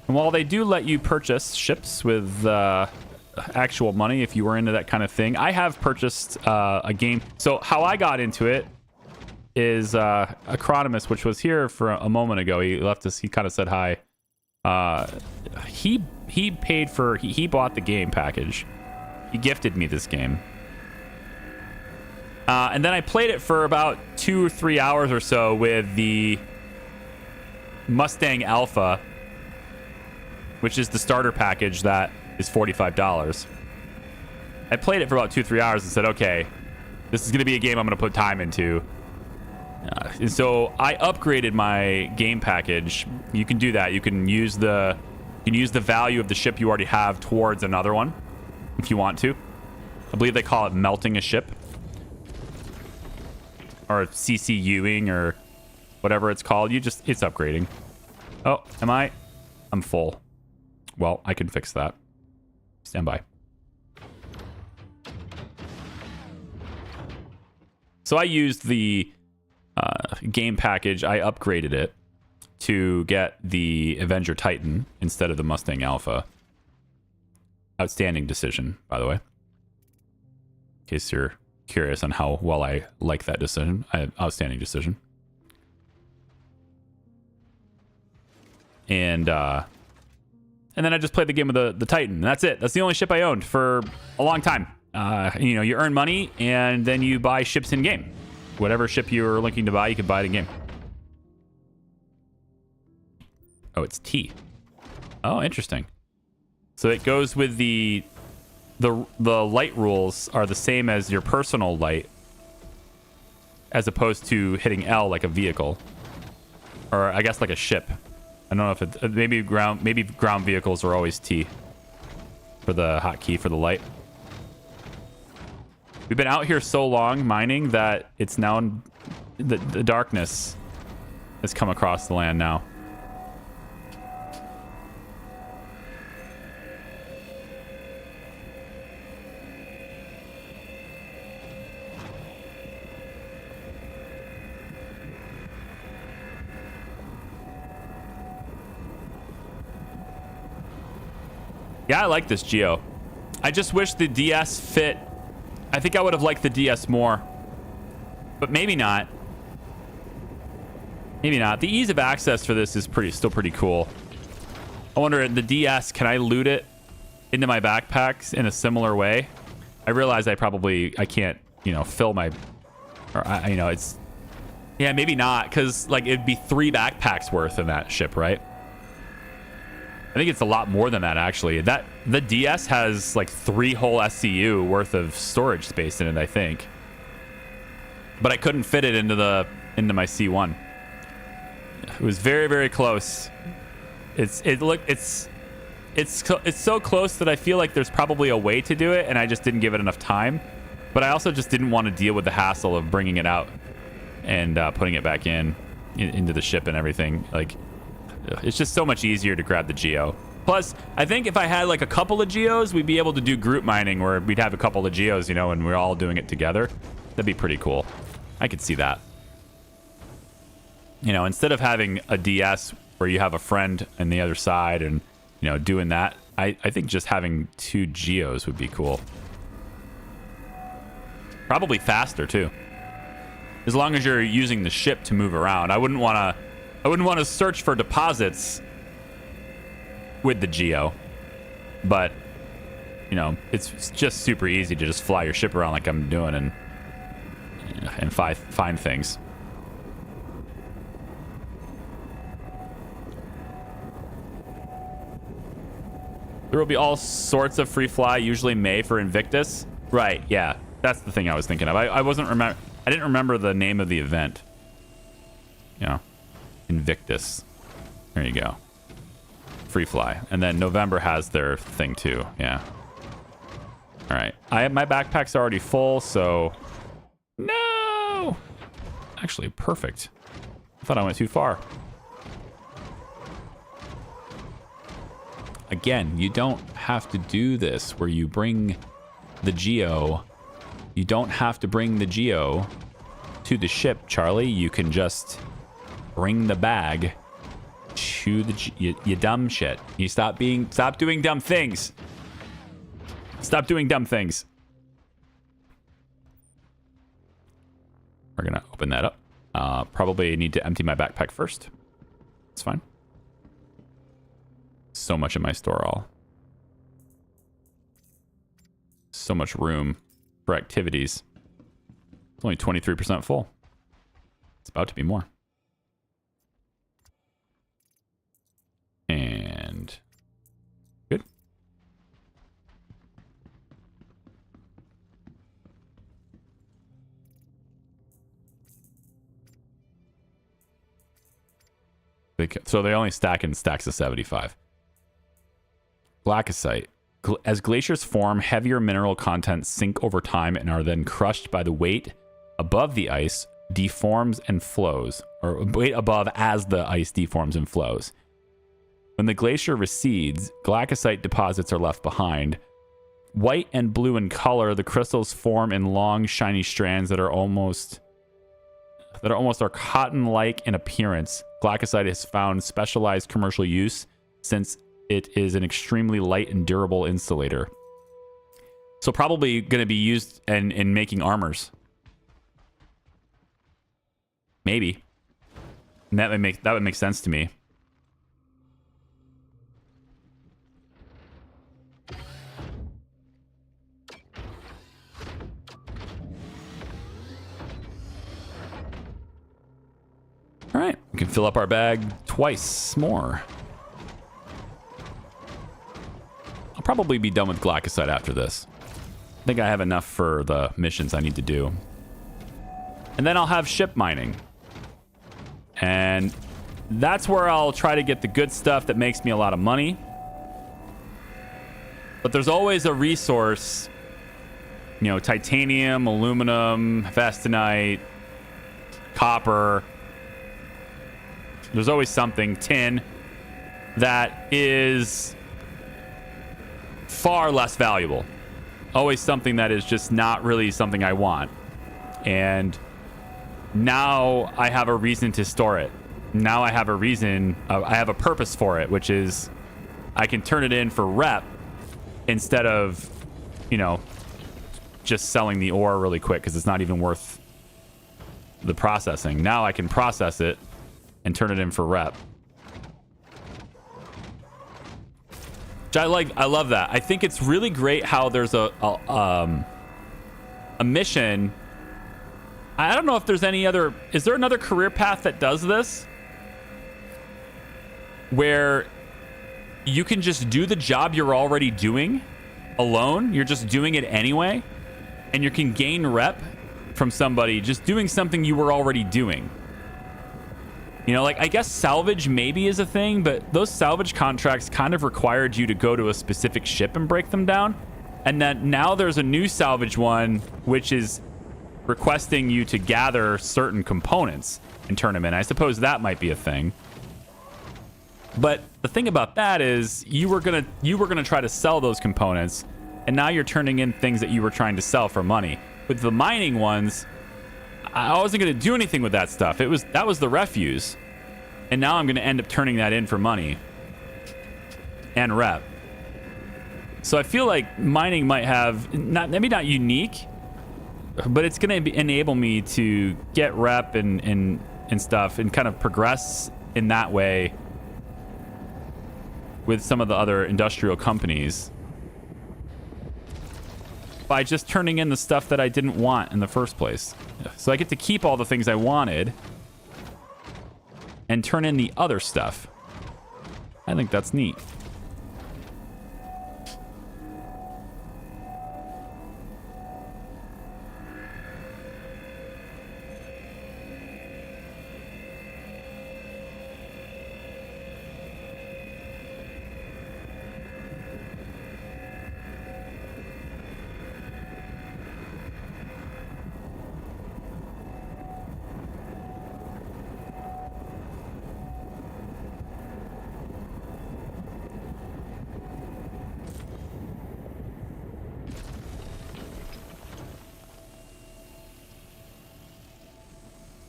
And while they do let you purchase ships with actual money if you were into that kind of thing, I have purchased a game. So how I got into it is Acronymus, which was here for a moment ago. He left us. He kind of said hi. He paid for. He bought the game package. He gifted me this game. And then I played it for about 2 or 3 hours or so with the Mustang Alpha, which is the starter package that is $45. I played it for about 2 or 3 hours and said, okay, this is going to be a game I'm going to put time into. And so I upgraded my game package. You can do that. You can use the value of the ship you already have towards another one if you want to. I believe they call it melting a ship or CCUing or whatever it's called. It's upgrading. Oh, I'm full. Well, I can fix that. Stand by. So I used the game package. I upgraded it to get the Avenger Titan instead of the Mustang Alpha. Outstanding decision, by the way. In case you're curious on how well I like that decision. Outstanding decision. And then I just played the game with the Titan. And that's it. That's the only ship I owned for a long time. You know, you earn money and then you buy ships in game. Whatever ship you're looking to buy, you can buy it in game. Oh, it's T. Oh, interesting. So it goes with the light rules are the same as your personal light, as opposed to hitting L like a vehicle, or I guess like a ship. I don't know if maybe ground vehicles are always T. for the hotkey for the light. We've been out here so long mining that it's now the darkness has come across the land now. Yeah, I like this Geo. I just wish the DS fit. I think I would have liked the DS more. But maybe not. Maybe not. The ease of access for this is still pretty cool. I wonder, the DS, can I loot it into my backpacks in a similar way? I realize I can't, fill my... it's... Yeah, maybe not, because, like, it'd be 3 backpacks worth in that ship, right? I think it's a lot more than that, actually. The DS has like 3 whole SCU worth of storage space in it, I think. But I couldn't fit it into my C1. It was very, very close. It's so close that I feel like there's probably a way to do it, and I just didn't give it enough time. But I also just didn't want to deal with the hassle of bringing it out and putting it back into the ship and everything. Like, it's just so much easier to grab the Geo. Plus, I think if I had like a couple of Geos, we'd be able to do group mining where we'd have a couple of Geos, and we're all doing it together. That'd be pretty cool. I could see that. Instead of having a DS where you have a friend on the other side and, doing that, I think just having 2 Geos would be cool. Probably faster too. As long as you're using the ship to move around. I wouldn't want to search for deposits with the Geo, but it's just super easy to just fly your ship around like I'm doing and find things. There will be all sorts of free fly, usually May for Invictus. Right? Yeah, that's the thing I was thinking of. I didn't remember the name of the event. Invictus. There you go. Free fly. And then November has their thing too. Yeah. All right. My backpack's already full, so... No! Actually, perfect. I thought I went too far. Again, you don't have to do this where you bring the Geo. You don't have to bring the Geo to the ship, Charlie. You can just... bring the bag to the you dumb shit. You stop doing dumb things. Stop doing dumb things. We're gonna open that up. Probably need to empty my backpack first. It's fine. So much in my store all. So much room for activities. It's only 23% full. It's about to be more. And good. So they only stack in stacks of 75. Glacisite. As glaciers form, heavier mineral contents sink over time and are then crushed by the weight above the ice, deforms and flows, or weight above as the ice deforms and flows. When the glacier recedes, glacisite deposits are left behind. White and blue in color, the crystals form in long, shiny strands that are almost cotton-like in appearance. Glacisite has found specialized commercial use since it is an extremely light and durable insulator. So probably going to be used in making armors. Maybe. And that would make sense to me. All right, we can fill up our bag twice more. I'll probably be done with glacisite after this. I think I have enough for the missions I need to do. And then I'll have ship mining. And that's where I'll try to get the good stuff that makes me a lot of money. But there's always a resource, you know, titanium, aluminum, vastonite, copper. There's always something, tin, that is far less valuable. Always something that is just not really something I want. And now I have a reason to store it. Now I have a reason, I have a purpose for it, which is I can turn it in for rep instead of, you know, just selling the ore really quick because it's not even worth the processing. Now I can process it and turn it in for rep. Which I like. I love that. I think it's really great how there's a mission. I don't know if there's any other. Is there another career path that does this? Where you can just do the job you're already doing alone. You're just doing it anyway. And you can gain rep from somebody just doing something you were already doing. You know, like, I guess salvage maybe is a thing, but those salvage contracts kind of required you to go to a specific ship and break them down. And then now there's a new salvage one, which is requesting you to gather certain components and turn them in. I suppose that might be a thing. But the thing about that is you were gonna try to sell those components, and now you're turning in things that you were trying to sell for money. With the mining ones, I wasn't going to do anything with that stuff. That was the refuse. And now I'm going to end up turning that in for money and rep. So I feel like mining might have maybe not unique, but it's going to enable me to get rep and stuff and kind of progress in that way with some of the other industrial companies by just turning in the stuff that I didn't want in the first place. So I get to keep all the things I wanted and turn in the other stuff. I think that's neat.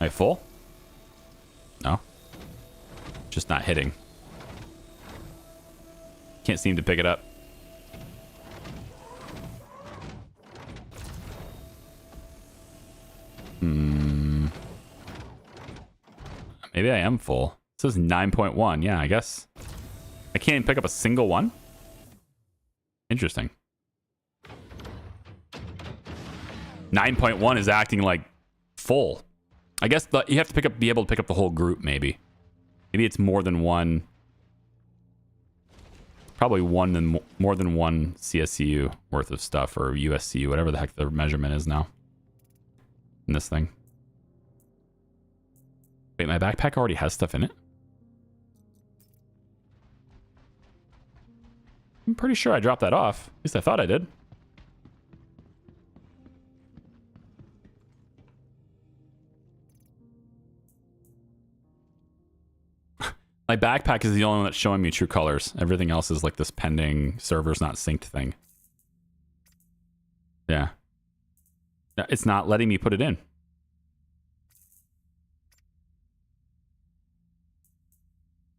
Am I full? No. Just not hitting. Can't seem to pick it up. Maybe I am full. It says 9.1. Yeah, I guess. I can't even pick up a single one? Interesting. 9.1 is acting like full. I guess you have to be able to pick up the whole group, maybe. Maybe it's more than one. Probably more than one CSCU worth of stuff, or USCU, whatever the heck the measurement is now in this thing. Wait, my backpack already has stuff in it? I'm pretty sure I dropped that off. At least I thought I did. My backpack is the only one that's showing me true colors. Everything else is like this pending servers not synced thing. Yeah. It's not letting me put it in.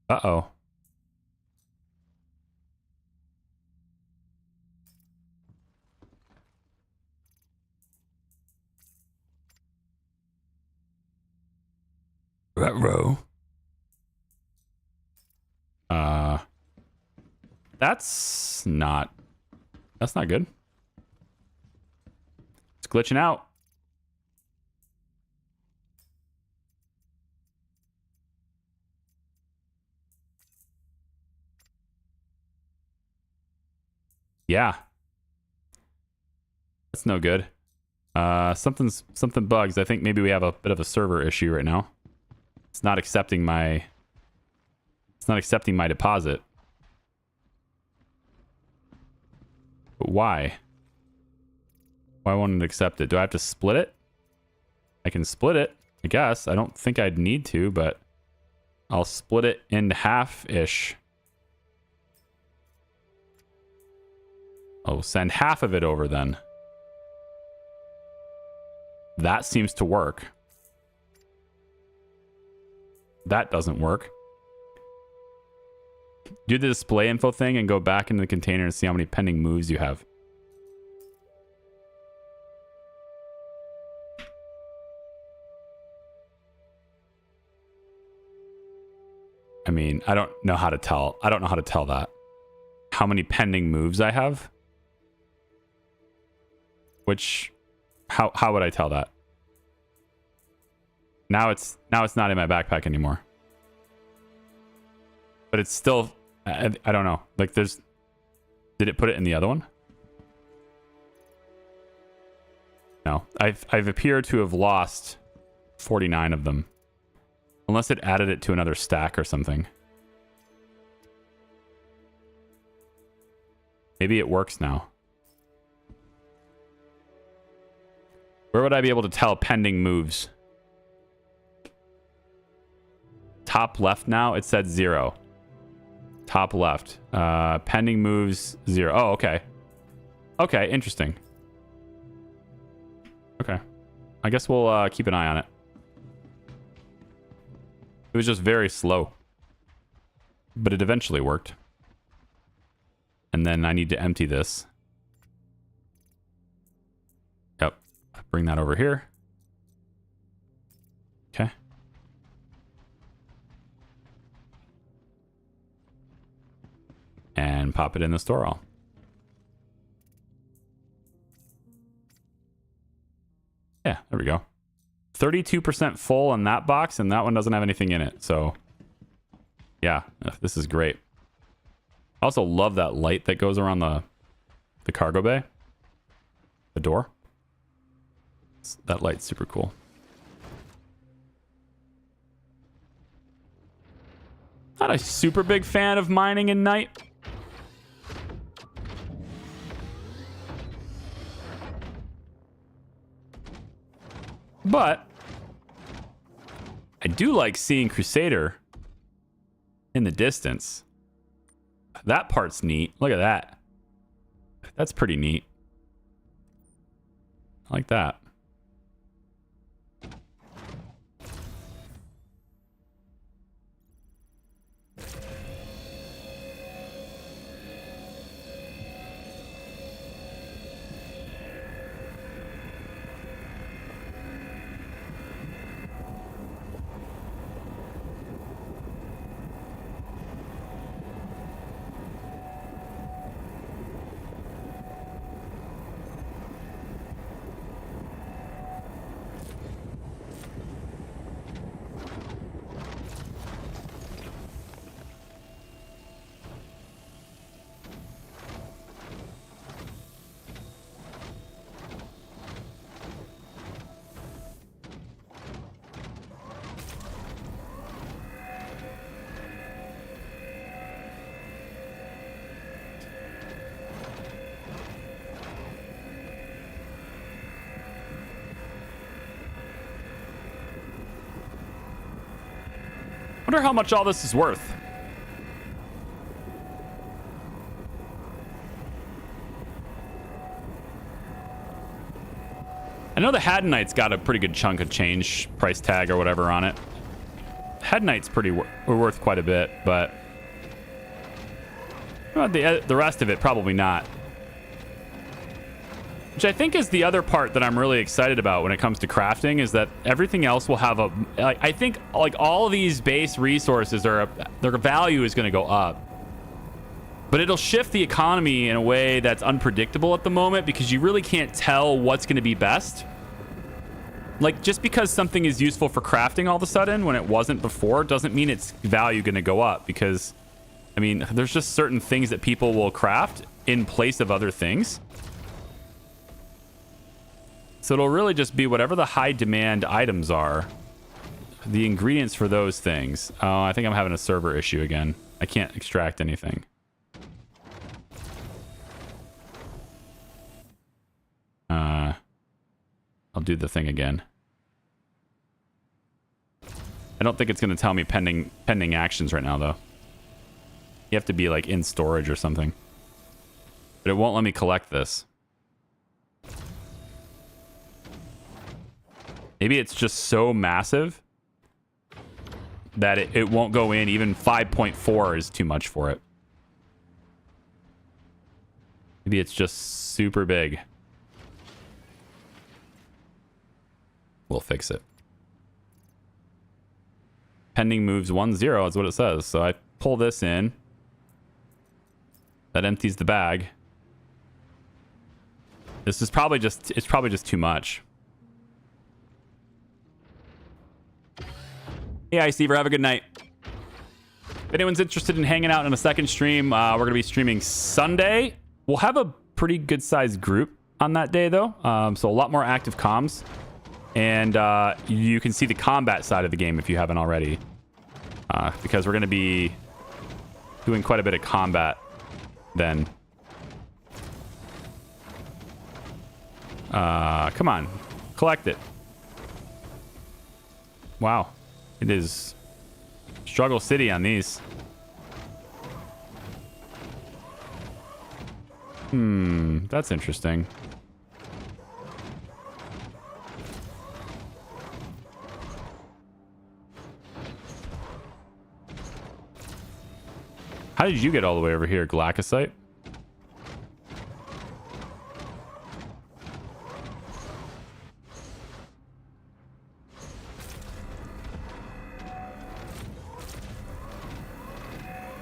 Uh-oh. Ruh-roh. That's not good. It's glitching out. Yeah. That's no good. Something bugs. I think maybe we have a bit of a server issue right now. It's not accepting my deposit. Why? Why won't it accept it? Do I have to split it? I can split it, I guess. I don't think I'd need to, but I'll split it in half-ish. Oh, send half of it over then. That seems to work. That doesn't work. Do the display info thing and go back into the container and see how many pending moves you have. I mean, I don't know how to tell. I don't know how to tell that. How many pending moves I have? Which, how would I tell that? Now it's not in my backpack anymore. But it's still, I don't know. Like did it put it in the other one? No, I've appeared to have lost 49 of them. Unless it added it to another stack or something. Maybe it works now. Where would I be able to tell pending moves? Top left now, it said 0. Top left. Pending moves 0. Oh, okay. Okay, interesting. Okay. I guess we'll keep an eye on it. It was just very slow. But it eventually worked. And then I need to empty this. Yep. Bring that over here. Okay. And pop it in the store all. Yeah, there we go. 32% full on that box, and that one doesn't have anything in it. So, yeah, this is great. I also love that light that goes around the cargo bay. The door. That light's super cool. Not a super big fan of mining in night. But I do like seeing Crusader in the distance. That part's neat. Look at that. That's pretty neat. I like that. Wonder how much all this is worth. I know the Haddonite's got a pretty good chunk of change, price tag or whatever on it. Haddonite's pretty worth quite a bit, but the rest of it probably not. Which I think is the other part that I'm really excited about when it comes to crafting, is that everything else will have a... I think like all of these base resources, their value is going to go up. But it'll shift the economy in a way that's unpredictable at the moment, because you really can't tell what's going to be best. Like, just because something is useful for crafting all of a sudden when it wasn't before doesn't mean its value going to go up, because, I mean, there's just certain things that people will craft in place of other things. So it'll really just be whatever the high demand items are, the ingredients for those things. Oh, I think I'm having a server issue again. I can't extract anything. I'll do the thing again. I don't think it's going to tell me pending actions right now, though. You have to be, like, in storage or something. But it won't let me collect this. Maybe it's just so massive that it won't go in. Even 5.4 is too much for it. Maybe it's just super big. We'll fix it. Pending moves 1-0 is what it says. So I pull this in. That empties the bag. This is probably just, it's probably just too much. Hey, Iceever, have a good night. If anyone's interested in hanging out in a second stream, we're going to be streaming Sunday. We'll have a pretty good sized group on that day, though. So a lot more active comms. And you can see the combat side of the game if you haven't already. Because we're going to be doing quite a bit of combat then. Come on. Collect it. Wow. It is struggle city on these. That's interesting. How did you get all the way over here, Galacosite?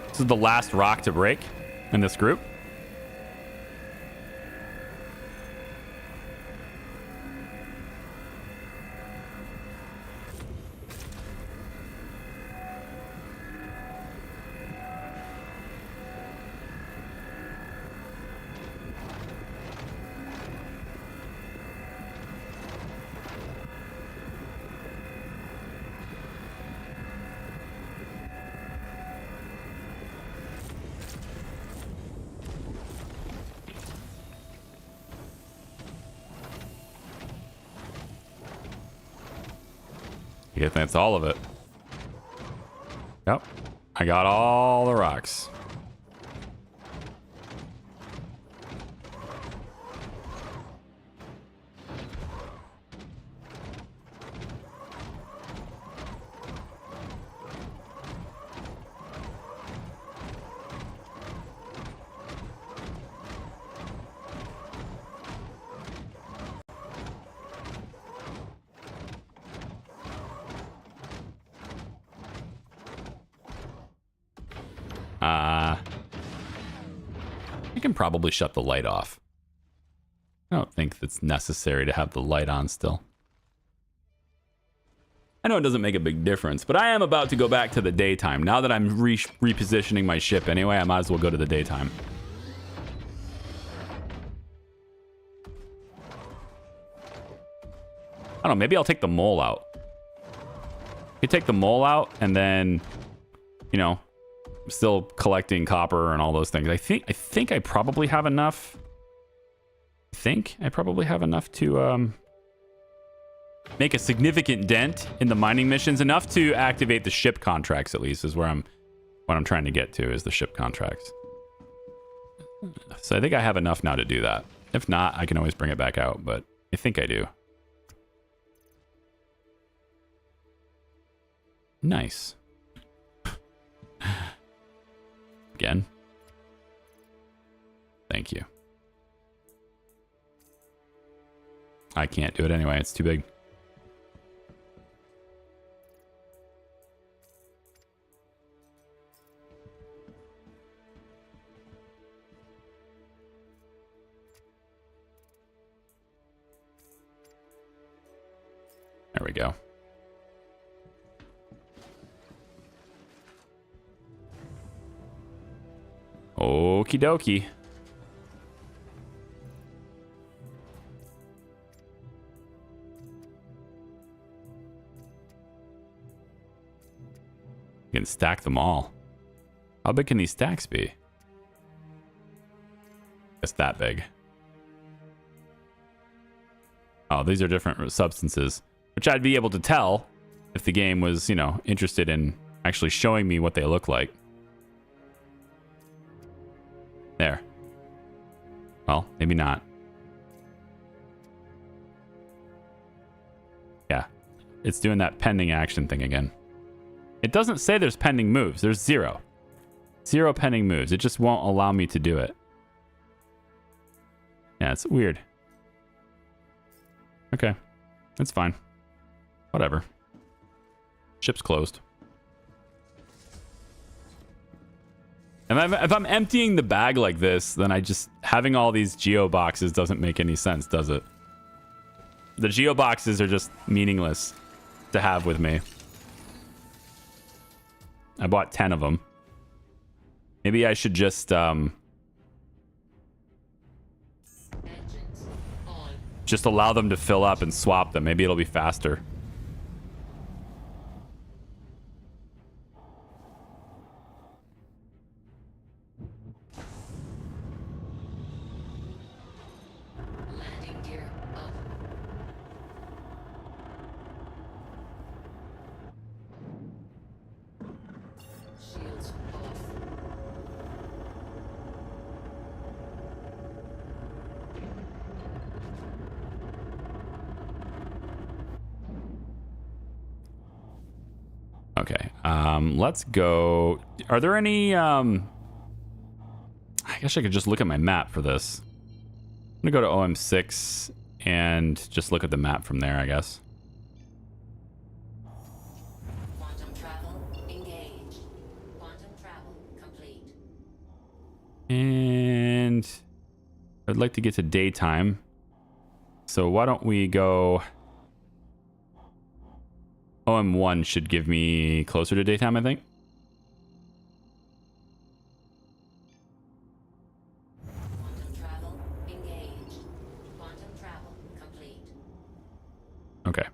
This is the last rock to break in this group. I think that's all of it. Yep. I got all the rocks. I can probably shut the light off. I don't think that's necessary to have the light on still. I know it doesn't make a big difference, but I am about to go back to the daytime. Now that I'm repositioning my ship anyway, I might as well go to the daytime. I don't know, maybe I'll take the mole out. You take the mole out and then, you know, still collecting copper and all those things. I think I probably have enough. To make a significant dent in the mining missions, enough to activate the ship contracts. At least is what I'm trying to get to, is the ship contracts. So I think I have enough now to do that. If not, I can always bring it back out, but I think I do. Nice. Again. Thank you. I can't do it anyway. It's too big. There we go. Okie dokie. You can stack them all. How big can these stacks be? It's that big. Oh, these are different substances, which I'd be able to tell if the game was, you know, interested in actually showing me what they look like. There. Well, maybe not. Yeah. It's doing that pending action thing again. It doesn't say there's pending moves. There's 0. 0 pending moves. It just won't allow me to do it. Yeah, it's weird. Okay. That's fine. Whatever. Ship's closed. And if I'm emptying the bag like this, then I just... having all these geo boxes doesn't make any sense, does it? The geo boxes are just meaningless to have with me. I bought 10 of them. Maybe I should just... just allow them to fill up and swap them. Maybe it'll be faster. Landing gear up. Shields off. Okay. Let's go. Are there any... I guess I could just look at my map for this. I'm gonna go to OM6 and just look at the map from there, I guess. Quantum travel engaged. Quantum travel complete. And I'd like to get to daytime. So why don't we go... OM1 should give me closer to daytime, I think. Quantum travel engaged. Quantum travel complete. Okay.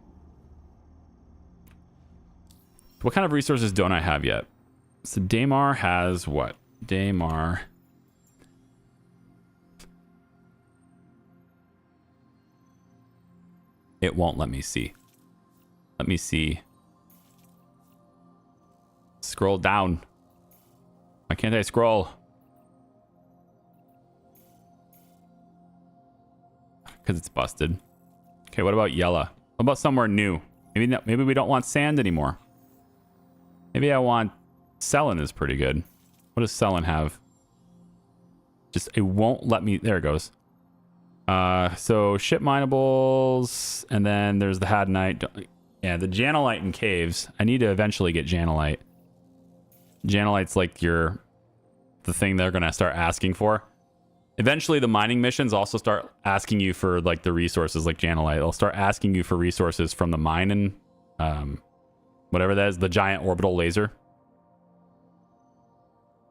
What kind of resources don't I have yet? So Daymar has what? Daymar. It won't let me see. Let me see. Scroll down. Why can't I scroll? Because it's busted. Okay, what about Yella? What about somewhere new? Maybe we don't want sand anymore. Maybe I want... Selin is pretty good. What does Selin have? Just, it won't let me... There it goes. So, ship minables, and then there's the Hadnite. Yeah, the Janolite in caves. I need to eventually get Janolite. Janolite's like the thing they're going to start asking for. Eventually, the mining missions also start asking you for like the resources like Janolite. They'll start asking you for resources from the mine and whatever that is, the giant orbital laser.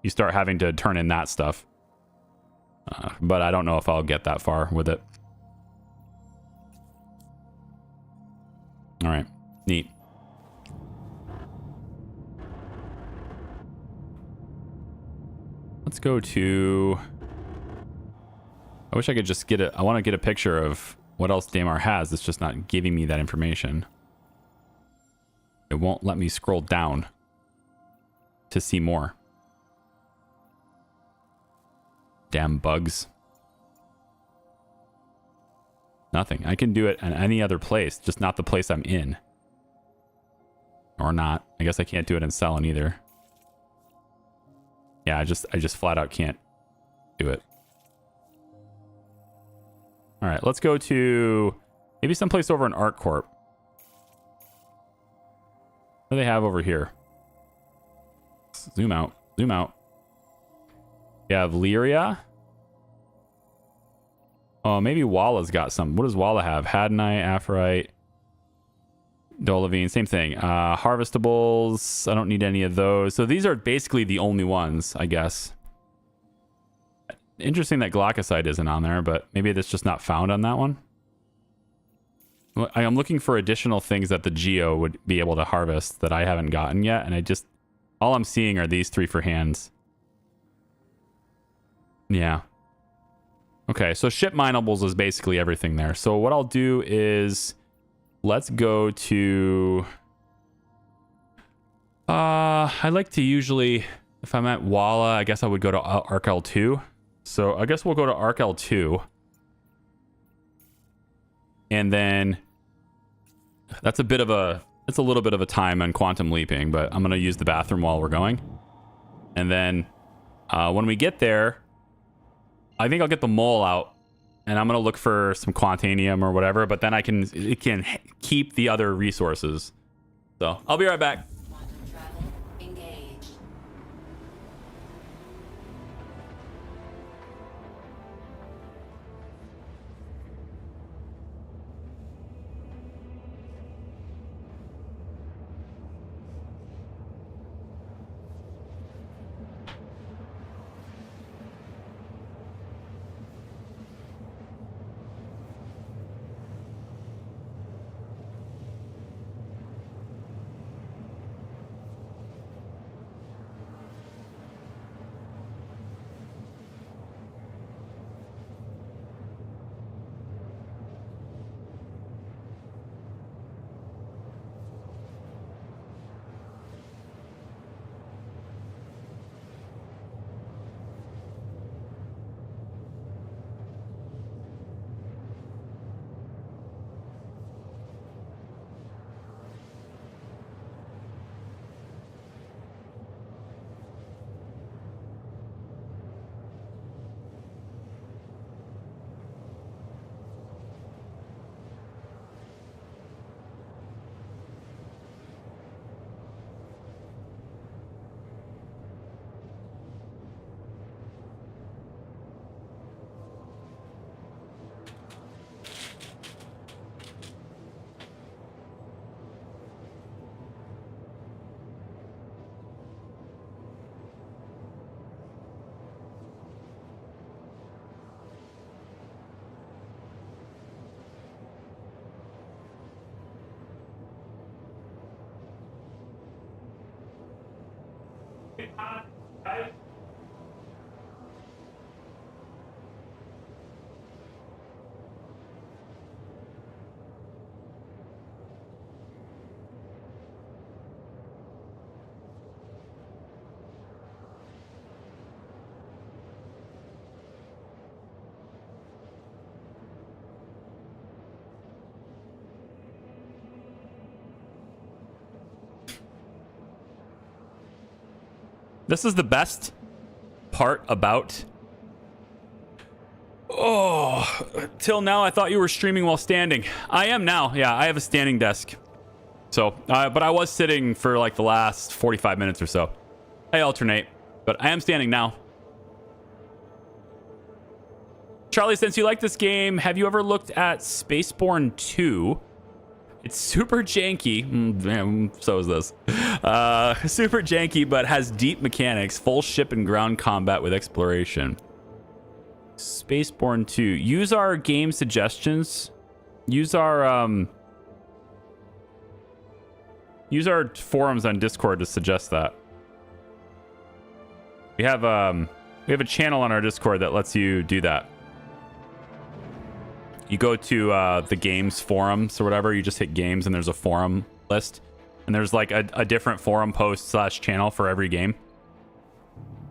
You start having to turn in that stuff. But I don't know if I'll get that far with it. All right. Neat. Let's go to... I wish I could just get it. I want to get a picture of what else Daymar has. It's just not giving me that information. It won't let me scroll down to see more. Damn bugs. Nothing. I can do it in any other place, just not the place I'm in. Or not. I guess I can't do it in Selin either. Yeah, I just flat out can't do it. All right, let's go to maybe someplace over in ArcCorp. What do they have over here? Zoom out. Zoom out. We have Lyria. Oh, maybe Walla's got some. What does Walla have? Hadnite, Aphorite, Dolavine, same thing. Harvestables. I don't need any of those. So these are basically the only ones, I guess. Interesting that Glaucosite isn't on there, but maybe that's just not found on that one. I'm looking for additional things that the Geo would be able to harvest that I haven't gotten yet, and all I'm seeing are these 3 for hands. Yeah. Okay, so ship minables is basically everything there. So what I'll do is let's go to I like to usually, if I'm at Walla, I guess I would go to Arc L2. So I guess we'll go to Arc L2. And then it's a little bit of a time on quantum leaping, but I'm going to use the bathroom while we're going. And then when we get there, I think I'll get the mole out and I'm going to look for some Quantanium or whatever, but then it can keep the other resources. So I'll be right back. Quantum travel engaged. This is the best part about... Oh, till now I thought you were streaming while standing. I am now. Yeah, I have a standing desk. So, but I was sitting for like the last 45 minutes or so. I alternate, but I am standing now. Charlie, since you like this game, have you ever looked at Spaceborne 2? It's super janky. So is this. Super janky, but has deep mechanics, full ship and ground combat with exploration. Spaceborne 2. Use our game suggestions. Use our forums on Discord to suggest that. We have a channel on our Discord that lets you do that. You go to the games forums or whatever, you just hit games and there's a forum list. And there's like a different forum post / channel for every game.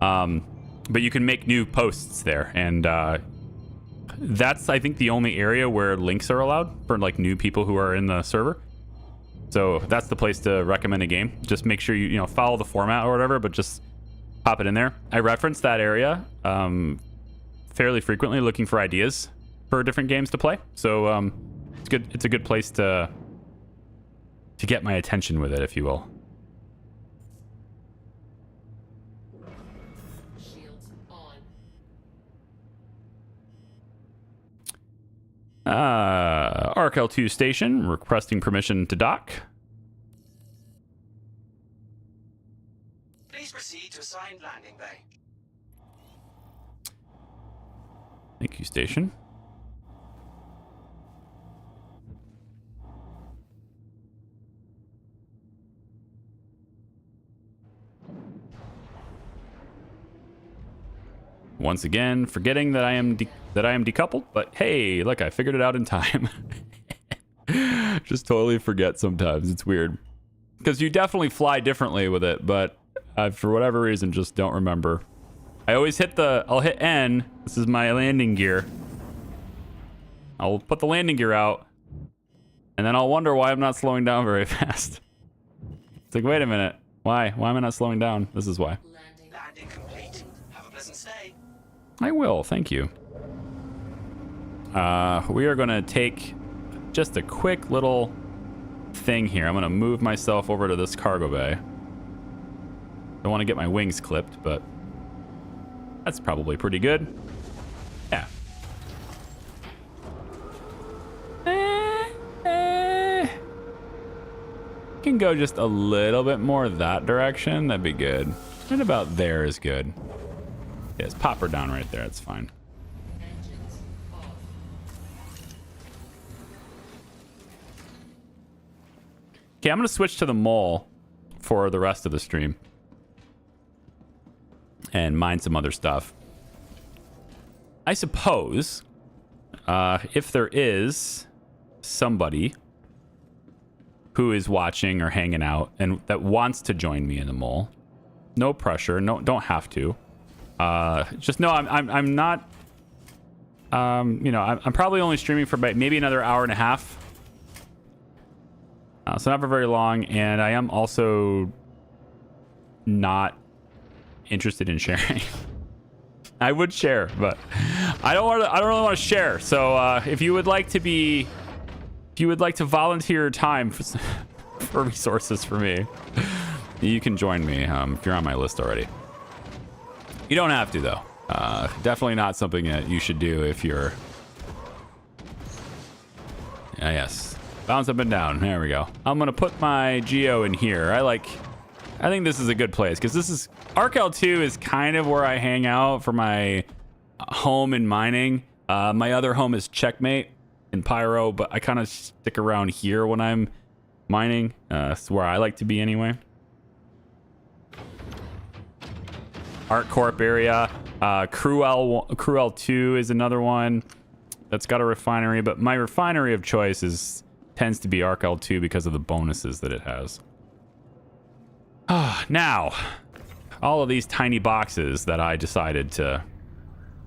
But you can make new posts there. And that's, I think, the only area where links are allowed for like new people who are in the server. So that's the place to recommend a game. Just make sure you follow the format or whatever, but just pop it in there. I reference that area fairly frequently looking for ideas for different games to play. So it's good. It's a good place to get my attention with it, if you will. Shields on. Arc L2 station, requesting permission to dock. Please proceed to assigned landing bay. Thank you, station. Once again, forgetting that I am that I am decoupled, but hey, look, I figured it out in time. Just totally forget sometimes. It's weird. Because you definitely fly differently with it, but I, for whatever reason, just don't remember. I always I'll hit N. This is my landing gear. I'll put the landing gear out, and then I'll wonder why I'm not slowing down very fast. It's like, wait a minute. Why? Why am I not slowing down? This is why. Landing complete. Have a pleasant stay. I will, thank you. We are gonna take just a quick little thing here. I'm gonna move myself over to this cargo bay. Don't want to get my wings clipped, but that's probably pretty good. Yeah. Can go just a little bit more that direction. That'd be good. Right about there is good. Yes, pop her down right there. That's fine. Engines off. Okay, I'm gonna switch to the mole for the rest of the stream and mine some other stuff. I suppose if there is somebody who is watching or hanging out and that wants to join me in the mole, no pressure. No, don't have to. Just know I'm not. You know, I'm probably only streaming for about maybe another hour and a half. So not for very long, and I am also not interested in sharing. I would share, but I don't really want to share. So if you would like to volunteer your time for resources for me, you can join me if you're on my list already. You don't have to though. Definitely not something that you should do if you're. Yes. Bounce up and down. There we go. I'm gonna put my Geo in here. I think this is a good place because this is ArcL2 is kind of where I hang out for my home in mining. My other home is Checkmate in Pyro, but I kind of stick around here when I'm mining. It's where I like to be anyway. ArcCorp area. Cruel2 is another one that's got a refinery, but my refinery of choice tends to be ArcL2 because of the bonuses that it has. Now, all of these tiny boxes that I decided to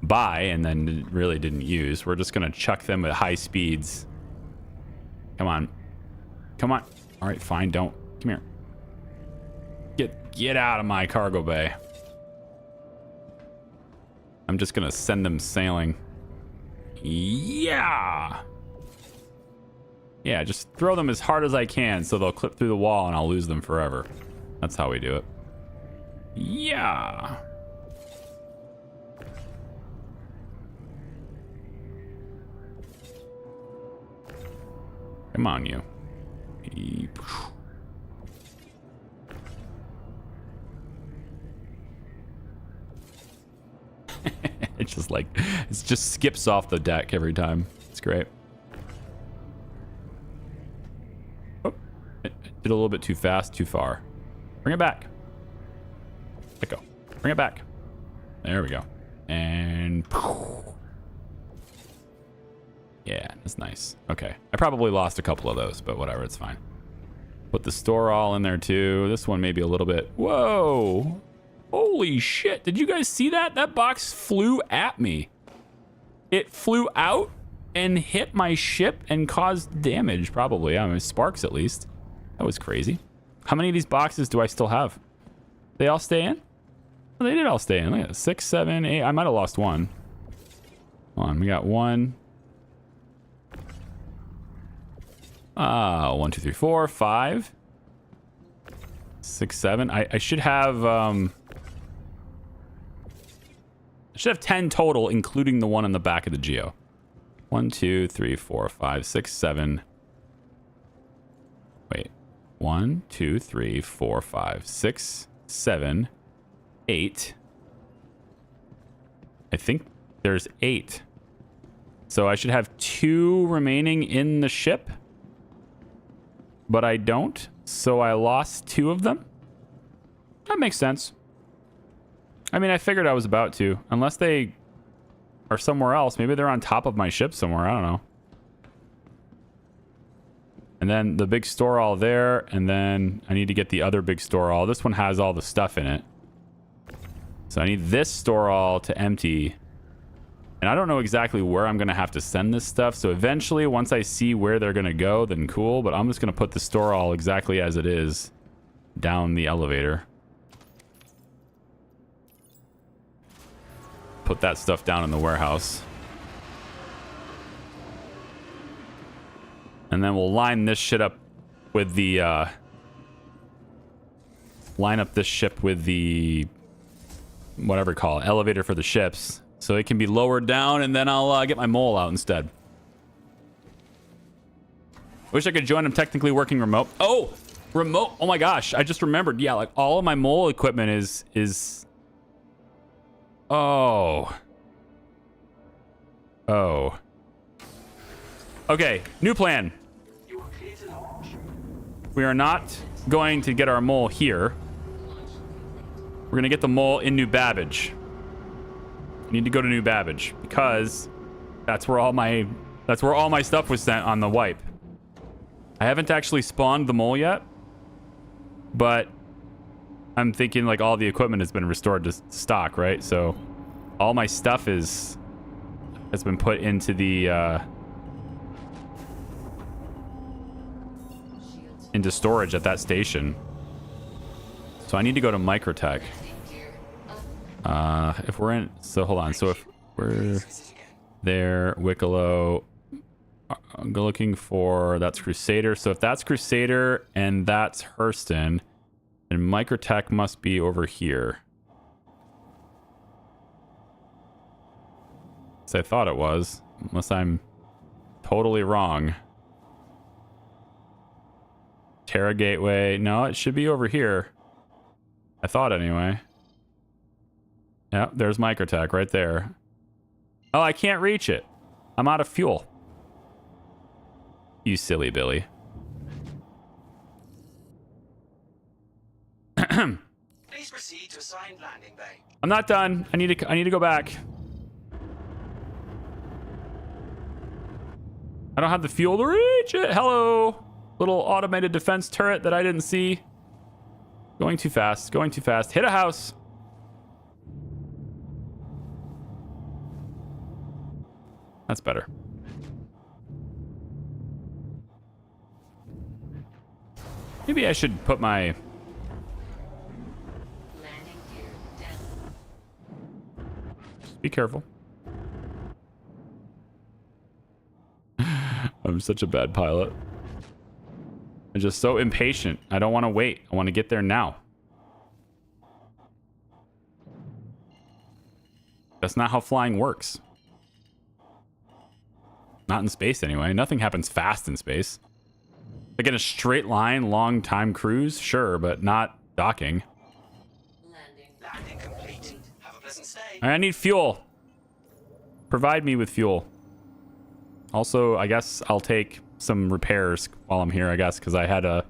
buy and then really didn't use, we're just going to chuck them at high speeds. Come on. Come on. All right, fine. Don't. Come here. Get out of my cargo bay. I'm just going to send them sailing. Yeah. Yeah, just throw them as hard as I can so they'll clip through the wall and I'll lose them forever. That's how we do it. Yeah. Come on, you. It's just like, it just skips off the deck every time. It's great. Oh, it did a little bit too fast, too far. Bring it back. Let go. Bring it back. There we go. And yeah, that's nice. Okay. I probably lost a couple of those, but whatever, it's fine. Put the store all in there too. This one may be a little bit. Whoa. Holy shit. Did you guys see that? That box flew at me. It flew out and hit my ship and caused damage, probably. I mean, sparks at least. That was crazy. How many of these boxes do I still have? They all stay in? Oh, they did all stay in. Look at that. 6, 7, 8. I might have lost one. Hold on. We got 1. 1, 2, 3, 4, 5. 6, 7. I should have I should have 10 total, including the one in the back of the Geo. 1, 2, 3, 4, 5, 6, 7. Wait. 1, 2, 3, 4, 5, 6, 7, 8. I think there's 8. So I should have 2 remaining in the ship. But I don't. So I lost 2 of them. That makes sense. I mean, I figured I was about to. Unless they are somewhere else. Maybe they're on top of my ship somewhere. I don't know. And then the big store all there. And then I need to get the other big store all. This one has all the stuff in it. So I need this store all to empty. And I don't know exactly where I'm going to have to send this stuff. So eventually, once I see where they're going to go, then cool. But I'm just going to put the store all exactly as it is down the elevator. Put that stuff down in the warehouse. And then we'll line this shit up with the, line up this ship with the, whatever you call it, elevator for the ships. So it can be lowered down, and then I'll get my mole out instead. Wish I could join. I'm technically working remote. Oh, remote. Oh my gosh. I just remembered. Yeah, like all of my mole equipment is... Oh. Oh. Okay, new plan. We are not going to get our mole here. We're going to get the mole in New Babbage. I need to go to New Babbage because that's where all my stuff was sent on the wipe. I haven't actually spawned the mole yet, but I'm thinking like all the equipment has been restored to stock, right? So all my stuff has been put into the into storage at that station. So I need to go to Microtech. If we're in, so hold on. So if we're there, Wicklow, I'm looking for, that's Crusader. So if that's Crusader and that's Hurston, then Microtech must be over here. So I thought it was, unless I'm totally wrong. Terra Gateway. No, it should be over here. I thought anyway. Yeah, there's Microtech right there. Oh, I can't reach it. I'm out of fuel. You silly Billy. Please proceed to assigned landing bay. I'm not done. I need to go back. I don't have the fuel to reach it. Hello. Little automated defense turret that I didn't see. Going too fast. Going too fast. Hit a house. That's better. Maybe I should put my... Landing gear down. Be careful. I'm such a bad pilot. I'm just so impatient. I don't want to wait. I want to get there now. That's not how flying works. Not in space, anyway. Nothing happens fast in space. Like in a straight line, long time cruise, sure, but not docking. Landing complete. Have a pleasant stay. I need fuel. Provide me with fuel. Also, I guess I'll take some repairs while I'm here, I guess, because I had a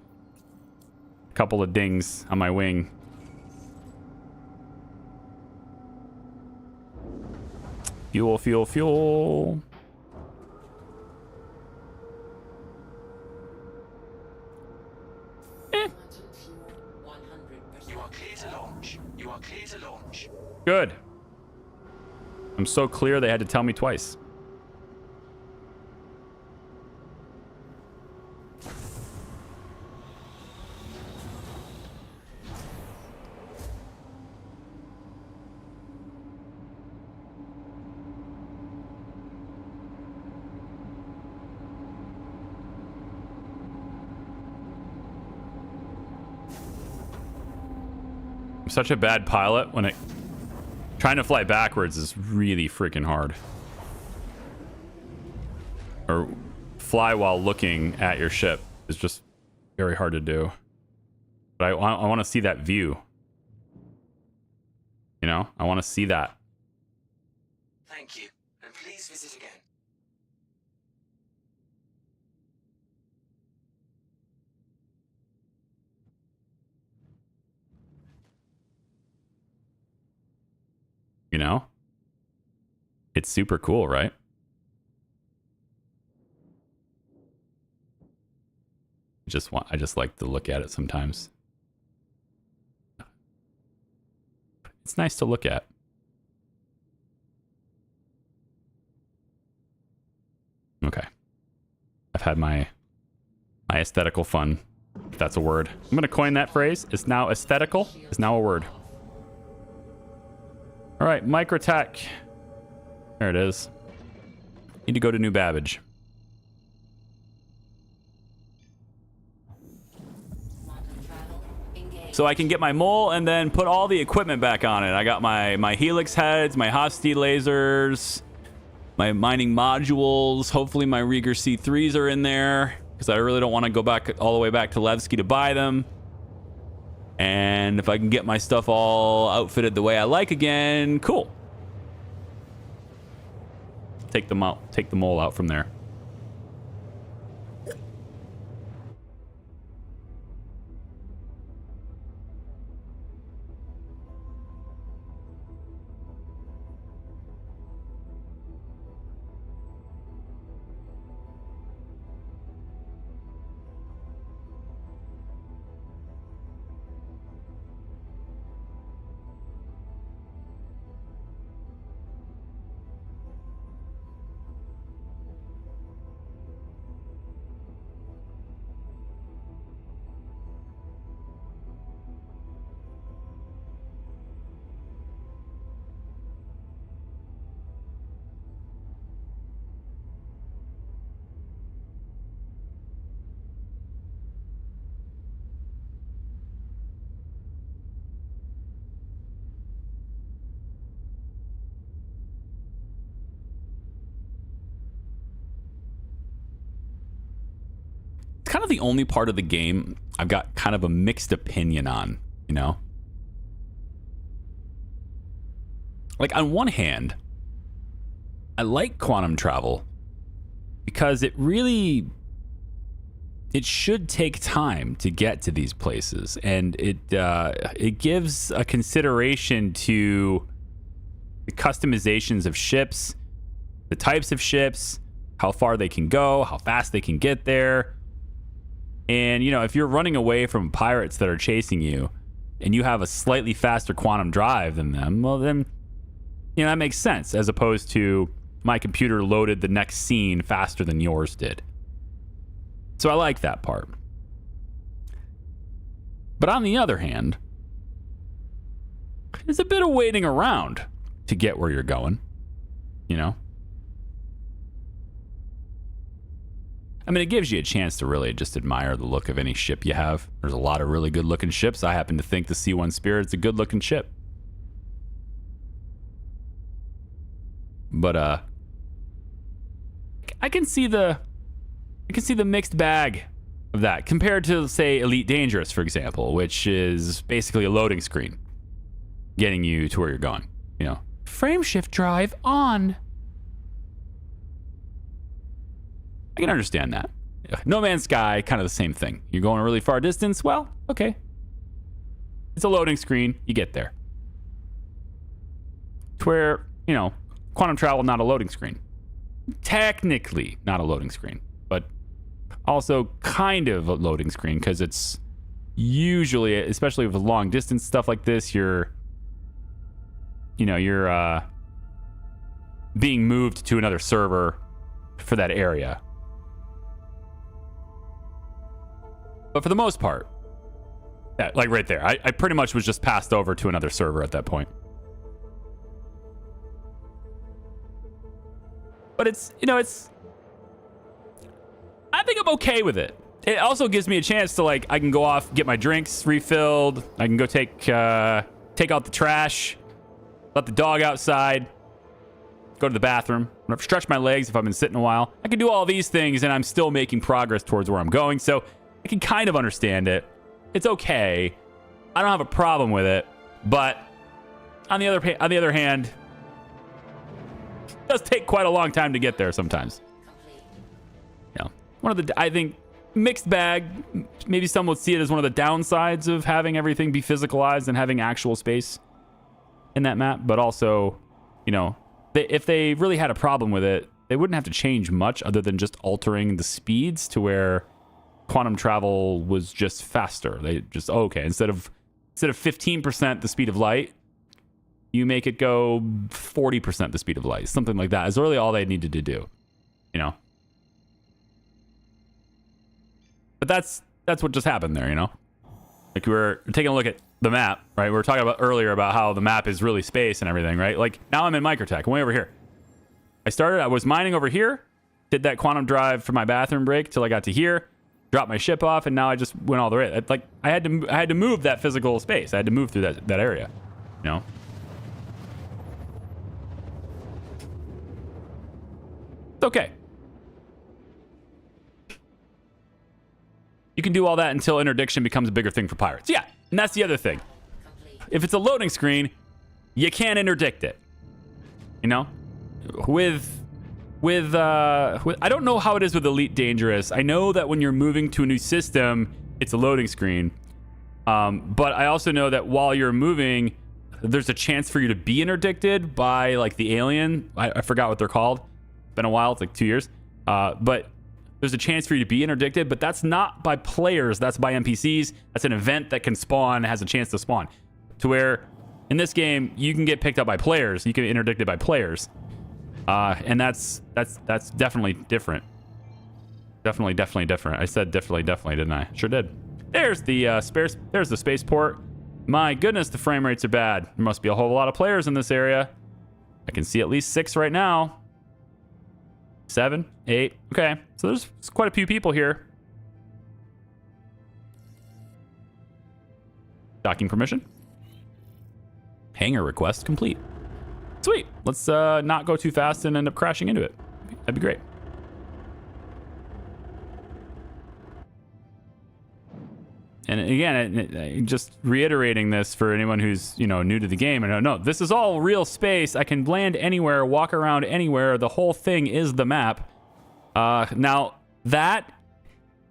couple of dings on my wing. Fuel, fuel, fuel. You are clear to launch. You are clear to launch. Good. I'm so clear they had to tell me twice. I'm such a bad pilot when it... Trying to fly backwards is really freaking hard. Or fly while looking at your ship is just very hard to do. But I want to see that view. You know? I want to see that. Thank you, and please visit again. You know? It's super cool, right? I just like to look at it sometimes. It's nice to look at. Okay. I've had my aesthetical fun, if that's a word. I'm going to coin that phrase. It's now aesthetical. It's now a word. All right, microtech. There it is. Need to go to New Babbage. So I can get my mole and then put all the equipment back on it. I got my helix heads, my Hosty lasers, my mining modules. Hopefully my Rieger C3s are in there because I really don't want to go back all the way back to Levski to buy them. And if I can get my stuff all outfitted the way I like again, cool. Take them out, take the mole out from there. Kind of the only part of the game I've got kind of a mixed opinion on, you know? Like, on one hand, I like quantum travel because it should take time to get to these places, and it gives a consideration to the customizations of ships, the types of ships, how far they can go, how fast they can get there. And, you know, if you're running away from pirates that are chasing you and you have a slightly faster quantum drive than them, well, then, you know, that makes sense, as opposed to my computer loaded the next scene faster than yours did. So I like that part. But on the other hand, there's a bit of waiting around to get where you're going, you know? I mean, it gives you a chance to really just admire the look of any ship you have. There's a lot of really good-looking ships. I happen to think the C1 Spirit's a good-looking ship. But I can see the mixed bag of that compared to, say, Elite Dangerous, for example, which is basically a loading screen getting you to where you're going. You know, frame shift drive on. I can understand that. No Man's Sky, kind of the same thing. You're going a really far distance, well, okay. It's a loading screen, you get there. It's where, you know, quantum travel, not a loading screen. Technically not a loading screen, but also kind of a loading screen because it's usually, especially with long distance stuff like this, you're being moved to another server for that area. But for the most part, yeah, like right there, I pretty much was just passed over to another server at that point. But it's, you know, I think I'm okay with it. It also gives me a chance to, like, I can go off, get my drinks refilled. I can go take out the trash, let the dog outside, go to the bathroom, stretch my legs if I've been sitting a while. I can do all these things and I'm still making progress towards where I'm going. So I can kind of understand it. It's okay. I don't have a problem with it. But on the other hand, it does take quite a long time to get there sometimes. You know, I think mixed bag. Maybe some would see it as one of the downsides of having everything be physicalized and having actual space in that map. But also, you know, if they really had a problem with it, they wouldn't have to change much other than just altering the speeds to where quantum travel was just faster. They just, okay, instead of 15% the speed of light, you make it go 40% the speed of light. Something like that is really all they needed to do, you know? But that's what just happened there, you know? Like, we're taking a look at the map, right? We were talking about earlier about how the map is really space and everything, right? Like, now I'm in Microtech. I'm way over here. I was mining over here, did that quantum drive for my bathroom break till I got to here, dropped my ship off, and now I just went all the way. Like, I had to move that physical space. I had to move through that area, you know? It's okay. You can do all that until interdiction becomes a bigger thing for pirates. Yeah, and that's the other thing. If it's a loading screen, you can't interdict it. You know? With I don't know how it is with Elite Dangerous. I know that when you're moving to a new system, it's a loading screen. But I also know that while you're moving, there's a chance for you to be interdicted by, like, the alien. I forgot what they're called. It's been a while. It's like 2 years. But there's a chance for you to be interdicted, but that's not by players. That's by NPCs. That's an event that can spawn, has a chance to spawn. To where, in this game, you can get picked up by players. You can get interdicted by players. And that's definitely different. Definitely different. I said definitely, didn't I? Sure did. There's the spaceport. My goodness, the frame rates are bad. There must be a whole lot of players in this area. I can see at least 6 right now. 7, 8. Okay, so there's quite a few people here. Docking permission. Hangar request complete. Sweet. Let's not go too fast and end up crashing into it. That'd be great. And again, just reiterating this for anyone who's, you know, new to the game. And no, this is all real space. I can land anywhere, walk around anywhere. The whole thing is the map. Now, that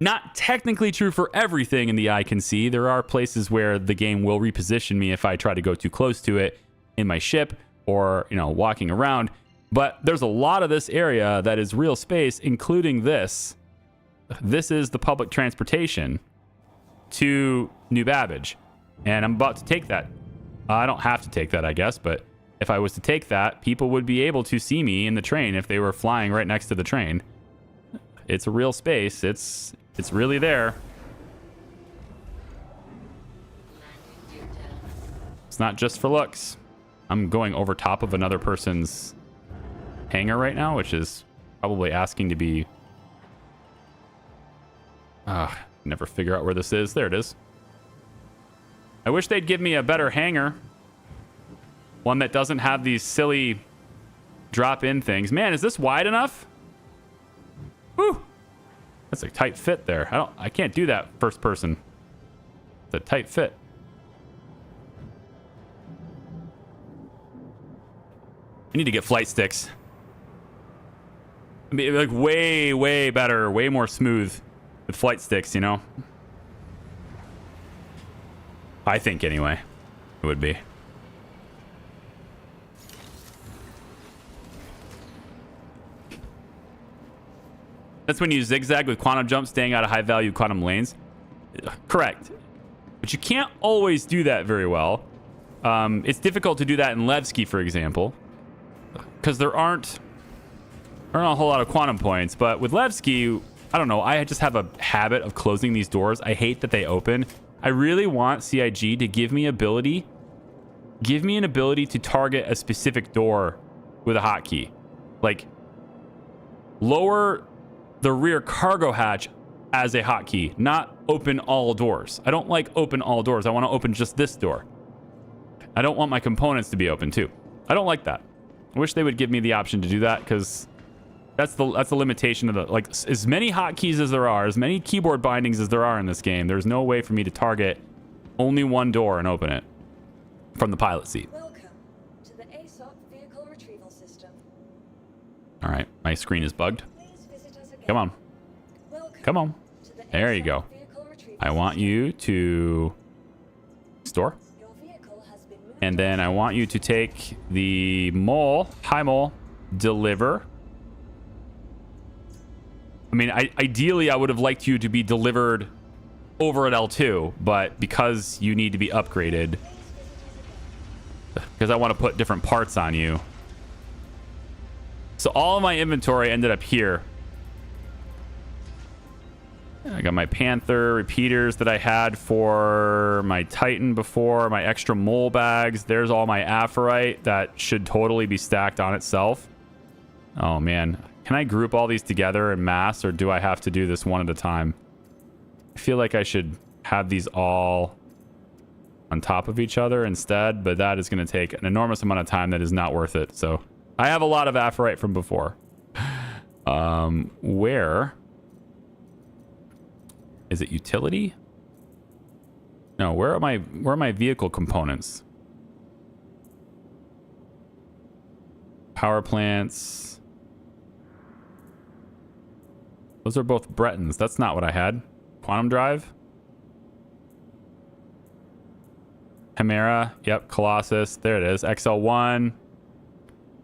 not technically true for everything in the eye can see. There are places where the game will reposition me if I try to go too close to it in my ship or, you know, walking around. But there's a lot of this area that is real space, including this. This is the public transportation to New Babbage, and I'm about to take that. I don't have to take that, I guess, but if I was to take that, people would be able to see me in the train if they were flying right next to the train. It's a real space. It's really there. It's not just for looks. I'm going over top of another person's hangar right now, which is probably asking to be never figure out where this is. There it is. I wish they'd give me a better hangar. One that doesn't have these silly drop-in things. Man, is this wide enough? Whew. That's a tight fit there. I can't do that first person. It's a tight fit. I need to get flight sticks. I mean, like way better, way more smooth with flight sticks, you know? I think, anyway, it would be. That's when you zigzag with quantum jump, staying out of high-value quantum lanes. Correct. But you can't always do that very well. It's difficult to do that in Levski, for example, because there aren't a whole lot of quantum points. But with Levski, I don't know. I just have a habit of closing these doors. I hate that they open. I really want CIG to give me an ability to target a specific door with a hotkey. Like, lower the rear cargo hatch as a hotkey, not open all doors. I don't like open all doors. I want to open just this door. I don't want my components to be open too. I don't like that. I wish they would give me the option to do that, because that's the limitation of the, like, as many hotkeys as there are, as many keyboard bindings as there are in this game, there's no way for me to target only one door and open it from the pilot seat. Welcome to the ASOP vehicle retrieval system. All right, my screen is bugged. Please visit us again. Come on. Welcome Come on. to the There you ASOP go. vehicle retrieval I want system. you to store. Your vehicle has been moved And then I want you to take the mole, high mole, deliver. I mean, ideally, I would have liked you to be delivered over at L2, but because you need to be upgraded, because I want to put different parts on you. So all of my inventory ended up here. I got my Panther repeaters that I had for my Titan before, my extra mole bags. There's all my Aphorite that should totally be stacked on itself. Oh, man. Can I group all these together in mass, or do I have to do this one at a time? I feel like I should have these all on top of each other instead, but that is going to take an enormous amount of time that is not worth it. So I have a lot of Aphorite from before. Where is it? Utility? No, where are my vehicle components? Power plants. Those are both Bretons. That's not what I had. Quantum drive. Chimera. Yep. Colossus. There it is. XL1.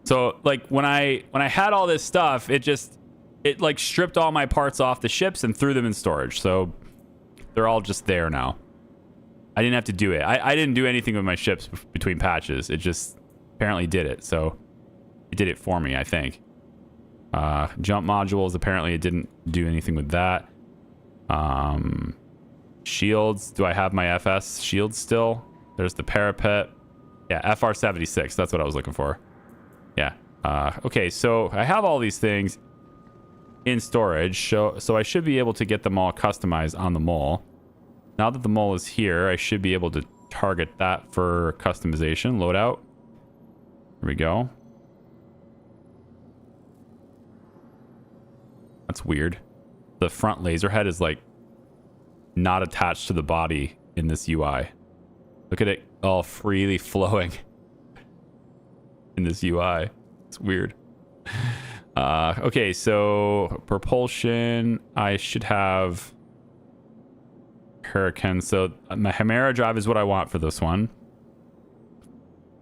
So like when I had all this stuff, it like stripped all my parts off the ships and threw them in storage. So they're all just there now. I didn't have to do it. I didn't do anything with my ships between patches. It just apparently did it. So it did it for me, I think. Jump modules, apparently it didn't do anything with that. Shields, do I have my FS shields still? There's the parapet. Yeah, FR76, that's what I was looking for. Yeah. Okay, so I have all these things in storage, so I should be able to get them all customized on the mole. Now that the mole is here, I should be able to target that for customization. Loadout. Here we go. That's weird. The front laser head is like not attached to the body in this UI. Look at it all freely flowing in this UI. It's weird. Okay, so propulsion, I should have Hurricane. So my Chimera drive is what I want for this one.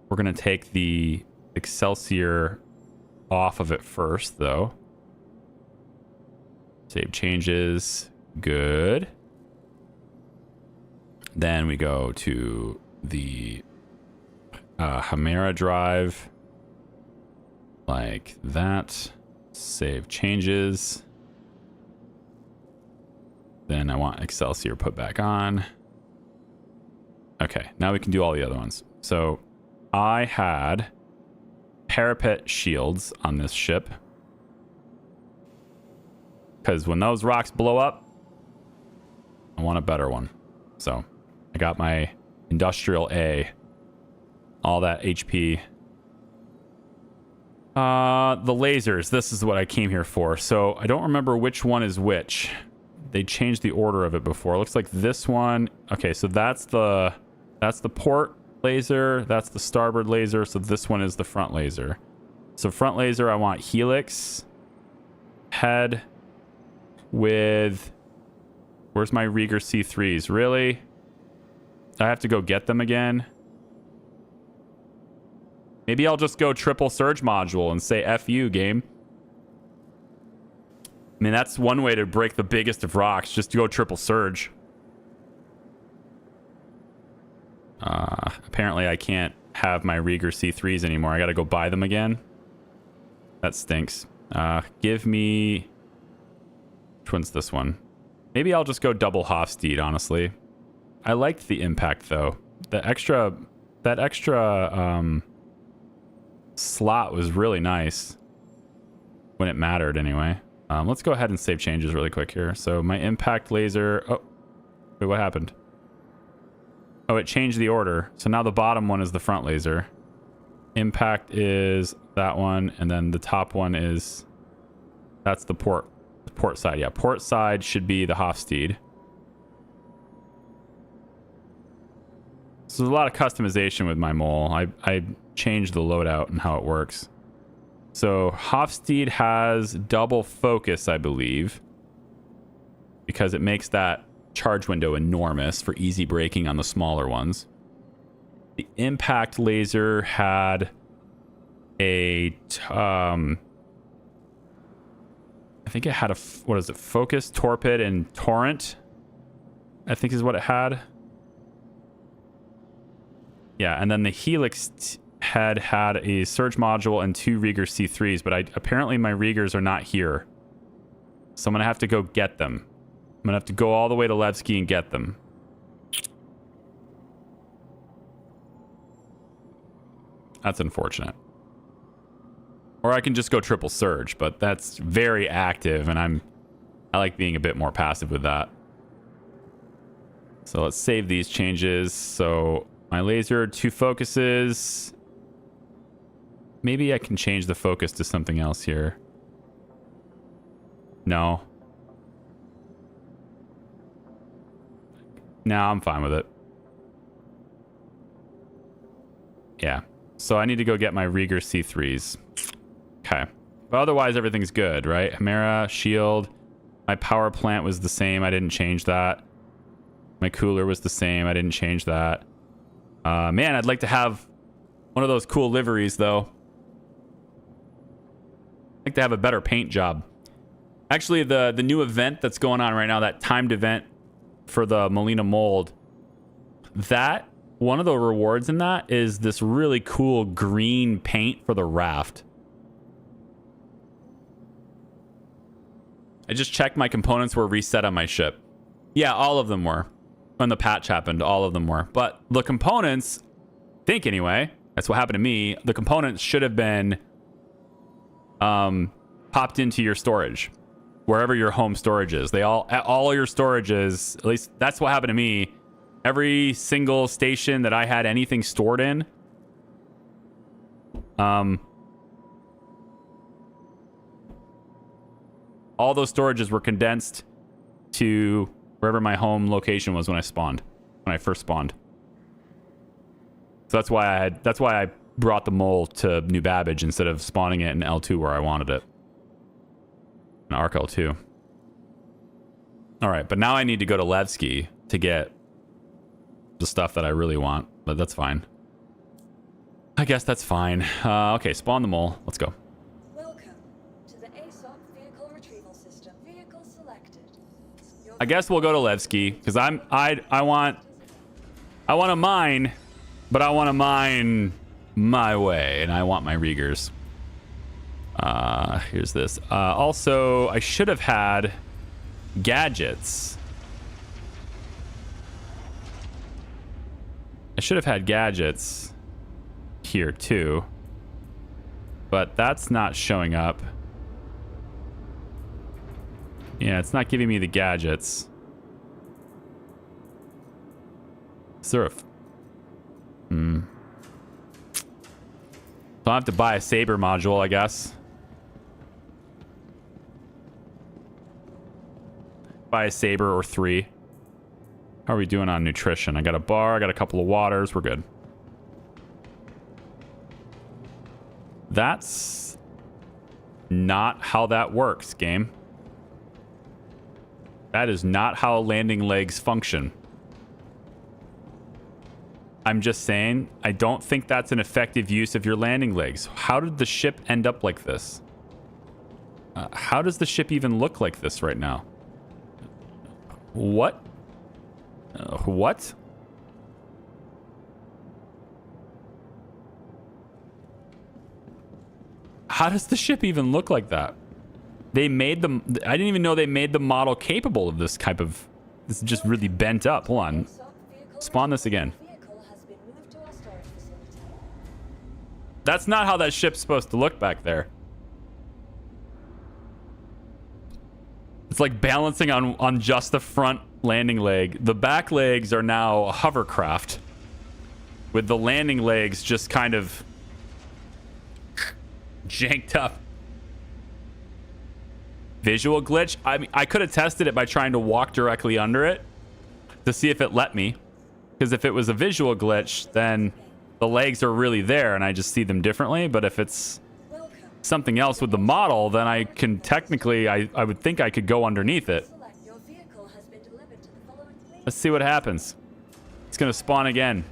We're going to take the Excelsior off of it first, though. Save changes. Good. Then we go to the Chimera drive. Like that. Save changes. Then I want Excelsior put back on. Okay, now we can do all the other ones. So I had parapet shields on this ship, because when those rocks blow up, I want a better one. So I got my Industrial A, all that HP. The lasers, this is what I came here for. So I don't remember which one is which. They changed the order of it before. It looks like this one. Okay, so that's the port laser. That's the starboard laser. So this one is the front laser. So front laser, I want helix head with... Where's my Rieger C3s? Really? I have to go get them again? Maybe I'll just go triple surge module and say F you, game. I mean, that's one way to break the biggest of rocks, just to go triple surge. Apparently I can't have my Rieger C3s anymore. I gotta go buy them again. That stinks. Give me... Which one's this one? Maybe I'll just go double Hofstede, honestly. I liked the impact, though. That extra slot was really nice. When it mattered, anyway. Let's go ahead and save changes really quick here. So my impact laser... Oh, wait, what happened? Oh, it changed the order. So now the bottom one is the front laser. Impact is that one, and then the top one is... That's the port side. Yeah, port side should be the Hofstede. So there's a lot of customization with my mole. I changed the loadout and how it works. So Hofstede has double focus, I believe, because it makes that charge window enormous for easy braking on the smaller ones. The impact laser had a I think it had a what is it? Focus, torpid, and torrent. I think is what it had. Yeah, and then the Helix had a surge module and 2 Rieger C3s, but apparently my Riegers are not here. So I'm going to have to go get them. I'm going to have to go all the way to Levski and get them. That's unfortunate. Or I can just go triple surge, but that's very active, and I like being a bit more passive with that. So let's save these changes. So my laser, 2 focuses. Maybe I can change the focus to something else here. No. No, I'm fine with it. Yeah. So I need to go get my Rieger C3s. Okay. But otherwise, everything's good, right? Chimera, shield. My power plant was the same. I didn't change that. My cooler was the same. I didn't change that. Man, I'd like to have one of those cool liveries, though. I'd like to have a better paint job. Actually, the new event that's going on right now, that timed event for the Molina mold, that one of the rewards in that is this really cool green paint for the raft. I just checked my components were reset on my ship. Yeah, all of them were. When the patch happened, all of them were. But the components, I think anyway, that's what happened to me. The components should have been popped into your storage. Wherever your home storage is. All your storages, at least that's what happened to me. Every single station that I had anything stored in, all those storages were condensed to wherever my home location was when I first spawned. So that's why I brought the mole to New Babbage instead of spawning it in L2 where I wanted it. In Arc L2. All right, but now I need to go to Levski to get the stuff that I really want, but that's fine. I guess that's fine. Okay, spawn the mole. Let's go. Welcome to the ASOP vehicle retrieval system. Vehicle selected. I guess we'll go to Levski because I want to mine, but I want to mine my way, and I want my Riegers. Here's this. Also, I should have had gadgets. I should have had gadgets here too, but that's not showing up. Yeah, it's not giving me the gadgets. Is there a... So I'll have to buy a saber module, I guess. Buy a saber or 3. How are we doing on nutrition? I got a bar, I got a couple of waters, we're good. That's not how that works, game. That is not how landing legs function. I'm just saying, I don't think that's an effective use of your landing legs. How did the ship end up like this? How does the ship even look like this right now? What? What? How does the ship even look like that? They made them... I didn't even know they made the model capable of this type of... This is just really bent up. Hold on. Spawn this again. That's not how that ship's supposed to look back there. It's like balancing on just the front landing leg. The back legs are now a hovercraft, with the landing legs just kind of janked up. Visual glitch? I mean, I could have tested it by trying to walk directly under it to see if it let me. Because if it was a visual glitch, then the legs are really there and I just see them differently. But if it's something else with the model, then I can technically, I would think I could go underneath it. Let's see what happens. It's going to spawn again.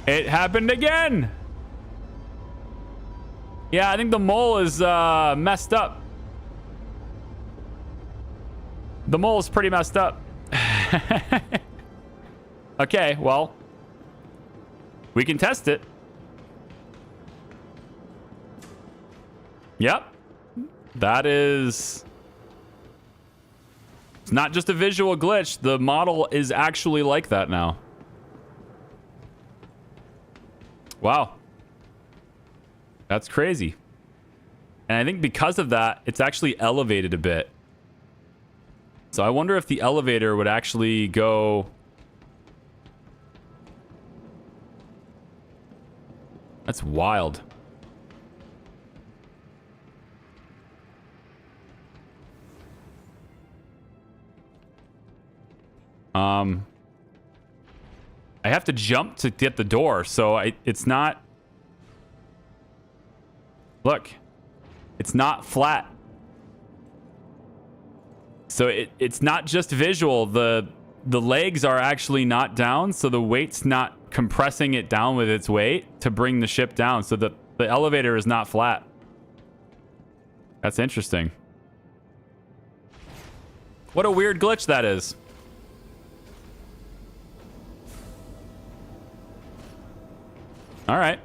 It happened again. Yeah, I think the mole is messed up. The mole is pretty messed up. Okay, well, we can test it. Yep. That is... It's not just a visual glitch. The model is actually like that now. Wow. That's crazy. And I think because of that, it's actually elevated a bit. So I wonder if the elevator would actually go... That's wild. I have to jump to get the door, so it's not... Look. It's not flat. So it's not just visual. The legs are actually not down, so the weight's not compressing it down with its weight to bring the ship down. So the elevator is not flat. That's interesting. What a weird glitch that is. All right.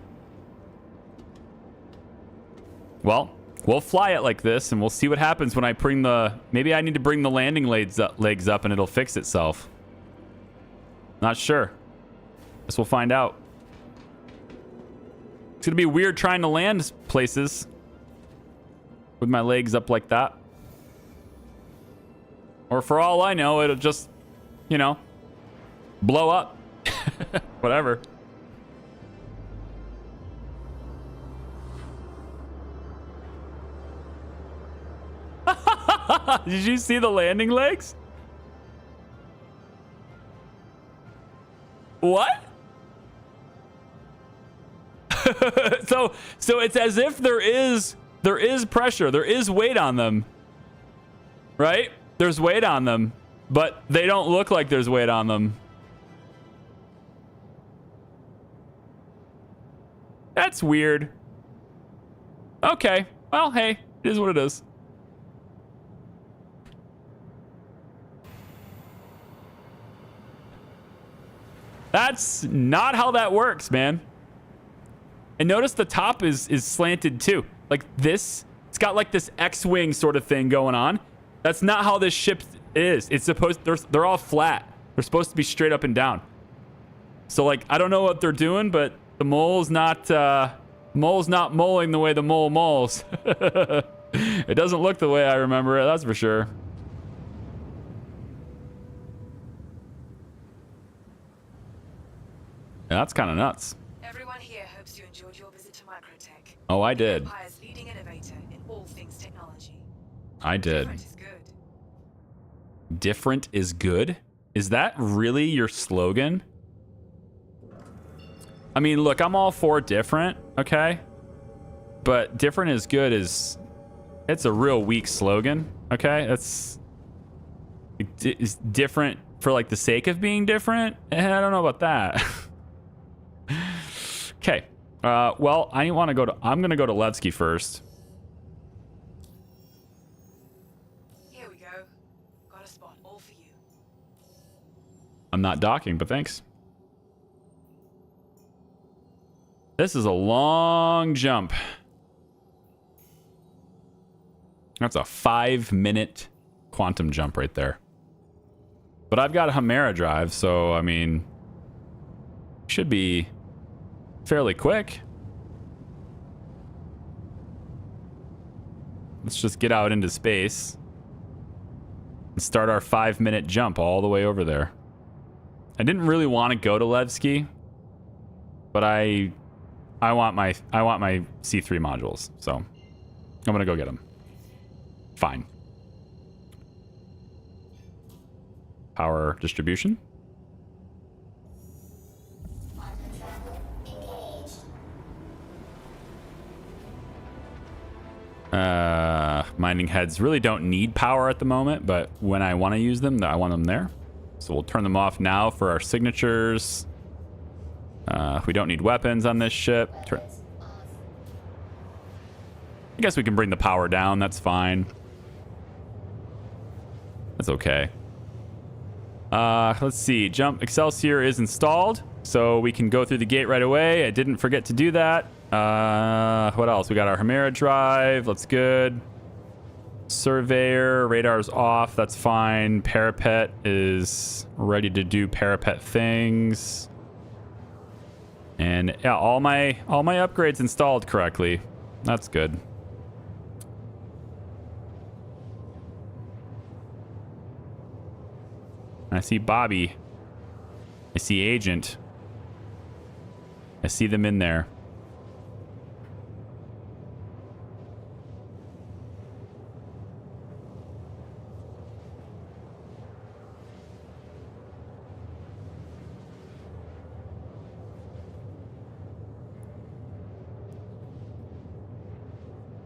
Well, we'll fly it like this, and we'll see what happens when I bring the... Maybe I need to bring the landing legs up, and it'll fix itself. Not sure. Guess we'll find out. It's gonna be weird trying to land places with my legs up like that. Or for all I know, it'll just, you know, blow up. Whatever. Did you see the landing legs? What? So it's as if there is pressure, there is weight on them. Right? There's weight on them, but they don't look like there's weight on them. That's weird. Okay. Well, hey, it is what it is. That's not how that works, man. And notice the top is slanted too. Like this, it's got like this X-wing sort of thing going on. That's not how this ship is. It's supposed, they're all flat. They're supposed to be straight up and down. So like, I don't know what they're doing, but the mole's not moling the way the mole moles. It doesn't look the way I remember it, that's for sure. Yeah, that's kind of nuts. Everyone here hopes you enjoyed your visit to Microtech. Oh, I did. Empire's leading innovator in all things technology. I did. Different is good. Different is good? Is that really your slogan? I mean, look, I'm all for different, okay? But different is good is... It's a real weak slogan, okay? It's different for, like, the sake of being different? I don't know about that. Okay. Well, I want to go to... I'm going to go to Levski first. Here we go. Got a spot all for you. I'm not docking, but thanks. This is a long jump. That's a 5-minute quantum jump right there. But I've got a Chimera drive, so, I mean... Should be fairly quick. Let's just get out into space and start our 5-minute jump all the way over there. I didn't really want to go to Levski, but I want my C3 modules, so I'm gonna go get them. Fine. Power distribution. Mining heads really don't need power at the moment, but when I want to use them, I want them there. So we'll turn them off now for our signatures. We don't need weapons on this ship. I guess we can bring the power down. That's fine. That's okay. Let's see. Jump Excelsior is installed, so we can go through the gate right away. I didn't forget to do that. What else? We got our Chimera drive. That's good. Surveyor, radar's off. That's fine. Parapet is ready to do parapet things. And yeah, all my upgrades installed correctly. That's good. I see Bobby. I see Agent. I see them in there.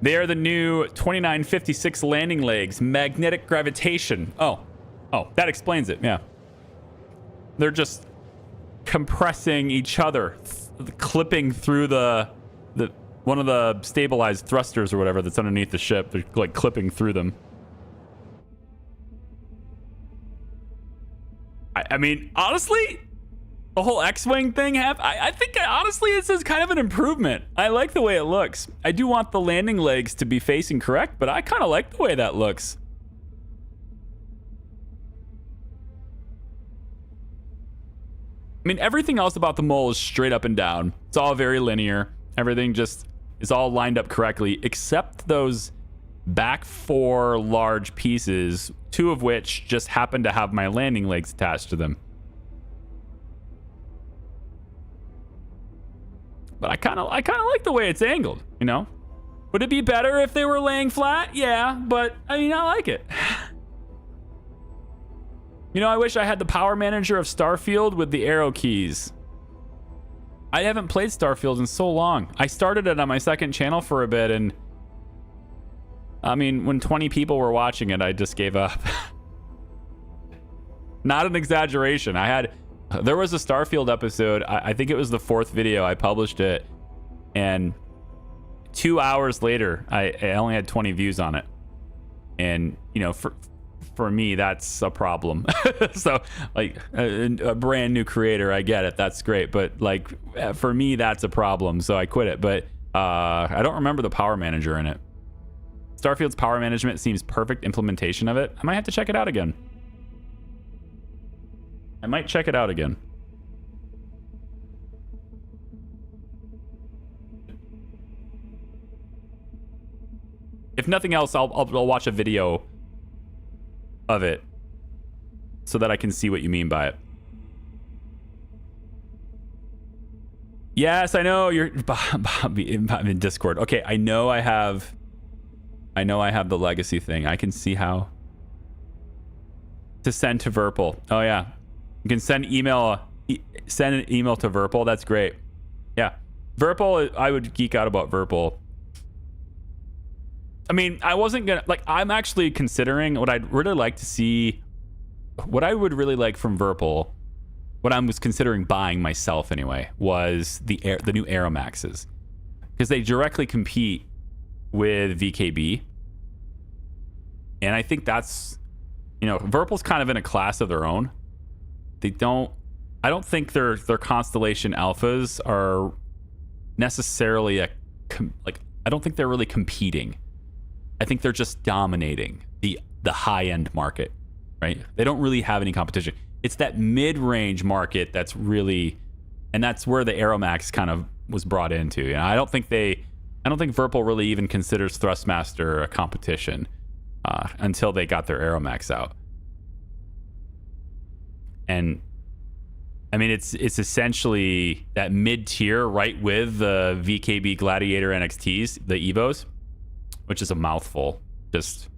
They are the new 2956 landing legs. Magnetic gravitation. Oh, that explains it. Yeah. They're just compressing each other, clipping through the one of the stabilized thrusters or whatever that's underneath the ship. They're like clipping through them. I mean, honestly, the whole X-Wing thing I think honestly this is kind of an improvement. I like the way it looks. I do want the landing legs to be facing correct, but I kind of like the way that looks. I mean, everything else about the mole is straight up and down. It's all very linear. Everything just is all lined up correctly, except those back 4 large pieces, 2 of which just happen to have my landing legs attached to them. But I kind of like the way it's angled, you know? Would it be better if they were laying flat? Yeah, but I mean, I like it. You know, I wish I had the power manager of Starfield with the arrow keys. I haven't played Starfield in so long. I started it on my second channel for a bit, and I mean, when 20 people were watching it, I just gave up. Not an exaggeration. There was a Starfield episode. I think it was the 4th video. I published it, and 2 hours later, I only had 20 views on it. And, you know, for me, that's a problem. So, like, a brand new creator, I get it. That's great. But, like, for me, that's a problem. So I quit it. But I don't remember the power manager in it. Starfield's power management seems perfect implementation of it. I might have to check it out again. I might check it out again. If nothing else, I'll watch a video of it so that I can see what you mean by it. Yes, I know you're Bobby in Discord. Okay, I know I have the legacy thing. I can see how to send to Verpal. Oh yeah. You can send an email to Verpal. That's great. Yeah. Verpal, I would geek out about Verpal. I mean, I wasn't gonna, like, I'm actually considering what I'd really like to see, what I would really like from Verpal, what I was considering buying myself anyway, was the new Aeromaxes. Because they directly compete with VKB. And I think that's, you know, Verpal's kind of in a class of their own. I don't think their Constellation Alphas are necessarily I don't think they're really competing. I think they're just dominating the high-end market, right? They don't really have any competition. It's that mid-range market that's really, and that's where the Aeromax kind of was brought into. And I don't think Verpal really even considers Thrustmaster a competition until they got their Aeromax out. And I mean, it's essentially that mid-tier right with the VKB Gladiator NXTs, the Evos, which is a mouthful. Just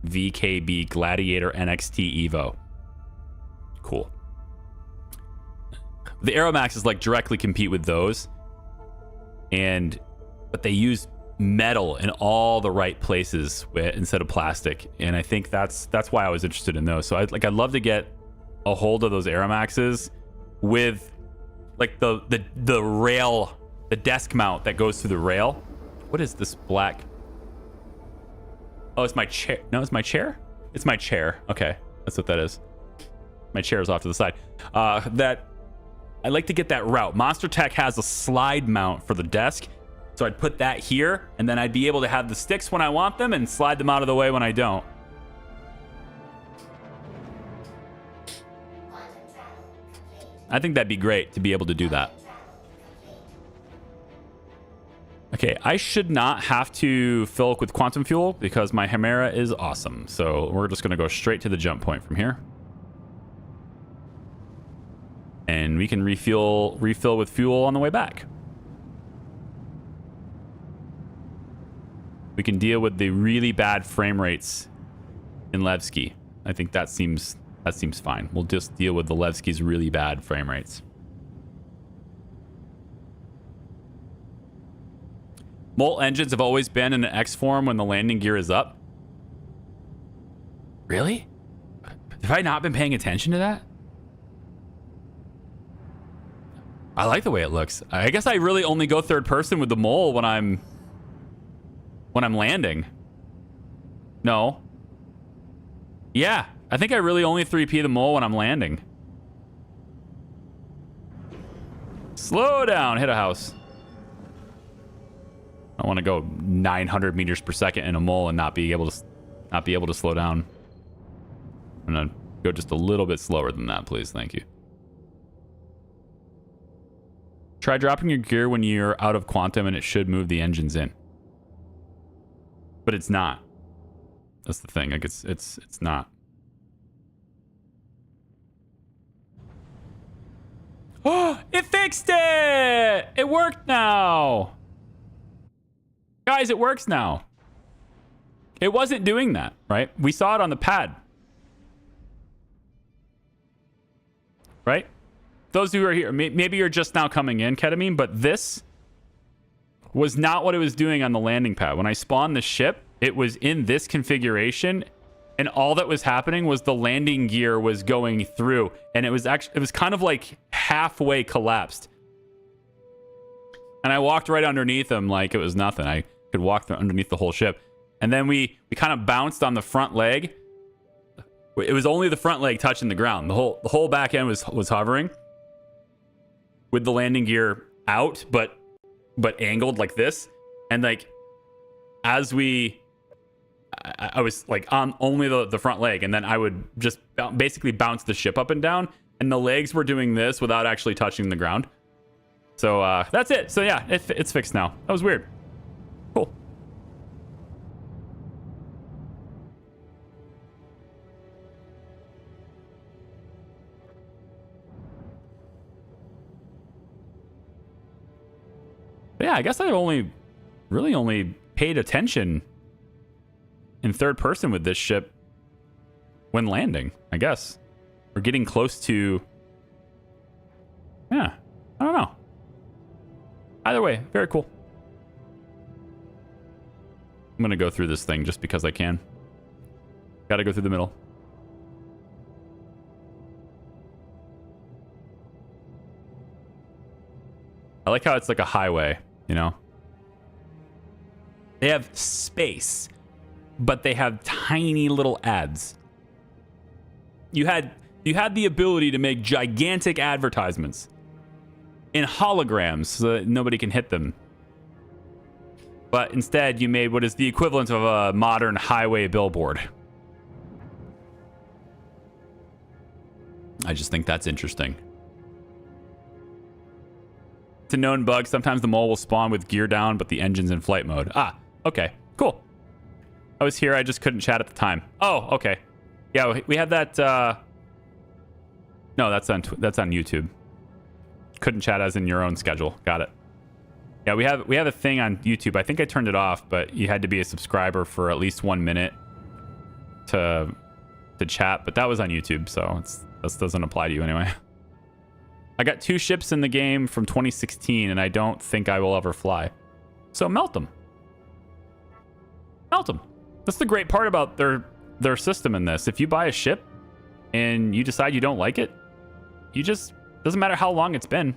VKB Gladiator NXT Evo. Cool. The Aeromaxes like directly compete with those, but they use metal in all the right places instead of plastic, and I think that's why I was interested in those. So I'd love to get a hold of those Aeromaxes with like the rail, the desk mount that goes through the rail. What is this black? Oh, it's my chair. No, it's my chair. It's my chair. Okay, that's what that is. My chair is off to the side. That I like to get that route. Monster Tech has a slide mount for the desk, so I'd put that here, and then I'd be able to have the sticks when I want them and slide them out of the way when I don't. I think that'd be great to be able to do that. Okay, I should not have to fill up with quantum fuel because my Chimera is awesome. So we're just going to go straight to the jump point from here. And we can refill with fuel on the way back. We can deal with the really bad frame rates in Levski. I think that seems fine. We'll just deal with the Levski's really bad frame rates. Molt engines have always been in an X form when the landing gear is up. Really? Have I not been paying attention to that? I like the way it looks. I guess I really only go third person with the mole when I'm landing. No. Yeah, I think I really only 3P the mole when I'm landing. Slow down, hit a house. I want to go 900 meters per second in a mole and not be able to slow down. I'm gonna go just a little bit slower than that, please. Thank you. Try dropping your gear when you're out of quantum and it should move the engines in. But it's not. That's the thing. Like it's not. Oh, it fixed it! It worked now. Guys, it works now. It wasn't doing that, right? We saw it on the pad. Right? Those who are here, maybe you're just now coming in, Ketamine, but this was not what it was doing on the landing pad. When I spawned the ship, it was in this configuration, and all that was happening was the landing gear was going through, and it was kind of like halfway collapsed. And I walked right underneath him like it was nothing. I could walk underneath the whole ship. And then we kind of bounced on the front leg. It was only the front leg touching the ground. The whole back end was hovering with the landing gear out, but angled like this. And like as I was like on only the front leg, and then I would just basically bounce the ship up and down, and the legs were doing this without actually touching the ground. So that's it. So yeah, it's fixed now. That was weird. Cool. But yeah, I guess I've really only paid attention in third person with this ship when landing, I guess. We're getting close to... Yeah, I don't know. Either way, very cool. I'm going to go through this thing just because I can. Got to go through the middle. I like how it's like a highway, you know? They have space, but they have tiny little ads. You had the ability to make gigantic advertisements in holograms so that nobody can hit them. But instead, you made what is the equivalent of a modern highway billboard. I just think that's interesting. It's a known bug. Sometimes the mole will spawn with gear down, but the engine's in flight mode. Ah, okay, cool. I was here. I just couldn't chat at the time. Oh, okay. Yeah, we had that. No, that's on YouTube. Couldn't chat as in your own schedule. Got it. Yeah, we have a thing on YouTube. I think I turned it off, but you had to be a subscriber for at least 1 minute to chat. But that was on YouTube, so this doesn't apply to you anyway. I got 2 ships in the game from 2016, and I don't think I will ever fly. So melt them. Melt them. That's the great part about their system in this. If you buy a ship and you decide you don't like it, you just... Doesn't matter how long it's been.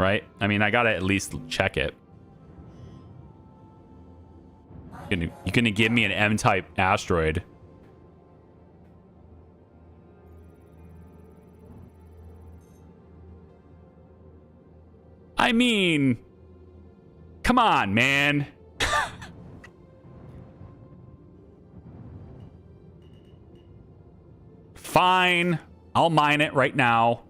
right? I mean, I gotta at least check it. You're gonna give me an M-type asteroid. I mean, come on, man. Fine. I'll mine it right now.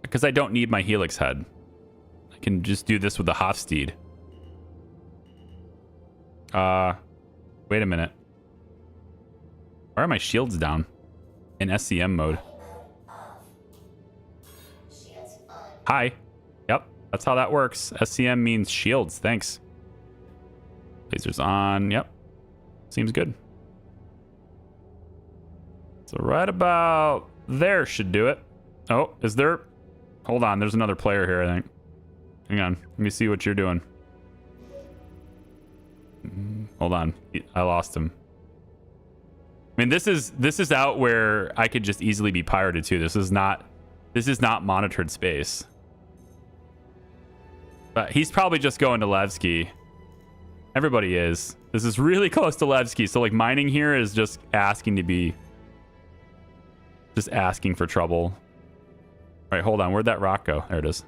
Because I don't need my helix head. I can just do this with the Hofstede. Wait a minute. Why are my shields down? In SCM mode. Hi. Yep, that's how that works. SCM means shields. Thanks. Lasers on. Yep. Seems good. So right about there should do it. Oh, is there... Hold on, there's another player here, I think. Hang on, let me see what you're doing. Hold on, I lost him. I mean, this is out where I could just easily be pirated too. This is not monitored space. But he's probably just going to Levski. Everybody is. This is really close to Levski, so like mining here is just asking to be... Just asking for trouble. All right, hold on. Where'd that rock go? There it is.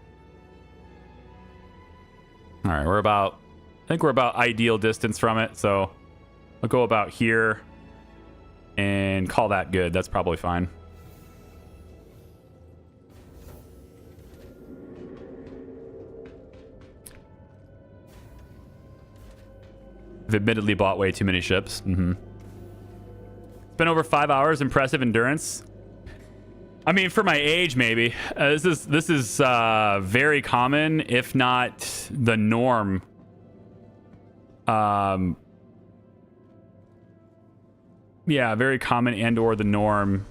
All right, I think we're about ideal distance from it. So I'll go about here and call that good. That's probably fine. I've admittedly bought way too many ships. It's been over 5 hours. Impressive endurance. I mean, for my age, maybe. This is very common, if not the norm. Yeah, very common and or the norm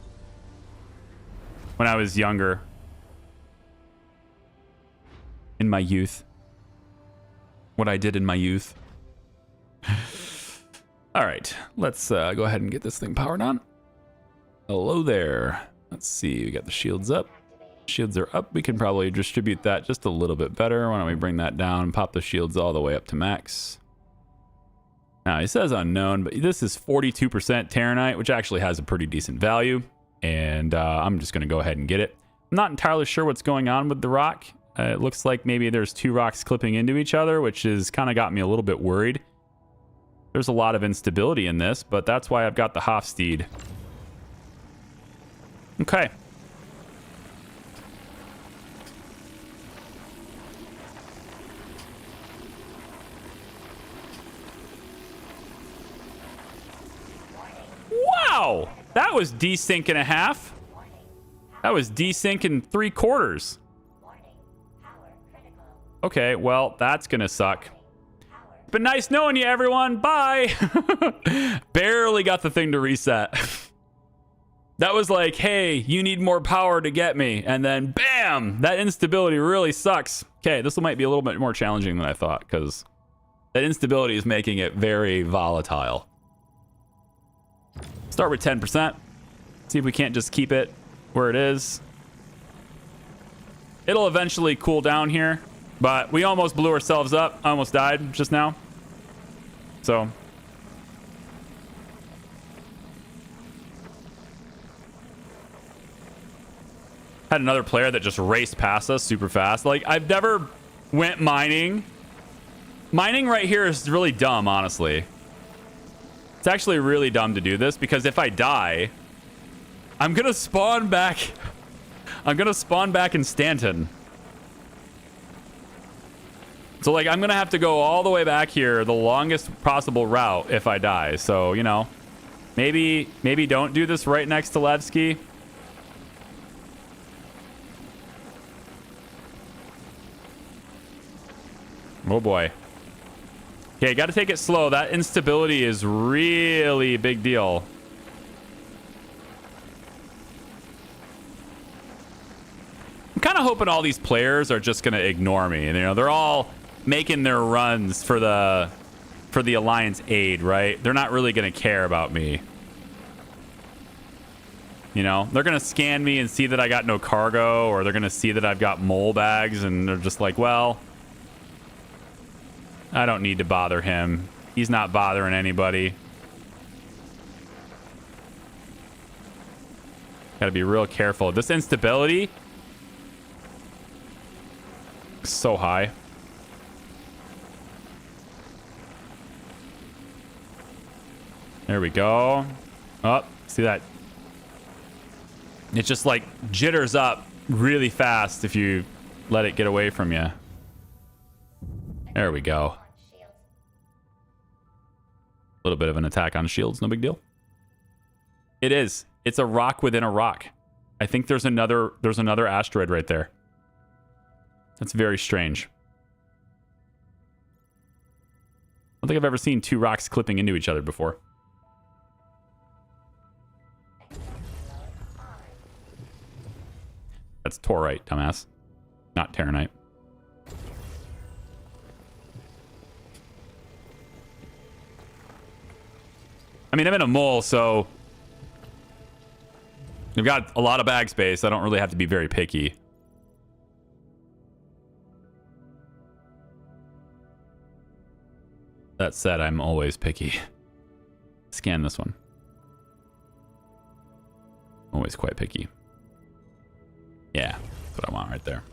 when I was younger. In my youth. What I did in my youth. All right, let's go ahead and get this thing powered on. Hello there. Let's see, we got the shields up. Shields are up. We can probably distribute that just a little bit better. Why don't we bring that down and pop the shields all the way up to max. Now, it says unknown, but this is 42% Terranite, which actually has a pretty decent value. And I'm just going to go ahead and get it. I'm not entirely sure what's going on with the rock. It looks like maybe there's two rocks clipping into each other, which has kind of got me a little bit worried. There's a lot of instability in this, but that's why I've got the Hofstede. Okay. Wow! That was desync and a half. That was desync and 3/4. Okay, well, that's gonna suck. But nice knowing you, everyone. Bye! Barely got the thing to reset. That was like, hey, you need more power to get me. And then, bam! That instability really sucks. Okay, this might be a little bit more challenging than I thought, because that instability is making it very volatile. Start with 10%. See if we can't just keep it where it is. It'll eventually cool down here, but we almost blew ourselves up. I almost died just now. So... Had another player that just raced past us super fast. Like, I've never went mining. Mining right here is really dumb, honestly. It's actually really dumb to do this, because if I die, I'm gonna spawn back. I'm gonna spawn back in Stanton. So, like, I'm gonna have to go all the way back here, the longest possible route if I die. So, you know, maybe don't do this right next to Levski. Oh boy. Okay, got to take it slow. That instability is really a big deal. I'm kind of hoping all these players are just going to ignore me. And, you know, they're all making their runs for the Alliance aid, right? They're not really going to care about me. You know, they're going to scan me and see that I got no cargo, or they're going to see that I've got mole bags, and they're just like, well, I don't need to bother him. He's not bothering anybody. Got to be real careful. This instability is so high. There we go. Oh, see that? It just like jitters up really fast if you let it get away from you. There we go. A little bit of an attack on shields, no big deal. It is. It's a rock within a rock. I think there's another asteroid right there. That's very strange. I don't think I've ever seen two rocks clipping into each other before. That's torite, dumbass. Not terranite. I mean, I'm in a mole, so I've got a lot of bag space. I don't really have to be very picky. That said, I'm always picky. Scan this one. Always quite picky. Yeah, that's what I want right there.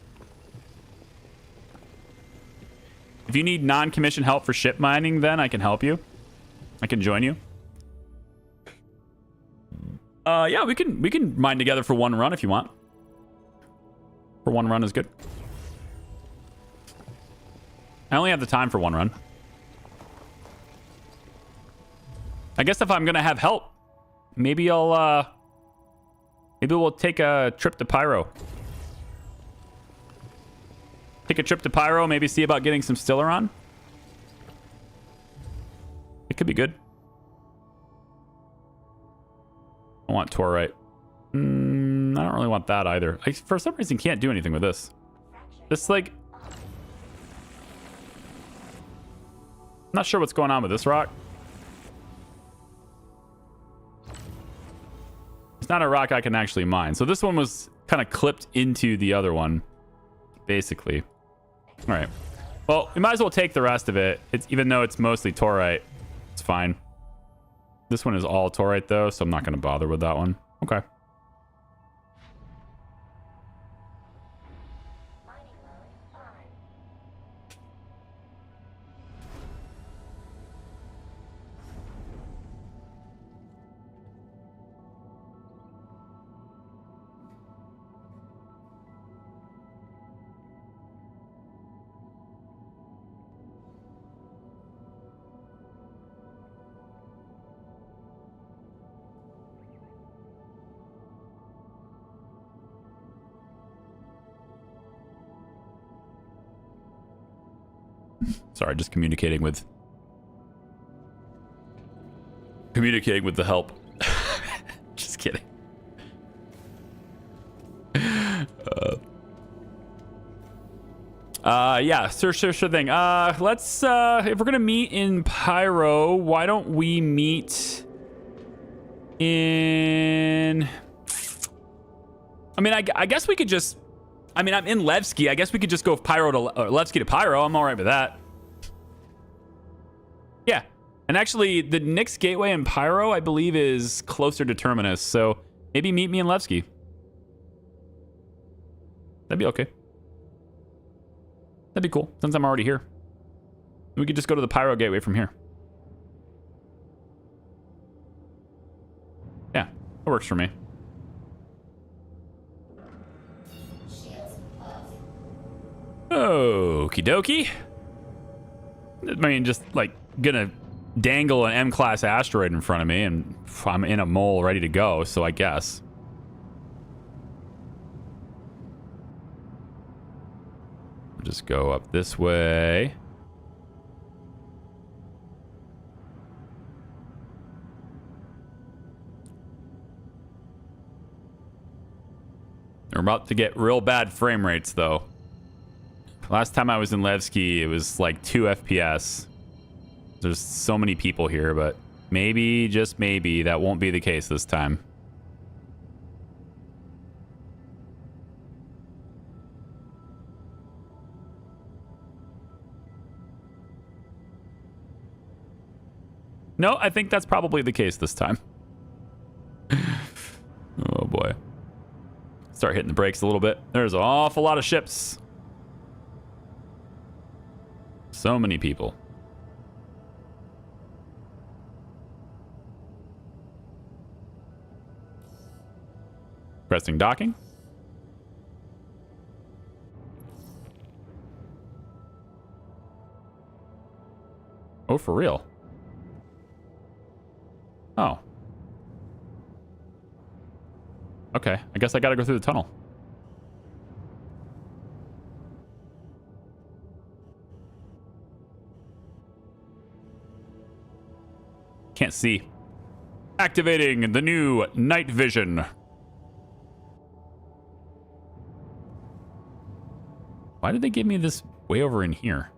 If you need non-commission help for ship mining, then I can help you. I can join you. Yeah, we can mine together for one run if you want. For one run is good. I only have the time for one run. I guess if I'm gonna have help, maybe we'll take a trip to Pyro. Take a trip to Pyro, maybe see about getting some stiller on. It could be good. I want torite. I don't really want that either. I, for some reason, can't do anything with this. This, like... I'm not sure what's going on with this rock. It's not a rock I can actually mine. So this one was kind of clipped into the other one, basically. All right. Well, we might as well take the rest of it. It's even though it's mostly torite, it's fine. This one is all torite, though, so I'm not going to bother with that one. Okay. Sorry, just communicating with the help. Just kidding. Yeah, sure thing. Let's if we're gonna meet in Pyro, why don't we meet in? I mean, I guess we could just. I mean, I'm in Levski. I guess we could just go Pyro to Levski to Pyro. I'm all right with that. Yeah. And actually, the Nyx Gateway in Pyro, I believe, is closer to Terminus. So maybe meet me in Levski. That'd be okay. That'd be cool, since I'm already here. We could just go to the Pyro Gateway from here. Yeah, that works for me. Okie dokie. I mean, just like gonna dangle an M-class asteroid in front of me, and I'm in a mole ready to go, so I guess. I'll just go up this way. We're about to get real bad frame rates, though. Last time I was in Levski, it was like 2 FPS. There's so many people here, but maybe, just maybe, that won't be the case this time. No, I think that's probably the case this time. Oh boy. Start hitting the brakes a little bit. There's an awful lot of ships. So many people. Pressing docking. Oh, for real? Oh. Okay, I guess I gotta go through the tunnel. Can't see. Activating the new night vision. Why did they give me this way over in here?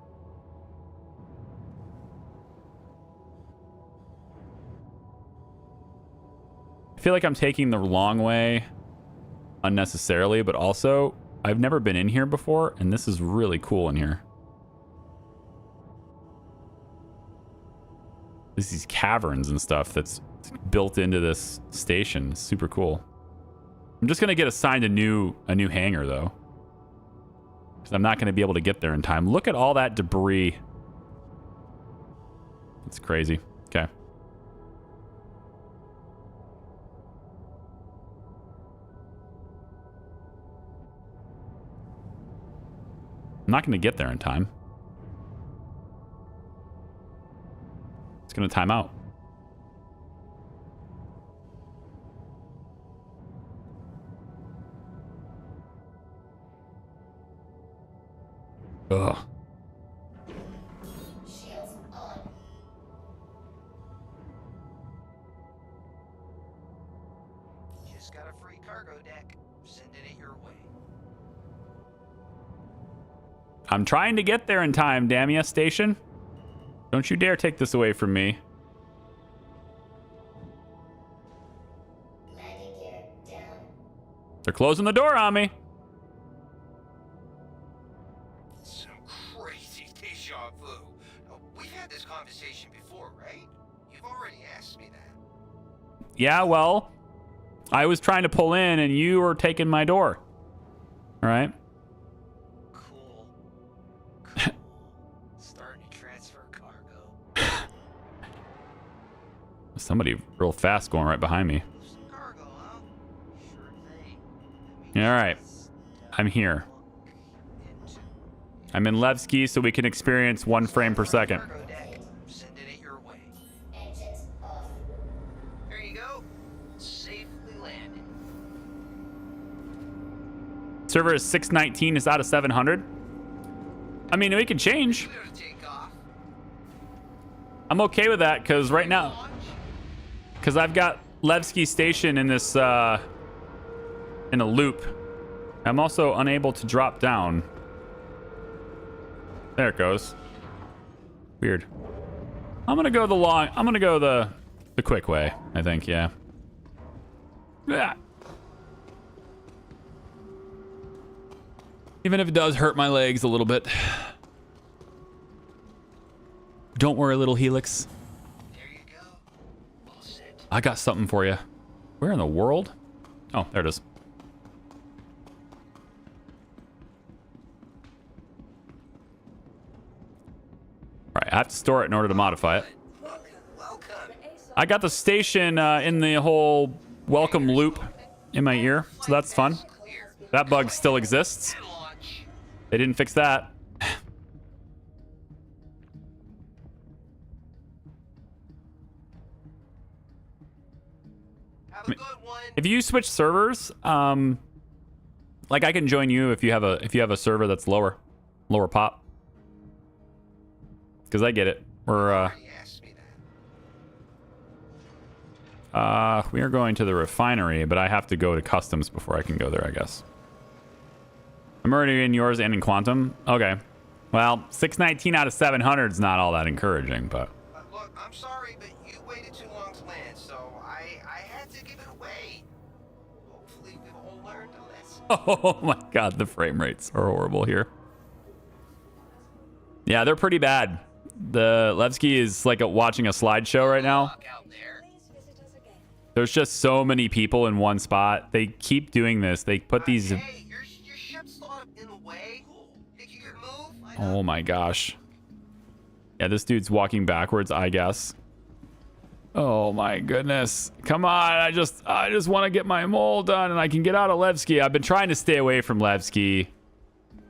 I feel like I'm taking the long way unnecessarily, but also I've never been in here before, and this is really cool in here. There's these caverns and stuff that's built into this station. It's super cool. I'm just gonna get assigned a new hangar though, because I'm not gonna be able to get there in time. Look at all that debris. It's crazy. Okay. I'm not going to get there in time. It's going to time out. Ugh. Shields on. Just got a free cargo deck. Sending it your way. I'm trying to get there in time, damn ya, station. Don't you dare take this away from me. Landing gear down. They're closing the door on me. Some crazy deja vu. We've had this conversation before, right? You've already asked me that. Yeah, well, I was trying to pull in and you were taking my door. All right. Cool. Starting to transfer cargo. Somebody real fast going right behind me. Some cargo, huh? Sure thing. All right. I'm here. I'm in Levski so we can experience 1 frame per second. Cargo deck. Sending it your way. Engines off. There you go. Safely landed. Server is 619. Is out of 700. I mean, we can change. Clear to take off. I'm okay with that because right now, Launch. because I've got Levski Station in this in a loop. I'm also unable to drop down. There it goes. Weird. I'm gonna go the quick way, I think, yeah. Yeah. Even if it does hurt my legs a little bit. Don't worry, little Helix. There you go. All set. I got something for you. Where in the world? Oh, there it is. All right, I have to store it in order to modify it. Welcome. I got the station in the whole welcome loop in my ear, so that's fun. Clear. That bug still exists. And launch. They didn't fix that. Have a good one. If you switch servers, like I can join you if you have a server that's lower pop. Because I get it. We're Already asked me that. we are going to the refinery, but I have to go to customs before I can go there, I guess. I'm already in yours and in Quantum. Okay. Well, 619 out of 700 is not all that encouraging, but Look, I'm sorry, but you waited too long to land, so I had to give it away. Hopefully we've all learned a lesson. oh my god, the frame rates are horrible here. Yeah, they're pretty bad. The Levski is like watching a slideshow right now. Fuck out there. Please visit us again. There's just so many people in one spot. They keep doing this. They put these. Hey, your ship's not in the way. Think you can move? Oh my gosh. Yeah, this dude's walking backwards, I guess. Oh my goodness. Come on. I just want to get my mole done and I can get out of Levski. I've been trying to stay away from Levski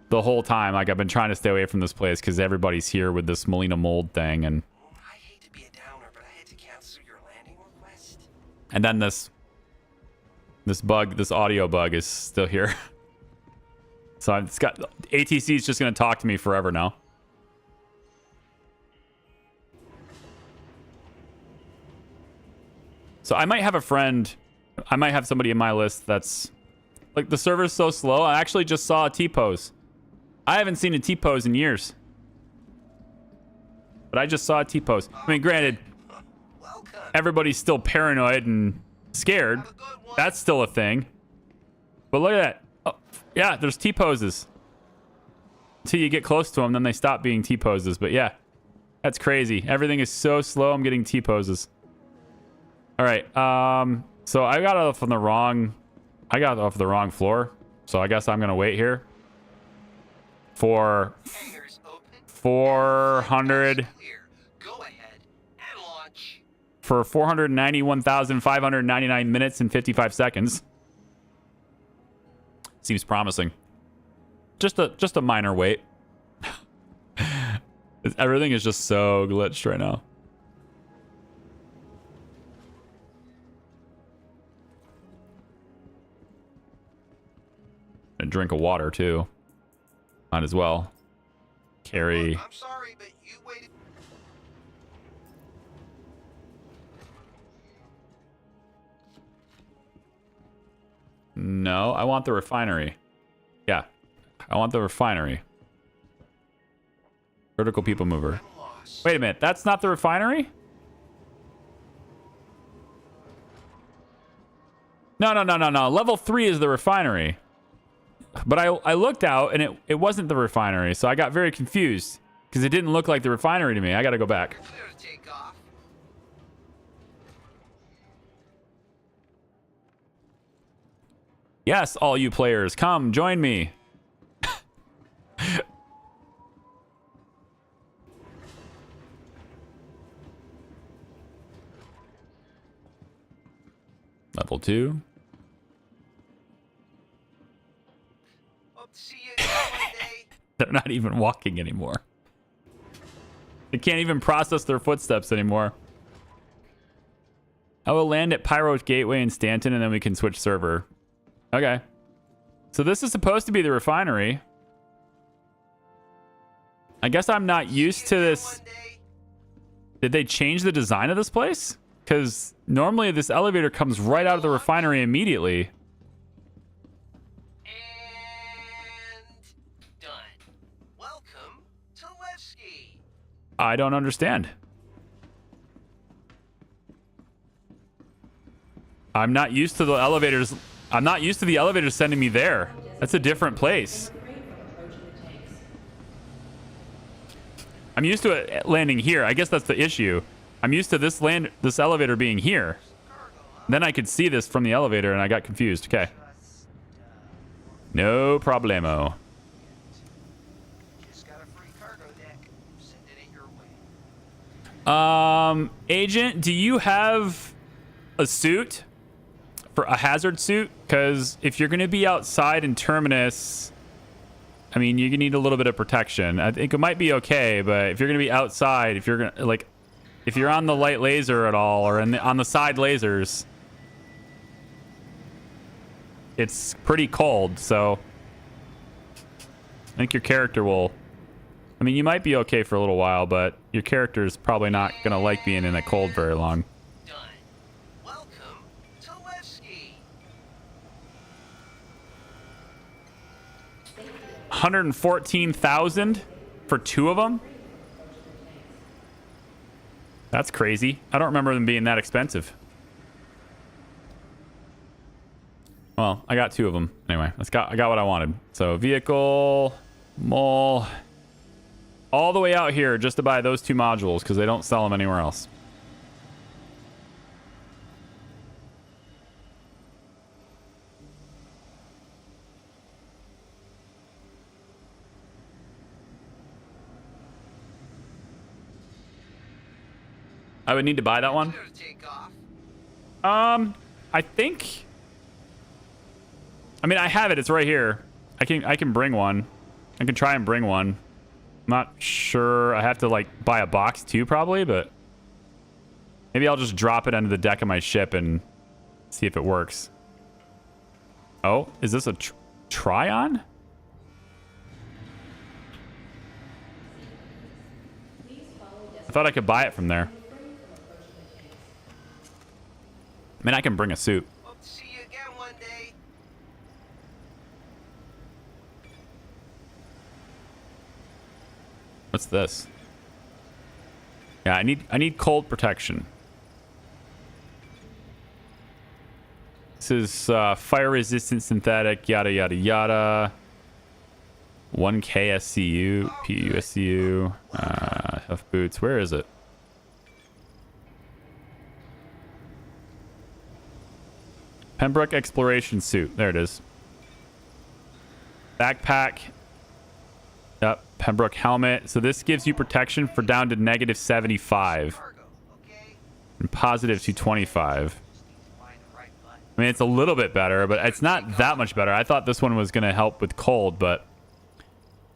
the whole time. Like, I've been trying to stay away from this place because everybody's here with this Molina mold thing. And I hate to be a downer, but I had to cancel your landing request. then this audio bug is still here. So it's got ATC is just going to talk to me forever now. So I might have a friend, I might have somebody in my list that's like, the server's so slow. I actually just saw a T-pose. I haven't seen a T-pose in years. But I just saw a T-pose. I mean, granted, Welcome. everybody's still paranoid and scared. Have a good one. That's still a thing. But look at that. Oh, yeah, there's T-poses. Until you get close to them, then they stop being T-poses. But yeah, that's crazy. Everything is so slow, I'm getting T-poses. All right. So I got off the wrong floor. So I guess I'm going to wait here for Hangars open. 400 Clear. Go ahead and launch. for 491,599 minutes and 55 seconds. Seems promising. Just a minor wait. Everything is just so glitched right now. A drink of water too. Might as well carry. I'm sorry, but you waited. No, I want the refinery. Yeah, I want the refinery. Vertical people mover. I'm lost. Wait a minute, that's not the refinery? No. Level 3 is the refinery. But I looked out and it wasn't the refinery, so I got very confused because it didn't look like the refinery to me. I got to go back. Clear to take off. Yes, all you players, come join me. Level 2. Hope to see you again one day. They're not even walking anymore. They can't even process their footsteps anymore. I will land at Pyro Gateway in Stanton and then we can switch server. Okay. So this is supposed to be the refinery. I guess I'm not used to this. One day. Did they change the design of this place? Because normally this elevator comes right out of the refinery immediately. And done. Welcome to Levski. I don't understand. I'm not used to the elevators. I'm not used to the elevators sending me there. That's a different place. I'm used to it landing here. I guess that's the issue. I'm used to this elevator being here. Then I could see this from the elevator and I got confused. Okay. No problemo. Just got a free cargo deck. Sending it your way. Agent, do you have a suit? For a hazard suit? Because if you're going to be outside in Terminus, I mean, you need a little bit of protection. I think it might be okay, but if you're going to be outside, if you're going to, like, if you're on the light laser at all or on the side lasers, it's pretty cold, so I think your character will, I mean, you might be okay for a little while, but your character is probably not going to like being in the cold very long. Done. Welcome to Levski. 114,000 for 2 of them? That's crazy. I don't remember them being that expensive. Well, I got 2 of them. Anyway, I got what I wanted. So vehicle, mole. all the way out here just to buy those 2 modules because they don't sell them anywhere else. I would need to buy that one. I think. I mean, I have it. It's right here. I can bring one. I can try and bring one. I'm not sure. I have to like buy a box too, probably, but maybe I'll just drop it onto the deck of my ship and see if it works. Oh, is this a try-on? I thought I could buy it from there. I mean, I can bring a suit. Hope to see you again one day. What's this? Yeah, I need cold protection. This is fire resistant synthetic, yada yada yada. 1K SCU, PU SCU, Huff boots. Where is it? Pembroke exploration suit. There it is. Backpack. Yep. Pembroke helmet. So this gives you protection for down to negative 75 and positive 225. I mean, it's a little bit better, but it's not that much better. I thought this one was going to help with cold, but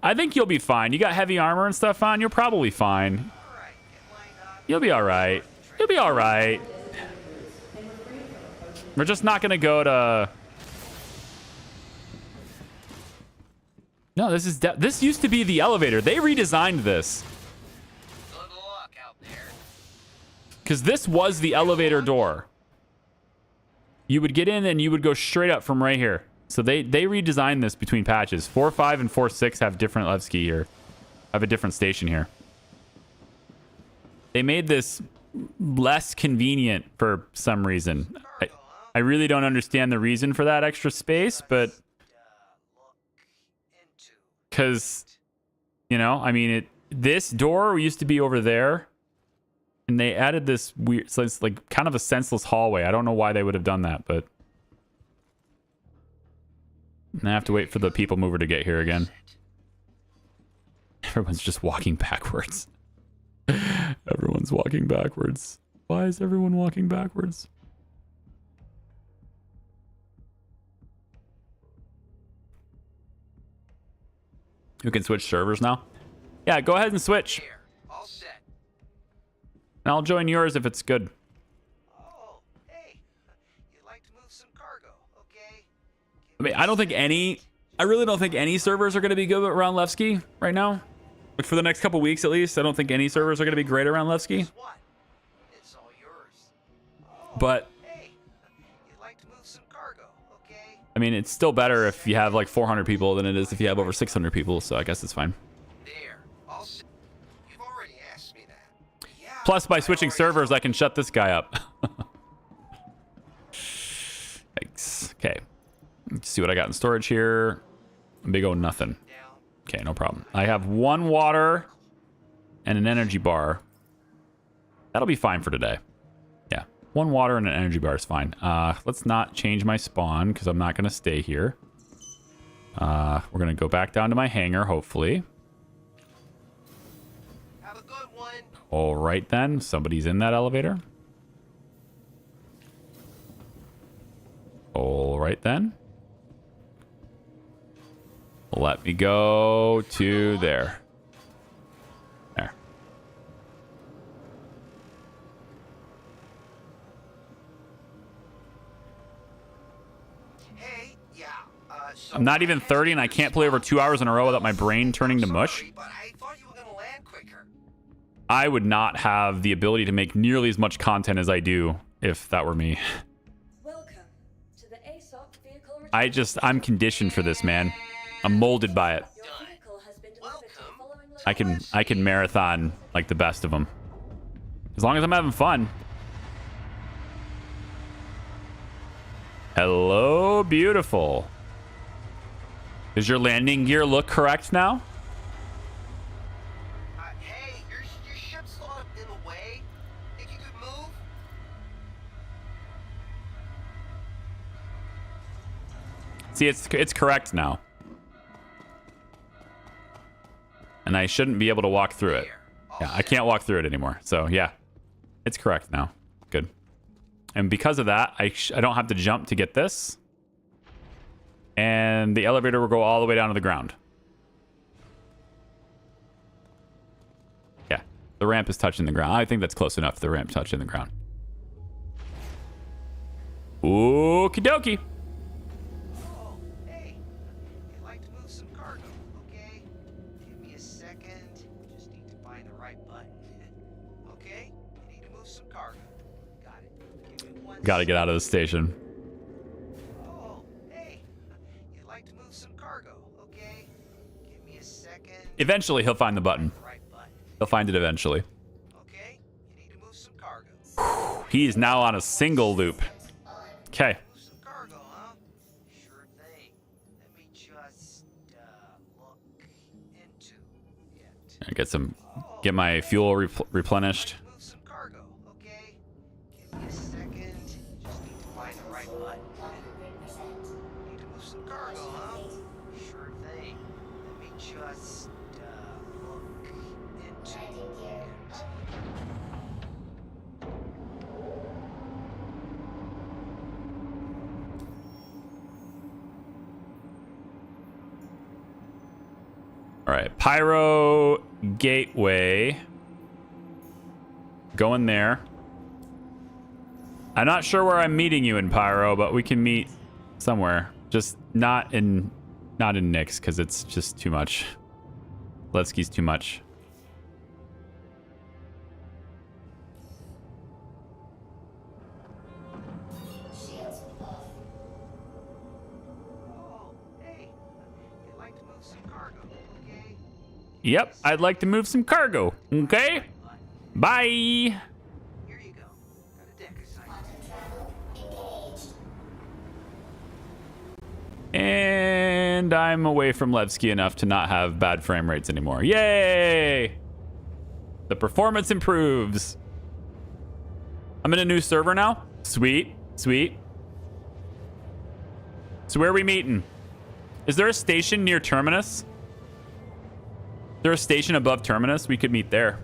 I think you'll be fine. You got heavy armor and stuff on. You're probably fine. You'll be all right. You'll be all right. We're just not going to go to... No, this used to be the elevator. They redesigned this. Good luck out there. Because this was the elevator door. You would get in and you would go straight up from right here. So they redesigned this between patches. 4.5 and 4.6 have different Levski here. Have a different station here. They made this less convenient for some reason. I really don't understand the reason for that extra space, but because, you know, I mean, this door used to be over there, and they added this weird, so it's like kind of a senseless hallway. I don't know why they would have done that, but I have to wait for the people mover to get here again. Everyone's just walking backwards. Everyone's walking backwards. Why is everyone walking backwards? Who can switch servers now? Yeah, go ahead and switch. Here, all set. And I'll join yours if it's good. Oh, hey, you'd like to move some cargo, okay? I mean, I really don't think any servers are going to be good around Levski right now. Like for the next couple weeks at least, I don't think any servers are going to be great around Levski. Guess what? It's all yours. Oh, But hey, you'd like to move some cargo, okay? I mean, it's still better if you have like 400 people than it is if you have over 600 people, so I guess it's fine. There, all set. You've already asked me that. Yeah, Plus, by switching servers, I can shut this guy up. Thanks. Okay. Let's see what I got in storage here. Big O nothing. Okay, no problem. I have 1 water and an energy bar. That'll be fine for today. Yeah, 1 water and an energy bar is fine. Let's not change my spawn because I'm not going to stay here. We're going to go back down to my hangar, hopefully. Have a good one. All right, then. Somebody's in that elevator. All right, then. Let me go to there. There. Hey, yeah. So I'm not even 30 and I can't play over 2 hours in a row without my brain turning to mush. Sorry, but I thought you were gonna land quicker. I would not have the ability to make nearly as much content as I do if that were me. Welcome to the ASOC vehicle retrieval I'm conditioned for this, man. I'm molded by it. Your vehicle has been delivered to the following I can marathon like the best of them. As long as I'm having fun. Hello, beautiful. Does your landing gear look correct now? See, it's correct now. And I shouldn't be able to walk through it. Yeah, I can't walk through it anymore. So, yeah. It's correct now. Good. And because of that, I don't have to jump to get this. And the elevator will go all the way down to the ground. Yeah. The ramp is touching the ground. I think that's close enough. The ramp touching the ground. Okie dokie. Oh, hey. I'd like to move some cargo, okay? Give me a second. Just need to find the right button. Okay? You need to move some cargo. Got it. Give me one Gotta get out of the station. Oh, hey. You'd like to move some cargo, okay? Give me a second. Eventually, he'll find the button. Right button. He'll find it eventually. Okay? You need to move some cargo. He is now on a single loop. Okay. Move some cargo, huh? Sure thing. Let me just look into it. Get my fuel replenished. Move some cargo, okay? Give me a second. Just need to find the right button. Need to move some cargo, huh? Sure thing. Let me just look into it. All right, Pyro Gateway. Going there. I'm not sure where I'm meeting you in Pyro, but we can meet somewhere. Just not in Nick's, because it's just too much. Levski's too much. Shields off. Oh, hey. You'd like to move some cargo, okay? Yep, I'd like to move some cargo. Okay? Bye. Here you go. Got a deck assigned. Engaged. And I'm away from Levski enough to not have bad frame rates anymore. Yay! The performance improves. I'm in a new server now. Sweet, sweet. So where are we meeting? Is there a station near Terminus? Is there a station above Terminus? We could meet there.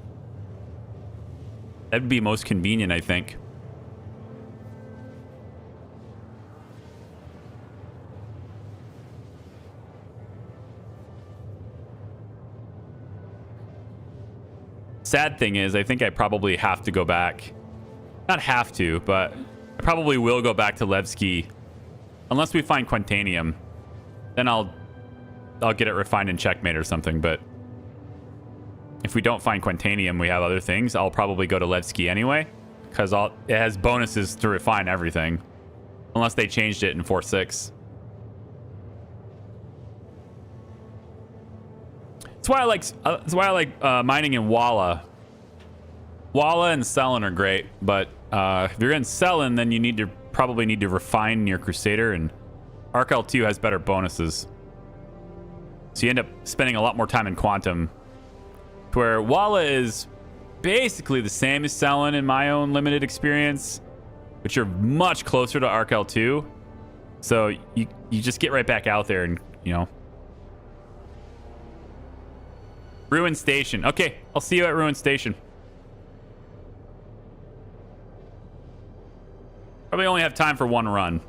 That'd be most convenient, I think. Sad thing is, I think I probably have to go back. Not have to, but I probably will go back to Levski. Unless we find Quantanium. Then I'll get it refined in Checkmate or something, but if we don't find Quantanium, we have other things. I'll probably go to Levski anyway, because it has bonuses to refine everything. Unless they changed it in 4.6. That's why I like mining in Walla. Walla and Selin are great, but if you're in Selin, then you probably need to refine your Crusader, and Arc L2 has better bonuses. So you end up spending a lot more time in Quantum, to where Walla is basically the same as Selin in my own limited experience, but you're much closer to Arc L2. So you just get right back out there and, you know. Ruin Station. Okay, I'll see you at Ruin Station. Probably only have time for one run.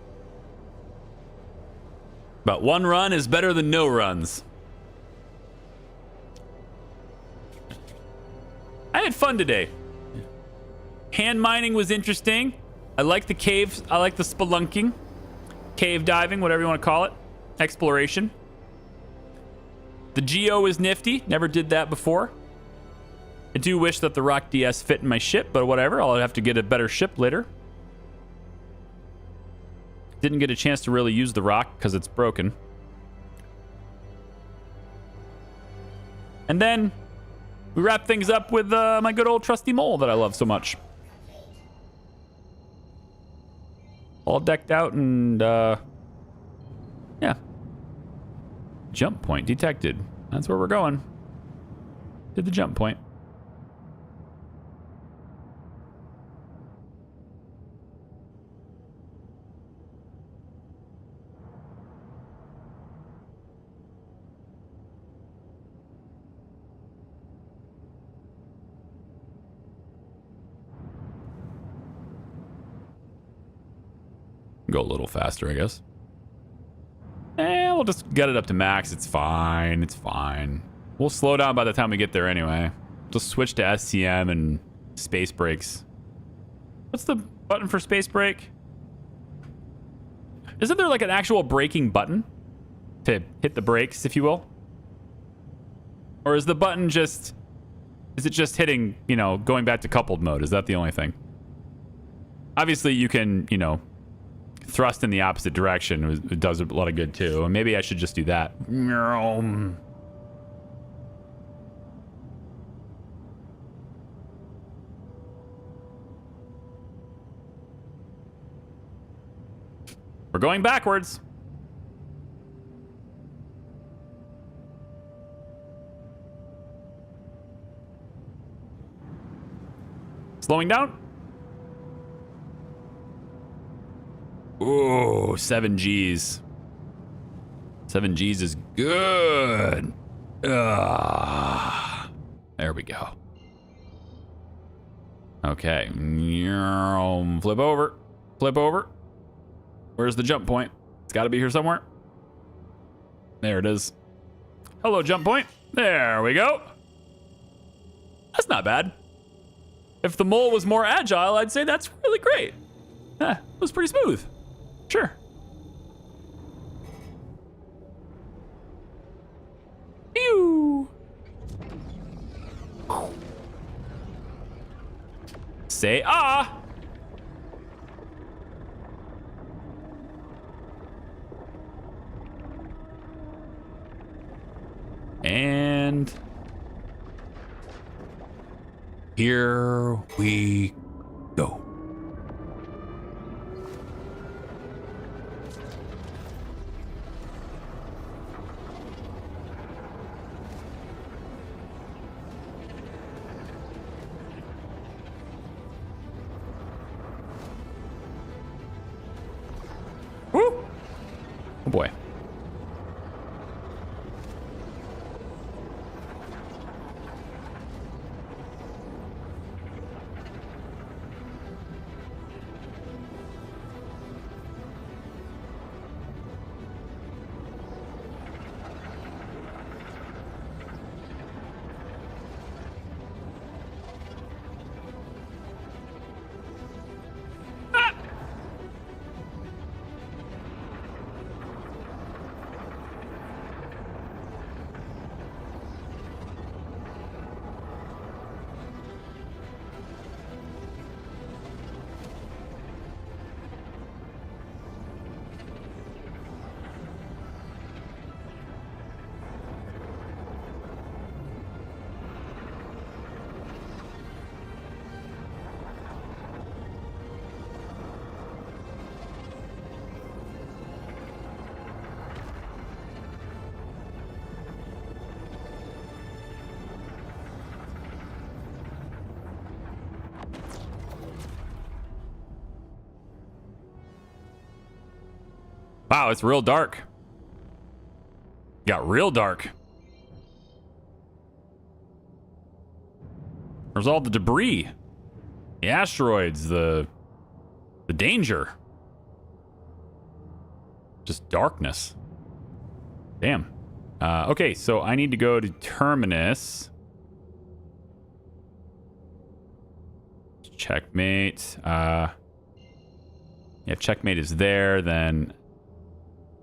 But one run is better than no runs. I had fun today. Hand mining was interesting. I like the caves. I like the spelunking. Cave diving, whatever you want to call it. Exploration. The Geo is nifty. Never did that before. I do wish that the Rock DS fit in my ship, but whatever. I'll have to get a better ship later. Didn't get a chance to really use the Rock because it's broken. And then we wrap things up with my good old trusty mole that I love so much. All decked out and, yeah. Jump point detected. That's where we're going. Did the jump point. Go a little faster, I guess. We'll just get it up to max. It's fine. It's fine. We'll slow down by the time we get there anyway. Just switch to SCM and space brakes. What's the button for space brake? Isn't there like an actual braking button to hit the brakes, if you will? Or is the button just... Is it just hitting, you know, going back to coupled mode? Is that the only thing? Obviously, you can, you know, thrust in the opposite direction. It does a lot of good, too. And maybe I should just do that. We're going backwards. Slowing down. Ooh, 7 Gs. 7 Gs is good. There we go. Okay. Flip over. Flip over. Where's the jump point? It's got to be here somewhere. There it is. Hello, jump point. There we go. That's not bad. If the mole was more agile, I'd say that's really great. It was pretty smooth. Sure. Ew. Say ah. And here we go. Woo! Oh boy. Wow, it's real dark. Got real dark. There's all the debris. The asteroids, the danger. Just darkness. Damn. Okay, so I need to go to Terminus. Checkmate. Yeah, checkmate is there, then...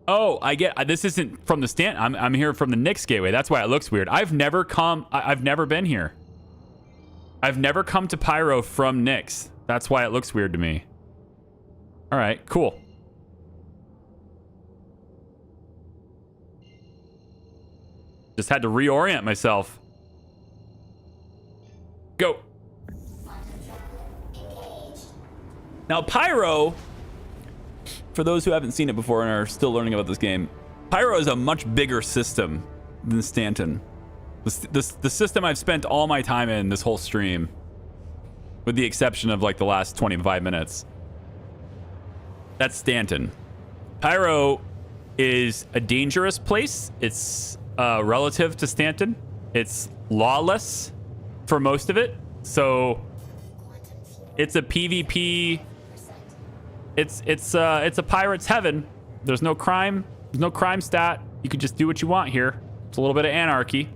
Oh, I get... This isn't from the stand... I'm here from the Nix gateway. That's why it looks weird. I've never been here. I've never come to Pyro from Nix. That's why it looks weird to me. All right, cool. Just had to reorient myself. Go. Now, Pyro, for those who haven't seen it before and are still learning about this game, Pyro is a much bigger system than Stanton. The system I've spent all my time in this whole stream, with the exception of like the last 25 minutes. That's Stanton. Pyro is a dangerous place. It's relative to Stanton. It's lawless for most of it. So it's a PvP It's a pirate's heaven. There's no crime. There's no crime stat. You can just do what you want here. It's a little bit of anarchy.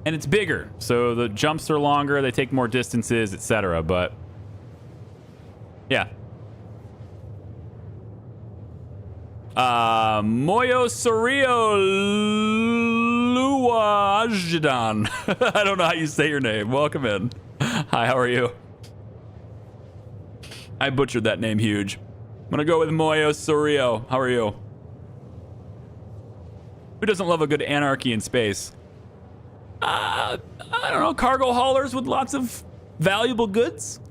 And it's bigger, so the jumps are longer, they take more distances, etc. But yeah. Moyo Sorio Luajidan. I don't know how you say your name. Welcome in. Hi, how are you? I butchered that name huge. I'm gonna go with Moyo Sorio. How are you? Who doesn't love a good anarchy in space? I don't know, cargo haulers with lots of valuable goods.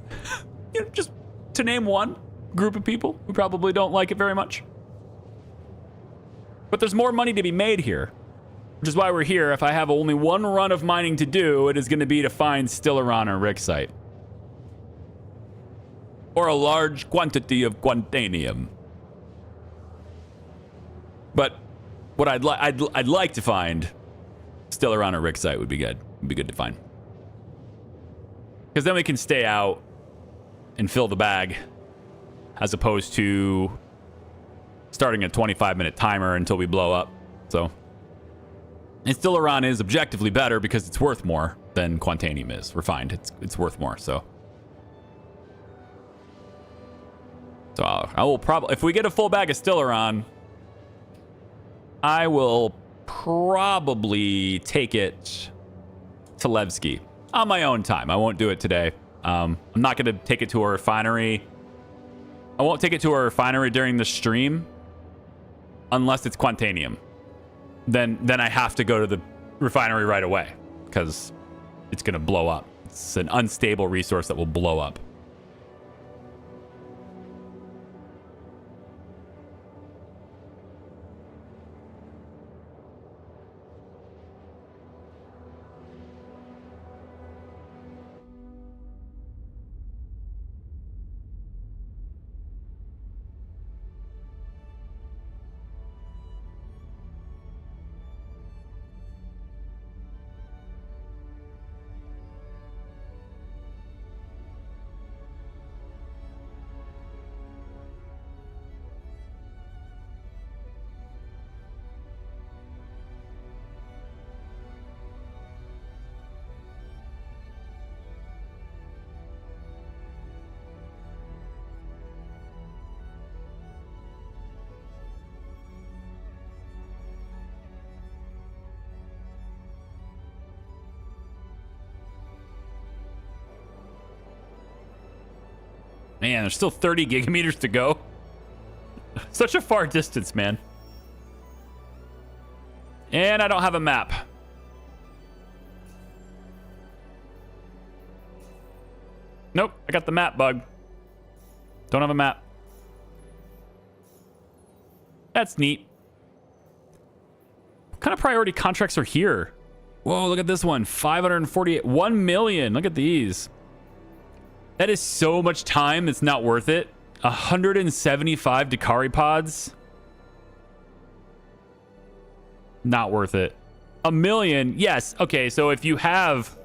You know, just to name one group of people who probably don't like it very much. But there's more money to be made here, which is why we're here. If I have only one run of mining to do, it is going to be to find Stillaron or Rick site. Or a large quantity of Quantanium. But what I'd like to find, Stillaron or Rick site would be good. Would be good to find. Because then we can stay out and fill the bag, as opposed to starting a 25-minute timer until we blow up. So, and Stillaron is objectively better because it's worth more than Quantanium is. Refined, it's worth more. So I will probably, if we get a full bag of Stillaron, I will probably take it to Levski on my own time. I won't do it today. I'm not going to take it to a refinery. I won't take it to a refinery during the stream unless it's Quantanium. Then I have to go to the refinery right away because it's going to blow up. It's an unstable resource that will blow up. Man, there's still 30 gigameters to go. Such a far distance, man. And I don't have a map. Nope, I got the map bug. Don't have a map. That's neat. What kind of priority contracts are here? Whoa, look at this one. 548. 1 million. Look at these. That is so much time, it's not worth it. 175 Dakari pods. Not worth it. 1 million, yes. Okay, so if you have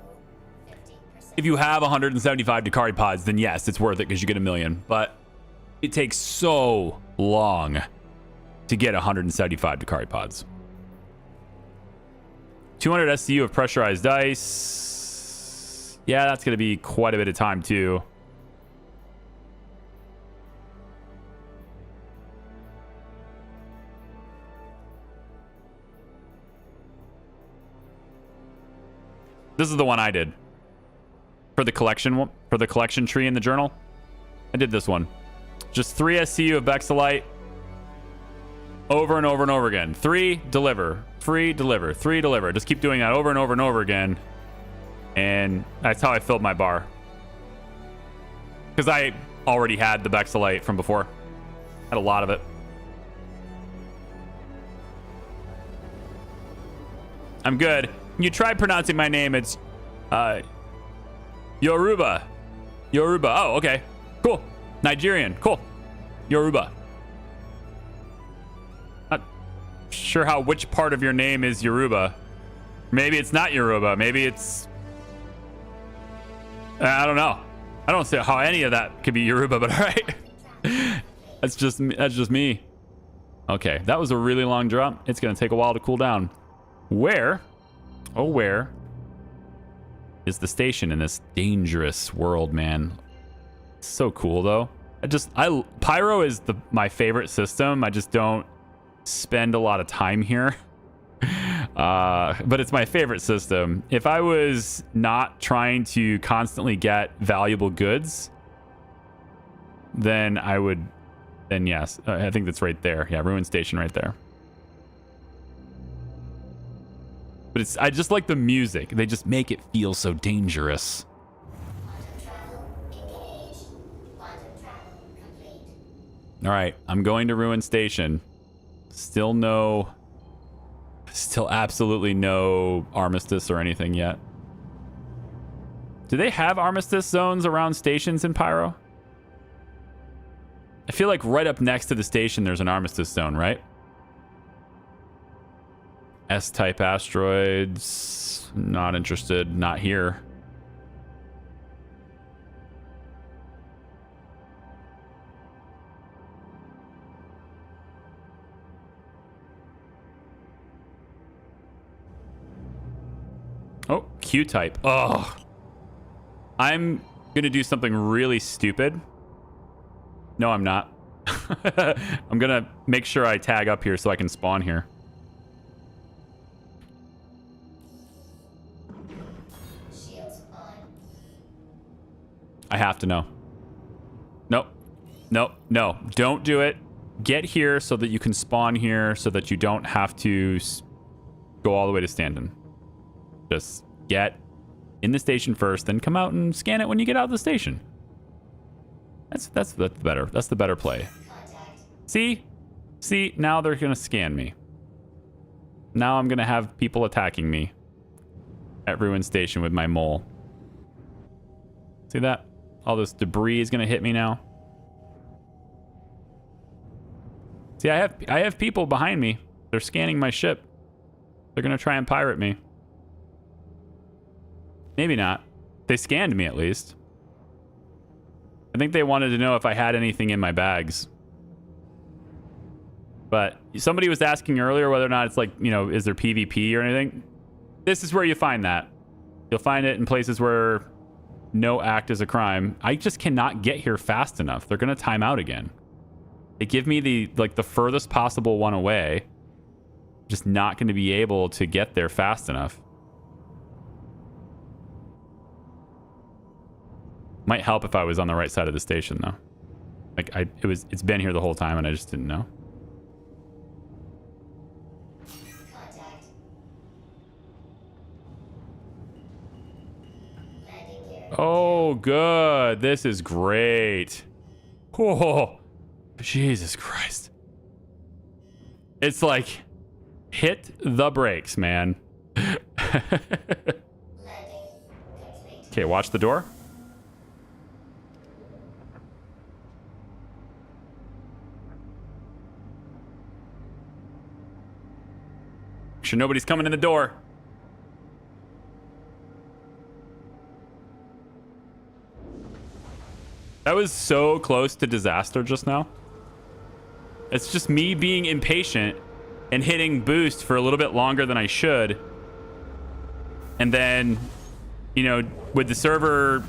175 Dakari pods, then yes, it's worth it because you get 1 million. But it takes so long to get 175 Dakari pods. 200 SCU of pressurized ice. Yeah, that's going to be quite a bit of time, too. This is the one I did. For the collection tree in the journal. I did this one. Just 3 SCU of Bexalite. Over and over and over again. 3, deliver. 3, deliver. 3, deliver. Just keep doing that over and over and over again. And that's how I filled my bar. Because I already had the Bexalite from before. Had a lot of it. I'm good. You tried pronouncing my name. It's Yoruba. Yoruba. Oh, okay. Cool. Nigerian. Cool. Yoruba. Not sure which part of your name is Yoruba. Maybe it's not Yoruba. Maybe it's... I don't know. I don't see how any of that could be Yoruba, but all right. That's just me. Okay, that was a really long drop. It's gonna take a while to cool down. Where is the station in this dangerous world, man? It's so cool though. Pyro is my favorite system. I just don't spend a lot of time here. But it's my favorite system. If I was not trying to constantly get valuable goods, then yes. I think that's right there. Yeah, Ruin Station right there. But I just like the music. They just make it feel so dangerous. All right, I'm going to Ruin Station. Still absolutely no armistice or anything yet. Do they have armistice zones around stations in Pyro? I feel like right up next to the station there's an armistice zone, right? S-type asteroids. Not interested. Not here. Oh, Q-type. Oh. I'm going to do something really stupid. No, I'm not. I'm going to make sure I tag up here so I can spawn here. I have to know. Nope. Nope. No. Don't do it. Get here so that you can spawn here so that you don't have to go all the way to Stanton. Just get in the station first, then come out and scan it when you get out of the station. That's better. That's the better play. See? Now they're gonna scan me. Now I'm gonna have people attacking me at Ruin Station with my mole. See that? All this debris is gonna hit me now. See, I have people behind me. They're scanning my ship. They're gonna try and pirate me. Maybe not. They scanned me at least. I think they wanted to know if I had anything in my bags. But somebody was asking earlier whether or not it's like, you know, is there PvP or anything? This is where you find that. You'll find it in places where no act is a crime. I just cannot get here fast enough. They're going to time out again. They give me the furthest possible one away. Just not going to be able to get there fast enough. Might help if I was on the right side of the station though. Like it's been here the whole time and I just didn't know. Oh, good. This is great. Oh, Jesus Christ. It's like, hit the brakes, man. Okay, watch the door. Make sure nobody's coming in the door. That was so close to disaster just now. It's just me being impatient and hitting boost for a little bit longer than I should. And then, you know, with the server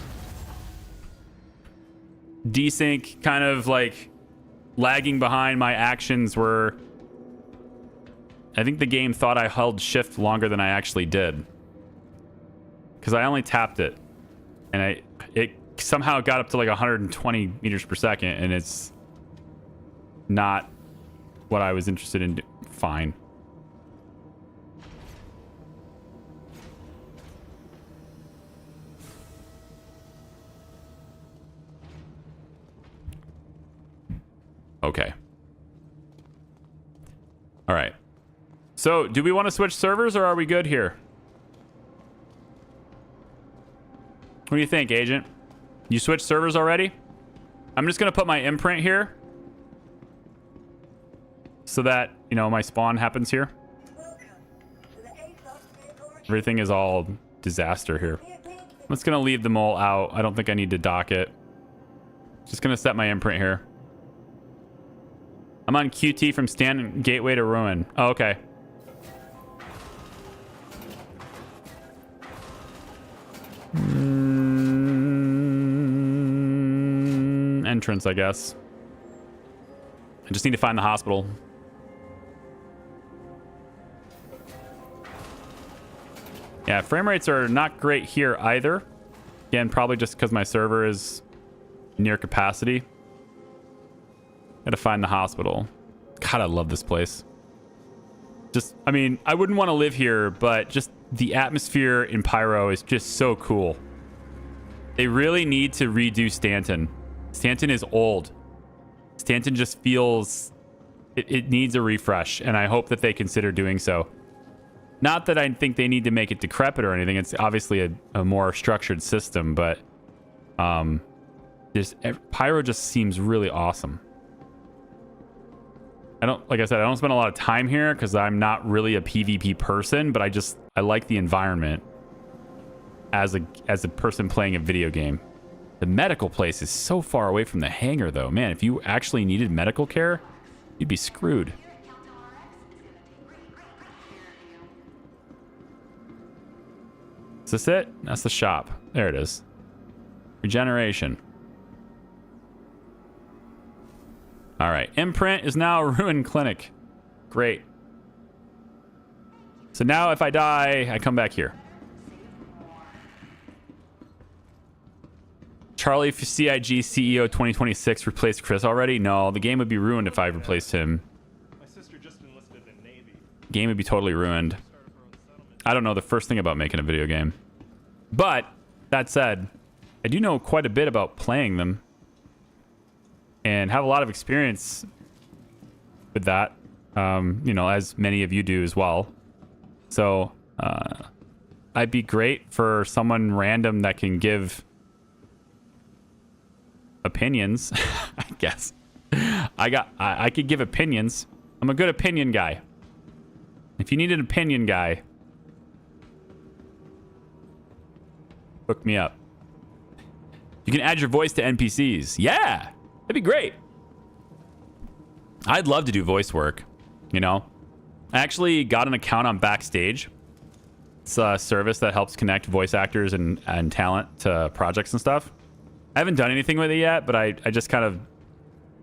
desync kind of like lagging behind, my actions were... I think the game thought I held shift longer than I actually did. Because I only tapped it. And it somehow got up to like 120 meters per second, and it's not what I was interested in. Fine. Okay. All right. So, do we want to switch servers, or are we good here? What do you think, Agent? You switched servers already? I'm just going to put my imprint here so that, you know, my spawn happens here. Everything is all disaster here. I'm just going to leave them all out. I don't think I need to dock it. Just going to set my imprint here. I'm on QT from Stanton Gateway to Ruin. Oh, okay. Entrance, I guess. I just need to find the hospital. Yeah, frame rates are not great here either. Again, probably just because my server is near capacity. Gotta find the hospital. God, I love this place. Just, I mean, I wouldn't want to live here, but just the atmosphere in Pyro is just so cool. They really need to redo Stanton. Stanton is old. Stanton just feels... It needs a refresh, and I hope that they consider doing so. Not that I think they need to make it decrepit or anything. It's obviously a more structured system, but Pyro just seems really awesome. Like I said, I don't spend a lot of time here because I'm not really a PvP person, but I like the environment as a person playing a video game. The medical place is so far away from the hangar, though. Man, if you actually needed medical care, you'd be screwed. Is this it? That's the shop. There it is. Regeneration. All right. Imprint is now a ruined clinic. Great. So now if I die, I come back here. Charlie CIG CEO 2026 replaced Chris already? No, the game would be ruined if I replaced him. My sister just enlisted in the Navy. Game would be totally ruined. I don't know the first thing about making a video game. But, that said, I do know quite a bit about playing them. And have a lot of experience with that. You know, as many of you do as well. So, I'd be great for someone random that can give opinions, I guess. I could give opinions. I'm a good opinion guy. If you need an opinion guy, hook me up. You can add your voice to NPCs. Yeah, that'd be great. I'd love to do voice work, you know. I actually got an account on Backstage. It's a service that helps connect voice actors and talent to projects and stuff. I haven't done anything with it yet, but I just kind of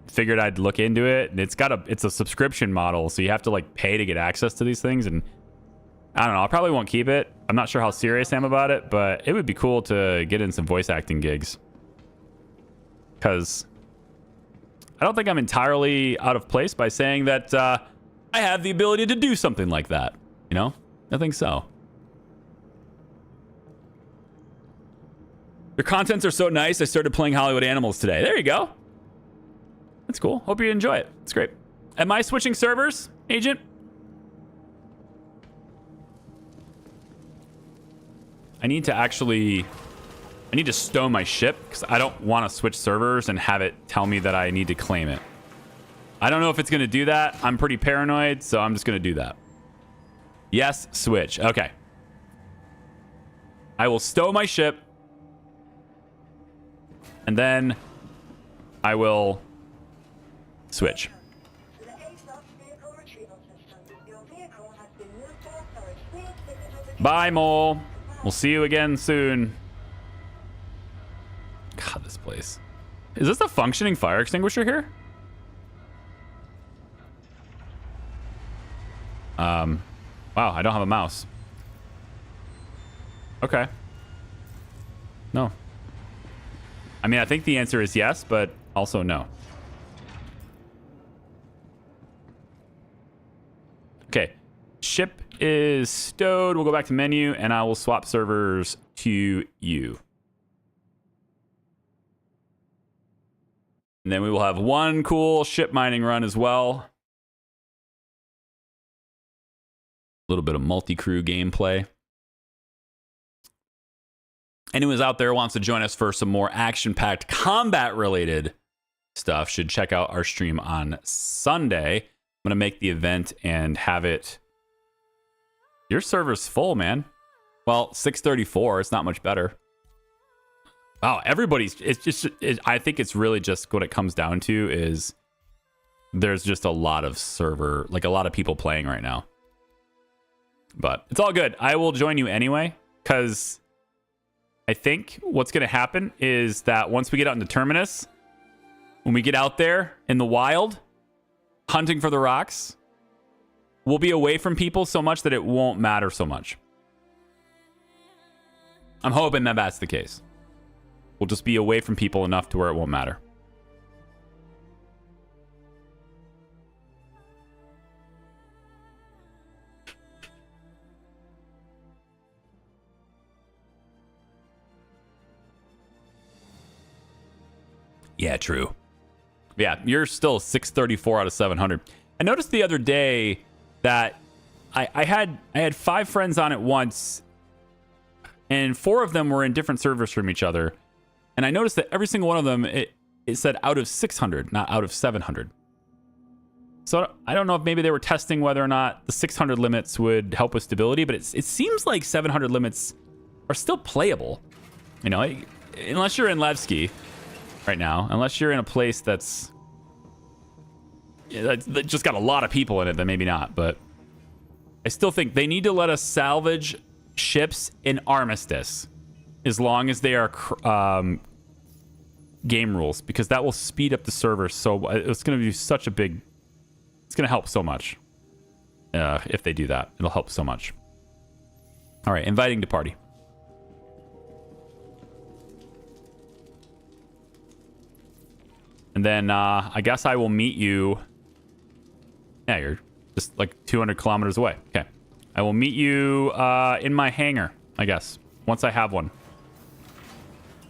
figured I'd look into it. And it's a subscription model, so you have to like pay to get access to these things. And I don't know, I probably won't keep it. I'm not sure how serious I am about it, but it would be cool to get in some voice acting gigs. Because I don't think I'm entirely out of place by saying that I have the ability to do something like that. You know? I think so. Your contents are so nice, I started playing Hollywood Animals today. There you go. That's cool. Hope you enjoy it. It's great. Am I switching servers, Agent? I need to stow my ship because I don't want to switch servers and have it tell me that I need to claim it. I don't know if it's going to do that. I'm pretty paranoid, so I'm just going to do that. Yes, switch. Okay. I will stow my ship. And then I will switch. Bye, Mole. We'll see you again soon. God, this place. Is this a functioning fire extinguisher here? Wow, I don't have a mouse. Okay. No. I mean, I think the answer is yes, but also no. Okay. Ship is stowed. We'll go back to menu, and I will swap servers to you. And then we will have one cool ship mining run as well. A little bit of multi-crew gameplay. Anyone out there wants to join us for some more action-packed combat-related stuff should check out our stream on Sunday. I'm going to make the event and have it... Your server's full, man. Well, 634. It's not much better. Wow, everybody's... I think it's really just what it comes down to is there's just a lot of server, like a lot of people playing right now. But it's all good. I will join you anyway, because I think what's going to happen is that once we get out into Terminus, when we get out there in the wild, hunting for the rocks, we'll be away from people so much that it won't matter so much. I'm hoping that that's the case. We'll just be away from people enough to where it won't matter. Yeah, true. Yeah, you're still 634 out of 700. I noticed the other day that I had 5 friends on at once, and 4 of them were in different servers from each other. And I noticed that every single one of them, it said out of 600, not out of 700. So I don't know if maybe they were testing whether or not the 600 limits would help with stability, but it seems like 700 limits are still playable. You know, unless you're in Levski right now, unless you're in a place that's that just got a lot of people in it, then maybe not. But I still think they need to let us salvage ships in Armistice as long as they are game rules, because that will speed up the server. So it's going to be such a big, it's going to help so much if they do that. It'll help so much. All right, inviting to party. And then I guess I will meet you. Yeah, you're just like 200 kilometers away. Okay. I will meet you in my hangar, I guess, once I have one.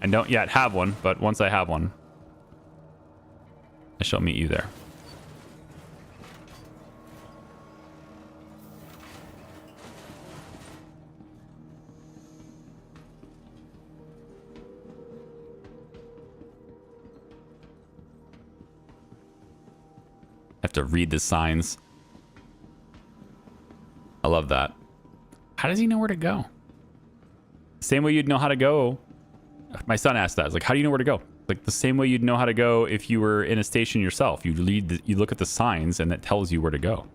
I don't yet have one, but once I have one, I shall meet you there. I have to read the signs. I love that. How does he know where to go? Same way you'd know how to go. My son asked that. I was like, how do you know where to go? Like the same way you'd know how to go if you were in a station yourself. You look at the signs and it tells you where to go.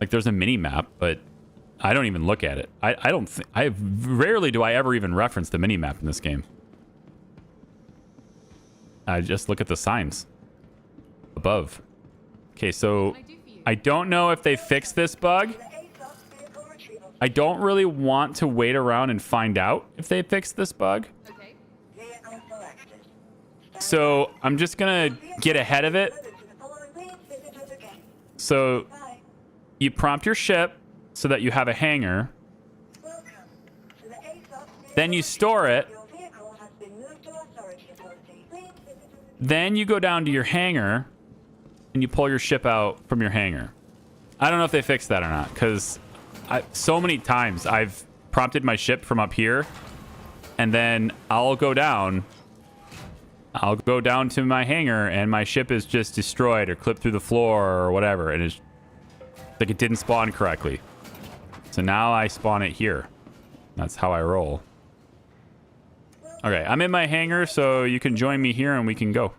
Like there's a mini map, but I don't even look at it. Rarely do I ever even reference the mini map in this game. I just look at the signs above. Okay, so I don't know if they fixed this bug. I don't really want to wait around and find out if they fixed this bug. So I'm just going to get ahead of it. So you prompt your ship so that you have a hangar. Then you store it. Then you go down to your hangar and you pull your ship out from your hangar. I don't know if they fixed that or not, because so many times I've prompted my ship from up here, and then I'll go down to my hangar and my ship is just destroyed or clipped through the floor or whatever, and it's like it didn't spawn correctly. So now I spawn it here. That's how I roll. Okay, I'm in my hangar, so you can join me here and we can go.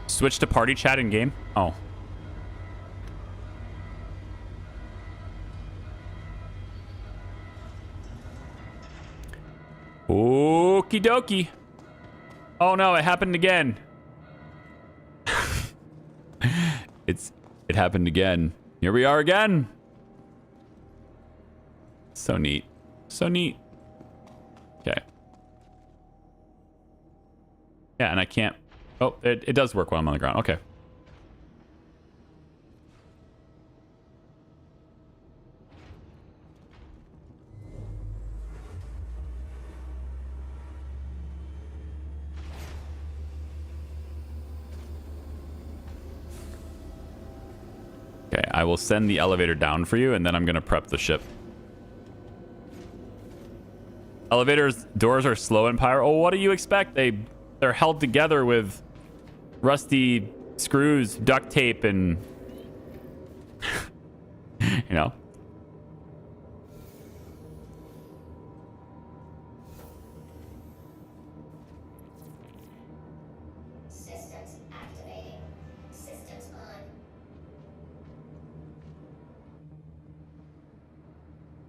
Switch to party chat in game? Oh. Okie dokie. Oh no, it happened again. It happened again. Here we are again. So neat. So neat. Okay. Yeah, and I can't Oh, it does work while I'm on the ground. Okay. Okay, I will send the elevator down for you, and then I'm going to prep the ship. Elevators doors are slow in Pyro. Oh, what do you expect? They're held together with rusty screws, duct tape, and you know. Systems activating. Systems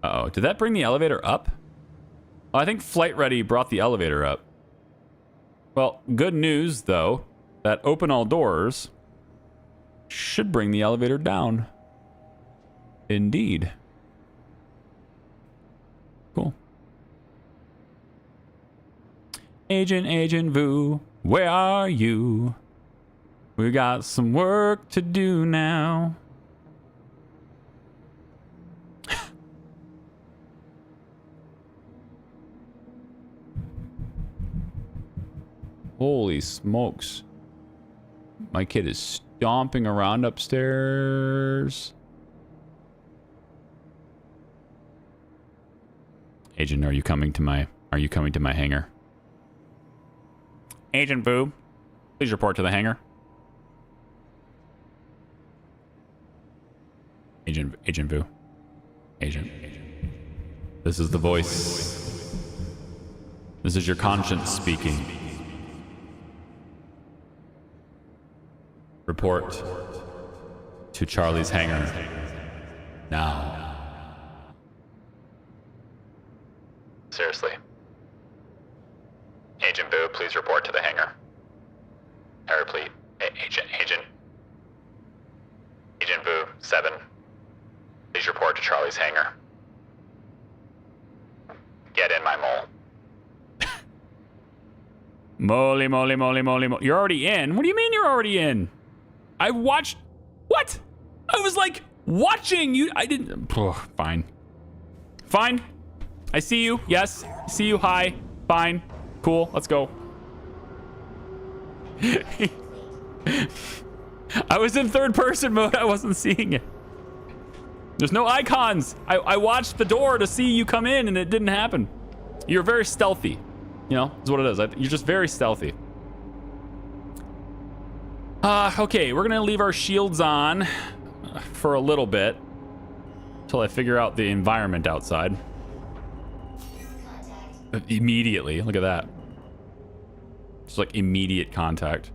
on. Uh-oh, did that bring the elevator up? Oh, I think Flight Ready brought the elevator up. Well, good news, though, that open all doors should bring the elevator down. Indeed. Cool. Agent Vu, where are you? We got some work to do now. Holy smokes. My kid is stomping around upstairs. Agent, are you coming to my hangar? Agent Boo, please report to the hangar. Agent Boo. Agent. This is the voice. This is your conscience speaking. Report to Charlie's hangar now. Seriously. Agent Boo, please report to the hangar. I repeat, Agent Boo, 7. Please report to Charlie's hangar. Get in, my mole. Moly. You're already in? What do you mean you're already in? I watched... What? I was like watching you. I didn't... Fine. Fine. I see you. Yes. I see you. Hi. Fine. Cool. Let's go. I was in third person mode. I wasn't seeing it. There's no icons. I watched the door to see you come in and it didn't happen. You're very stealthy. You know, is what it is. You're just very stealthy. Okay, we're gonna leave our shields on for a little bit until I figure out the environment outside. Immediately, look at that. Just like immediate contact.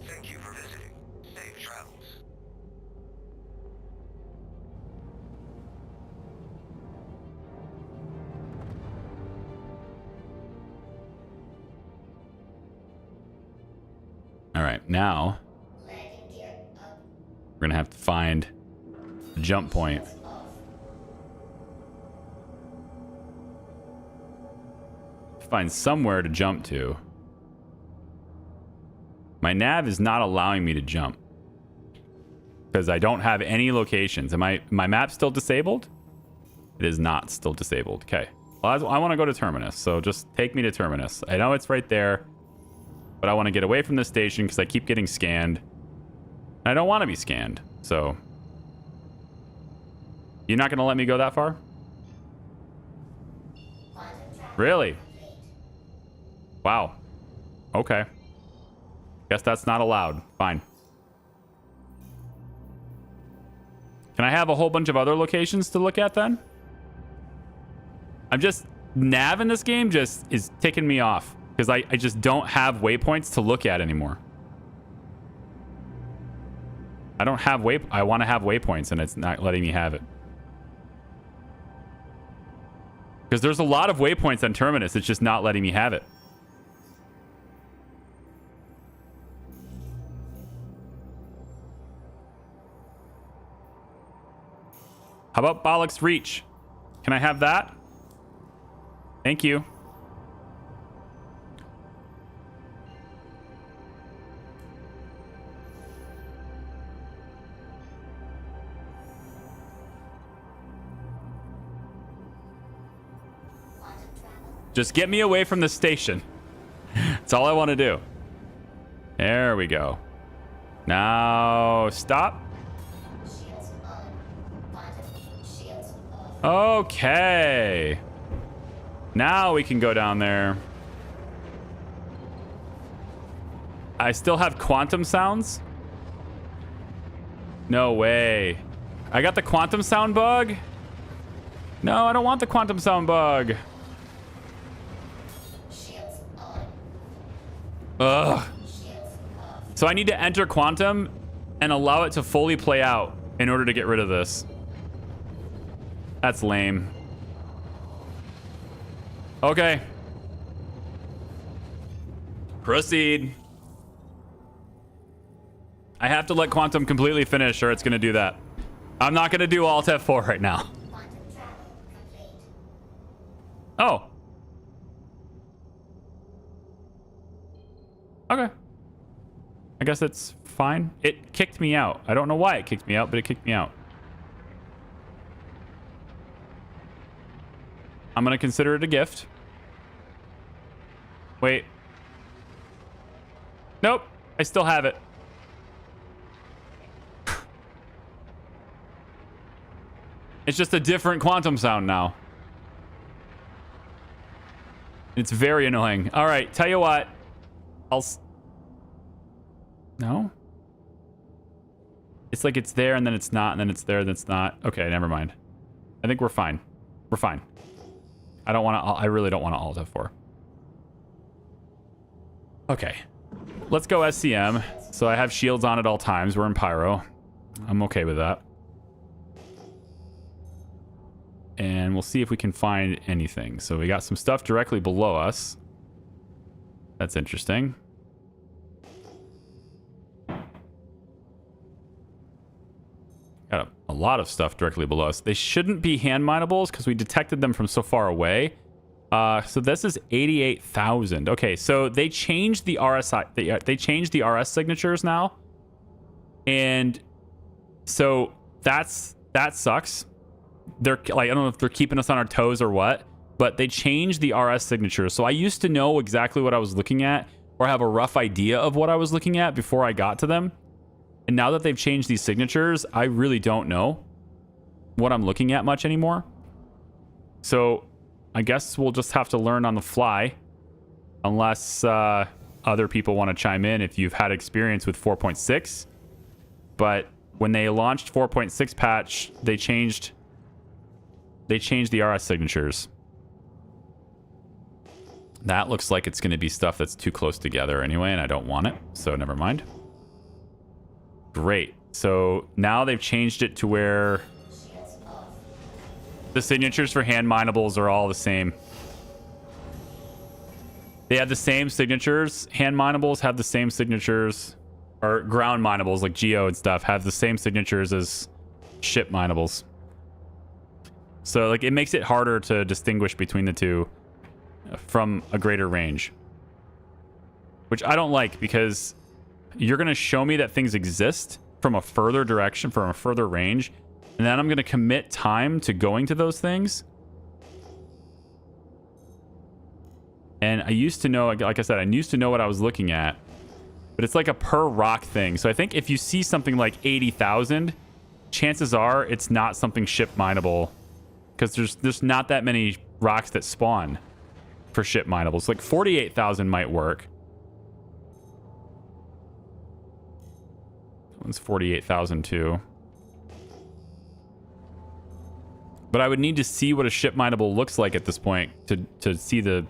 Thank you for visiting. Safe travels. All right, now we're gonna have to find a jump point. Find somewhere to jump to. My nav is not allowing me to jump because I don't have any locations. My map still disabled? It is not still disabled. Okay. Well, I want to go to Terminus, so just take me to Terminus. I know it's right there, but I want to get away from this station because I keep getting scanned. I don't want to be scanned, so... You're not going to let me go that far? Really? Wow. Okay. Guess that's not allowed. Fine. Can I have a whole bunch of other locations to look at then? I'm just... Nav in this game just is ticking me off. Because I just don't have waypoints to look at anymore. I don't have I want to have waypoints and it's not letting me have it. Because there's a lot of waypoints on Terminus. It's just not letting me have it. How about Bollock's Reach? Can I have that? Thank you. Just get me away from the station. That's all I want to do. There we go. Now, stop. Shields on. Quantum shields off. Okay. Now we can go down there. I still have quantum sounds? No way. I got the quantum sound bug? No, I don't want the quantum sound bug. Shields on. Ugh. Shields off. So I need to enter quantum and allow it to fully play out in order to get rid of this. That's lame. Okay. Proceed. I have to let quantum completely finish or it's going to do that. I'm not going to do Alt F4 right now. Quantum travel complete. Oh. Okay. I guess it's fine. It kicked me out. I don't know why it kicked me out, but it kicked me out. I'm going to consider it a gift. Wait. Nope. I still have it. It's just a different quantum sound now. It's very annoying. All right, tell you what. No? It's like it's there and then it's not and then it's there and it's not. Okay, never mind. I think we're fine. We're fine. I really don't want to Alt F4. Okay. Let's go SCM. So I have shields on at all times. We're in Pyro. I'm okay with that. And we'll see if we can find anything. So we got some stuff directly below us. That's interesting. Got a lot of stuff directly below us. They shouldn't be hand minables because we detected them from so far away. So this is 88,000. Okay, so they changed the RSI. They changed the RS signatures now. And so that sucks. They're like, I don't know if they're keeping us on our toes or what, but they changed the RS signatures. So I used to know exactly what I was looking at or have a rough idea of what I was looking at before I got to them. And now that they've changed these signatures, I really don't know what I'm looking at much anymore. So I guess we'll just have to learn on the fly unless other people want to chime in if you've had experience with 4.6. But when they launched 4.6 patch, they changed the RS signatures. That looks like it's going to be stuff that's too close together anyway, and I don't want it, so never mind. Great. So now they've changed it to where the signatures for hand minables are all the same. They have the same signatures. Hand minables have the same signatures, or ground minables like Geo and stuff have the same signatures as ship minables. So like it makes it harder to distinguish between the two from a greater range, which I don't like because you're going to show me that things exist from a further direction, from a further range, and then I'm going to commit time to going to those things. And I used to know, like I said, I used to know what I was looking at, but it's like a per rock thing. So I think if you see something like 80,000, chances are it's not something ship mineable because there's not that many rocks that spawn for ship minables. Like 48,000 might work. That one's 48,000 too. But I would need to see what a ship mineable looks like at this point to see the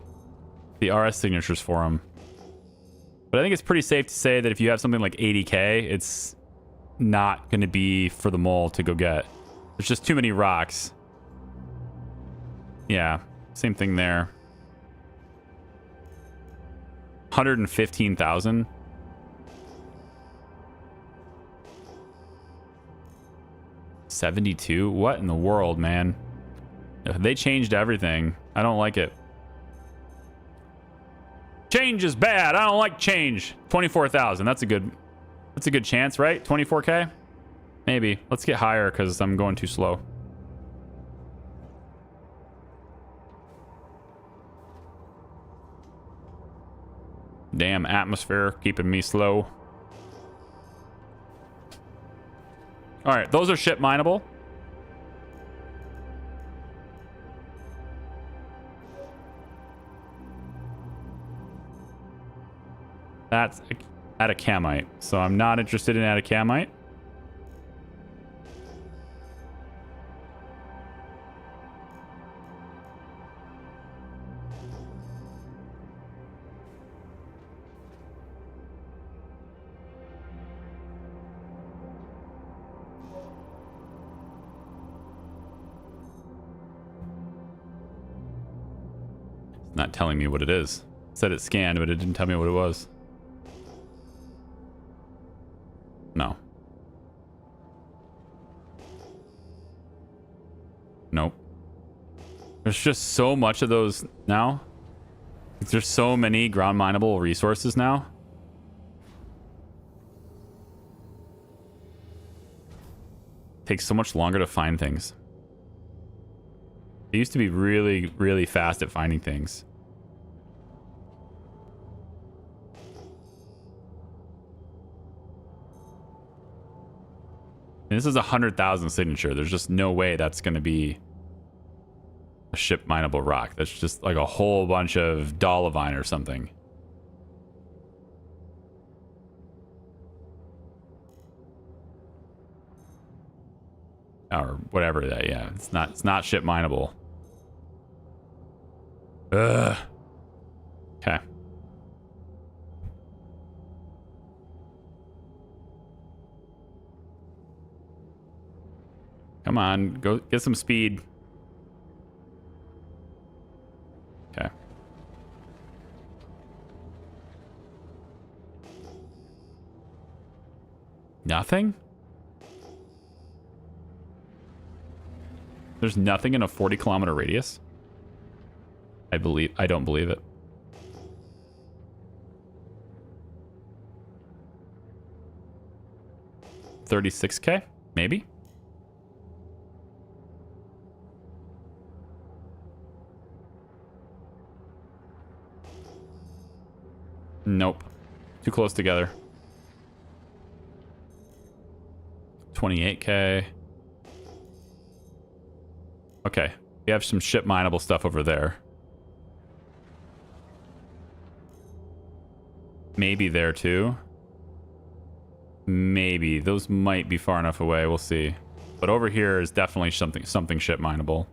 RS signatures for them. But I think it's pretty safe to say that if you have something like 80k, it's not going to be for the mole to go get. There's just too many rocks. Yeah, same thing there. 115,000. $72? What in the world, man? They changed everything. I don't like it. Change is bad. I don't like change. 24,000. That's a good chance, right? 24k? Maybe. Let's get higher because I'm going too slow. Damn atmosphere keeping me slow. All right, those are ship mineable. That's atacamite, so I'm not interested in atacamite. It's not telling me what it is. It said it scanned, but it didn't tell me what it was. No. Nope. There's just so much of those now. There's so many ground mineable resources now. Takes so much longer to find things. It used to be really, really fast at finding things. And this is 100,000 signature. There's just no way that's going to be a ship mineable rock. That's just like a whole bunch of dolomite or something. Or whatever that, yeah. It's not ship mineable. Ugh. Okay. Come on, go get some speed. Okay. Nothing? There's nothing in a 40-kilometer radius? I don't believe it. $36K? Maybe? Nope. Too close together. 28K. Okay. We have some ship mineable stuff over there. Maybe there too. Maybe. Those might be far enough away. We'll see. But over here is definitely something ship mineable.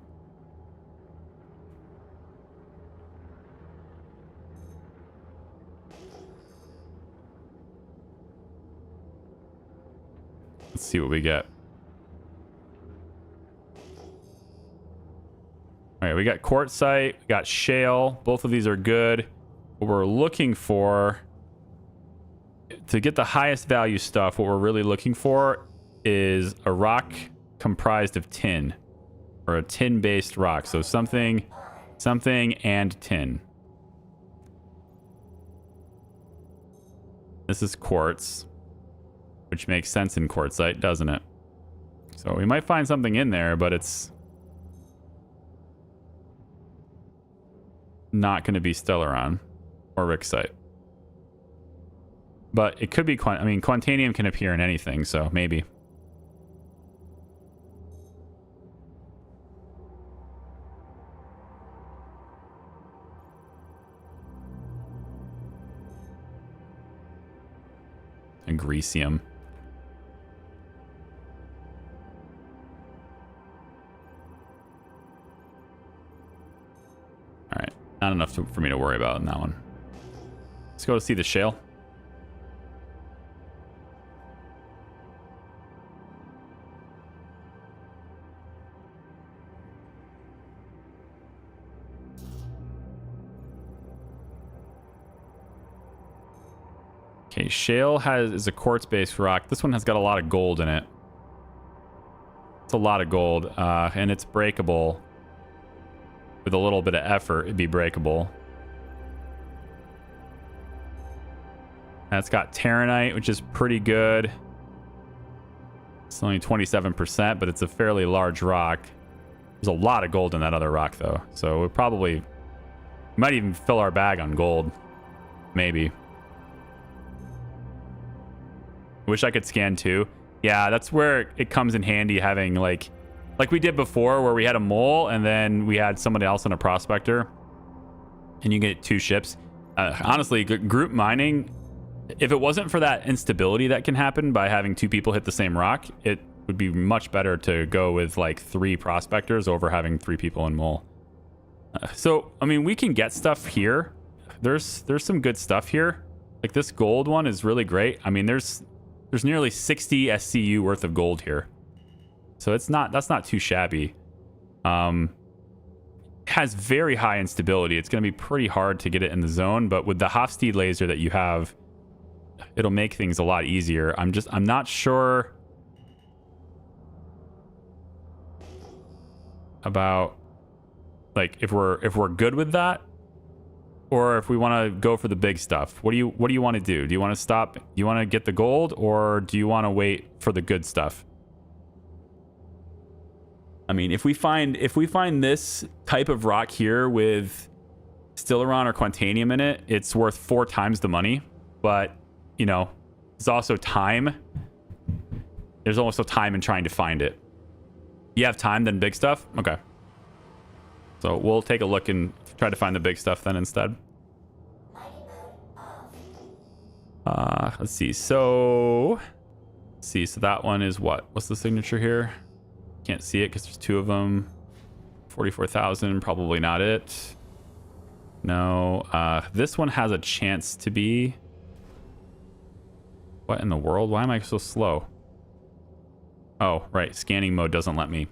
Let's see what we get. All right, we got quartzite, we got shale. Both of these are good. What we're looking for, to get the highest value stuff, what we're really looking for is a rock comprised of tin, or a tin-based rock. So something and tin. This is quartz, which makes sense in quartzite, doesn't it? So we might find something in there, but it's not going to be Stellaron or Rixite. But it could be, Quantanium can appear in anything, so maybe. And Grecium. All right, not enough for me to worry about in that one. Let's go to see the shale. Okay, shale is a quartz-based rock. This one has got a lot of gold in it. It's a lot of gold, and it's breakable. With a little bit of effort, it'd be breakable. That's got Terranite, which is pretty good. It's only 27%, but it's a fairly large rock. There's a lot of gold in that other rock, though. So we might even fill our bag on gold. Maybe. Wish I could scan too. Yeah, that's where it comes in handy having like we did before where we had a mole and then we had somebody else on a prospector and you get 2 ships. Honestly, group mining, if it wasn't for that instability that can happen by having 2 people hit the same rock, it would be much better to go with like 3 prospectors over having 3 people in mole. So, I mean, we can get stuff here. There's some good stuff here. Like this gold one is really great. I mean, there's nearly 60 SCU worth of gold here. So that's not too shabby. Has very high instability. It's going to be pretty hard to get it in the zone, but with the Hofstede laser that you have, it'll make things a lot easier. I'm not sure about like if we're good with that or if we want to go for the big stuff. What do you want to do? Do you want to stop? Do you want to get the gold or do you want to wait for the good stuff? I mean, if we find this type of rock here with Stellaron or Quantanium in it, it's worth 4 times the money. But, you know, there's also time. There's also time in trying to find it. You have time than big stuff? Okay. So we'll take a look and try to find the big stuff then instead. Let's see. So that one is what? What's the signature here? Can't see it because there's 2 of them. 44,000, probably not it. No. This one has a chance to be. What in the world? Why am I so slow? Oh, right. Scanning mode doesn't let me.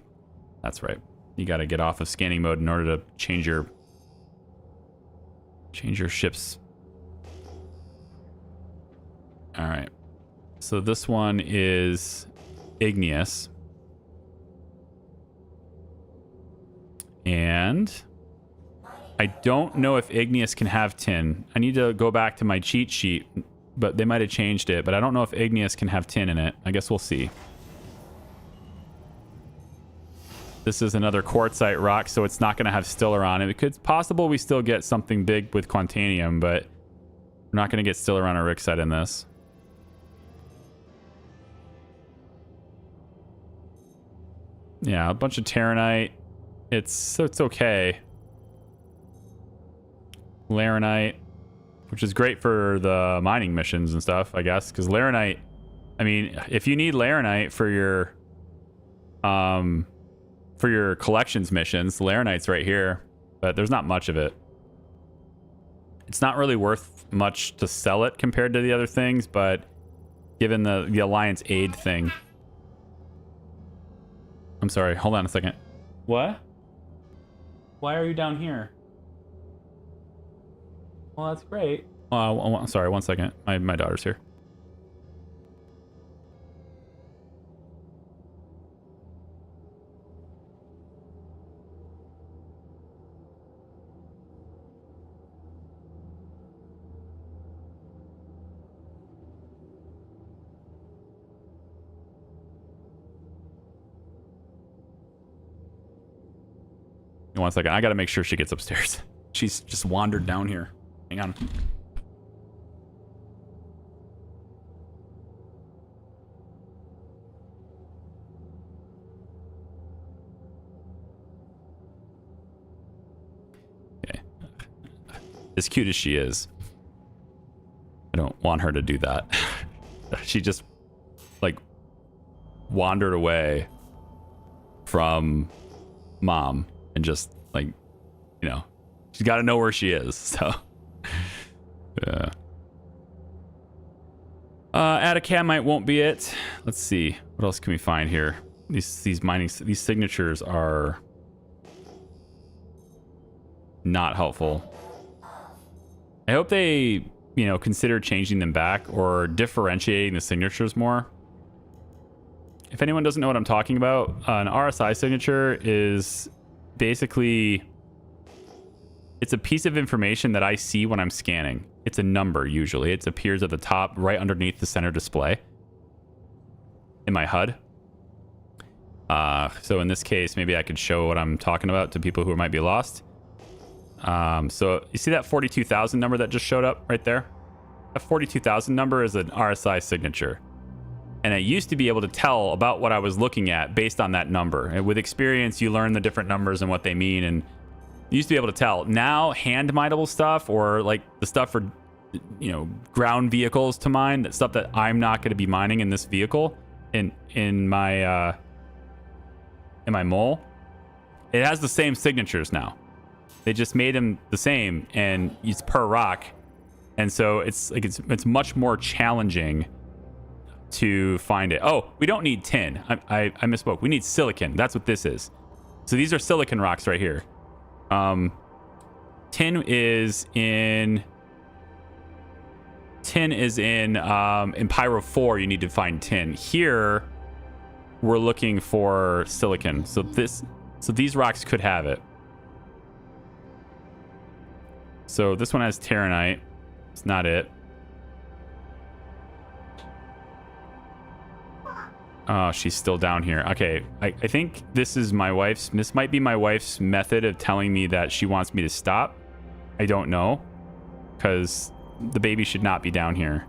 That's right. You got to get off of scanning mode in order to change your ships. All right. So this one is igneous. And I don't know if igneous can have tin. I need to go back to my cheat sheet, but they might have changed it. But I don't know if igneous can have tin in it. I guess we'll see. This is another quartzite rock, so it's not going to have Stellaron. It's possible we still get something big with Quantanium, but we're not going to get Stellaron or Rixite in this. Yeah, a bunch of Terranite. It's okay. Laranite, which is great for the mining missions and stuff, I guess, because Laranite, I mean, if you need Laranite for your collections missions, Laranite's right here, but there's not much of it. It's not really worth much to sell it compared to the other things, but given the Alliance aid thing. I'm sorry, hold on a second. What? Why are you down here? Well, that's great. Sorry, 1 second. My daughter's here. One second. I got to make sure she gets upstairs. She's just wandered down here. Hang on. Okay. As cute as she is, I don't want her to do that. She just, like, wandered away from mom. And just, like, you know, she's got to know where she is. So, yeah. Atacamite won't be it. Let's see. What else can we find here? These signatures are not helpful. I hope they, you know, consider changing them back or differentiating the signatures more. If anyone doesn't know what I'm talking about, an RSI signature is basically, it's a piece of information that I see when I'm scanning. It's a number usually. It appears at the top right underneath the center display in my HUD. So in this case, maybe I could show what I'm talking about to people who might be lost. So you see that 42,000 number that just showed up right there? That 42,000 number is an RSI signature. And I used to be able to tell about what I was looking at based on that number. And with experience, you learn the different numbers and what they mean. And you used to be able to tell. Now, hand mineable stuff or like the stuff for, you know, ground vehicles to mine, that stuff that I'm not going to be mining in this vehicle in my mole, it has the same signatures now. They just made them the same, and it's per rock. And so it's like it's much more challenging to find it. Oh, we don't need tin. I misspoke. We need silicon. That's what this is. So these are silicon rocks right here. Tin is in Pyro 4. You need to find tin. Here we're looking for silicon. So these rocks could have it. So this one has Terranite. It's not it. Oh, she's still down here. Okay, I think this might be my wife's method of telling me that she wants me to stop. I don't know, because the baby should not be down here.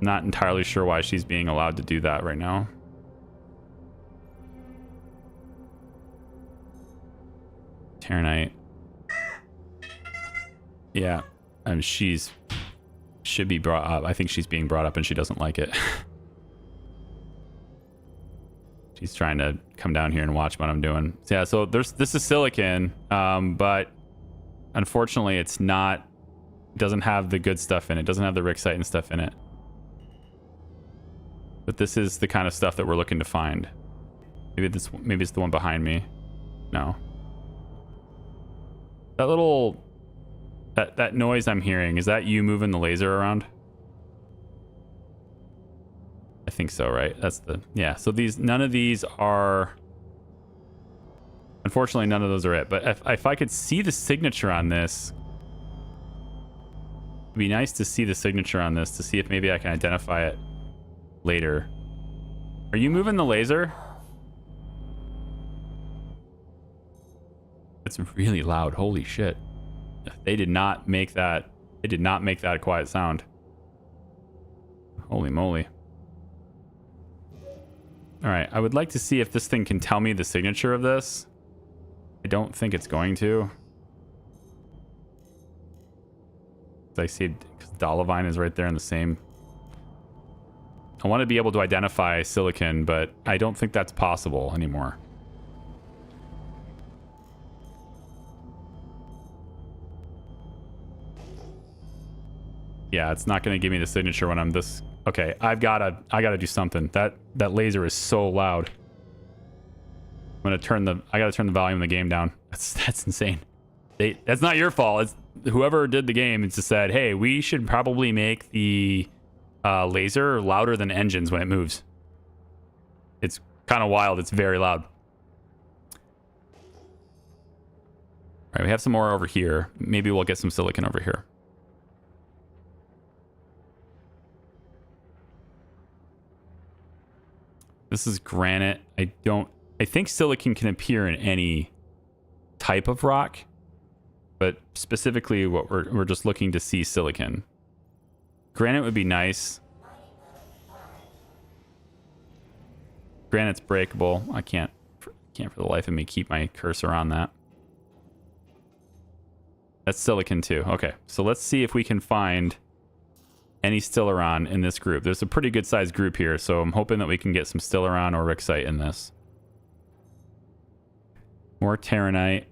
Not entirely sure why she's being allowed to do that right now. Terranite. Yeah, should be brought up. I think she's being brought up and she doesn't like it. She's trying to come down here and watch what I'm doing. So yeah, so this is silicon, but unfortunately it doesn't have the good stuff in it. It doesn't have the Rixite and stuff in it. But this is the kind of stuff that we're looking to find. Maybe it's the one behind me. No. That little that noise I'm hearing, is that you moving the laser around? I think so, right? Yeah, so none of these are, unfortunately none of those are it. But if I could see the signature on this, it'd be nice to see the signature on this to see if maybe I can identify it later. Are you moving the laser? It's really loud. Holy shit. They did not make that a quiet sound. Holy moly. All right, I would like to see if this thing can tell me the signature of this. I don't think it's going to. I see, because Dolivine is right there in the same. I want to be able to identify silicon, but I don't think that's possible anymore. Yeah, it's not going to give me the signature when I'm this. Okay, I gotta do something. That laser is so loud. I gotta turn the volume of the game down. That's insane. That's not your fault. It's whoever did the game. It's just said, hey, we should probably make the laser louder than engines when it moves. It's kind of wild. It's very loud. All right, we have some more over here. Maybe we'll get some silicon over here. This is granite. I think silicon can appear in any type of rock, but specifically what we're just looking to see silicon. Granite would be nice. Granite's breakable. I can't for the life of me keep my cursor on that. That's silicon too. Okay, so let's see if we can find any Stellaron in this group. There's a pretty good sized group here, so I'm hoping that we can get some Stellaron or Rixite in this. More Terranite.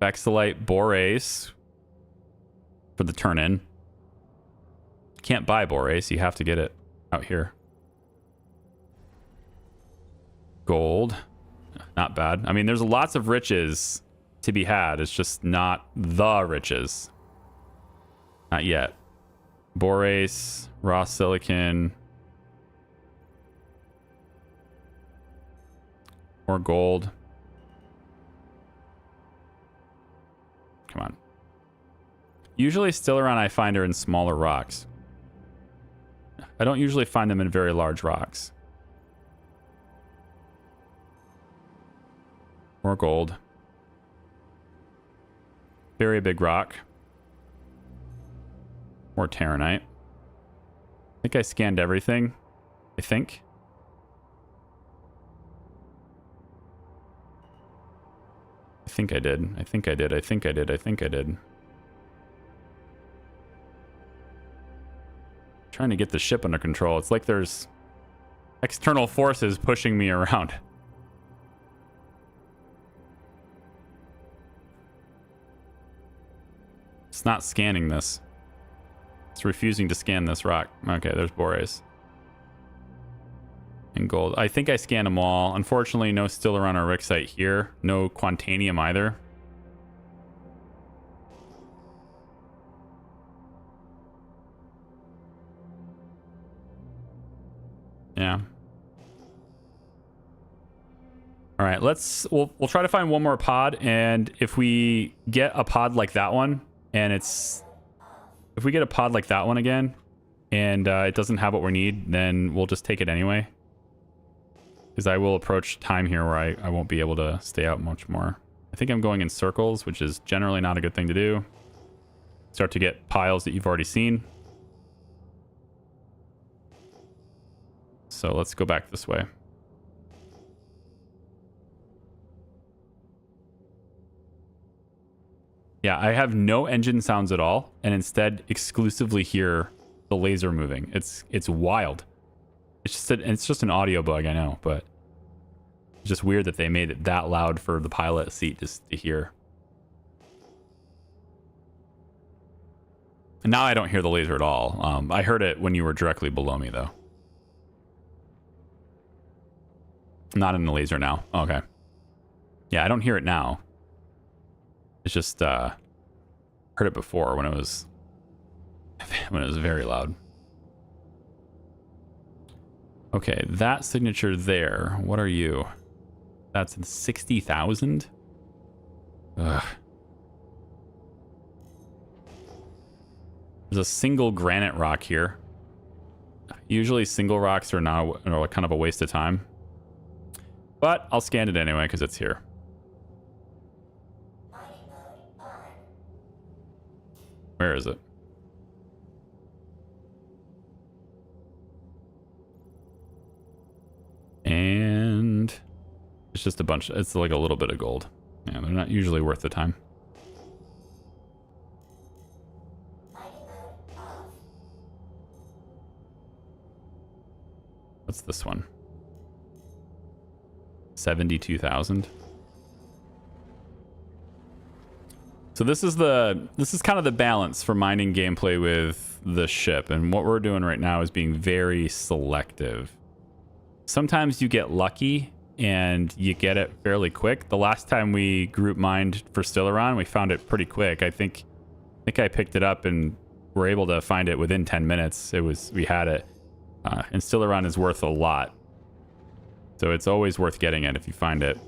Vexillite, Borace for the turn-in. Can't buy Borace, you have to get it out here. Gold. Not bad. I mean, there's lots of riches to be had. It's just not the riches. Not yet. Borace, raw silicon. More gold. Come on. Usually Stellaron I find are in smaller rocks. I don't usually find them in very large rocks. More gold. very big rock. More Terranite. I think I scanned everything. I think. I think I did. I think I did. I think I did. I think I did. Trying to get the ship under control. It's like there's external forces pushing me around. It's not scanning this. It's refusing to scan this rock. Okay, there's Boreas. And gold. I think I scanned them all. Unfortunately, no Stellaron or Rixite here. No Quantanium either. Yeah. All right, we'll try to find one more pod, and if we get a pod like that one, and if we get a pod like that one again, and it doesn't have what we need, then we'll just take it anyway. Because I will approach time here where I won't be able to stay out much more. I think I'm going in circles, which is generally not a good thing to do. Start to get piles that you've already seen. So let's go back this way. Yeah, I have no engine sounds at all, and instead exclusively hear the laser moving. It's wild. It's just an audio bug, I know, but it's just weird that they made it that loud for the pilot seat just to hear. And now I don't hear the laser at all. I heard it when you were directly below me, though. Not in the laser now. Okay. Yeah, I don't hear it now. It's just heard it before when it was very loud. Okay, that signature there. What are you? That's 60,000. Ugh. There's a single granite rock here. Usually single rocks are kind of a waste of time. But I'll scan it anyway because it's here. Where is it? And it's just a bunch. It's like a little bit of gold. Yeah, they're not usually worth the time. What's this one? 72,000. So this is kind of the balance for mining gameplay with the ship, and what we're doing right now is being very selective. Sometimes you get lucky and you get it fairly quick. The last time we group mined for Stellaron, we found it pretty quick. I think I picked it up and were able to find it within 10 minutes. We had it. And Stellaron is worth a lot. So it's always worth getting it if you find it.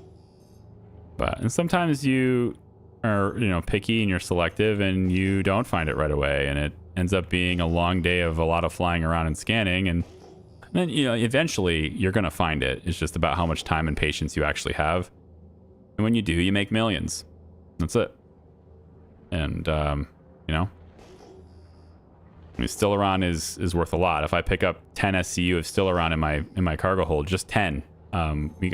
And sometimes you are, picky and you're selective and you don't find it right away, and it ends up being a long day of a lot of flying around and scanning, and then eventually you're gonna find it. It's just about how much time and patience you actually have, and when you do, you make millions. That's it. And Stellaron is worth a lot. If I pick up 10 SCU of Stellaron in my cargo hold, just 10, you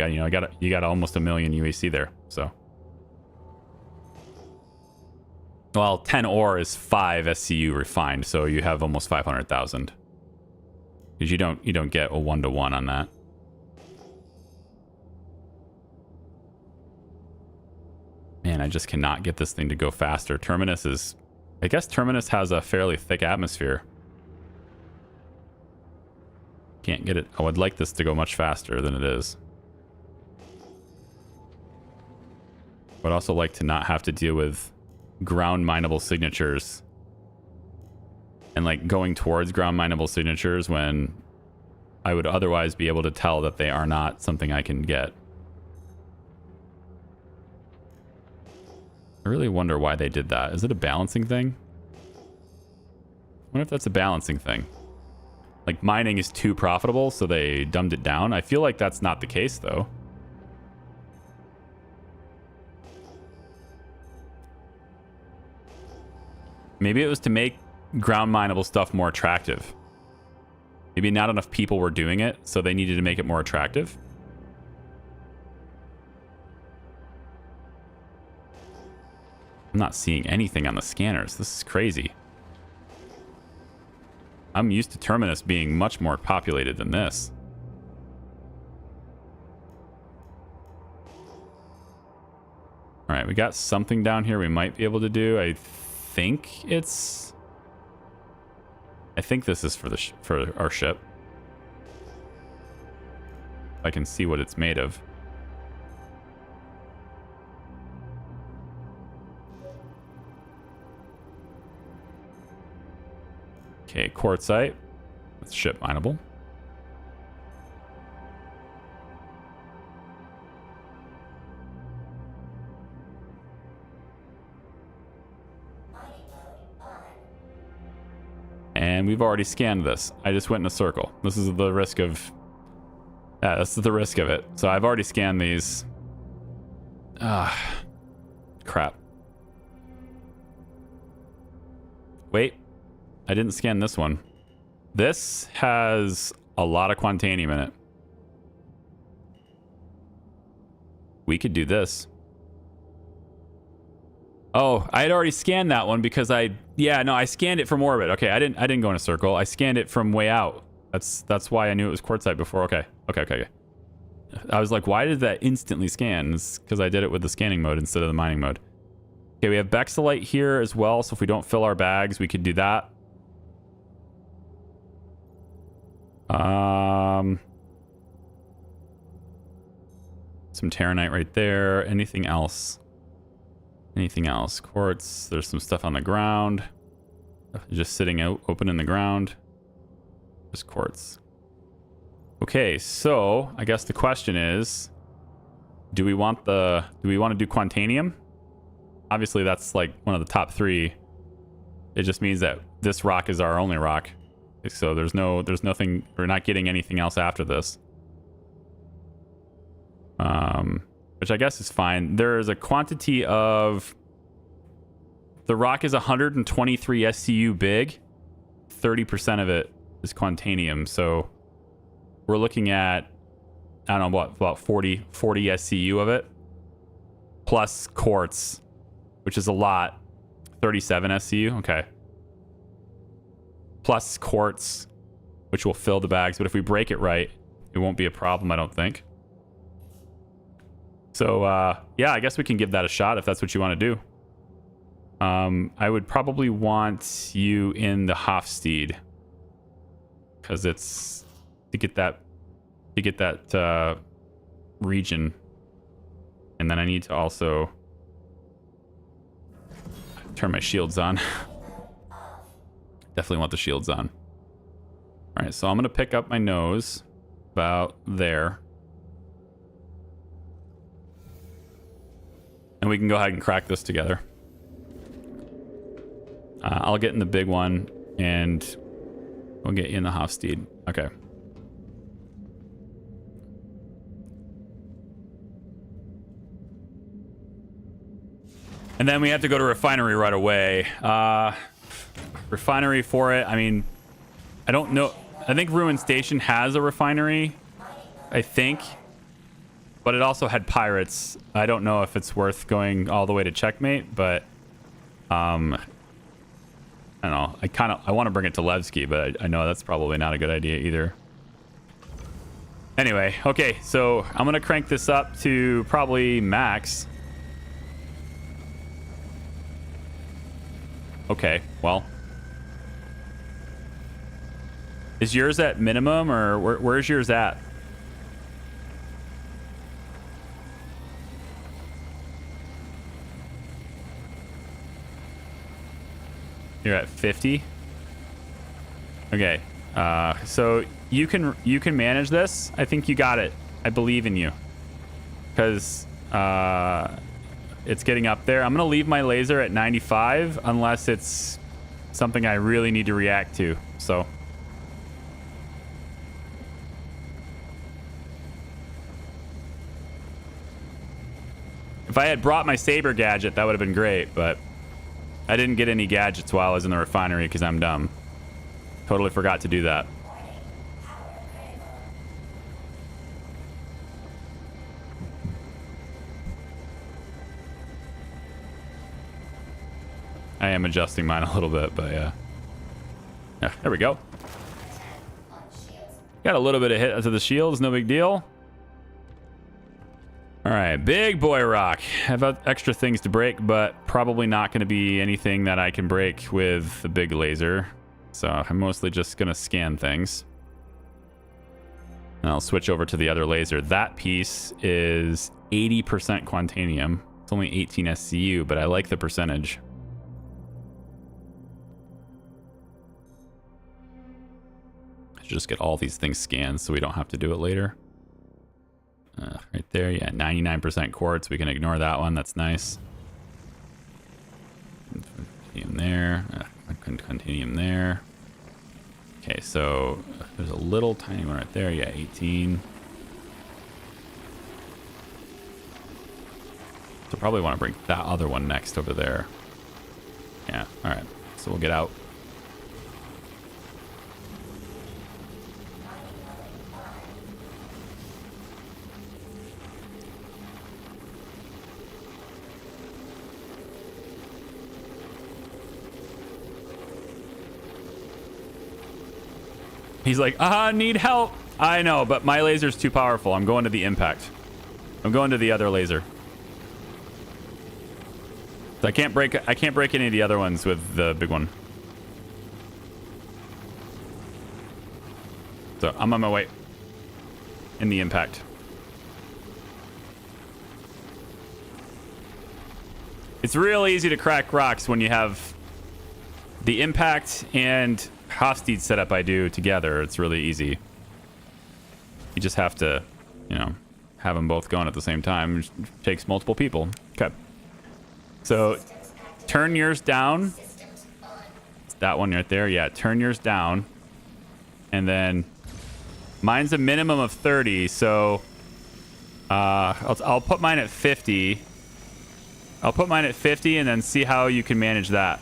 got almost 1 million UAC there. So, well, 10 ore is 5 SCU refined, so you have almost 500,000. Because you don't get a 1-to-1 on that. Man, I just cannot get this thing to go faster. I guess Terminus has a fairly thick atmosphere. Can't get it. I would like this to go much faster than it is. Would also like to not have to deal with ground mineable signatures and like going towards ground mineable signatures when I would otherwise be able to tell that they are not something I can get. I really wonder why they did that. Is it a balancing thing? I wonder if that's a balancing thing. Like mining is too profitable, so they dumbed it down. I feel like that's not the case, though. Maybe it was to make ground mineable stuff more attractive. Maybe not enough people were doing it, so they needed to make it more attractive. I'm not seeing anything on the scanners. This is crazy. I'm used to Terminus being much more populated than this. All right, we got something down here we might be able to do. I think this is for our ship. I can see what it's made of. Okay, quartzite. That's ship mineable. And we've already scanned this. I just went in a circle. This is the risk of... Yeah, this is the risk of it. So I've already scanned these. Crap. Wait. I didn't scan this one. This has a lot of Quantanium in it. We could do this. Oh, I had already scanned that one because I scanned it from orbit. Okay, I didn't go in a circle. I scanned it from way out. That's why I knew it was quartzite before. Okay. I was like, why did that instantly scan? It's because I did it with the scanning mode instead of the mining mode. Okay, we have Bexolite here as well, so if we don't fill our bags, we could do that. Some Terranite right there. Anything else? Anything else? Quartz. There's some stuff on the ground. Just sitting out open in the ground. Just quartz. Okay, so I guess the question is, do we want to do Quantanium? Obviously that's like one of the top 3. It just means that this rock is our only rock. So there's nothing, we're not getting anything else after this. Which I guess is fine. There is a quantity of... The rock is 123 SCU big. 30% of it is Quantanium. So we're looking at, I don't know, what, about 40 SCU of it. Plus quartz, which is a lot. 37 SCU, okay. Plus quartz, which will fill the bags. But if we break it right, it won't be a problem, I don't think. So, yeah, I guess we can give that a shot if that's what you want to do. I would probably want you in the Hofstede. Because it's to get that region. And then I need to also turn my shields on. Definitely want the shields on. All right, so I'm going to pick up my nose about there. And we can go ahead and crack this together. I'll get in the big one, and we'll get you in the Hofstede. Okay. And then we have to go to Refinery right away. Refinery for it. I mean, I don't know. I think Ruin Station has a refinery. I think. But it also had pirates. I don't know if it's worth going all the way to checkmate, but I don't know. I want to bring it to Levski, but I know that's probably not a good idea either. Anyway, okay, so I'm going to crank this up to probably max. Okay, well. Is yours at minimum, or where's yours at? You're at 50. Okay. So you can manage this. I think you got it. I believe in you. Because it's getting up there. I'm gonna leave my laser at 95 unless it's something I really need to react to. So. If I had brought my saber gadget, that would have been great, but I didn't get any gadgets while I was in the refinery because I'm dumb. Totally forgot to do that. I am adjusting mine a little bit, but yeah. Yeah, there we go. Got a little bit of hit to the shields, no big deal. All right, big boy rock. Have extra things to break, but probably not going to be anything that I can break with the big laser. So I'm mostly just going to scan things. And I'll switch over to the other laser. That piece is 80% Quantanium. It's only 18 SCU, but I like the percentage. Just get all these things scanned so we don't have to do it later. Right there, yeah, 99% quartz. We can ignore that one. That's nice. Continuum there. Continuum there. Okay, so there's a little tiny one right there. Yeah, 18. So probably want to bring that other one next over there. Yeah, all right. So we'll get out. He's like, need help. I know, but my laser's too powerful. I'm going to the impact. I'm going to the other laser. So I can't break any of the other ones with the big one. So I'm on my way. In the impact. It's real easy to crack rocks when you have the impact and Hofstede setup I do together. It's really easy. You just have to, you know, have them both going at the same time. It takes multiple people. Okay. So turn yours down. It's that one right there. Yeah, turn yours down. And then mine's a minimum of 30. So I'll put mine at 50. I'll put mine at 50 and then see how you can manage that.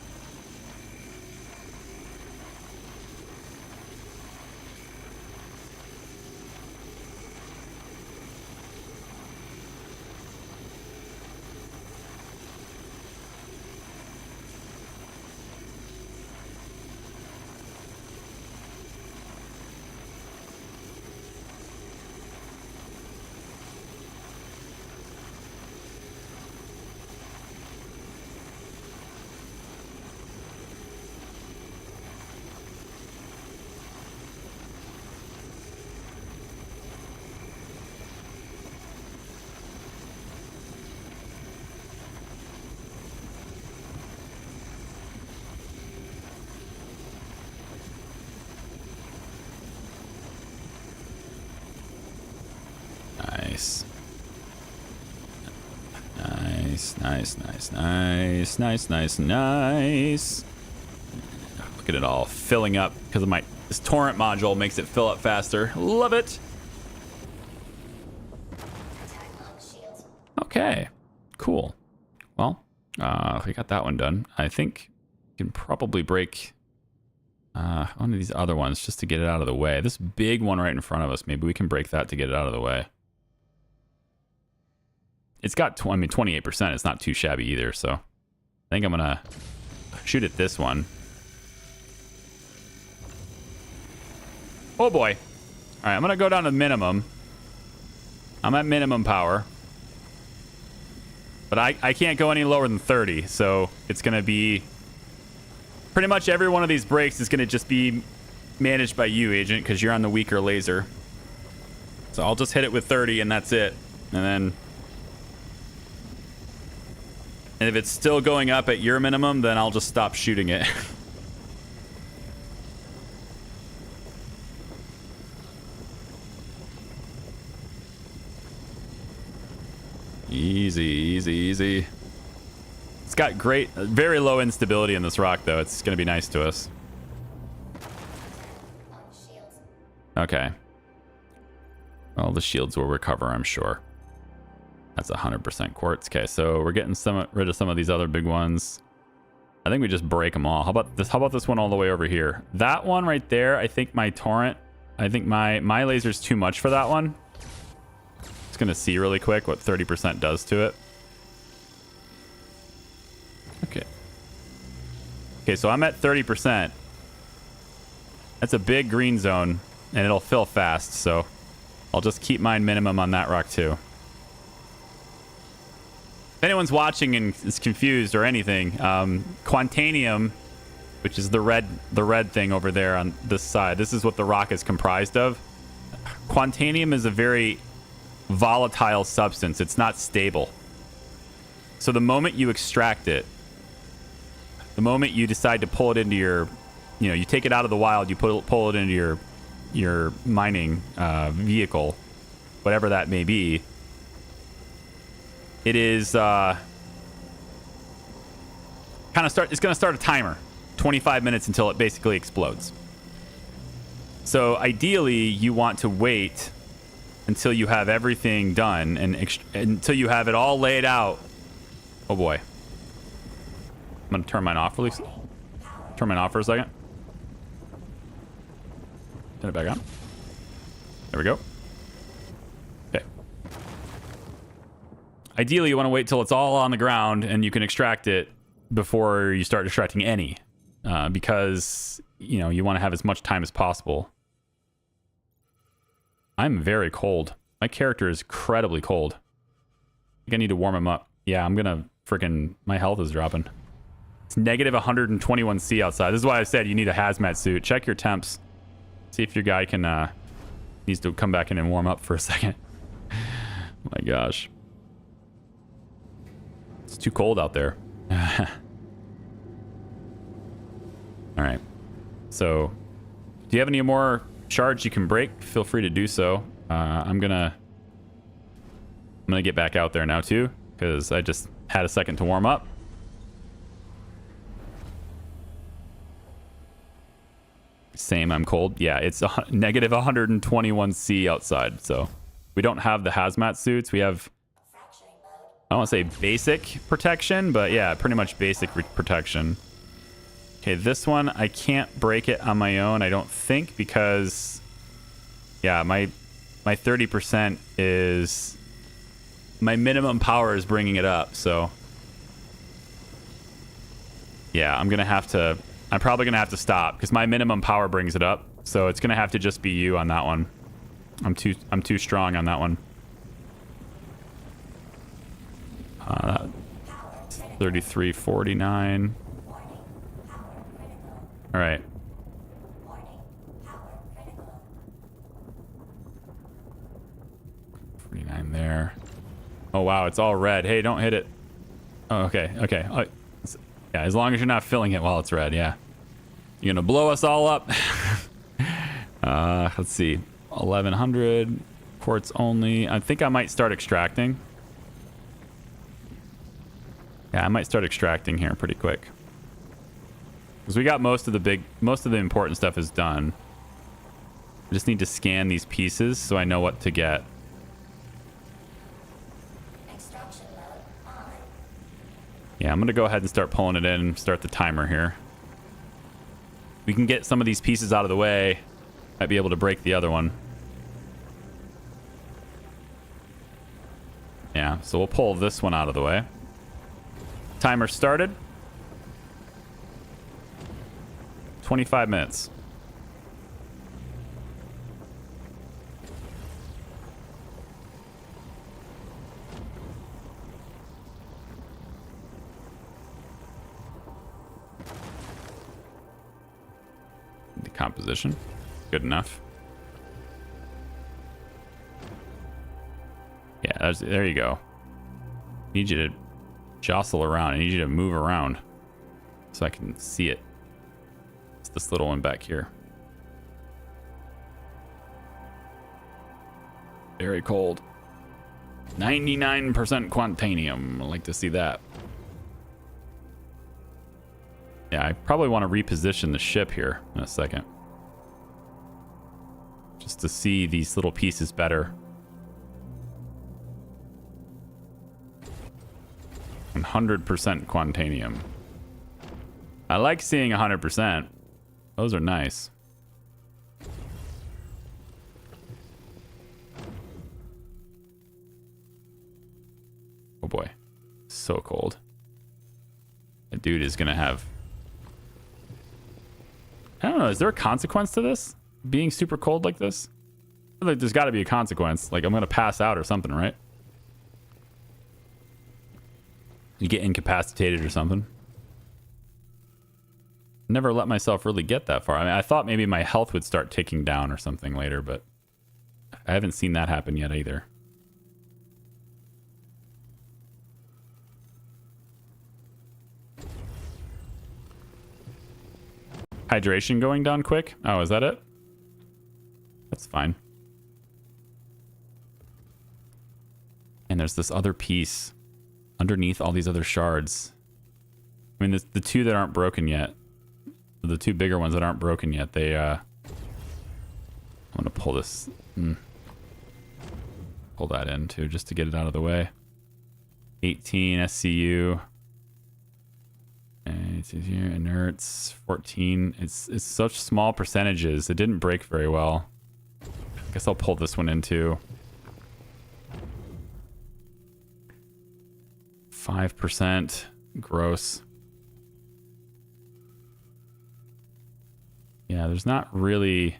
Nice. Look at it all filling up because of this torrent module makes it fill up faster. Love it. Okay, cool. Well, we got that one done. I think we can probably break one of these other ones just to get it out of the way. This big one right in front of us, maybe we can break that to get it out of the way. It's got 28%. It's not too shabby either, so I think I'm gonna shoot at this one. Oh boy. All right, I'm gonna go down to minimum. I'm at minimum power. But I can't go any lower than 30, so it's gonna be... Pretty much every one of these breaks is gonna just be managed by you, Agent, because you're on the weaker laser. So I'll just hit it with 30 and that's it. And then... And if it's still going up at your minimum, then I'll just stop shooting it. Easy. It's got very low instability in this rock, though. It's going to be nice to us. Okay. Well, the shields will recover, I'm sure. That's 100% quartz. Okay, so we're getting rid of some of these other big ones. I think we just break them all. How about this? How about this one all the way over here? That one right there, I think my torrent, I think my laser's too much for that one. Just gonna see really quick what 30% does to it. Okay. Okay, so I'm at 30%. That's a big green zone, and it'll fill fast, so I'll just keep mine minimum on that rock too. If anyone's watching and is confused or anything, Quantanium, which is the red thing over there on this side, this is what the rock is comprised of. Quantanium is a very volatile substance. It's not stable. So the moment you extract it, the moment you decide to pull it into your, you take it out of the wild, you pull it into your mining vehicle, whatever that may be, it is it's going to start a timer, 25 minutes until it basically explodes. So ideally, you want to wait until you have everything done and until you have it all laid out. Oh boy. I'm going to turn mine off for a second. Turn it back on. There we go. Okay. Ideally, you want to wait till it's all on the ground and you can extract it before you start extracting any, because you want to have as much time as possible. I'm very cold. My character is incredibly cold. I think I need to warm him up. Yeah, I'm gonna my health is dropping. It's negative 121 C outside. This is why I said you need a hazmat suit. Check your temps. See if your guy needs to come back in and warm up for a second. My gosh. It's too cold out there. All right. So, do you have any more shards you can break? Feel free to do so. I'm gonna get back out there now too, because I just had a second to warm up. Same, I'm cold. Yeah, it's negative 121 C outside, so we don't have the hazmat suits. We have, I don't want to say basic protection, but yeah, pretty much basic protection. Okay, this one, I can't break it on my own, I don't think, because, yeah, my 30% is, my minimum power is bringing it up, so. Yeah, I'm probably going to have to stop, because my minimum power brings it up, so it's going to have to just be you on that one. I'm too strong on that one. 3349. All right. There. Oh wow, it's all red. Hey, don't hit it. Oh, okay. Yeah, as long as you're not filling it while it's red. Yeah, you're gonna blow us all up. Let's see, 1100 quartz only. I think I might start extracting. Yeah, I might start extracting here pretty quick, because we got most of the important stuff is done. I just need to scan these pieces so I know what to get. Yeah, I'm gonna go ahead and start pulling it in and start the timer here. We can get some of these pieces out of the way. Might be able to break the other one. Yeah, so we'll pull this one out of the way. Timer started. 25 minutes. Decomposition. Good enough. Yeah, there you go. Need you to jostle around. I need you to move around so I can see it. It's this little one back here. Very cold. 99% Quantanium. I'd like to see that. Yeah, I probably want to reposition the ship here in a second, just to see these little pieces better. 100% Quantanium. I like seeing 100%. Those are nice. Oh boy. So cold. That dude is gonna have... I don't know, is there a consequence to this? Being super cold like this? I feel like there's gotta be a consequence. Like I'm gonna pass out or something, right? You get incapacitated or something. Never let myself really get that far. I mean, I thought maybe my health would start ticking down or something later, but I haven't seen that happen yet either. Hydration going down quick? Oh, is that it? That's fine. And there's this other piece underneath all these other shards. I mean, the two that aren't broken yet, the two bigger ones that aren't broken yet, they, I'm gonna pull this, pull that in too, just to get it out of the way. 18 SCU. And it's here, inerts, 14. It's such small percentages. It didn't break very well. I guess I'll pull this one in too. 5% gross. Yeah, there's not really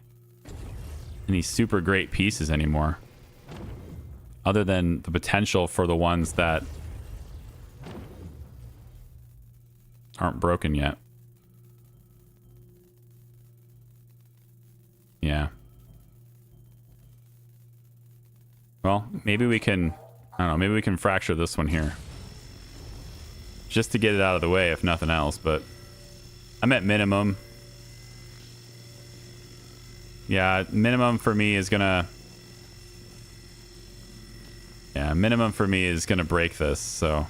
any super great pieces anymore. Other than the potential for the ones that aren't broken yet. Yeah. Well, maybe we can... I don't know, maybe we can fracture this one here. Just to get it out of the way, if nothing else, but... I'm at minimum. Yeah, minimum for me is gonna... Yeah, minimum for me is gonna break this, so...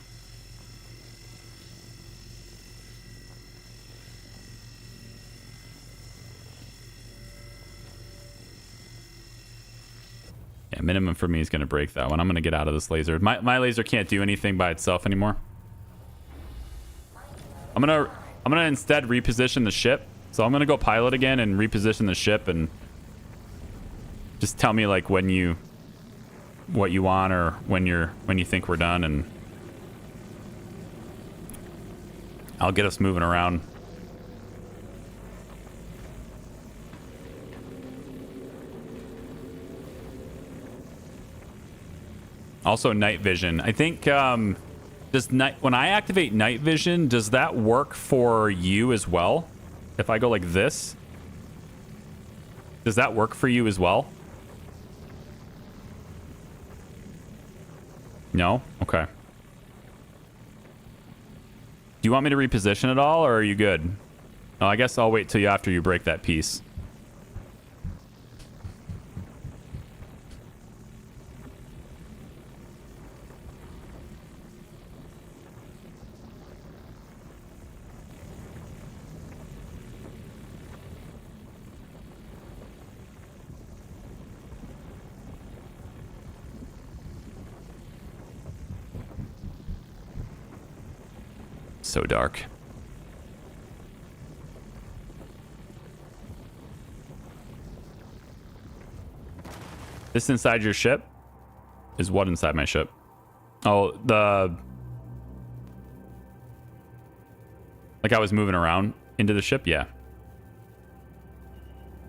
Yeah, minimum for me is gonna break that one. I'm gonna get out of this laser. My laser can't do anything by itself anymore. I'm gonna instead reposition the ship. So I'm gonna go pilot again and reposition the ship and just tell me like what you want or when you think we're done, and I'll get us moving around. Also night vision. I think when I activate night vision, does that work for you as well? If I go like this, does that work for you as well? No? Okay. Do you want me to reposition it all, or are you good? Oh, I guess I'll wait till after you break that piece. So dark. This inside your ship is what inside my ship? Oh, like I was moving around into the ship? Yeah.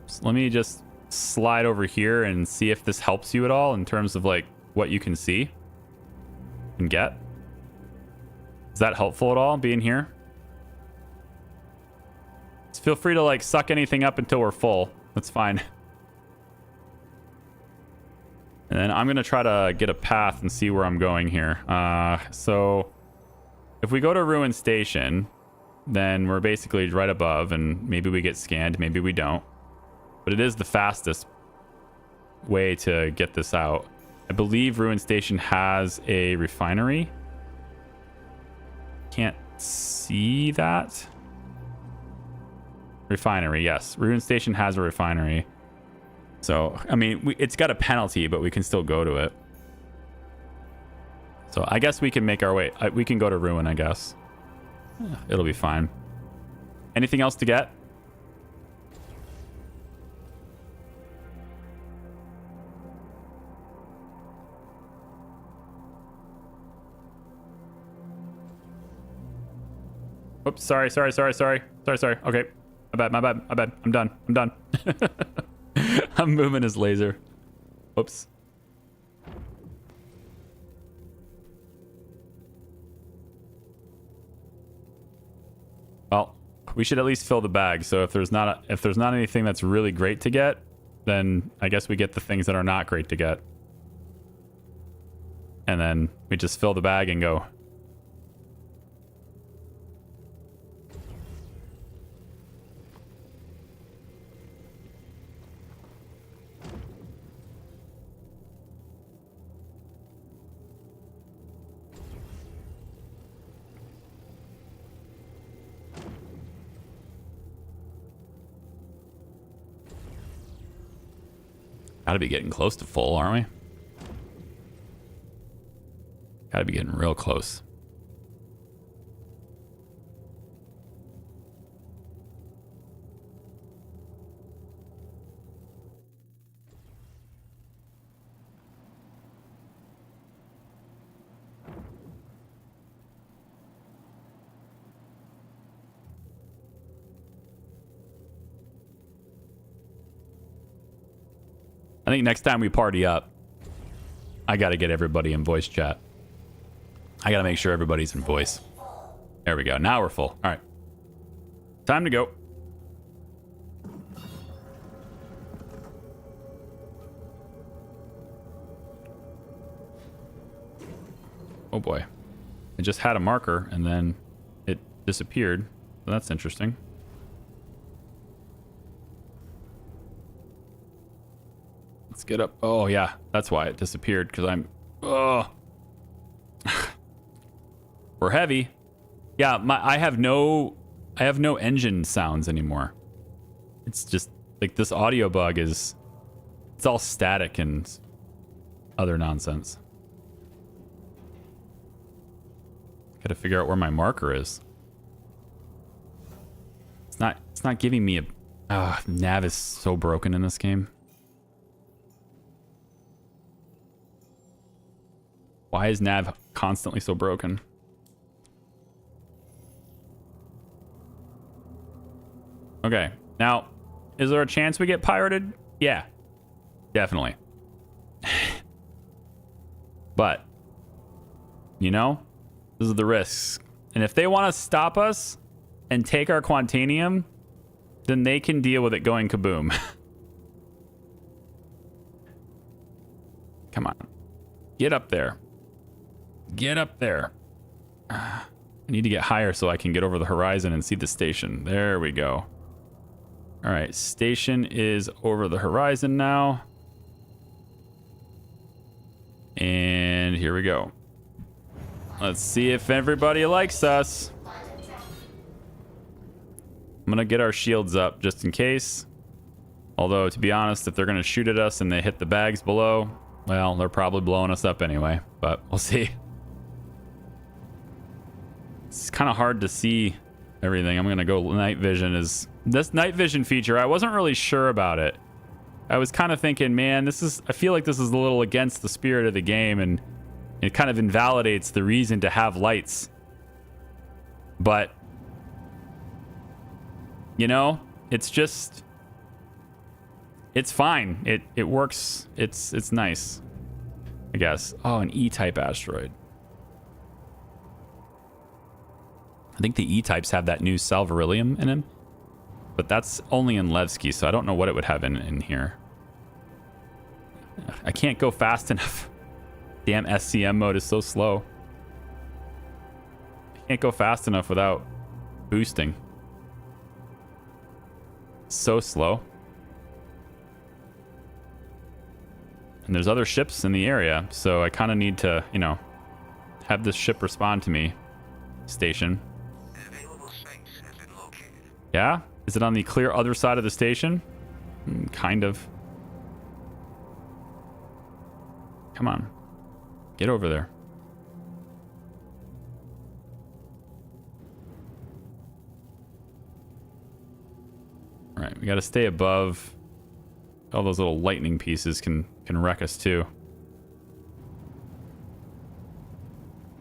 So let me just slide over here and see if this helps you at all in terms of like what you can see and get. Is that helpful at all, being here? Just feel free to like suck anything up until we're full. That's fine. And then I'm gonna try to get a path and see where I'm going here. So if we go to Ruin Station, then we're basically right above, and maybe we get scanned, maybe we don't. But it is the fastest way to get this out. I believe Ruin Station has a refinery. Can't see that. Refinery, yes. Ruin Station has a refinery. So, I mean, it's got a penalty, but we can still go to it. So, I guess we can make our way. We can go to Ruin, I guess. Yeah, it'll be fine. Anything else to get? Oops, sorry. Okay. My bad. I'm done. I'm moving his laser. Oops. Well, we should at least fill the bag. So if there's not anything that's really great to get, then I guess we get the things that are not great to get. And then we just fill the bag and go. Gotta be getting close to full, aren't we? Gotta be getting real close. I think next time we party up, I gotta get everybody in voice chat. I gotta make sure everybody's in voice. There we go. Now we're full. All right. Time to go. Oh boy. I just had a marker and then it disappeared. So that's interesting. Let's get up. Oh yeah, that's why it disappeared, because I'm... Oh. We're heavy. Yeah, I have no engine sounds anymore. It's just like this audio bug is... It's all static and other nonsense. Gotta figure out where my marker is. It's not giving me a... nav is so broken in this game. Why is nav constantly so broken? Okay, now, is there a chance we get pirated? Yeah, definitely. But, you know, these are the risks. And if they want to stop us and take our Quantanium, then they can deal with it going kaboom. Come on. Get up there. Get up there. I need to get higher so I can get over the horizon and see the station. There we go. All right, station is over the horizon now. And here we go. Let's see if everybody likes us. I'm gonna get our shields up just in case. Although, to be honest, if they're gonna shoot at us and they hit the bags below, well, they're probably blowing us up anyway, but we'll see. It's kind of hard to see everything. I'm gonna go night vision. Is this night vision feature? I wasn't really sure about it. I was kind of thinking, man, I feel like this is a little against the spirit of the game, and it kind of invalidates the reason to have lights. But you know, it's fine. It works. It's nice, I guess. Oh, an E-type asteroid. I think the E-types have that new salverilium in them, but that's only in Levski, so I don't know what it would have in here. I can't go fast enough. Damn, SCM mode is so slow. I can't go fast enough without boosting. So slow. And there's other ships in the area, so I kind of need to, you know, have this ship respond to me. Station. Yeah? Is it on the clear other side of the station? Kind of. Come on. Get over there. All right, we got to stay above. All those little lightning pieces can wreck us too.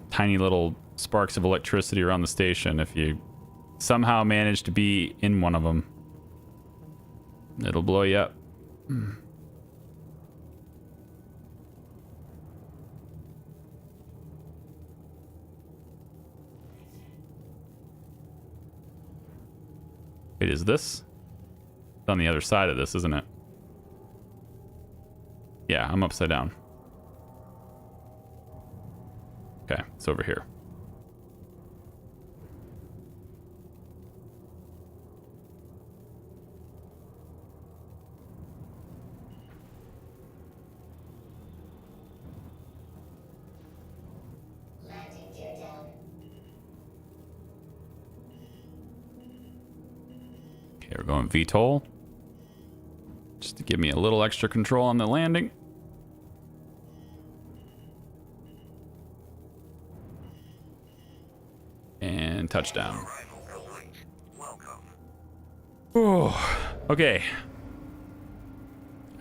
Tiny little sparks of electricity around the station. If you somehow manage to be in one of them, it'll blow you up. Wait, is this? It's on the other side of this, isn't it? Yeah, I'm upside down. Okay, it's over here. Landing gear down. Okay, we're going VTOL. Just to give me a little extra control on the landing. And touchdown. Oh, okay.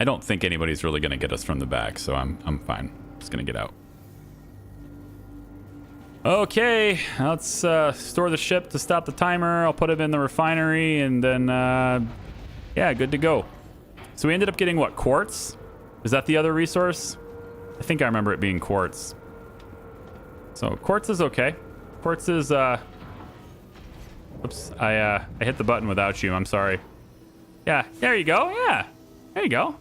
I don't think anybody's really going to get us from the back, so I'm fine. Just going to get out. Okay, let's store the ship to stop the timer. I'll put it in the refinery, and then, yeah, good to go. So we ended up getting, what, quartz? Is that the other resource? I think I remember it being quartz. So quartz is okay. Quartz is, oops, I hit the button without you. I'm sorry. Yeah, there you go. Yeah, there you go.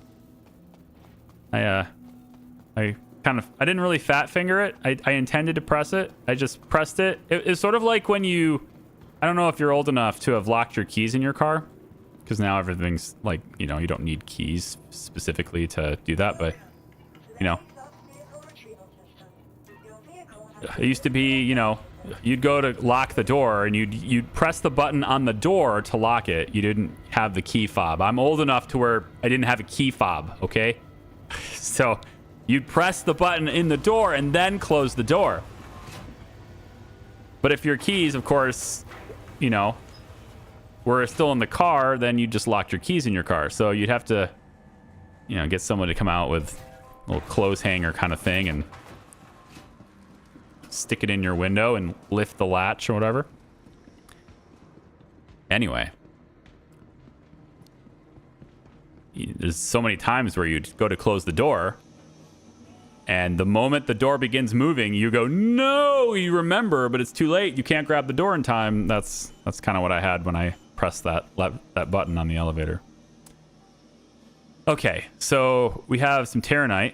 I didn't really fat finger it. I intended to press it. I just pressed it. It's sort of like when you, I don't know if you're old enough to have locked your keys in your car, because now everything's like, you know, you don't need keys specifically to do that, but, you know, it used to be, you know, you'd go to lock the door and you'd press the button on the door to lock it. You didn't have the key fob. I'm old enough to where I didn't have a key fob, okay? So you'd press the button in the door and then close the door. But if your keys, of course, you know, were still in the car, then you just locked your keys in your car. So you'd have to, you know, get someone to come out with a little clothes hanger kind of thing and stick it in your window and lift the latch or whatever. Anyway, there's so many times where you'd go to close the door, and the moment the door begins moving, you go, no, you remember, but it's too late. You can't grab the door in time. That's kind of what I had when I pressed that button on the elevator. Okay, so we have some Terranite,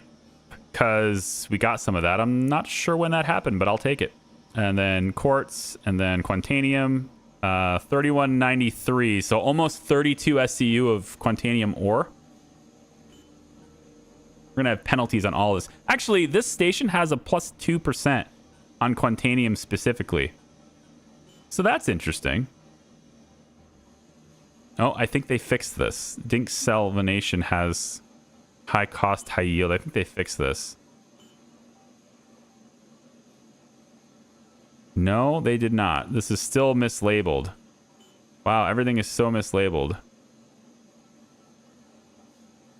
because we got some of that. I'm not sure when that happened, but I'll take it. And then quartz, and then Quantanium, 3193, so almost 32 SCU of Quantanium ore. We're gonna have penalties on all this. Actually, this station has a plus 2% on Quantanium specifically, so that's interesting. Oh, I think they fixed this. Dink Salvination has high cost, high yield. I think they fixed this. No, they did not. This is still mislabeled. Wow, everything is so mislabeled.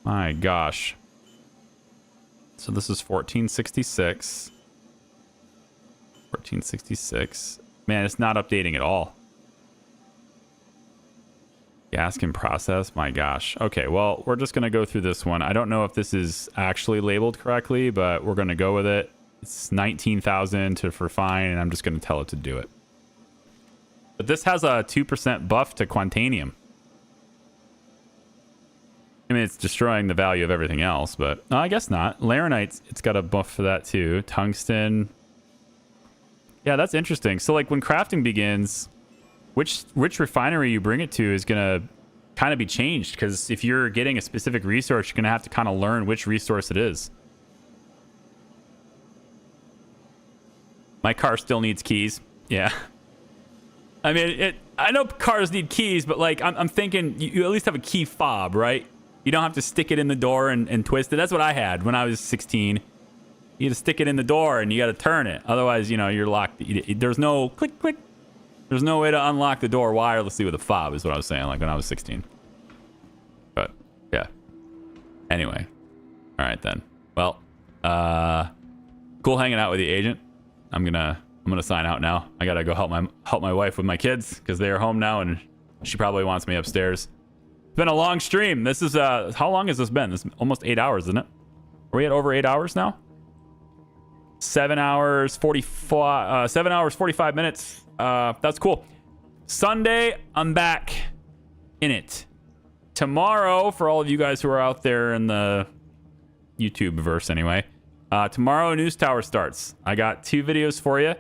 My gosh. So this is 1466. 1466. Man, it's not updating at all. Gas can process. My gosh. Okay, well, we're just going to go through this one. I don't know if this is actually labeled correctly, but we're going to go with it. It's 19,000 to refine, and I'm just going to tell it to do it. But this has a 2% buff to Quantanium. I mean, it's destroying the value of everything else, but no, I guess not. Laranite, it's got a buff for that too. Tungsten. Yeah, that's interesting. So, like, when crafting begins, which refinery you bring it to is going to kind of be changed, because if you're getting a specific resource, you're going to have to kind of learn which resource it is. My car still needs keys. Yeah. I mean, I know cars need keys, but like I'm thinking you at least have a key fob, right? You don't have to stick it in the door and twist it. That's what I had when I was 16. You got to stick it in the door and you got to turn it. Otherwise, you know, you're locked. There's no click, click. There's no way to unlock the door wirelessly with a fob is what I was saying, like when I was 16. Anyway. All right, then. Well, cool hanging out with you, Agent. I'm gonna sign out now. I gotta go help my wife with my kids because they are home now, and she probably wants me upstairs. It's been a long stream. This is how long has this been? This is almost 8 hours, isn't it? Are we at over 8 hours now? 7 hours 45. 7 hours 45 minutes. That's cool. Sunday, I'm back in it. Tomorrow, for all of you guys who are out there in the YouTube verse, anyway. Tomorrow, News Tower starts. I got 2 videos for you.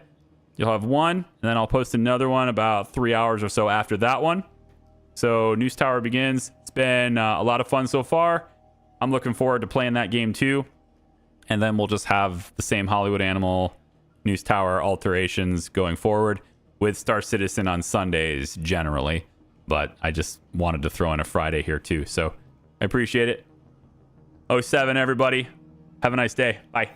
You'll have one, and then I'll post another one about 3 hours or so after that one. So News Tower begins. It's been a lot of fun so far. I'm looking forward to playing that game too. And then we'll just have the same Hollywood Animal News Tower alterations going forward with Star Citizen on Sundays generally. But I just wanted to throw in a Friday here too. So I appreciate it. 07, everybody. Have a nice day. Bye.